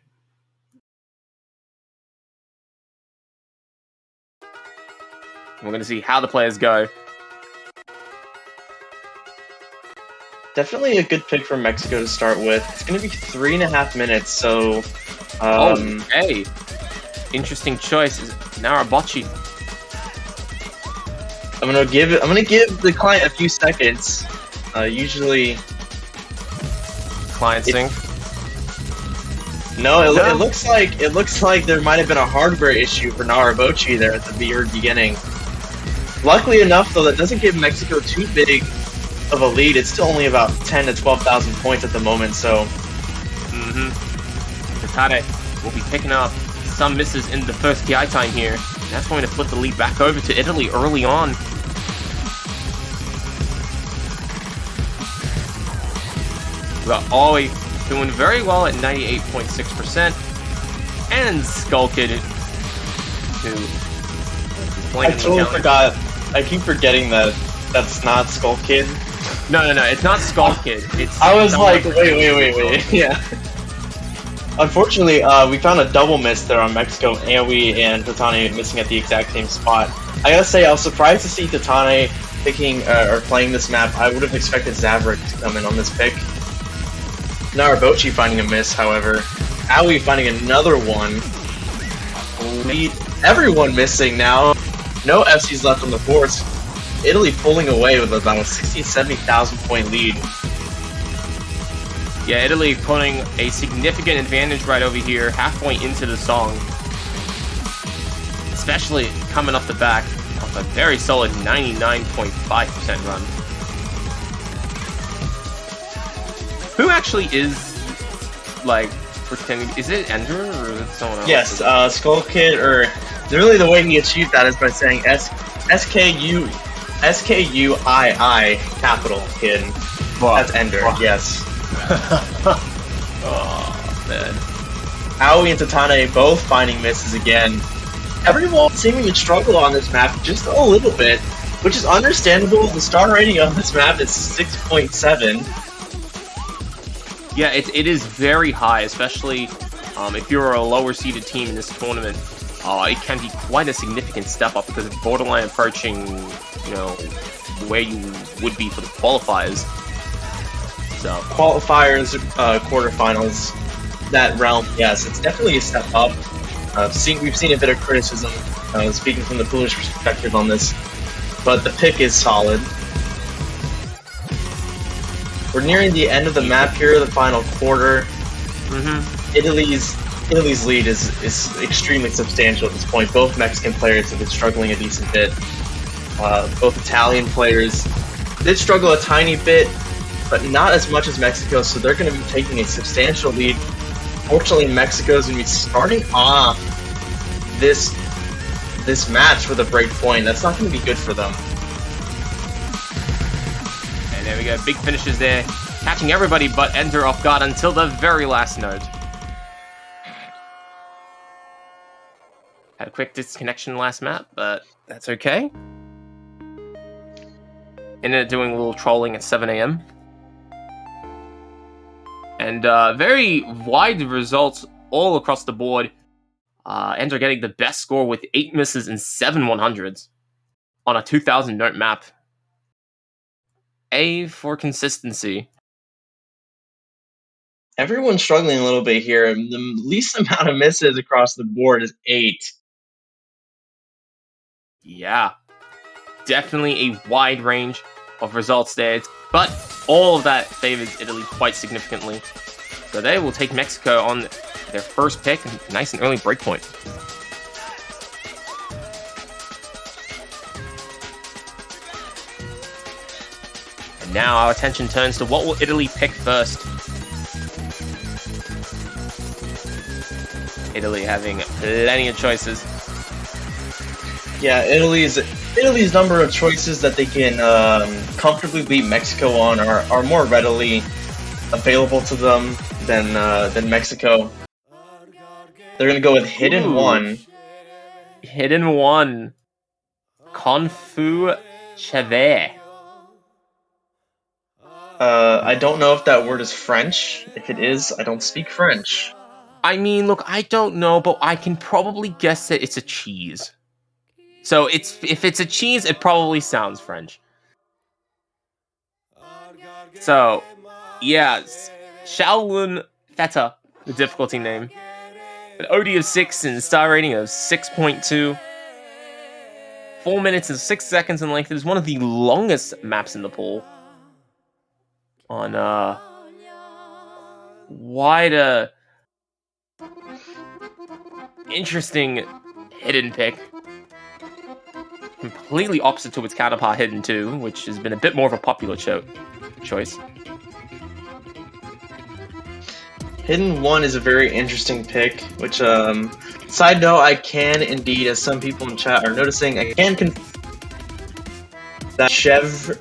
We're going to see how the players go. Definitely a good pick for Mexico to start with. It's going to be 3.5 minutes, so... hey. Interesting choice. Narabochi. I'm gonna give the client a few seconds. Usually... Client sync. No, it looks like there might have been a hardware issue for Narabochi there at the very beginning. Luckily enough, though, that doesn't give Mexico too big of a lead. It's still only about 10 to 12,000 points at the moment, so... Tatare will be picking up some misses in the first PI time here. That's going to flip the lead back over to Italy early on. We got Ollie doing very well at 98.6%. And Skull Kid, who is playing I totally forgot. I keep forgetting that that's not Skull Kid. No, it's not Skull Kid. I was like, wait. Yeah. Unfortunately, we found a double miss there on Mexico. AoE and Tatane missing at the exact same spot. I gotta say, I was surprised to see Tatane picking or playing this map. I would have expected Zavrik to come in on this pick. Narabochi finding a miss, however. Aoi finding another one. Everyone missing now. No FCs left on the boards. Italy pulling away with about a 60,000-70,000 point lead. Yeah, Italy putting a significant advantage right over here, halfway into the song. Especially coming off the back of a very solid 99.5% run. Who actually is, like, pretending? Is it Ender or is it someone else? Yes, Skull Kid, or really the way he achieved that is by saying SKUII capital Kid. That's Ender, yes. Oh, man. Aoi and Tatane both finding misses again. Everyone seeming to struggle on this map just a little bit, which is understandable. The star rating on this map is 6.7. Yeah, it is very high, especially if you're a lower seeded team in this tournament. It can be quite a significant step up because it's borderline approaching, where you would be for the qualifiers. So Qualifiers, quarterfinals, that realm, yes, it's definitely a step up. We've seen a bit of criticism, speaking from the Polish perspective on this, but the pick is solid. We're nearing the end of the map here, the final quarter. Italy's lead is extremely substantial at this point. Both Mexican players have been struggling a decent bit. Both Italian players did struggle a tiny bit, but not as much as Mexico, so they're going to be taking a substantial lead. Fortunately, Mexico is going to be starting off this match with a break point. That's not going to be good for them. And there we go, big finishes there, catching everybody but Ender off guard until the very last note. Had a quick disconnection last map, but that's okay. Ended up doing a little trolling at 7 AM. And very wide results all across the board. Ender getting the best score with 8 misses and 7 100s on a 2,000 note map. A for consistency. Everyone's struggling a little bit here. The least amount of misses across the board is 8. Yeah. Definitely a wide range of results there. But all of that favors Italy quite significantly. So they will take Mexico on their first pick. Nice and early breakpoint. And now our attention turns to what will Italy pick first. Italy having plenty of choices. Yeah, Italy's number of choices that they can comfortably beat Mexico on are more readily available to them than Mexico. They're gonna go with Hidden One. Hidden One. Konfu Cheve. I don't know if that word is French. If it is, I don't speak French. I mean, look, I don't know, but I can probably guess that it's a cheese. So if it's a cheese, it probably sounds French. So, yeah, Shaolin Theta, the difficulty name. An OD of 6 and star rating of 6.2. 4 minutes and 6 seconds in length. It is one of the longest maps in the pool. On wide, interesting hidden pick. Completely opposite to its counterpart Hidden 2, which has been a bit more of a popular choice. Hidden 1 is a very interesting pick, which, side note, I can indeed, as some people in chat are noticing, I can that chèvre,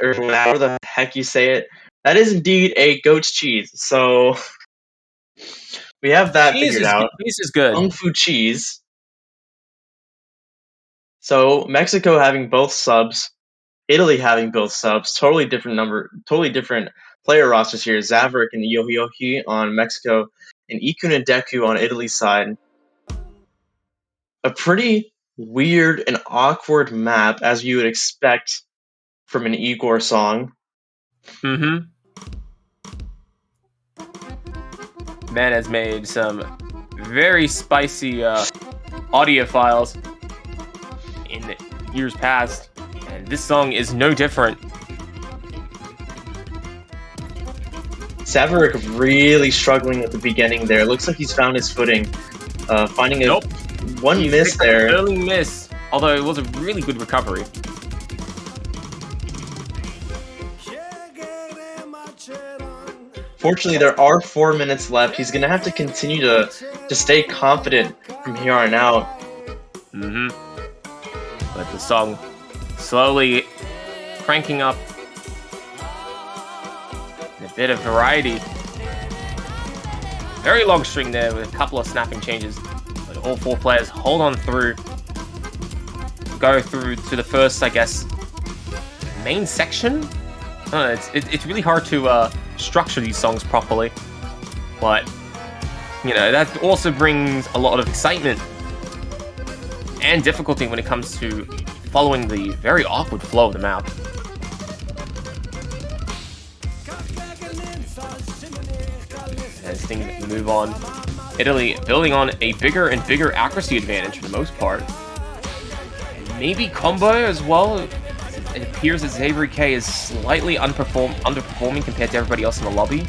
or however the heck you say it, that is indeed a goat's cheese. So, we have that figured out. Cheese is good. Kung Fu cheese. So, Mexico having both subs, Italy having both subs, totally different player rosters here. Zaverick and Yohi on Mexico, and Ikun and Deku on Italy's side. A pretty weird and awkward map, as you would expect from an Igor song. Mm-hmm. Man has made some very spicy audio files in years past, and this song is no different. Saverick really struggling at the beginning there. Looks like he's found his footing. Finding a one He miss picked up an there. early miss, although it was a really good recovery. Fortunately, there are 4 minutes left. He's gonna have to continue to stay confident from here on out. Mm-hmm. But the song slowly cranking up a bit of variety. Very long string there with a couple of snapping changes. But all 4 players hold on through. Go through to the first, I guess, main section? I don't know, it's really hard to structure these songs properly. But, you know, that also brings a lot of excitement and difficulty when it comes to following the very awkward flow of the map. As things move on, Italy building on a bigger and bigger accuracy advantage for the most part. And maybe combo as well. It appears that Xavier K is slightly underperforming compared to everybody else in the lobby.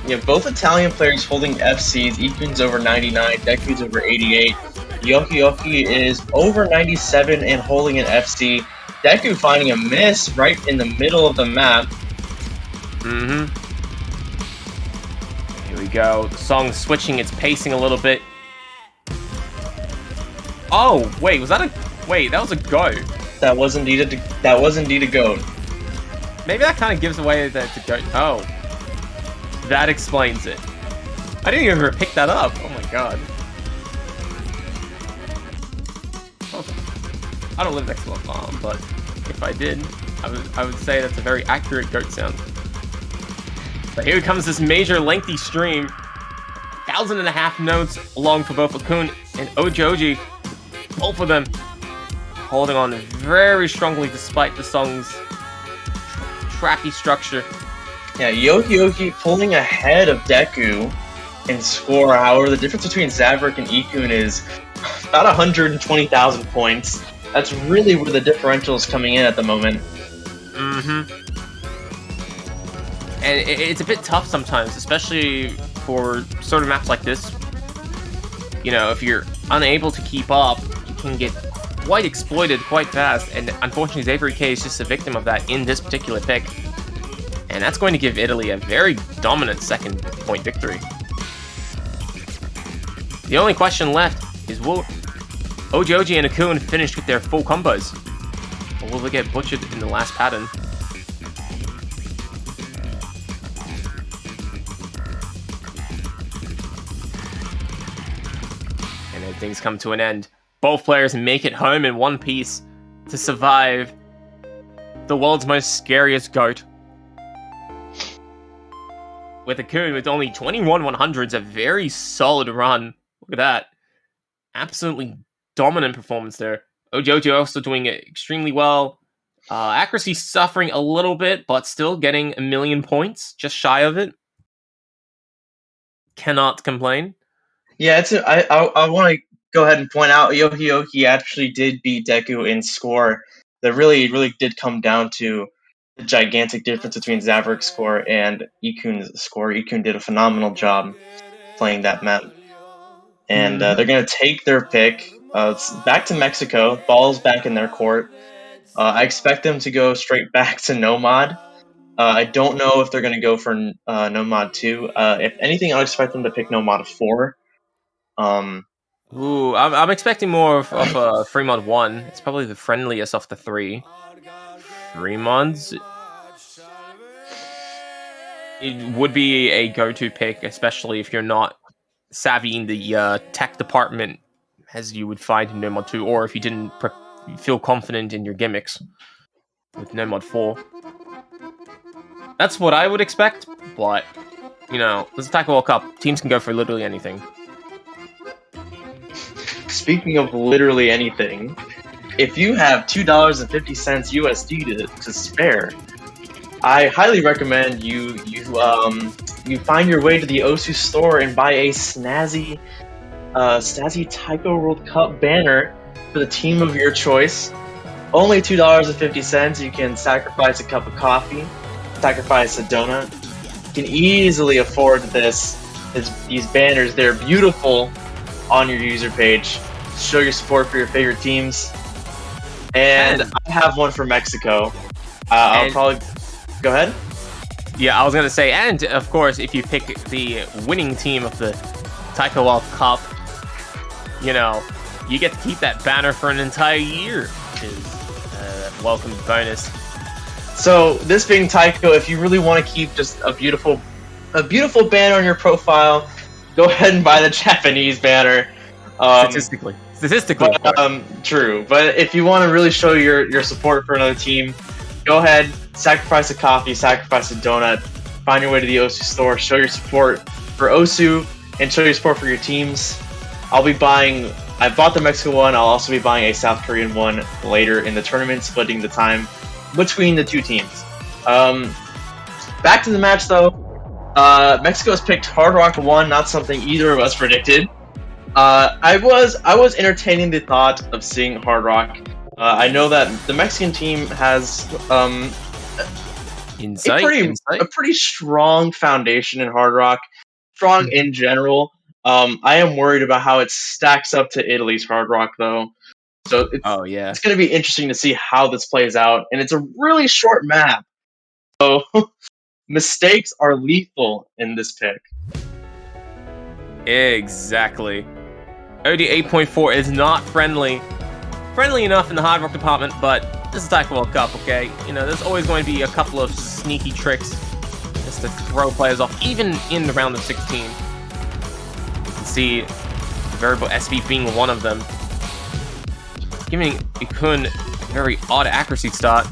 Yeah, both Italian players holding FCs. Ikun's over 99, Deku's over 88. Yoki is over 97 and holding an FC. Deku finding a miss right in the middle of the map. Mm-hmm. Here we go. The song's switching its pacing a little bit. Oh, wait, was that a... Wait, that was a go. That was indeed a goat. Maybe that kind of gives away that it's a goat. Oh. That explains it. I didn't even pick that up. Oh my god. I don't live next to a farm, but if I did, I would say that's a very accurate goat sound. But here comes this major lengthy stream. 1,500 notes long for both Akun and Ojoji. Both of them holding on very strongly despite the song's tracky structure. Yeah, Yoki pulling ahead of Deku in score. However, the difference between Zaverick and Ikun is about 120,000 points. That's really where the differential is coming in at the moment. Mm-hmm. And it's a bit tough sometimes, especially for sort of maps like this. You know, if you're unable to keep up, you can get quite exploited quite fast, and unfortunately Xavier K is just a victim of that in this particular pick. And that's going to give Italy a very dominant second point victory. The only question left is, will Ojoji and Akun finish with their full combos? Or will they get butchered in the last pattern? And then things come to an end. both players make it home in one piece to survive the world's most scariest goat. With Akun with only 21 100s, a very solid run. Look at that. Absolutely dominant performance there. Ojojo also doing it extremely well. Accuracy suffering a little bit, but still getting 1,000,000 points, just shy of it. Cannot complain. Yeah, I want to go ahead and point out Yohioki actually did beat Deku in score. That really did come down to the gigantic difference between Zavrik's score and Ikun's score. Ikun did a phenomenal job playing that map. And they're going to take their pick. It's back to Mexico. Ball's back in their court. I expect them to go straight back to Nomad. I don't know if they're going to go for Nomad 2. If anything, I'll expect them to pick Nomad 4. Ooh, I'm expecting more of a Fremont 1. It's probably the friendliest of the 3. Fremont's... It would be a go-to pick, especially if you're not savvy in the tech department, as you would find in Nomad 2, or if you didn't feel confident in your gimmicks with Nomad 4. That's what I would expect, but, you know, this is Taiko World Cup. Teams can go for literally anything. Speaking of literally anything, if you have $2.50 USD to spare, I highly recommend you find your way to the Osu store and buy a snazzy Taiko World Cup banner for the team of your choice. Only $2.50. You can sacrifice a cup of coffee, sacrifice a donut. You can easily afford these banners. They're beautiful on your user page. Show your support for your favorite teams. And I have one for Mexico. I'll probably... Go ahead. Yeah, I was gonna say, and of course, if you pick the winning team of the Taiko World Cup, you know, you get to keep that banner for an entire year, which is a welcome bonus. So, this being Taiko, if you really want to keep just a beautiful banner on your profile, go ahead and buy the Japanese banner. Statistically, true. But if you want to really show your support for another team, go ahead, sacrifice a coffee, sacrifice a donut, find your way to the Osu store, show your support for Osu, and show your support for your teams. I bought the Mexico one, I'll also be buying a South Korean one later in the tournament, splitting the time between the two teams. Back to the match though, Mexico has picked Hard Rock 1, not something either of us predicted. I was entertaining the thought of seeing Hard Rock. I know that the Mexican team has a pretty strong foundation in Hard Rock, strong in general. I am worried about how it stacks up to Italy's Hard Rock, though. So it's going to be interesting to see how this plays out, and it's a really short map, so mistakes are lethal in this pick. Exactly. OD 8.4 is not friendly enough in the Hard Rock department, but this is Taiko World Cup, okay? You know, there's always going to be a couple of sneaky tricks just to throw players off, even in the round of 16. You can see the variable SV being one of them, giving Ikun a very odd accuracy start.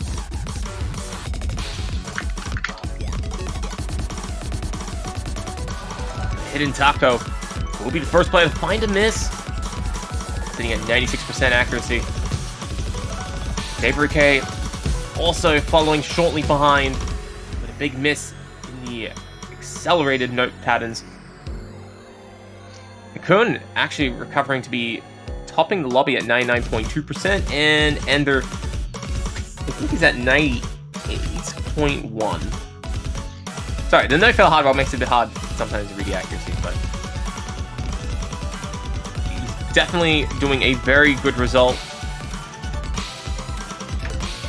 Hidden Taco will be the first player to find a miss, sitting at 96% accuracy. Daybreak also following shortly behind with a big miss in the accelerated note patterns. Ikun actually recovering to be topping the lobby at 99.2%, and Ender, I think he's at 98.1. Sorry, the no-fail hard roll makes it a bit hard sometimes to read the accuracy, but he's definitely doing a very good result.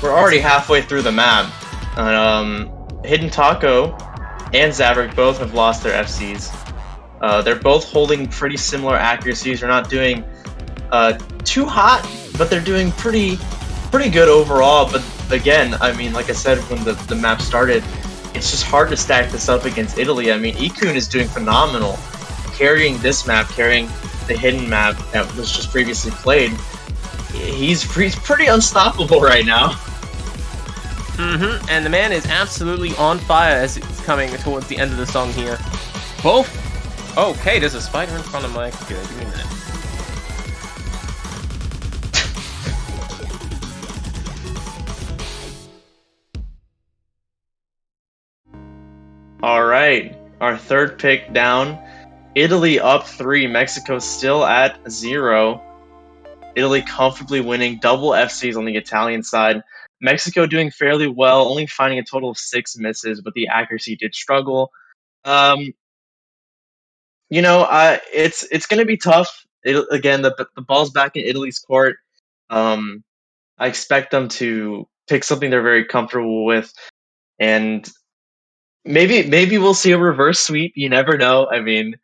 We're already halfway through the map. Hidden Taco and Zavrik both have lost their FCs. They're both holding pretty similar accuracies. They're not doing too hot, but they're doing pretty good overall. But again, I mean, like I said when the map started, it's just hard to stack this up against Italy. I mean, Ikun is doing phenomenal, carrying this map, carrying the hidden map that was just previously played, he's pretty unstoppable right now. And the man is absolutely on fire as it's coming towards the end of the song here. Both. Okay, there's a spider in front of my. Okay, give me a minute. All right, our third pick down. Italy up 3, Mexico still at 0. Italy comfortably winning, double FCs on the Italian side. Mexico doing fairly well, only finding a total of 6 misses, but the accuracy did struggle. It's going to be tough. Again, the ball's back in Italy's court. I expect them to pick something they're very comfortable with, and maybe we'll see a reverse sweep. You never know. I mean,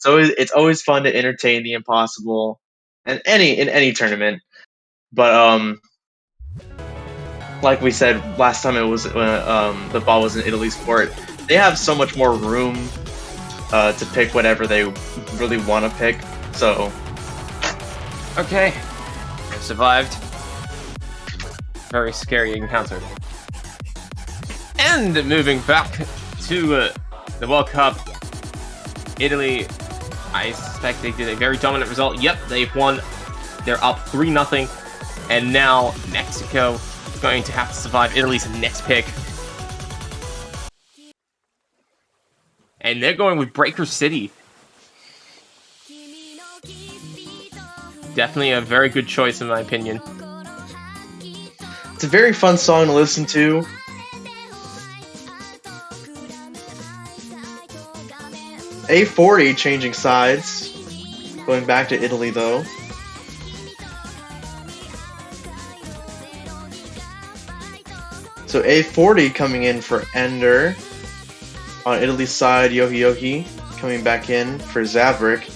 it's always fun to entertain the impossible, and in any tournament. But like we said last time, it was the ball was in Italy's court. They have so much more room to pick whatever they really want to pick. So, Okay, I survived. Very scary encounter. And moving back to the World Cup, Italy, I suspect they did a very dominant result. Yep, they've won. They're up 3-0. And now Mexico is going to have to survive Italy's next pick. And they're going with Breaker City. Definitely a very good choice in my opinion. it's a very fun song to listen to. A40 changing sides. Going back to Italy though. So A40 coming in for Ender. On Italy's side, Yohi Yohi coming back in for Zabrik.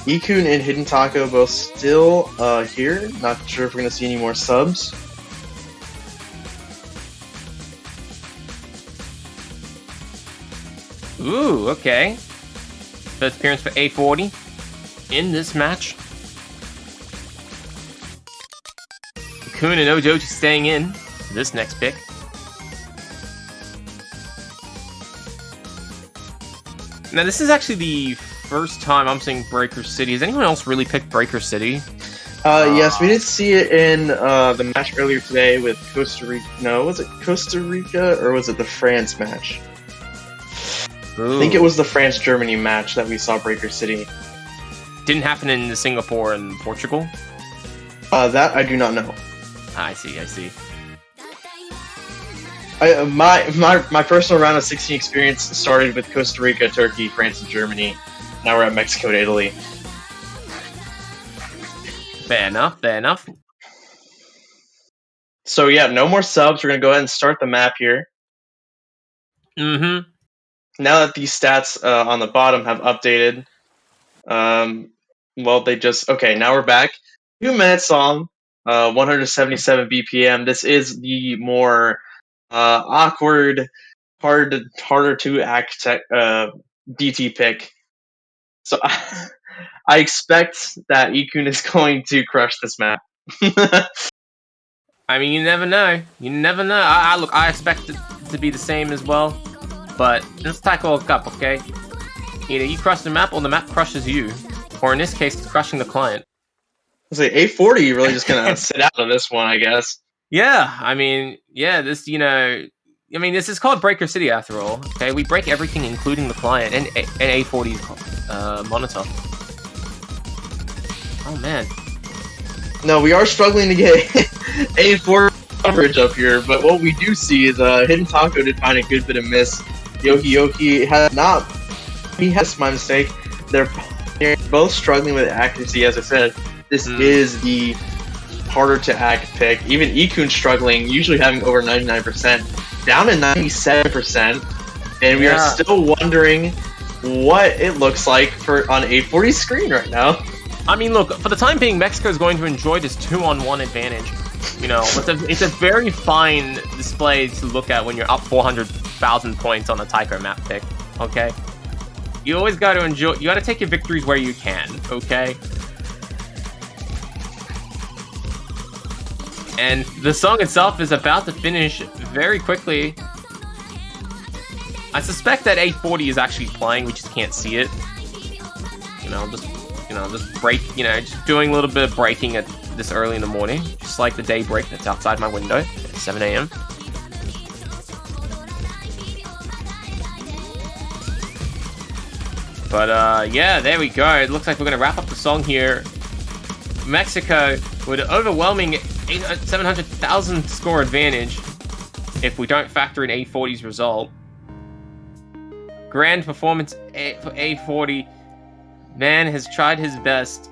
Ikun and Hidden Taiko both still here. Not sure if we're going to see any more subs. Ooh, okay. First appearance for A40 in this match. Kun and Ojo just staying in this next pick. Now, this is actually the first time I'm seeing Breaker City. Has anyone else really picked Breaker City? Yes, we did see it in the match earlier today with Costa Rica. No, was it Costa Rica or was it the France match? Ooh. I think it was the France-Germany match that we saw Breaker City. Didn't happen in Singapore and Portugal? That I do not know. I see. My personal round of 16 experience started with Costa Rica, Turkey, France, and Germany. Now we're at Mexico and Italy. Fair enough. So yeah, no more subs. We're gonna go ahead and start the map here. Mm-hmm. Now that these stats on the bottom have updated, well, now we're back. 2-minute song, 177 BPM. This is the more awkward, harder to act DT pick. So I expect that Ikun is going to crush this map. I mean, you never know. I expect it to be the same as well. But let's tackle World Cup, okay? Either you crush the map or the map crushes you. Or in this case, it's crushing the client. I say A40, you're really just gonna sit out of this one, I guess. Yeah, I mean, this is called Breaker City after all. Okay, we break everything, including the client and A40's monitor. Oh man. No, we are struggling to get A4 coverage up here, but what we do see is Hidden Taco did find a good bit of miss. Yoki has not. He has my mistake. They're both struggling with accuracy, as I said. This is the harder to act pick. Even Ikun struggling, usually having over 99%, down to 97%, and we are still wondering what it looks like on A40's screen right now. I mean, look, for the time being, Mexico is going to enjoy this 2-on-1 advantage. You know, it's a very fine display to look at when you're up 400,000 points on a taiko map pick. Okay. You always got to enjoy. You got to take your victories where you can. Okay. And the song itself is about to finish very quickly. I suspect that A40 is actually playing. We just can't see it. Just doing a little bit of breaking at this early in the morning, just like the daybreak that's outside my window at 7 a.m. But yeah, there we go. It looks like we're gonna wrap up the song here. Mexico with an overwhelming 700,000 score advantage if we don't factor in A40's result. Grand performance for A40. Man has tried his best.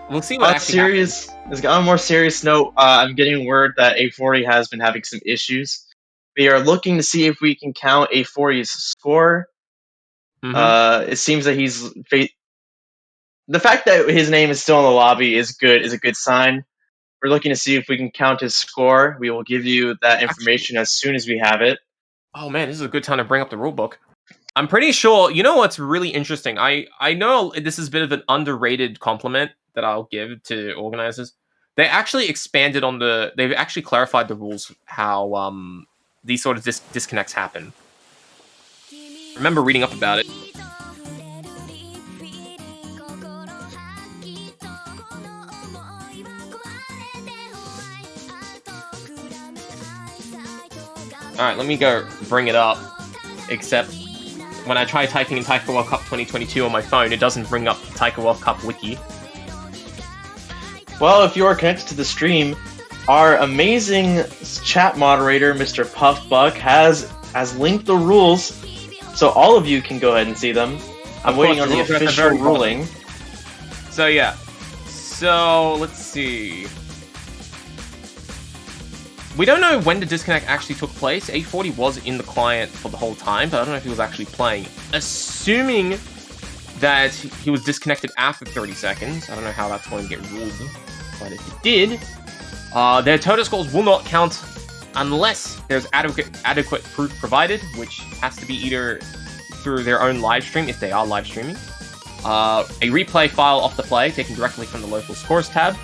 We'll see what actually happens. On a more serious note, I'm getting word that A40 has been having some issues. We are looking to see if we can count A40's score. It seems that the fact that his name is still in the lobby is a good sign. We're looking to see if we can count his score. We will give you that information as soon as we have it. Oh man, this is a good time to bring up the rulebook. I'm pretty sure, you know what's really interesting? I know this is a bit of an underrated compliment that I'll give to organizers. They actually expanded on they've actually clarified the rules, how these sort of disconnects happen. I remember reading up about it. Alright, let me go bring it up. Except when I try typing in Taiko World Cup 2022 on my phone, it doesn't bring up the Taiko World Cup wiki. Well, if you are connected to the stream, our amazing chat moderator, Mr. Puffbuck, has linked the rules, so all of you can go ahead and see them. I'm waiting on the official ruling. So yeah. So, let's see. We don't know when the disconnect actually took place. A40 was in the client for the whole time, but I don't know if he was actually playing. Assuming that he was disconnected after 30 seconds. I don't know how that's going to get ruled, but if it did, their total scores will not count unless there's adequate proof provided, which has to be either through their own live stream, if they are live streaming, a replay file off the play taken directly from the local scores tab,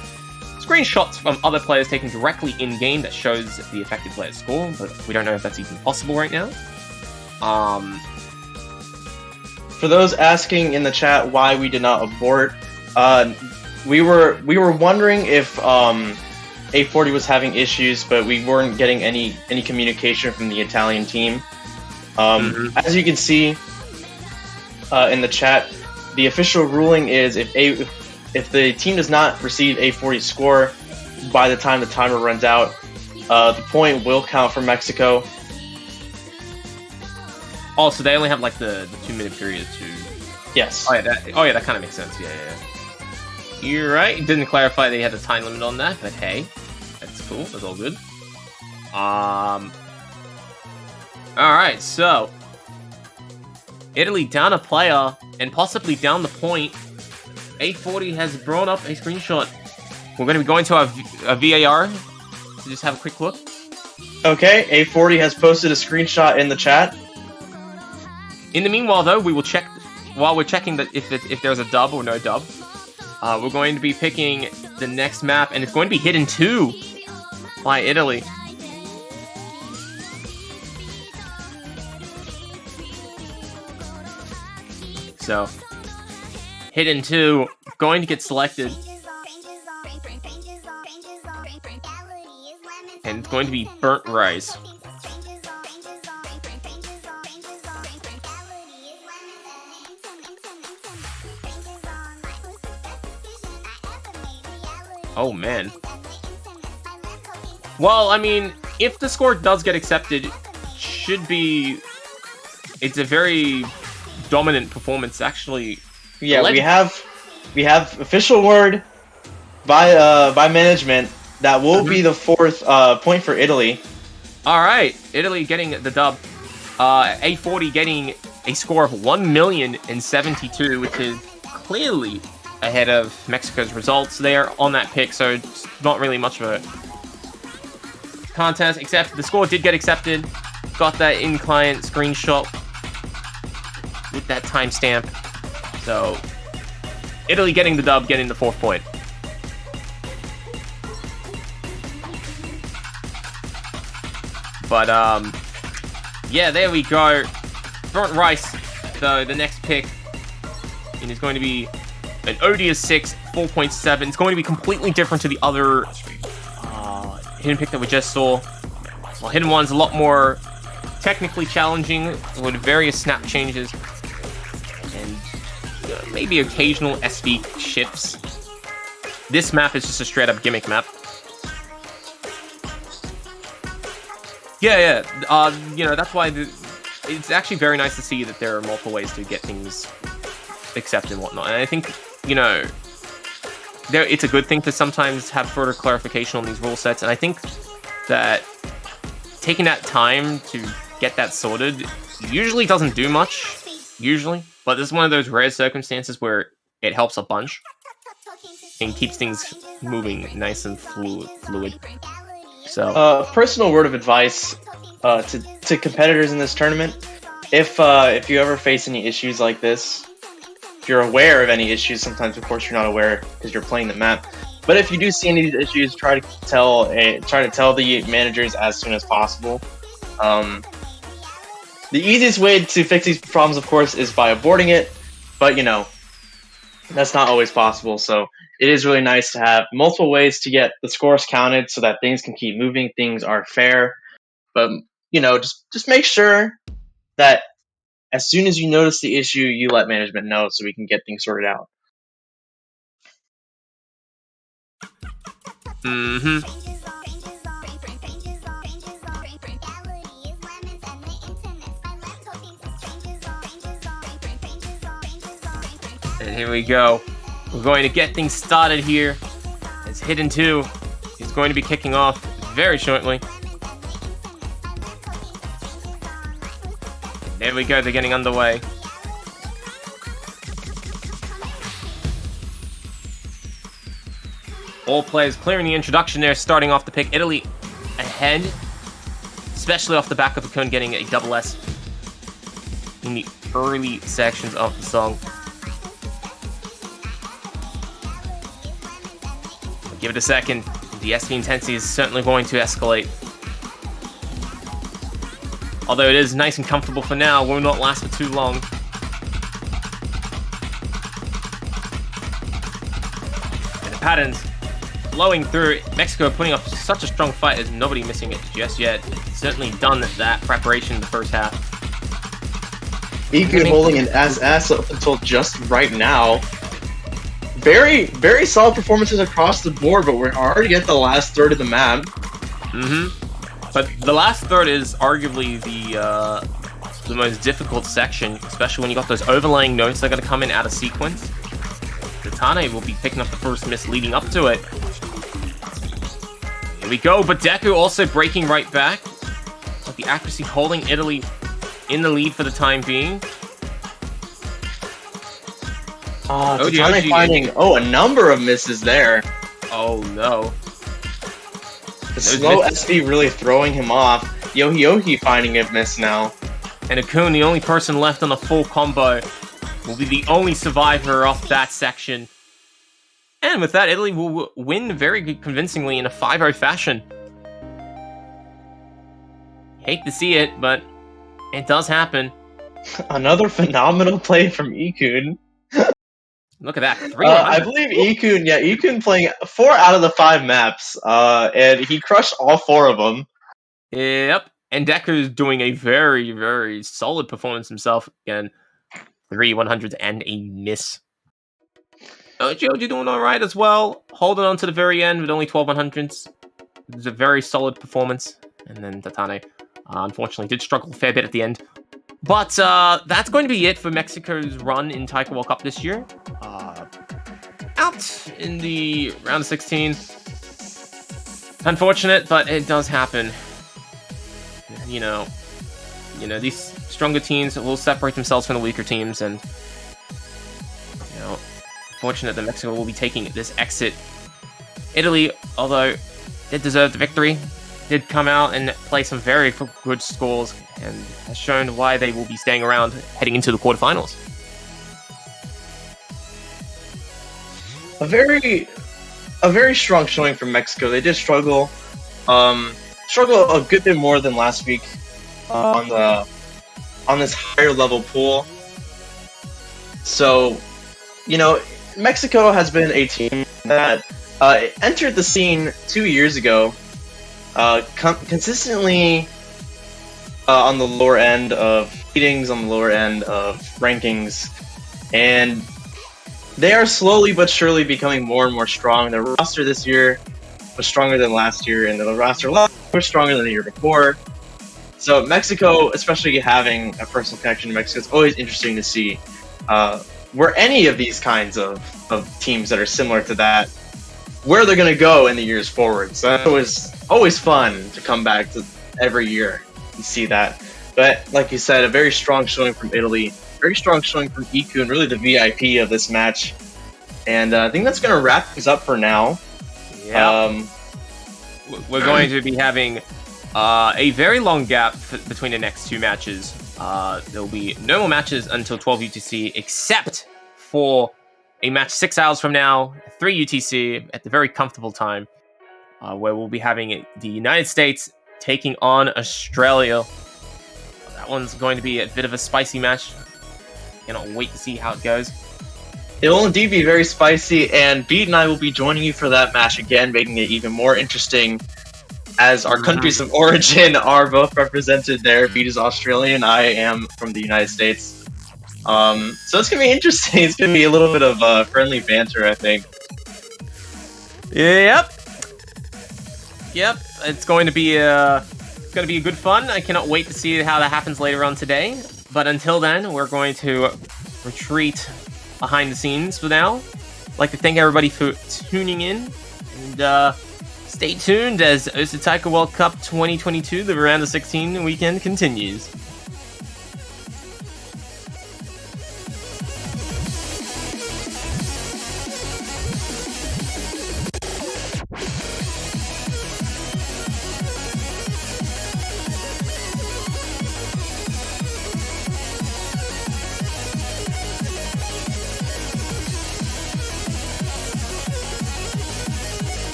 screenshots from other players taken directly in-game that shows the affected player's score, but we don't know if that's even possible right now. For those asking in the chat why we did not abort, we were wondering if A40 was having issues, but we weren't getting any communication from the Italian team. As you can see in the chat, the official ruling is if the team does not receive A40's score by the time the timer runs out, the point will count for Mexico. Oh, so they only have like the 2-minute period to... Yes. Oh yeah, that kind of makes sense. Yeah. You're right. It didn't clarify they had a time limit on that, but hey, that's cool. That's all good. Alright, so Italy down a player and possibly down the point. A40 has brought up a screenshot. We're going to be going to our VAR to just have a quick look. Okay, A40 has posted a screenshot in the chat. In the meanwhile, though, we will check while we're checking that if there's a dub or no dub. We're going to be picking the next map, and it's going to be Hidden 2 by Italy. So, Hidden 2 going to get selected. And it's going to be Burnt Rice. Oh man. Well, I mean, if the score does get accepted, should be... It's a very dominant performance, actually. Yeah, we have official word by management that will be the fourth point for Italy. All right, Italy getting the dub. A40 getting a score of 1,072,072, which is clearly ahead of Mexico's results there on that pick. So it's not really much of a contest, except the score did get accepted. Got that in-client screenshot. with that timestamp. So, Italy getting the dub, getting the 4th point. But, yeah, there we go. Front Rice, the next pick. And it's going to be an odious 6, 4.7. It's going to be completely different to the other hidden pick that we just saw. Well, hidden one's a lot more technically challenging with various snap changes and maybe occasional SV shifts. This map is just a straight up gimmick map. Yeah. That's why it's actually very nice to see that there are multiple ways to get things accepted and whatnot. And I think, it's a good thing to sometimes have further clarification on these rule sets. And I think that taking that time to get that sorted usually doesn't do much, but this is one of those rare circumstances where it helps a bunch and keeps things moving nice and fluid. So, personal word of advice to competitors in this tournament: if you ever face any issues like this, if you're aware of any issues, sometimes of course you're not aware because you're playing the map. But if you do see any of these issues, try to tell the managers as soon as possible. The easiest way to fix these problems, of course, is by aborting it, but that's not always possible. So it is really nice to have multiple ways to get the scores counted so that things can keep moving, things are fair. But just make sure that as soon as you notice the issue, you let management know so we can get things sorted out. And here we go. We're going to get things started here. It's Hidden 2. He's going to be kicking off very shortly. There we go, they're getting underway. All players clearing the introduction there, starting off the pick. Italy ahead, especially off the back of the cone, getting a double S in the early sections of the song. Give it a second. The SV intensity is certainly going to escalate. Although it is nice and comfortable for now, will not last for too long. And the patterns flowing through. Mexico putting up such a strong fight as nobody missing it just yet. Certainly done that preparation in the first half. Iku holding an ass up until just right now. Very, very solid performances across the board, but we're already at the last third of the map. But the last third is arguably the most difficult section, especially when you got those overlaying notes that are going to come in out of sequence. Tatane will be picking up the first miss leading up to it. Here we go, but Deku also breaking right back. With the accuracy holding Italy in the lead for the time being. Tatane finding a number of misses there. Oh no. The slow SV really throwing him off. Yohi finding a miss now. And Akun, the only person left on a full combo, will be the only survivor off that section. And with that, Italy will win very convincingly in a 5-0 fashion. Hate to see it, but it does happen. Another phenomenal play from Ikun. Look at that. I believe Ikun playing 4 out of the 5 maps, and he crushed all 4 of them. Yep. And Deku's doing a very, very solid performance himself. Again, 3 100s and a miss. Joji doing alright as well. Holding on to the very end with only 12 100s. It was a very solid performance. And then Tatane, unfortunately, did struggle a fair bit at the end. But that's going to be it for Mexico's run in Taiko World Cup this year. Out in the round of 16. Unfortunate, but it does happen. You know, these stronger teams will separate themselves from the weaker teams, and fortunate that Mexico will be taking this exit. Italy, although did deserve the victory, did come out and play some very good scores and has shown why they will be staying around heading into the quarterfinals. A very strong showing from Mexico. They did struggle a good bit more than last week on this higher level pool. So, Mexico has been a team that entered the scene 2 years ago, consistently on the lower end of meetings, on the lower end of rankings, and they are slowly but surely becoming more and more strong. Their roster this year was stronger than last year, and the roster last year was stronger than the year before. So Mexico, especially having a personal connection to Mexico, it's always interesting to see where any of these kinds of teams that are similar to that, where they're going to go in the years forward. So it was always fun to come back to every year and see that. But like you said, a very strong showing from Italy, very strong showing from Iku, and really the VIP of this match. And I think that's going to wrap things up for now. Yeah. We're going to be having a very long gap between the next two matches. There'll be no more matches until 12 UTC, except for a match 6 hours from now, 3 UTC, at the very comfortable time, where we'll be having the United States taking on Australia. That one's going to be a bit of a spicy match. Cannot wait to see how it goes. It will indeed be very spicy, and Beat and I will be joining you for that match again, making it even more interesting, as our countries of origin are both represented there. Beat is Australian, I am from the United States. So it's going to be interesting. It's going to be a little bit of friendly banter, I think. Yep. It's going to be a good fun. I cannot wait to see how that happens later on today. But until then, we're going to retreat behind the scenes for now. I'd like to thank everybody for tuning in, and stay tuned as OSU Taiko World Cup 2022, the round of 16 weekend continues.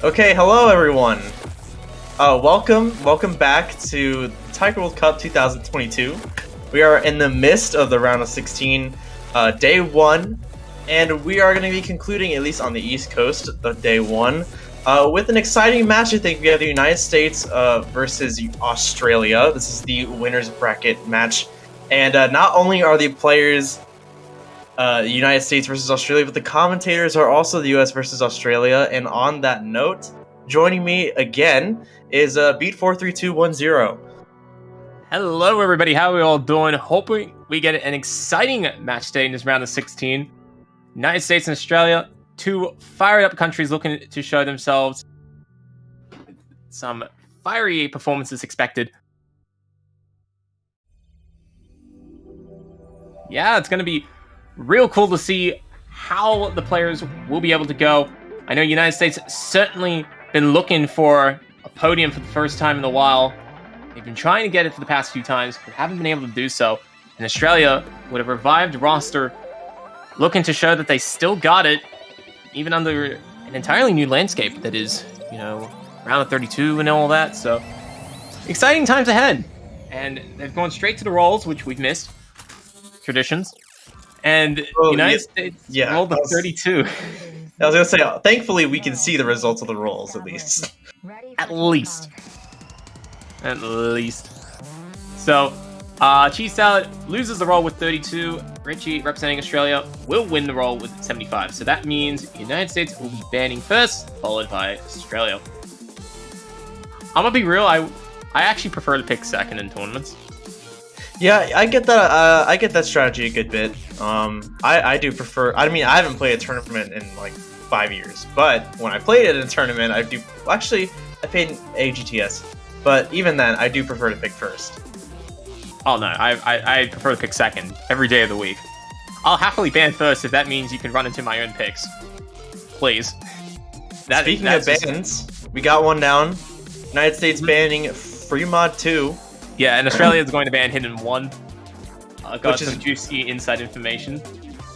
Okay, hello everyone. Welcome back to Taiko World Cup 2022. We are in the midst of the round of 16, day 1, and we are going to be concluding, at least on the East Coast, of day 1, with an exciting match. I think we have the United States versus Australia. This is the winners bracket match, and not only are the players United States versus Australia, but the commentators are also the US versus Australia. And on that note, joining me again is Beat43210. Hello, everybody. How are we all doing? Hoping we get an exciting match day in this round of 16. United States and Australia, two fired-up countries looking to show themselves. Some fiery performances expected. Yeah, it's going to be real cool to see how the players will be able to go. I know United States certainly been looking for a podium for the first time in a while. They've been trying to get it for the past few times, but haven't been able to do so. And Australia, with a revived roster, looking to show that they still got it, even under an entirely new landscape that is, round of 32 and all that. So, exciting times ahead. And they've gone straight to the rolls, which we've missed. Traditions. And United States rolled the 32. I was going to say, thankfully we can see the results of the rolls, at least. At least. So, Cheese Salad loses the roll with 32. Richie, representing Australia, will win the roll with 75. So that means the United States will be banning first, followed by Australia. I'm going to be real, I actually prefer to pick second in tournaments. Yeah, I get that. I get that strategy a good bit. I do prefer. I mean, I haven't played a tournament in like 5 years, but when I played it in a tournament, I do. Actually, I played in AGTS, but even then, I do prefer to pick first. Oh no, I prefer to pick second every day of the week. I'll happily ban first if that means you can run into my own picks. Please. Speaking of bans, we got one down. United States banning Free Mod 2. Yeah, and Australia is going to ban Hidden 1. Got some juicy inside information.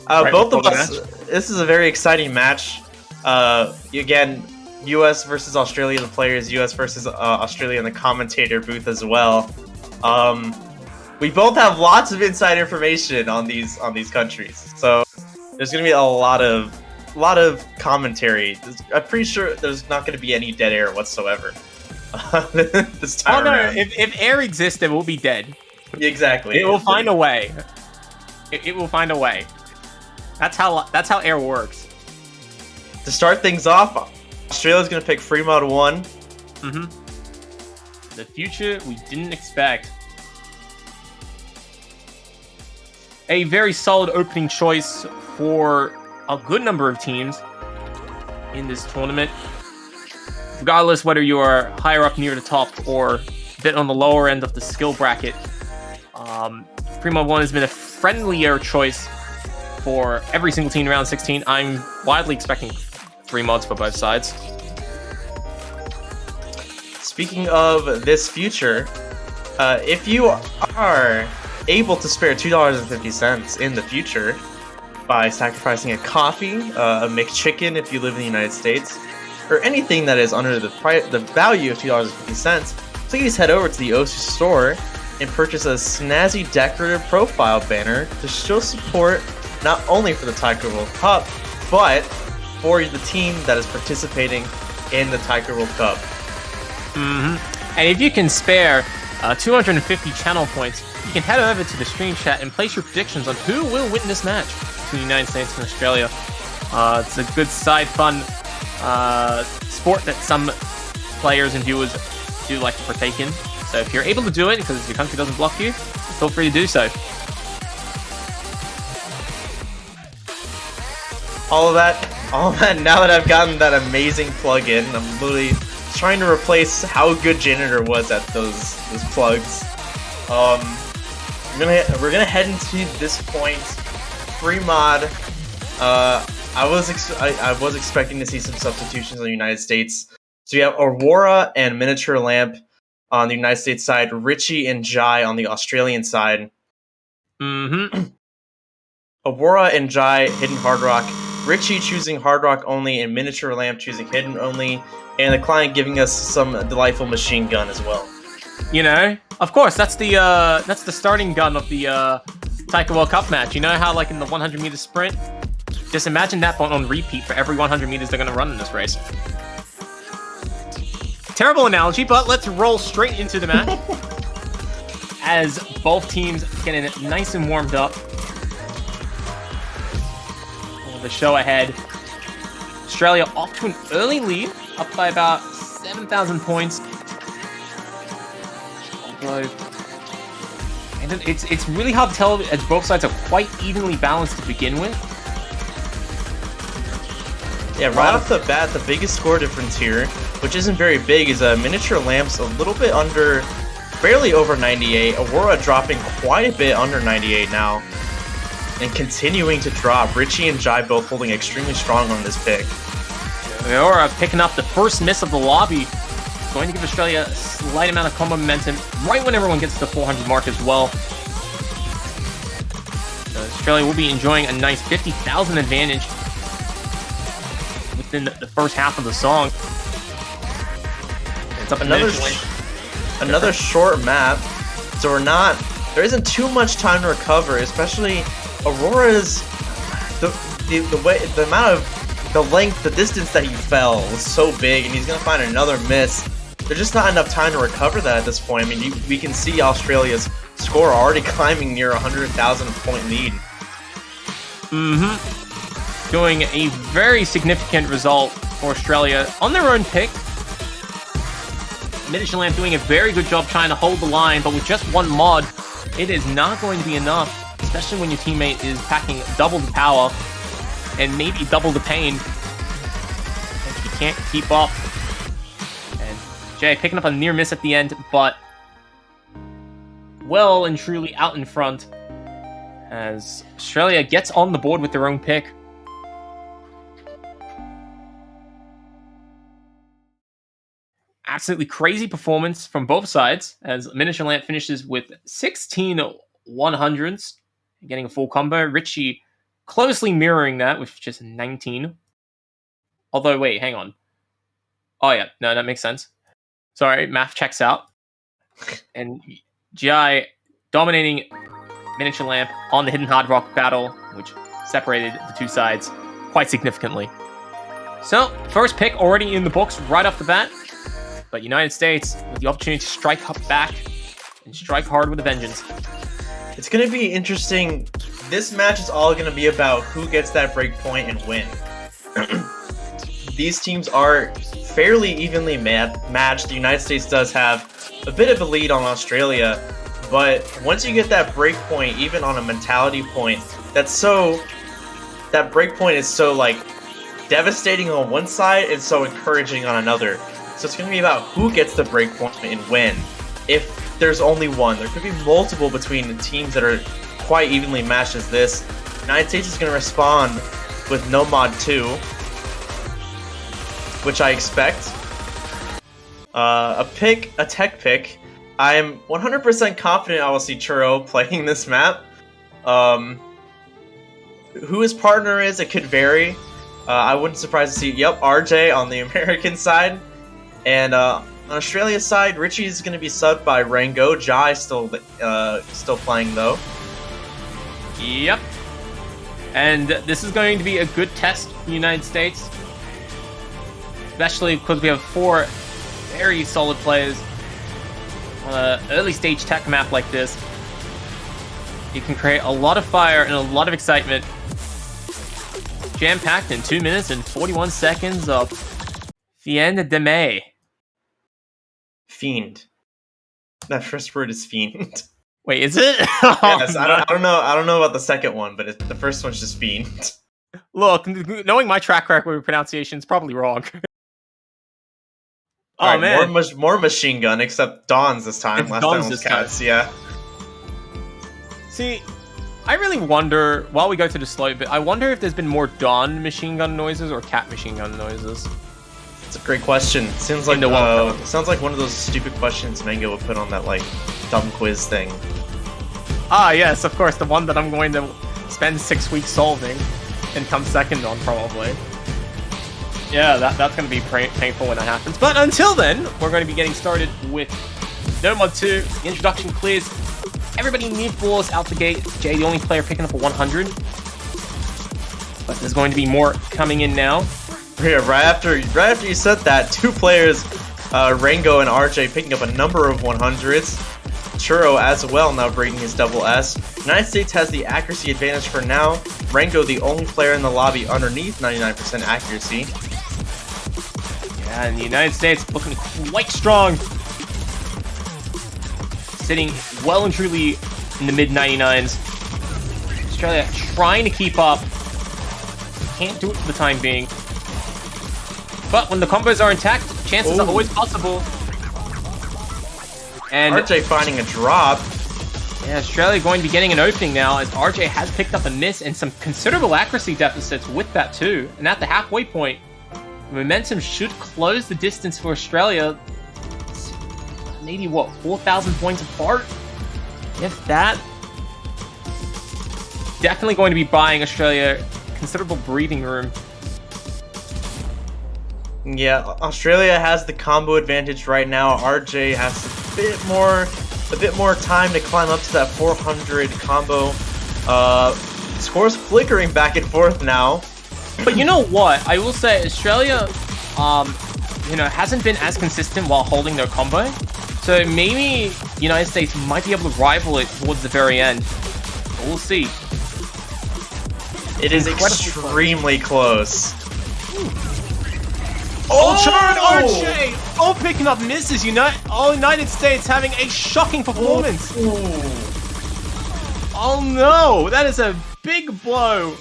Both of us, this is a very exciting match. Again, US versus Australia, the players, US versus Australia in the commentator booth as well. We both have lots of inside information on these countries. So there's going to be a lot of commentary. I'm pretty sure there's not going to be any dead air whatsoever. This time around. If air exists, it will be dead. Exactly. It will find a way. It will find a way. That's how air works. To start things off, Australia's gonna pick Free Mod 1. The future we didn't expect. A very solid opening choice for a good number of teams in this tournament. Regardless whether you are higher up near the top or a bit on the lower end of the skill bracket, Free Mod 1 has been a friendlier choice for every single team in round 16. I'm widely expecting 3 mods for both sides. Speaking of this future, if you are able to spare $2.50 in the future by sacrificing a coffee, a McChicken if you live in the United States, or anything that is under the value of $2.50, please head over to the OSU store and purchase a snazzy decorative profile banner to show support not only for the Taiko World Cup, but for the team that is participating in the Taiko World Cup. And if you can spare 250 channel points, you can head over to the stream chat and place your predictions on who will win this match between the United States and Australia. It's a good side fun sport that some players and viewers do like to partake in. So if you're able to do it because your country doesn't block you, feel free to do so. All of that, now that I've gotten that amazing plug-in, I'm literally trying to replace how good Janitor was at those plugs. We're gonna head into this point. Free mod. I was expecting to see some substitutions on the United States. So you have Aurora and Miniature Lamp on the United States side, Richie and Jai on the Australian side. Aurora and Jai, Hidden Hard Rock. Richie choosing Hard Rock only, and Miniature Lamp choosing Hidden only. and the client giving us some delightful machine gun as well. You know, of course, that's the starting gun of the Taiko World Cup match. You know how, like, in the 100-meter sprint, just imagine that on repeat for every 100 meters they're going to run in this race. Terrible analogy, but let's roll straight into the match. As both teams getting nice and warmed up. The show ahead. Australia off to an early lead, up by about 7,000 points. Although, and it's really hard to tell as both sides are quite evenly balanced to begin with. Yeah, right off the bat, the biggest score difference here, which isn't very big, is Miniature Lamps a little bit under, barely over 98. Aurora dropping quite a bit under 98 now. And continuing to drop. Richie and Jai both holding extremely strong on this pick. Aurora picking up the first miss of the lobby. Going to give Australia a slight amount of combo momentum right when everyone gets to the 400 mark as well. So Australia will be enjoying a nice 50,000 advantage within the first half of the song. It's up another short map, so there isn't too much time to recover, especially Aurora's the distance that he fell was so big, and he's gonna find another miss. There's just not enough time to recover that at this point. I mean, we can see Australia's score already climbing near 100,000 point lead. Doing a very significant result for Australia on their own pick. Miniature Lamp doing a very good job trying to hold the line, but with just one mod, it is not going to be enough. Especially when your teammate is packing double the power and maybe double the pain. And he can't keep up. And Jay picking up a near miss at the end, but well and truly out in front as Australia gets on the board with their own pick. Absolutely crazy performance from both sides as Miniature Lamp finishes with 16 100s. Getting a full combo. Richie closely mirroring that with just 19. Although, wait, hang on. Oh, yeah. No, that makes sense. Sorry, math checks out. And Jai dominating Miniature Lamp on the Hidden Hard Rock battle, which separated the two sides quite significantly. So, first pick already in the books right off the bat. But United States with the opportunity to strike up back and strike hard with a vengeance. It's going to be interesting. This match is all going to be about who gets that break point and win. These teams are fairly evenly matched. The United States does have a bit of a lead on Australia, but once you get that break point, even on a mentality point, that break point is so, like, devastating on one side and so encouraging on another. So it's going to be about who gets the break point and win. If there's only one. There could be multiple between teams that are quite evenly matched as this. United States is going to respond with no mod 2, which I expect. A tech pick. I'm 100% confident I will see Churro playing this map. Who his partner is, it could vary. I wouldn't surprise to see, RJ on the American side. And on Australia's side, Richie is going to be subbed by Rango. Jai still playing though. Yep. And this is going to be a good test for the United States. Especially because we have 4 very solid players on an early stage tech map like this. You can create a lot of fire and a lot of excitement. Jam-packed in 2 minutes and 41 seconds of Fiend de May. Fiend. That first word is fiend. Wait, is it? Yes, I don't know about the second one, but the first one's just fiend. Look, knowing my track record with pronunciation is probably wrong. Right, man, more machine gun, except Dawn's this time. Last time was Cats, yeah. See, I really wonder, while we go through the slow bit, I wonder if there's been more Dawn machine gun noises or Cat machine gun noises. It's a great question. Sounds like one of those stupid questions Mango would put on that like dumb quiz thing. Ah, yes, of course, the one that I'm going to spend 6 weeks solving and come second on probably. Yeah, that's going to be painful when that happens. But until then, we're going to be getting started with No Mod 2. The introduction clears. Everybody near balls out the gate. Jay, the only player picking up a 100. But there's going to be more coming in now. Yeah, right after you said that, 2 players, Rango and RJ, picking up a number of 100s. Churro as well now breaking his double S. United States has the accuracy advantage for now. Rango the only player in the lobby underneath 99% accuracy. Yeah, and the United States looking quite strong. Sitting well and truly in the mid-99s. Australia trying to keep up. Can't do it for the time being. But when the combos are intact, chances are always possible. And RJ finding a drop. Yeah, Australia going to be getting an opening now as RJ has picked up a miss and some considerable accuracy deficits with that too. And at the halfway point, momentum should close the distance for Australia. Maybe, 4,000 points apart? If that. Definitely going to be buying Australia considerable breathing room. Yeah, Australia has the combo advantage right now. RJ has a bit more time to climb up to that 400 combo. Scores flickering back and forth now. But you know what? I will say Australia, hasn't been as consistent while holding their combo. So maybe United States might be able to rival it towards the very end. But we'll see. It is extremely close. RJ! Oh, picking up misses. United States having a shocking performance. Oh no, that is a big blow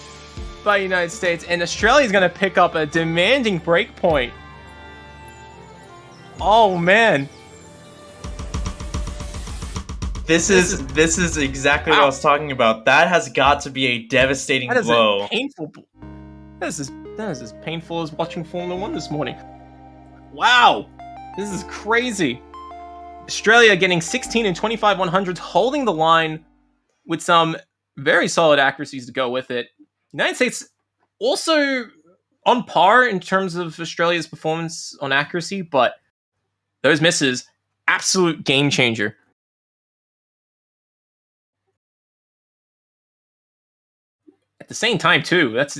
by United States, and Australia's going to pick up a demanding break point. Oh man. This is exactly what I was talking about. That has got to be a devastating blow. A painful. That is as painful as watching Formula 1 this morning. Wow, this is crazy. Australia getting 16 and 25 100s, holding the line with some very solid accuracies to go with it. United States also on par in terms of Australia's performance on accuracy, but those misses, absolute game changer. At the same time, too, that's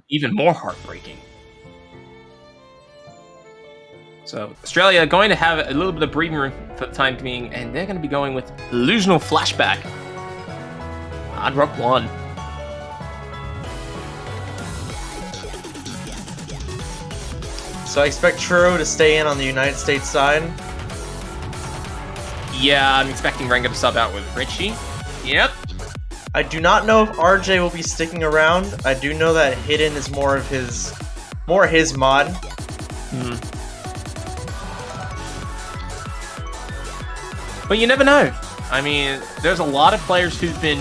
even more heartbreaking. So Australia going to have a little bit of breathing room for the time being, and they're going to be going with Illusional Flashback. Hard Rock 1. So I expect Churro to stay in on the United States side. Yeah, I'm expecting Renga to sub out with Richie. Yep. I do not know if RJ will be sticking around. I do know that Hidden is more his mod. But you never know. I mean, there's a lot of players who've been,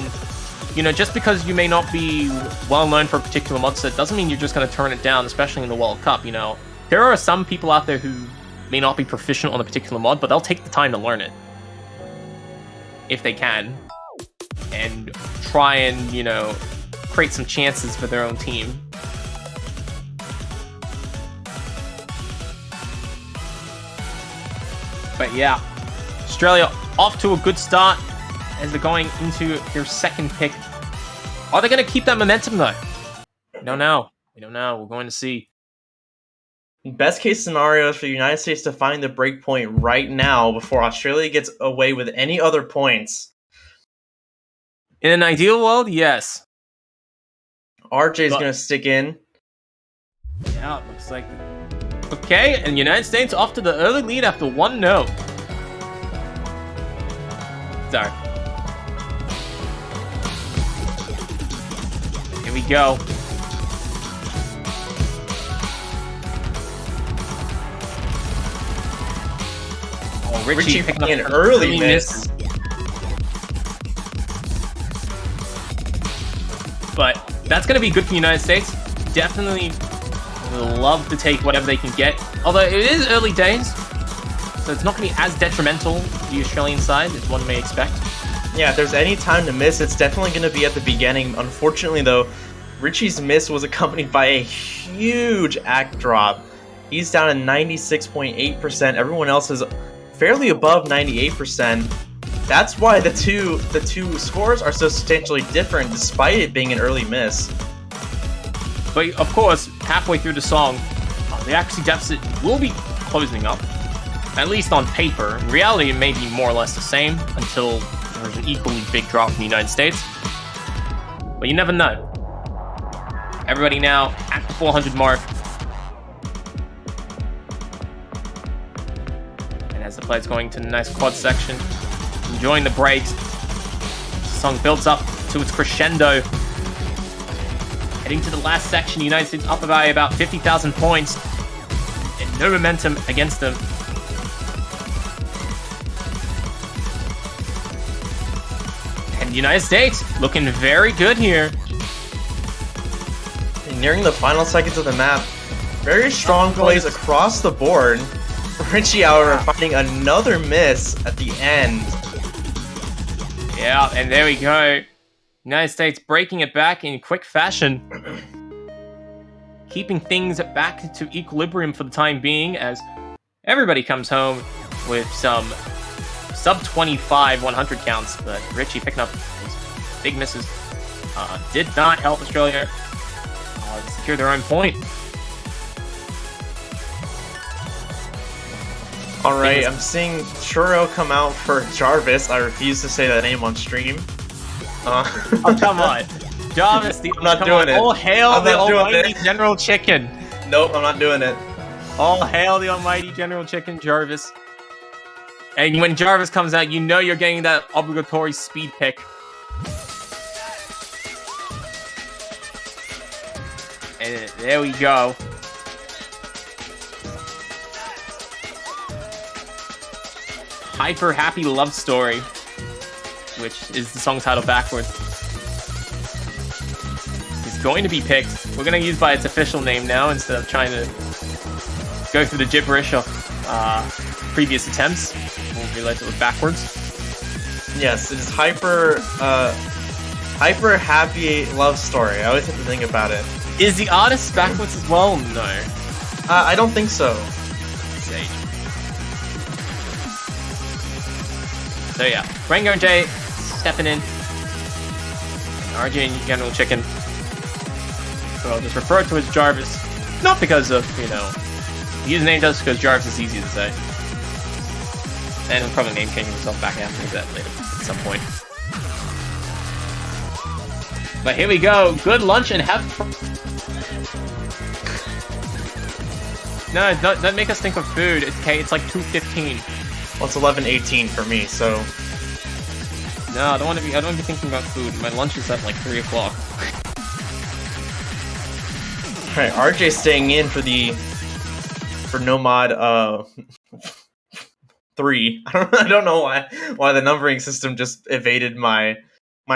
just because you may not be well known for a particular mod set doesn't mean you're just going to turn it down, especially in the World Cup, There are some people out there who may not be proficient on a particular mod, but they'll take the time to learn it. If they can. And try and, create some chances for their own team. But yeah, Australia off to a good start as they're going into their second pick. Are they going to keep that momentum though? We don't know. We're going to see. Best case scenario is for the United States to find the break point right now before Australia gets away with any other points. In an ideal world, yes. RJ's going to stick in. Yeah, it looks like it. Okay, and United States off to the early lead after 1-0. Sorry. Here we go. Oh, Richie picking up an early miss. But that's going to be good for the United States. Definitely love to take whatever they can get. Although it is early days, so it's not going to be as detrimental to the Australian side as one may expect. Yeah, if there's any time to miss, it's definitely going to be at the beginning. Unfortunately, though, Richie's miss was accompanied by a huge act drop. He's down at 96.8%. Everyone else is fairly above 98%. That's why the two scores are so substantially different, despite it being an early miss. But of course, halfway through the song, the accuracy deficit will be closing up, at least on paper. In reality, it may be more or less the same until there's an equally big drop in the United States. But you never know. Everybody now at the 400 mark. And as the player's going to the nice quad section, enjoying the breaks, the song builds up to its crescendo. Heading to the last section, the United States up by about 50,000 points. And no momentum against them. And the United States looking very good here. Nearing the final seconds of the map, very strong plays across the board. Richie, however, finding another miss at the end. Yeah, and there we go. United States breaking it back in quick fashion. Keeping things back to equilibrium for the time being as everybody comes home with some sub-25 100 counts, but Richie picking up those big misses. Did not help Australia secure their own point. Alright, I'm seeing Churro come out for Jarvis. I refuse to say that name on stream. Oh, come on. Jarvis, I'm not doing it. All hail I'm the not doing almighty it. General Chicken. Nope, I'm not doing it. All hail the almighty General Chicken, Jarvis. And when Jarvis comes out, you know you're getting that obligatory speed pick. And there we go. Hyper Happy Love Story, which is the song title backwards, is going to be picked. We're going to use by its official name now instead of trying to go through the gibberish of previous attempts. We'll realize it was backwards. Yes, it is Hyper Happy Love Story. I always have to think about it. Is the artist backwards as well? No. I don't think so. Sage. So yeah, Rango and Jay stepping in. And RJ and General Chicken. So I'll just refer to as Jarvis. Not because of, the username, just because Jarvis is easy to say. And he'll probably name changing himself back after that later at some point. But here we go. Good lunch and have fun. No, don't make us think of food. It's okay. It's like 2:15. Well, it's 11:18 for me, so. No, I don't want to be thinking about food. My lunch is at like 3 o'clock. Alright, RJ staying in for Nomad 3. I don't know why the numbering system just evaded my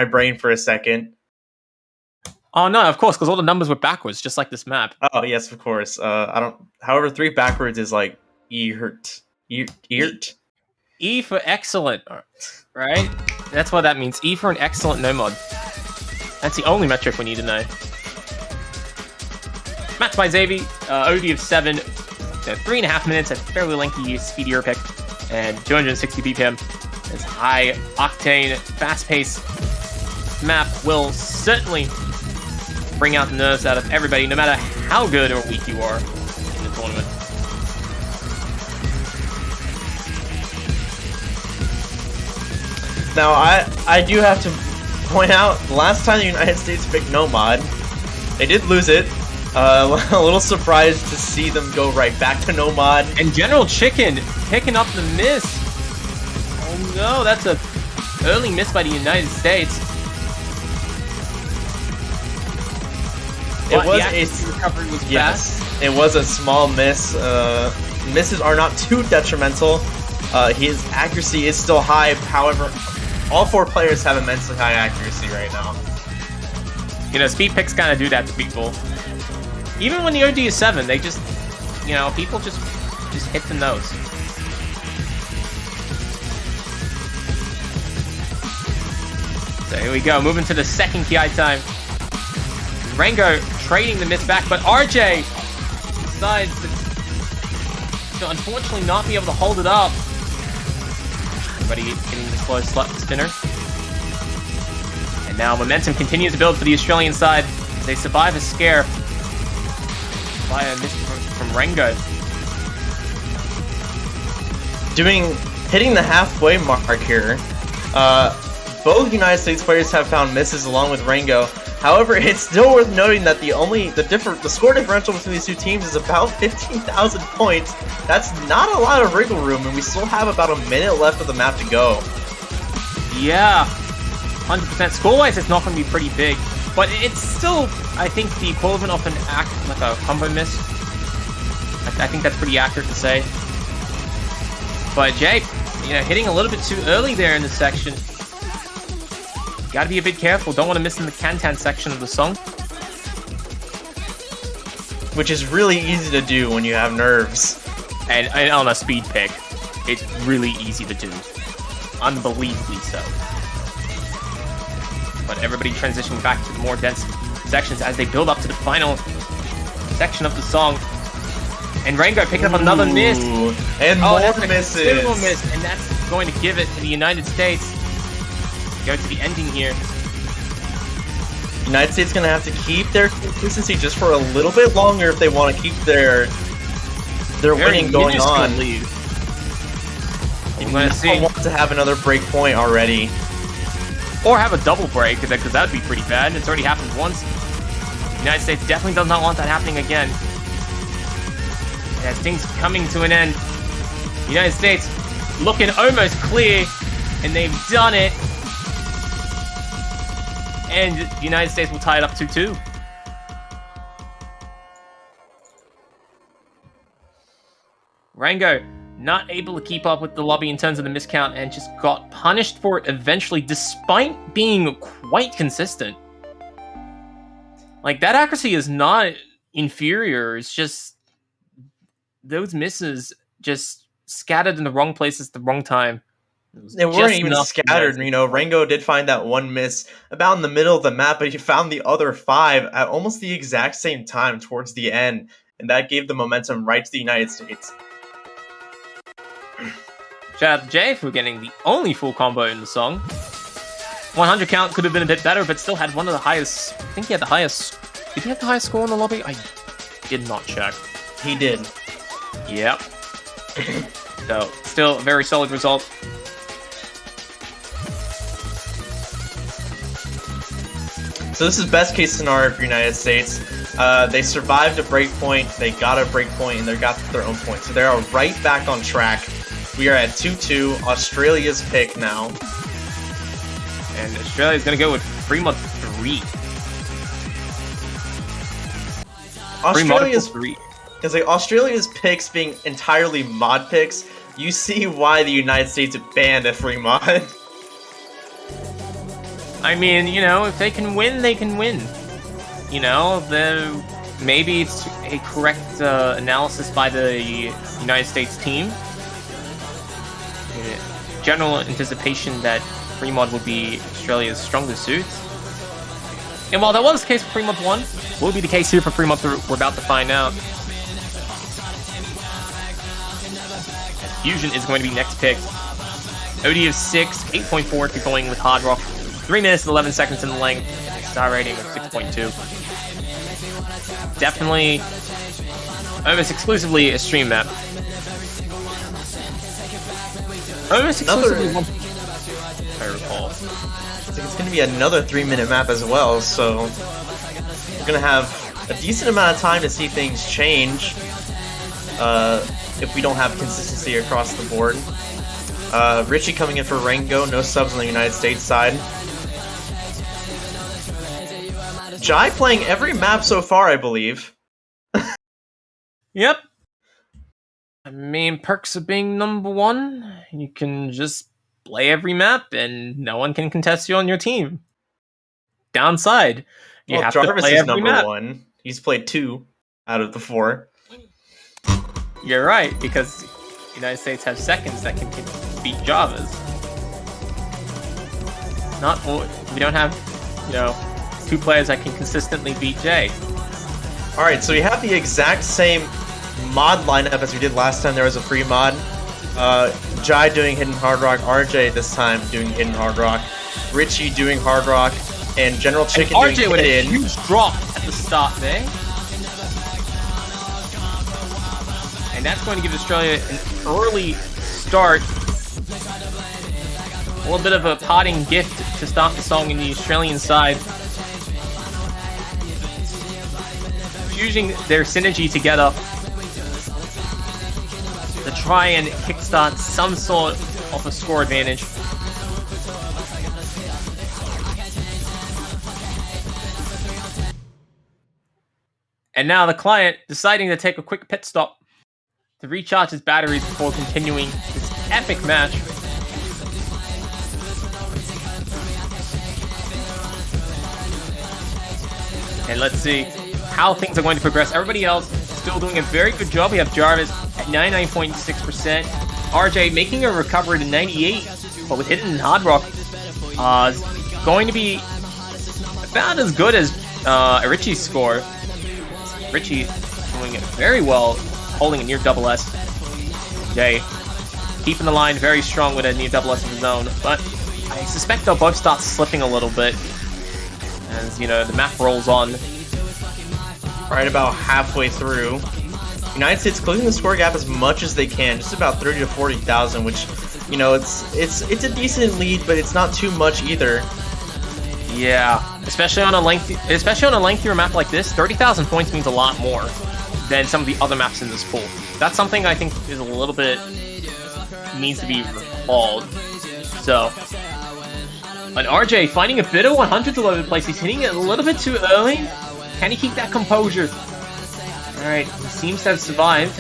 brain for a second. Oh no, of course, because all the numbers were backwards, just like this map. Oh yes, of course. However, 3 backwards is like Eert. E for excellent, right? That's what that means. E for an excellent nomad. That's the only metric we need to know. Match by Xavi, OD of 7, 3.5 minutes, a fairly lengthy speedy pick, and 260 BPM. This high octane, fast paced map will certainly bring out the nerves out of everybody, no matter how good or weak you are in the tournament. Now, I do have to point out, last time the United States picked Nomad, they did lose it. A little surprised to see them go right back to Nomad. And General Chicken picking up the miss. Oh no, that's a early miss by the United States. It was a recovery was yes, fast. It was a small miss. Misses are not too detrimental. His accuracy is still high. However, all 4 players have immensely high accuracy right now. Speed picks kind of do that to people. Even when the OD is 7, they just, people just hit the nose. So here we go, moving to the second KI time. Rango trading the miss back, but RJ decides to unfortunately not be able to hold it up. Everybody getting the slow spinner. And now momentum continues to build for the Australian side. They survive a scare by a miss from Rango. Hitting the halfway mark here. Both United States players have found misses along with Rango. However, it's still worth noting that the score differential between these two teams is about 15,000 points. That's not a lot of wriggle room, and we still have about a minute left of the map to go. Yeah, 100%. Score-wise, it's not going to be pretty big, but it's still, I think, the equivalent of an like a combo miss. I think that's pretty accurate to say. But Jay, hitting a little bit too early there in this section. Gotta be a bit careful. Don't want to miss in the Kantan section of the song. Which is really easy to do when you have nerves. And on a speed pick, it's really easy to do. Unbelievably so. But everybody transitioning back to the more dense sections as they build up to the final section of the song. And Rango picked up another miss. And more misses. Single miss, and that's going to give it to the United States. Go to the ending here. United States going to have to keep their consistency just for a little bit longer if they want to keep their winning going on. Lead. I'm going to see. I want to have another break point already. Or have a double break, because that would be pretty bad. It's already happened once. The United States definitely does not want that happening again. As things coming to an end. The United States looking almost clear, and they've done it. And the United States will tie it up 2-2. Rango not able to keep up with the lobby in terms of the miscount and just got punished for it eventually, despite being quite consistent. Like, that accuracy is not inferior. It's just those misses just scattered in the wrong places at the wrong time. They weren't even scattered. Rango did find that one miss about in the middle of the map, but he found the other 5 at almost the exact same time towards the end, and that gave the momentum right to the United States. Shout out to Jay for getting the only full combo in the song. 100 count could have been a bit better, but still had one of the highest. I think he had the highest. Did he have the highest score in the lobby? I did not check. He did. Yep. So, still a very solid result. So this is best case scenario for United States. They survived a breakpoint, they got a breakpoint, and they got their own point. So they are right back on track. We are at 2-2, Australia's pick now. And Australia's going to go with Fremont 3. Australia's picks being entirely mod picks, you see why the United States banned a Fremont. I mean, if they can win, they can win. Maybe it's a correct analysis by the United States team. General anticipation that Fremont would be Australia's strongest suit. And while that was the case for Fremont 1, will be the case here for Fremont 3, we're about to find out. Fusion is going to be next pick. OD of 6, 8.4 if you're going with Hard Rock. 3 minutes and 11 seconds in length. Star rating of 6.2. Definitely almost exclusively a stream map. Almost exclusively one, if I recall. It's going to be another 3-minute map as well, so we're going to have a decent amount of time to see things change if we don't have consistency across the board. Richie coming in for Rango, no subs on the United States side. Jai playing every map so far, I believe. Yep. I mean, perks of being number 1, you can just play every map and no one can contest you on your team. Downside, you have Jarvis to play is every number map. 1. He's played 2 out of the 4. You're right, because the United States have seconds that can beat Javas. We don't have, two players that can consistently beat Jay. Alright, so we have the exact same mod lineup as we did last time there was a free mod. Jai doing Hidden Hard Rock, RJ this time doing Hidden Hard Rock, Richie doing Hard Rock, and General Chicken and RJ doing with a Hidden. huge drop at the start there. And that's going to give Australia an early start. A little bit of a parting gift to start the song in the Australian side. Fusing their synergy together to try and kickstart some sort of a score advantage. And now the client deciding to take a quick pit stop to recharge his batteries before continuing this epic match. And let's see how things are going to progress. Everybody else still doing a very good job. We have Jarvis at 99.6%. RJ making a recovery to 98, but with Hidden Hard Rock, going to be about as good as Richie's score. Richie doing it very well, holding a near double S. Jay keeping the line very strong with a near double S of his own, but I suspect they'll both start slipping a little bit as, you know, the map rolls on. Right about halfway through. United States closing the score gap as much as they can, just about 30 to 40,000, which, you know, it's a decent lead, but it's not too much either. Yeah, especially on a lengthier map like this, 30,000 points means a lot more than some of the other maps in this pool. That's something I think is a little bit needs to be recalled. So, an RJ finding a bit of 100s all over the place. He's hitting it a little bit too early. Can he keep that composure? Alright, he seems to have survived.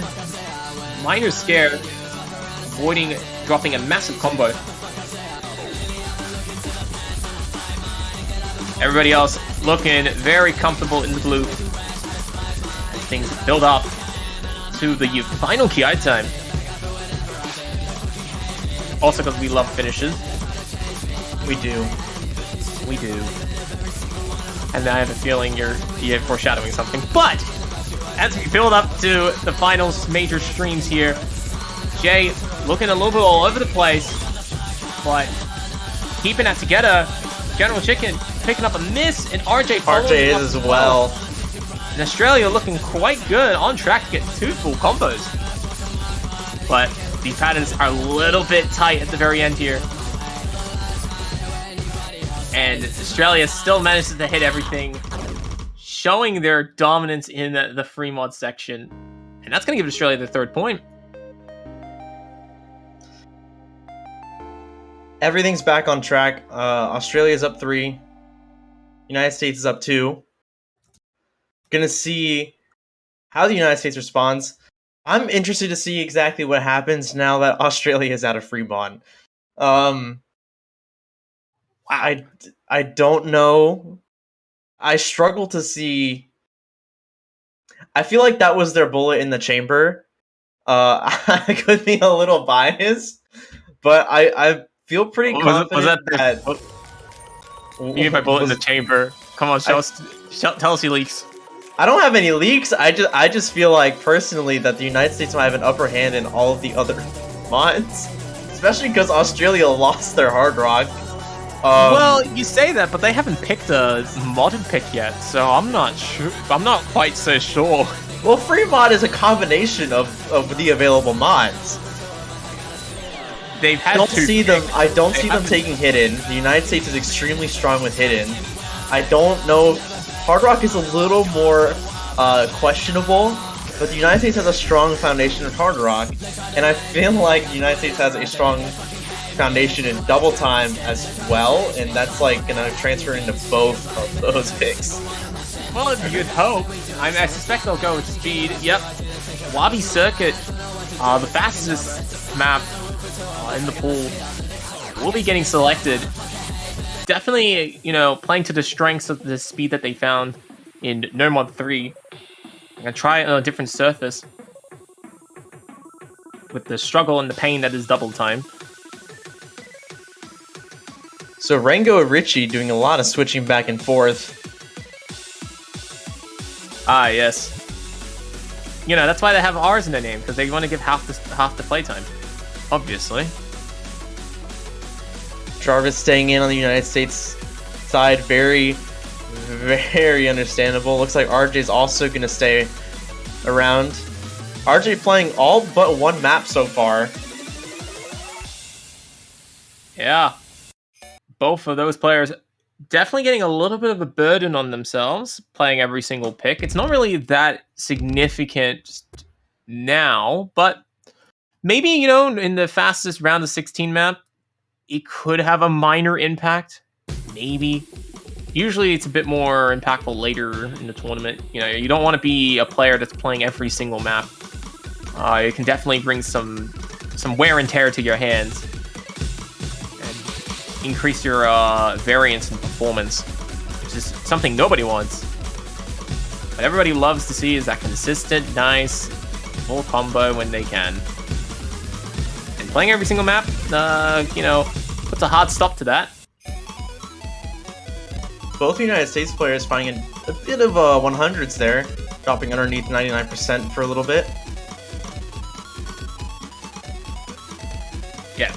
Minor scare, avoiding dropping a massive combo. Everybody else looking very comfortable in the blue as things build up to the final KI time. Also because we love finishes. We do. We do. And I have a feeling you're foreshadowing something. But as we build up to the final major streams here, Jay looking a little bit all over the place, but keeping that together. General Chicken picking up a miss, and RJ following RJ up is as well. And Australia looking quite good, on track to get 2 full combos. But these patterns are a little bit tight at the very end here. And Australia still manages to hit everything, showing their dominance in the free mod section. And that's going to give Australia the 3rd point. Everything's back on track. Australia's up 3. United States is up 2. Gonna see how the United States responds. I'm interested to see exactly what happens now that Australia is out of free mod. I don't know. I struggle to see. I feel like that was their bullet in the chamber. I could be a little biased, but I feel pretty confident that. You mean by bullet in the chamber? Come on, tell us your leaks. I don't have any leaks. I just feel like personally that the United States might have an upper hand in all of the other mods, especially because Australia lost their Hard Rock. Well, you say that, but they haven't picked a modded pick yet, so I'm not sure. I'm not quite so sure. Well, free mod is a combination of the available mods. They've had I don't to see them taking Hidden. The United States is extremely strong with Hidden. I don't know. Hard Rock is a little more questionable, but the United States has a strong foundation of Hard Rock, and I feel like the United States has a strong foundation in Double Time as well, and that's like gonna transfer into both of those picks. Well, you'd hope. I suspect they'll go with speed. Yep. Wabi Circuit, the fastest map in the pool, will be getting selected. Definitely, you know, playing to the strengths of the speed that they found in No Mod 3. I'm gonna try it on a different surface with the struggle and the pain that is Double Time. So Rango and Richie doing a lot of switching back and forth. Ah, yes. You know, that's why they have R's in their name, because they want to give half the playtime. Obviously. Jarvis staying in on the United States side, very, very understandable. Looks like RJ's also going to stay around. RJ playing all but one map so far. Yeah. Both of those players definitely getting a little bit of a burden on themselves, playing every single pick. It's not really that significant now, but maybe, you know, in the fastest round of 16 map, it could have a minor impact. Maybe. Usually it's a bit more impactful later in the tournament. You know, you don't want to be a player that's playing every single map. It can definitely bring some wear and tear to your hands. And increase your variance in performance. Which is something nobody wants. What everybody loves to see is that consistent, nice, full combo when they can. And playing every single map, you know, puts a hard stop to that. Both United States players finding a bit of 100s there, dropping underneath 99% for a little bit. Yeah.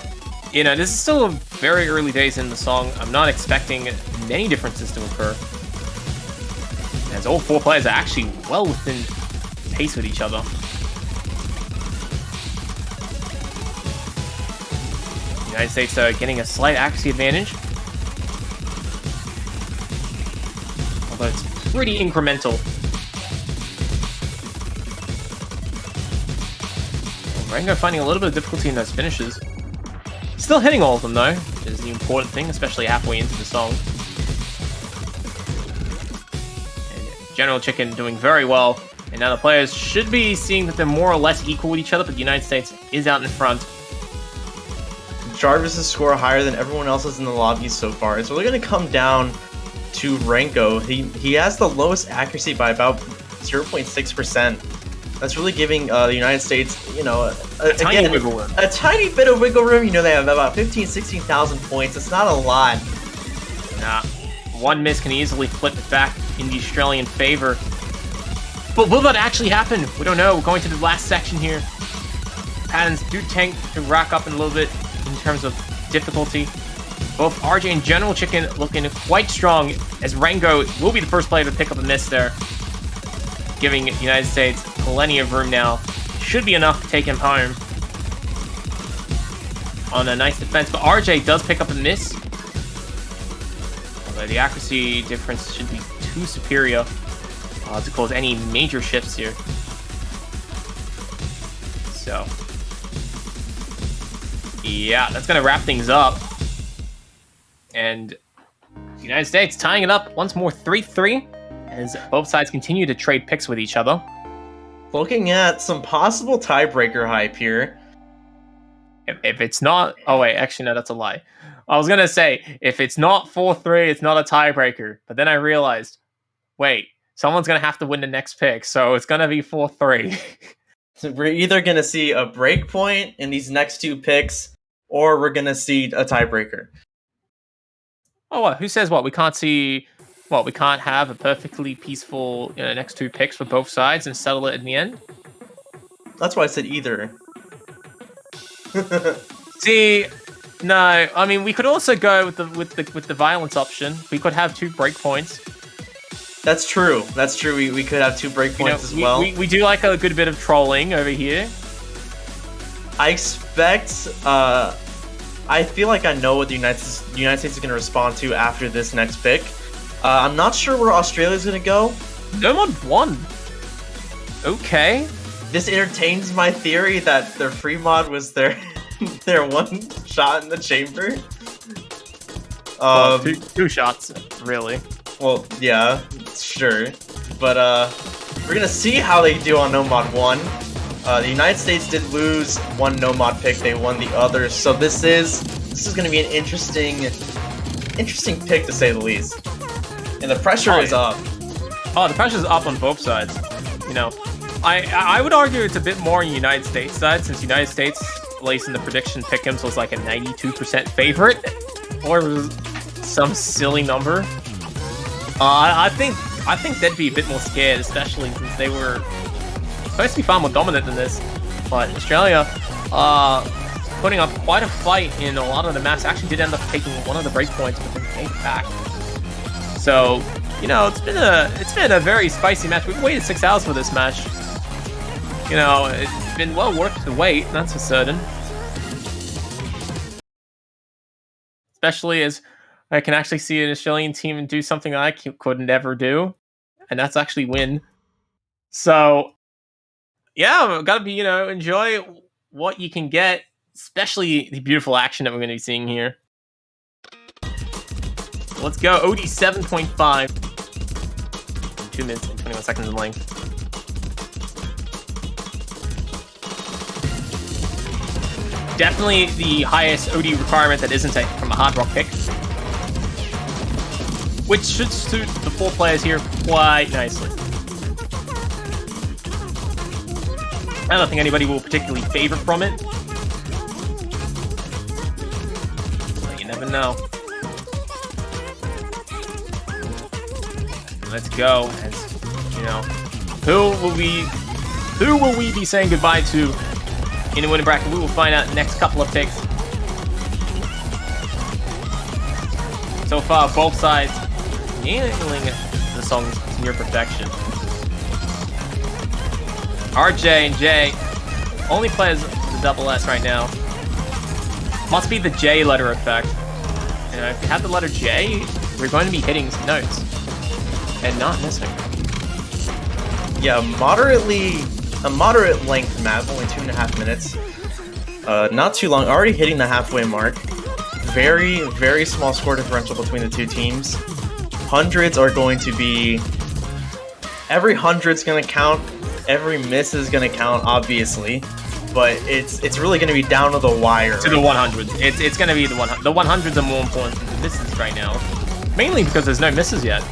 You know, this is still very early days in the song. I'm not expecting many differences to occur. As all four players are actually well within pace with each other. The United States are getting a slight accuracy advantage. Although it's pretty incremental. Rango finding a little bit of difficulty in those finishes. Still hitting all of them though, which is the important thing, especially halfway into the song. And General Chicken doing very well. And now the players should be seeing that they're more or less equal with each other, but the United States is out in front. Jarvis' score higher than everyone else's in the lobby so far. It's really going to come down to Renko. He has the lowest accuracy by about 0.6%. That's really giving the United States, you know, a tiny wiggle room. A tiny bit of wiggle room. You know, they have about 16,000 points. It's not a lot. Nah, one miss can easily flip it back in the Australian favor. But will that actually happen? We don't know. We're going to the last section here. Patterns do tank to rack up in a little bit in terms of difficulty. Both RJ and General Chicken looking quite strong, as Rango will be the first player to pick up a miss there, giving United States plenty of room now. Should be enough to take him home on a nice defense, but RJ does pick up a miss. Although the accuracy difference should be too superior to cause any major shifts here. So, yeah, that's going to wrap things up. And the United States tying it up once more 3-3 as both sides continue to trade picks with each other. Looking at some possible tiebreaker hype here. If it's not... Oh, wait. Actually, no, that's a lie. I was going to say, if it's not 4-3, it's not a tiebreaker. But then I realized, wait, someone's going to have to win the next pick, so it's going to be 4-3. So we're either going to see a break point in these next two picks, or we're going to see a tiebreaker. Oh, what? Who says what? We can't see... What, we can't have a perfectly peaceful next two picks for both sides and settle it in the end? That's why I said either. See, no. I mean, we could also go with the violence option. We could have 2 breakpoints. That's true. That's true. We could have 2 breakpoints as well. We do like a good bit of trolling over here. I expect... I feel like I know what the United States is going to respond to after this next pick. I'm not sure where Australia's going to go. Nomad won. Okay. This entertains my theory that their free mod was their one shot in the chamber. Well, two shots, really. Well, yeah, sure. But we're going to see how they do on Nomad 1. The United States did lose one Nomad pick. They won the other. So this is going to be an interesting pick, to say the least. And the pressure is up. Oh, the pressure's up on both sides. You know, I would argue it's a bit more on the United States side, since United States, at least in the prediction pick'ems, was like a 92% favorite, or some silly number. I think I think they'd be a bit more scared, especially since they were supposed to be far more dominant than this. But Australia, putting up quite a fight in a lot of the maps, actually did end up taking one of the breakpoints, but then came back. So, you know, it's been a very spicy match. We've waited 6 hours for this match. You know, it's been well worth the wait, that's for certain. Especially as I can actually see an Australian team do something I couldn't ever do, and that's actually win. So, yeah, gotta be, you know, enjoy what you can get, especially the beautiful action that we're going to be seeing here. Let's go, OD 7.5. 2 minutes and 21 seconds in length. Definitely the highest OD requirement that isn't from a hard rock pick. Which should suit the 4 players here quite nicely. I don't think anybody will particularly favor from it. But you never know. Let's go. As, you know, who will we be saying goodbye to in the winning bracket? We will find out in the next couple of picks. So far, both sides nailing the songs near perfection. RJ and J only plays the double S right now. Must be the J letter effect. You know, if you have the letter J, we're going to be hitting some notes and not missing. Yeah, a moderate length map, only 2.5 minutes. Not too long, already hitting the halfway mark. Very, very small score differential between the two teams. Hundreds are going to be... Every hundred's going to count. Every miss is going to count, obviously. But it's really going to be down to the wire. To the 100s. It's going to be the 100s. The 100s are more important than the misses right now. Mainly because there's no misses yet.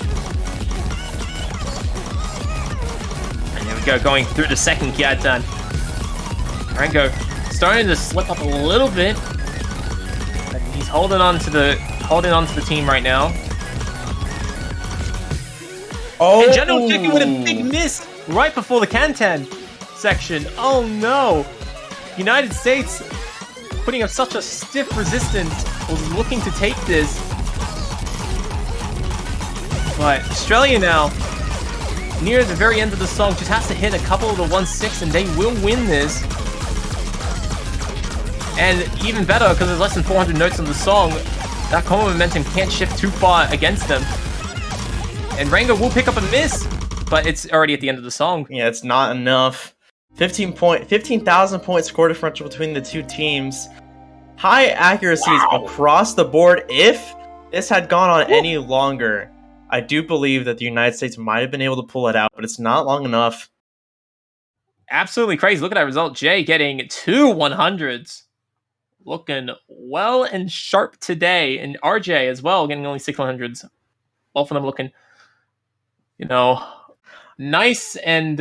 And there we go, going through the second Kiatan. Rango starting to slip up a little bit. But he's holding on to the team right now. Oh! And General Chicken with a big miss right before the Kantan section. Oh no! United States putting up such a stiff resistance, was looking to take this. But Australia now, near the very end of the song, just has to hit a couple of the 1-6 and they will win this. And even better, because there's less than 400 notes in the song, that combo momentum can't shift too far against them. And Rango will pick up a miss, but it's already at the end of the song. Yeah, it's not enough. 15,000 point score differential between the two teams. High accuracies across the board. If this had gone on any longer, I do believe that the United States might have been able to pull it out, but it's not long enough. Absolutely crazy. Look at that result. Jay getting 2 100s. Looking well and sharp today. And RJ as well, getting only 6 100s. Both of them looking, you know, nice and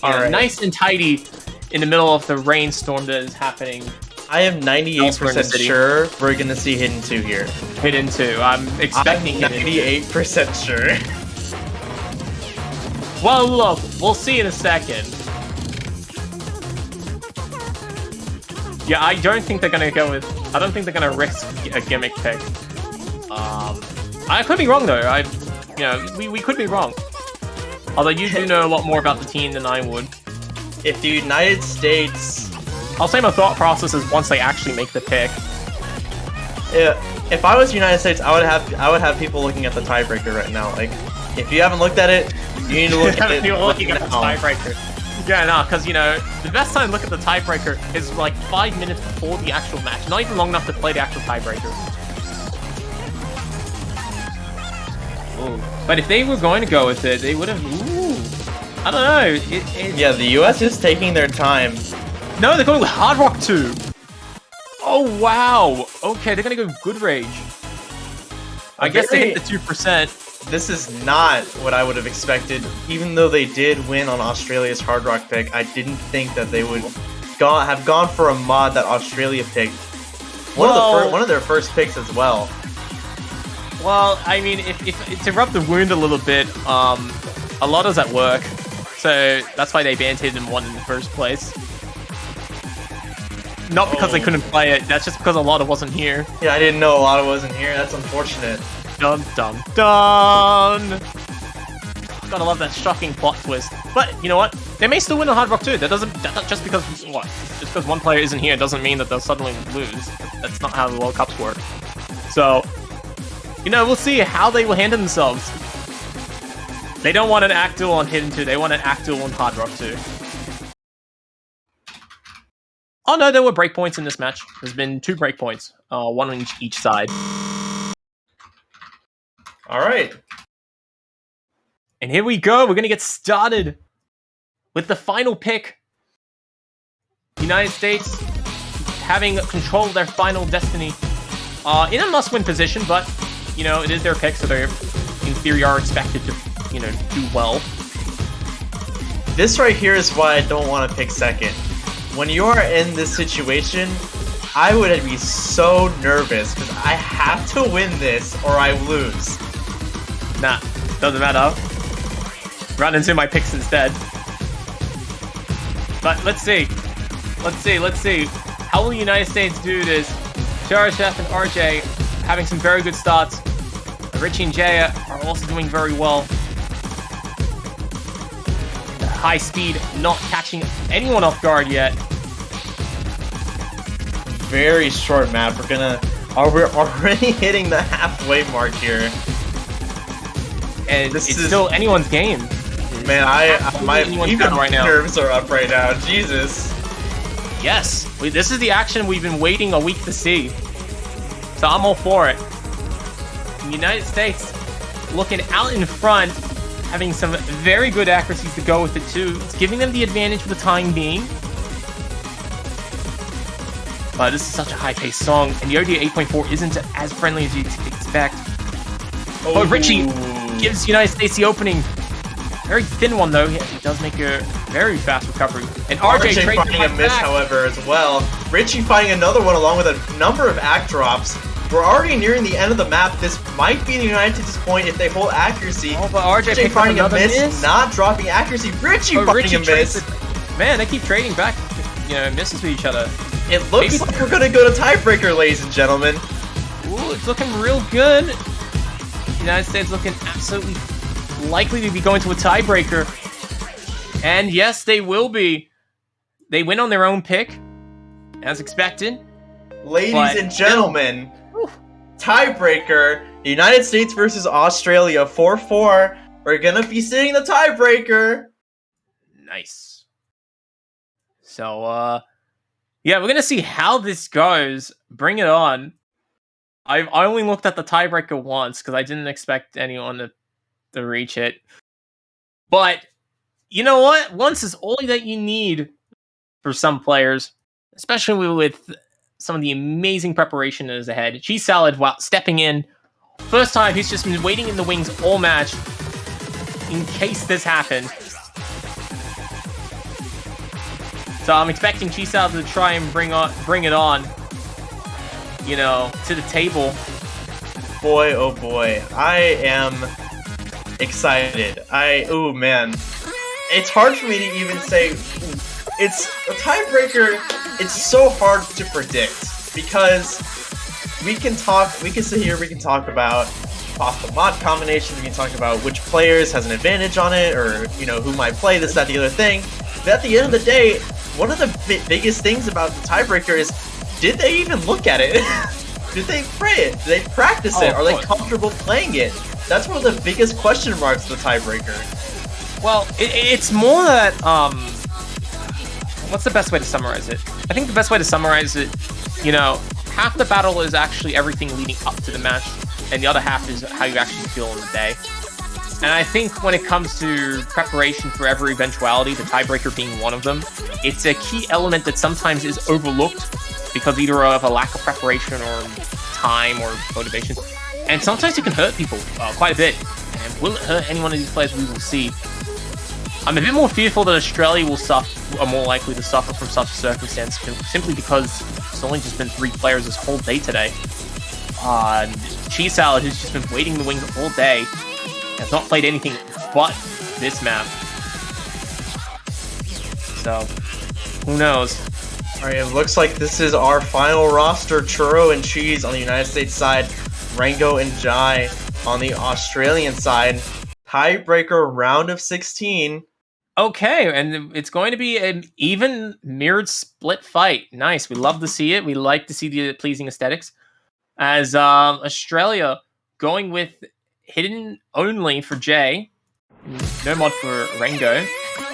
nice and tidy in the middle of the rainstorm that is happening. I am 98% sure we're going to see Hidden 2 here. Hidden 2. I'm expecting I'm 98% sure. Well, look, we'll see in a second. Yeah, I don't think they're going to go with... I don't think they're going to risk a gimmick pick. I could be wrong, though. We could be wrong. Although you do know a lot more about the team than I would. If the United States... I'll say my thought process is once they actually make the pick. Yeah, if I was the United States, I would have people looking at the tiebreaker right now. Like, if you haven't looked at it, you need to look at it. You're looking at the tiebreaker. Yeah, no, because, you know, the best time to look at the tiebreaker is like 5 minutes before the actual match. Not even long enough to play the actual tiebreaker. Ooh. But if they were going to go with it, they would have... Ooh. I don't know. Yeah, the US is taking their time. No, they're going with Hard Rock 2. Oh, wow. Okay, they're going to go Good Rage. I guess they hit the 2%. This is not what I would have expected. Even though they did win on Australia's Hard Rock pick, I didn't think that they would have gone for a mod that Australia picked. One of their first picks as well. Well, I mean, if to rub the wound a little bit, a lot is at work, so that's why they banned Hidden One in the first place. Not because they couldn't play it, that's just because a lot wasn't here. Yeah, I didn't know a lot wasn't here. That's unfortunate. Dun dun dun! Gotta love that shocking plot twist. But you know what? They may still win on Hard Rock too. Just because Just because one player isn't here doesn't mean that they'll suddenly lose. That's not how the World Cups work. So, you know, we'll see how they will handle themselves. They don't want an act duel on Hidden 2, they want an act duel on Hard Rock 2. Oh no, there were breakpoints in this match. There's been 2 breakpoints, one on each side. Alright. And here we go, we're gonna get started with the final pick. United States having control of their final destiny. In a must-win position, but, you know, it is their pick, so they're, in theory, are expected to, you know, do well. This right here is why I don't want to pick second. When you are in this situation, I would be so nervous, because I have to win this, or I lose. Nah, doesn't matter. Run into my picks instead. But let's see. Let's see. How will the United States do this? Chef and RJ having some very good starts. Richie and Jay are also doing very well. The high speed not catching anyone off guard yet. Very short map. We're already hitting the halfway mark here. And it's still anyone's game. Man, my nerves are up right now. Jesus. Yes, this is the action we've been waiting a week to see. So I'm all for it. The United States looking out in front, having some very good accuracies to go with it too. It's giving them the advantage for the time being. But this is such a high-paced song, and the ODA 8.4 isn't as friendly as you'd expect. But Richie gives the United States the opening. Very thin one though. He does make a very fast recovery. And RJ finding a miss, however, as well. Richie finding another one along with a number of act drops. We're already nearing the end of the map. This might be the United States' point if they hold accuracy. Oh, but RJ finding a miss, not dropping accuracy. Richie finding a miss. Man, they keep trading back, you know, misses with each other. It looks like we're gonna go to tiebreaker, ladies and gentlemen. Ooh, it's looking real good. United States looking absolutely likely to be going to a tiebreaker. And yes, they will be. They win on their own pick, as expected. Ladies and gentlemen, tiebreaker, United States versus Australia, 4-4. We're gonna be sitting the tiebreaker. Nice. So, yeah, we're gonna see how this goes. Bring it on. I only looked at the tiebreaker once, because I didn't expect anyone to reach it. But, you know what? Once is all that you need for some players, especially with some of the amazing preparation that is ahead. Cheese Salad, while stepping in, first time he's just been waiting in the wings all match in case this happened. So I'm expecting Cheese Salad to try and bring it on, you know, to the table. Boy, oh boy, I am excited. Oh man, it's hard for me to even say. It's a tiebreaker. It's so hard to predict because we can sit here, we can talk about possible mod combinations, we can talk about which players has an advantage on it, or you know who might play this, that, the other thing. But at the end of the day, one of the biggest things about the tiebreaker is, did they even look at it? Did they play it? Did they practice it? Are they comfortable playing it? That's one of the biggest question marks of the tiebreaker. Well, it's more that, what's the best way to summarize it? I think the best way to summarize it, you know, half the battle is actually everything leading up to the match, and the other half is how you actually feel on the day. And I think when it comes to preparation for every eventuality, the tiebreaker being one of them, it's a key element that sometimes is overlooked because either of a lack of preparation or time or motivation. And sometimes it can hurt people quite a bit. And will it hurt any one of these players? We will see. I'm a bit more fearful that Australia are more likely to suffer from such a circumstance, simply because it's only just been 3 players this whole day today. Cheese Salad, who's just been waiting in the wings all day, has not played anything but this map. So, who knows? Alright, it looks like this is our final roster. Churro and Cheese on the United States side, Rango and Jai on the Australian side. Tiebreaker round of 16. Okay, and it's going to be an even mirrored split fight. Nice, we love to see it. We like to see the pleasing aesthetics. As Australia going with hidden only for Jay, no mod for Rango.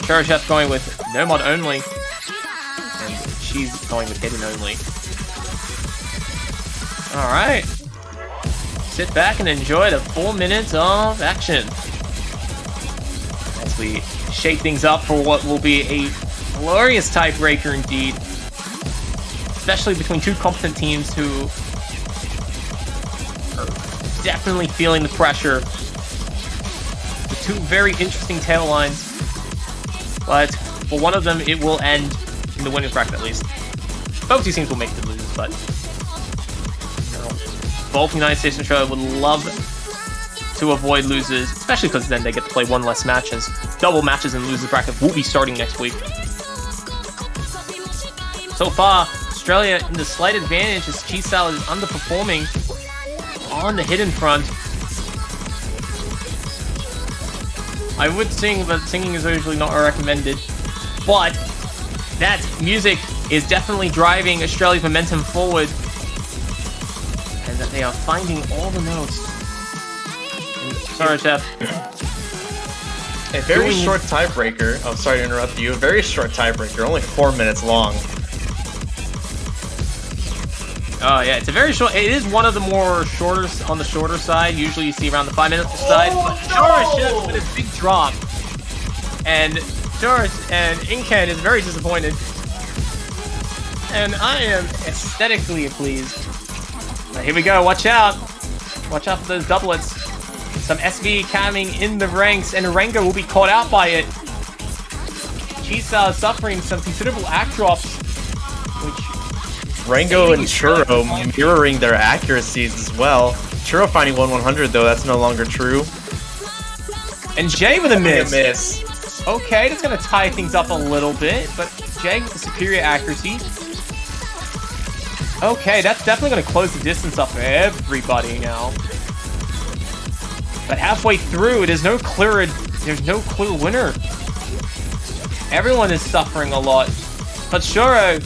Churro Chef going with no mod only, and she's going with hidden only. Alright. Sit back and enjoy the 4 minutes of action as we shake things up for what will be a glorious tiebreaker indeed. Especially between two competent teams who are definitely feeling the pressure. The two very interesting tail lines. But for one of them, it will end in the winning bracket at least. Both these teams will make the lose, but both United States and Australia would love to avoid losers, especially because then they get to play one less match, as double matches in losers bracket will be starting next week. So far, Australia in the slight advantage as Cheese Salad is underperforming on the hidden front. I would sing, but singing is usually not recommended. But that music is definitely driving Australia's momentum forward, and that they are finding all the notes. Sorry, Chef. A very short tiebreaker. Oh, sorry to interrupt you. A very short tiebreaker, only 4 minutes long. Oh yeah, it's a very short. It is one of the more shorter on the shorter side. Usually you see around the 5 minute side. But Churro Chef with a big drop, and Churro and Inken is very disappointed. And I am aesthetically pleased. But here we go. Watch out! Watch out for those doublets. Some SV coming in the ranks, and Rango will be caught out by it. Cheese Salad suffering some considerable act drops, which Rango and Churro mirroring their accuracies as well. Churro finding 1/100 though, that's no longer true. And Jay with a miss. Okay, that's gonna tie things up a little bit, but Jay with the superior accuracy. Okay, that's definitely gonna close the distance up for everybody now. But halfway through, there's no clear winner. Everyone is suffering a lot. But Churro,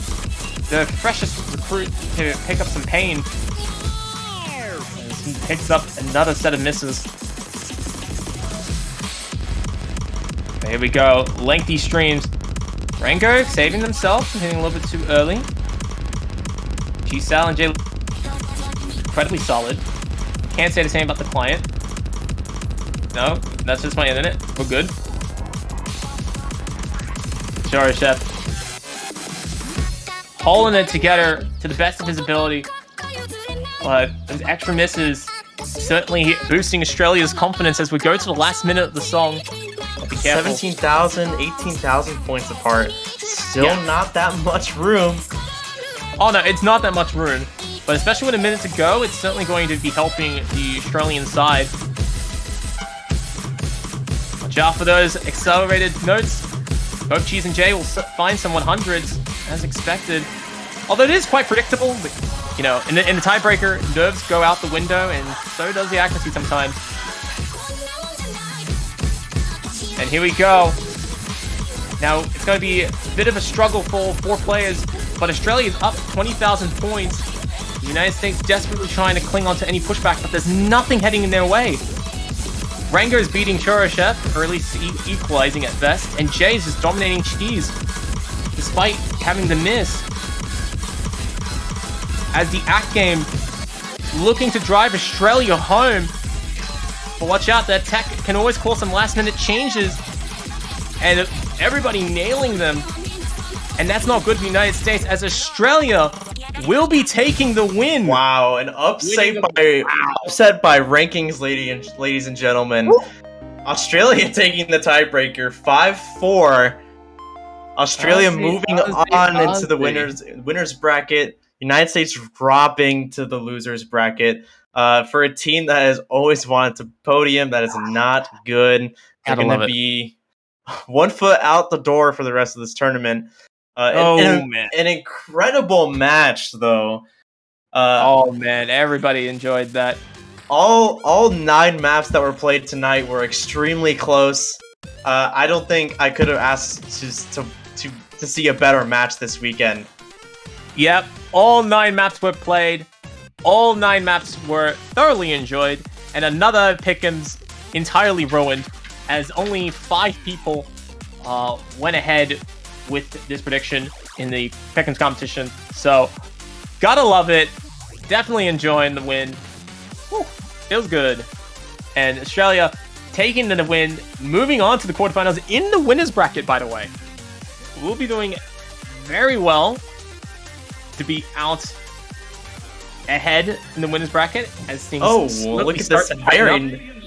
the freshest recruit to pick up some pain, as he picks up another set of misses. There we go. Lengthy streams. Rango saving themselves and hitting a little bit too early. Cheese Salad and Jay incredibly solid. Can't say the same about the client. No, that's just my internet. We're good. Sorry, Chef. Holding it together to the best of his ability. But those extra misses certainly boosting Australia's confidence as we go to the last minute of the song. Be careful. 17,000, 18,000 points apart. Still not that much room. Oh no, it's not that much room. But especially with a minute to go, it's certainly going to be helping the Australian side. Watch out for those accelerated notes. Both Cheese and Jay will find some 100s, as expected. Although it is quite predictable, but, you know, in the tiebreaker, nerves go out the window, and so does the accuracy sometimes. And here we go. Now, it's going to be a bit of a struggle for 4 players, but Australia is up 20,000 points. The United States desperately trying to cling on to any pushback, but there's nothing heading in their way. Rango is beating Churro Chef, or at least equalizing at best, and Jay's is dominating Cheese, despite having the miss. As the act game looking to drive Australia home. But watch out, that tech can always cause some last minute changes, and everybody nailing them. And that's not good for the United States, as Australia will be taking the win. Wow, an upset by rankings, ladies and gentlemen. Woo. Australia taking the tiebreaker, 5-4. Australia moving on into the winners bracket. United States dropping to the losers bracket. For a team that has always wanted to podium, that is not good. They're Gotta going love to it. be 1 foot out the door for the rest of this tournament. Man. An incredible match, though. Oh man, everybody enjoyed that. All 9 maps that were played tonight were extremely close. I don't think I could have asked to see a better match this weekend. Yep, all 9 maps were played. All 9 maps were thoroughly enjoyed, and another Pick'ems entirely ruined, as only 5 people went ahead with this prediction in the Pick'ems competition. So, gotta love it. Definitely enjoying the win. Whew, feels good. And Australia taking the win, moving on to the quarterfinals in the winners bracket, by the way. We'll be doing very well to be out ahead in the winners bracket as things look at this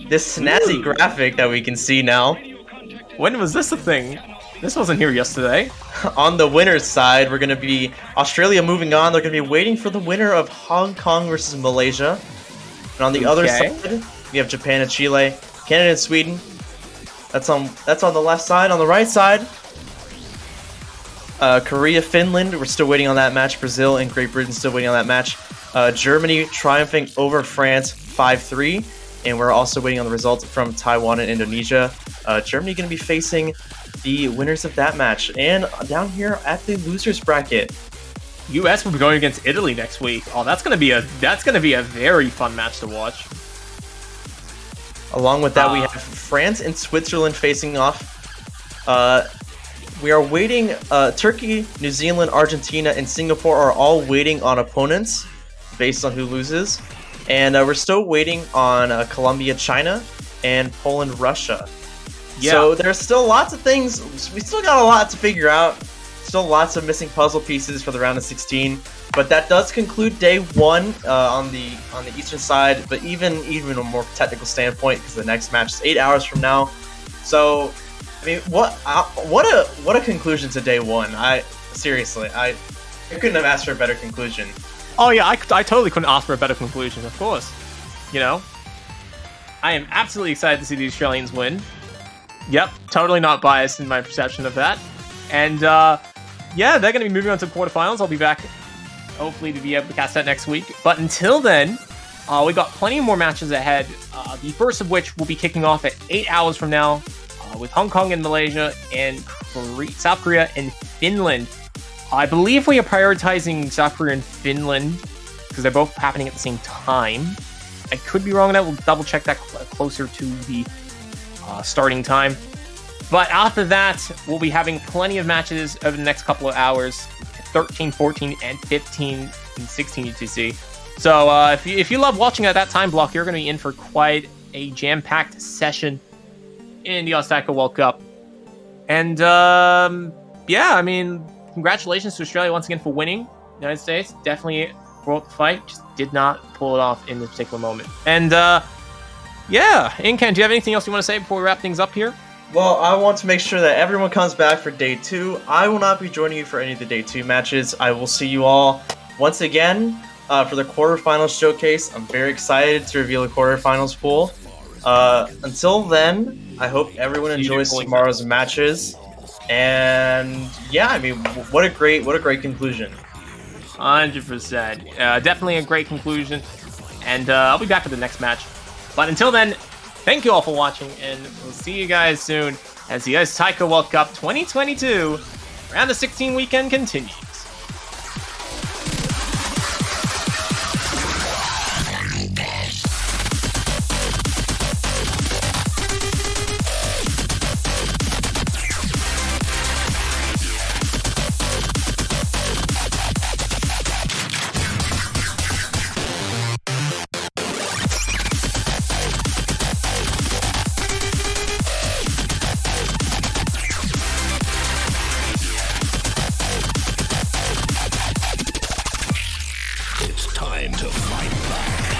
this snazzy graphic that we can see now. When was this a thing? This wasn't here yesterday. On the winners side, we're going to be Australia moving on. They're going to be waiting for the winner of Hong Kong versus Malaysia. And on the other side, we have Japan and Chile, Canada and Sweden. That's on the left side. On the right side, Korea, Finland. We're still waiting on that match. Brazil and Great Britain still waiting on that match. Germany triumphing over France 5-3. And we're also waiting on the results from Taiwan and Indonesia. Germany going to be facing the winners of that match. And down here at the losers bracket, US will be going against Italy next week. Oh, that's gonna be a very fun match to watch. Along with that, we have France and Switzerland facing off. We are waiting. Turkey, New Zealand, Argentina, and Singapore are all waiting on opponents based on who loses. And we're still waiting on Colombia, China, and Poland, Russia. Yeah. So there's still lots of things. We still got a lot to figure out. Still lots of missing puzzle pieces for the round of 16. But that does conclude day 1 on the Eastern side. But even a more technical standpoint, because the next match is 8 hours from now. So, I mean, what a conclusion to day 1. I couldn't have asked for a better conclusion. Oh yeah, I totally couldn't ask for a better conclusion, of course. You know? I am absolutely excited to see the Australians win. Yep, totally not biased in my perception of that. And, yeah, they're going to be moving on to the quarterfinals. I'll be back, hopefully, to be able to cast that next week. But until then, we got plenty more matches ahead. The first of which will be kicking off at 8 hours from now with Hong Kong and Malaysia and South Korea and Finland. I believe we are prioritizing South Korea and Finland because they're both happening at the same time. I could be wrong on that. We'll double check that closer to the starting time. But after that, we'll be having plenty of matches over the next couple of hours, 13, 14, and 15, and 16 UTC. So if you love watching at that time block, you're going to be in for quite a jam-packed session in the Taiko World Cup. And yeah, I mean, congratulations to Australia once again for winning. The United States definitely brought the fight, just did not pull it off in this particular moment. And yeah, Incan, do you have anything else you want to say before we wrap things up here? Well, I want to make sure that everyone comes back for day 2. I will not be joining you for any of the day 2 matches. I will see you all once again for the quarterfinals showcase. I'm very excited to reveal the quarterfinals pool. Until then, I hope everyone enjoys tomorrow's matches. And yeah, I mean, what a great conclusion. 100%. Definitely a great conclusion. And I'll be back for the next match. But until then, thank you all for watching, and we'll see you guys soon as the Taiko World Cup 2022 round of 16 weekend continues. It's time to fight back.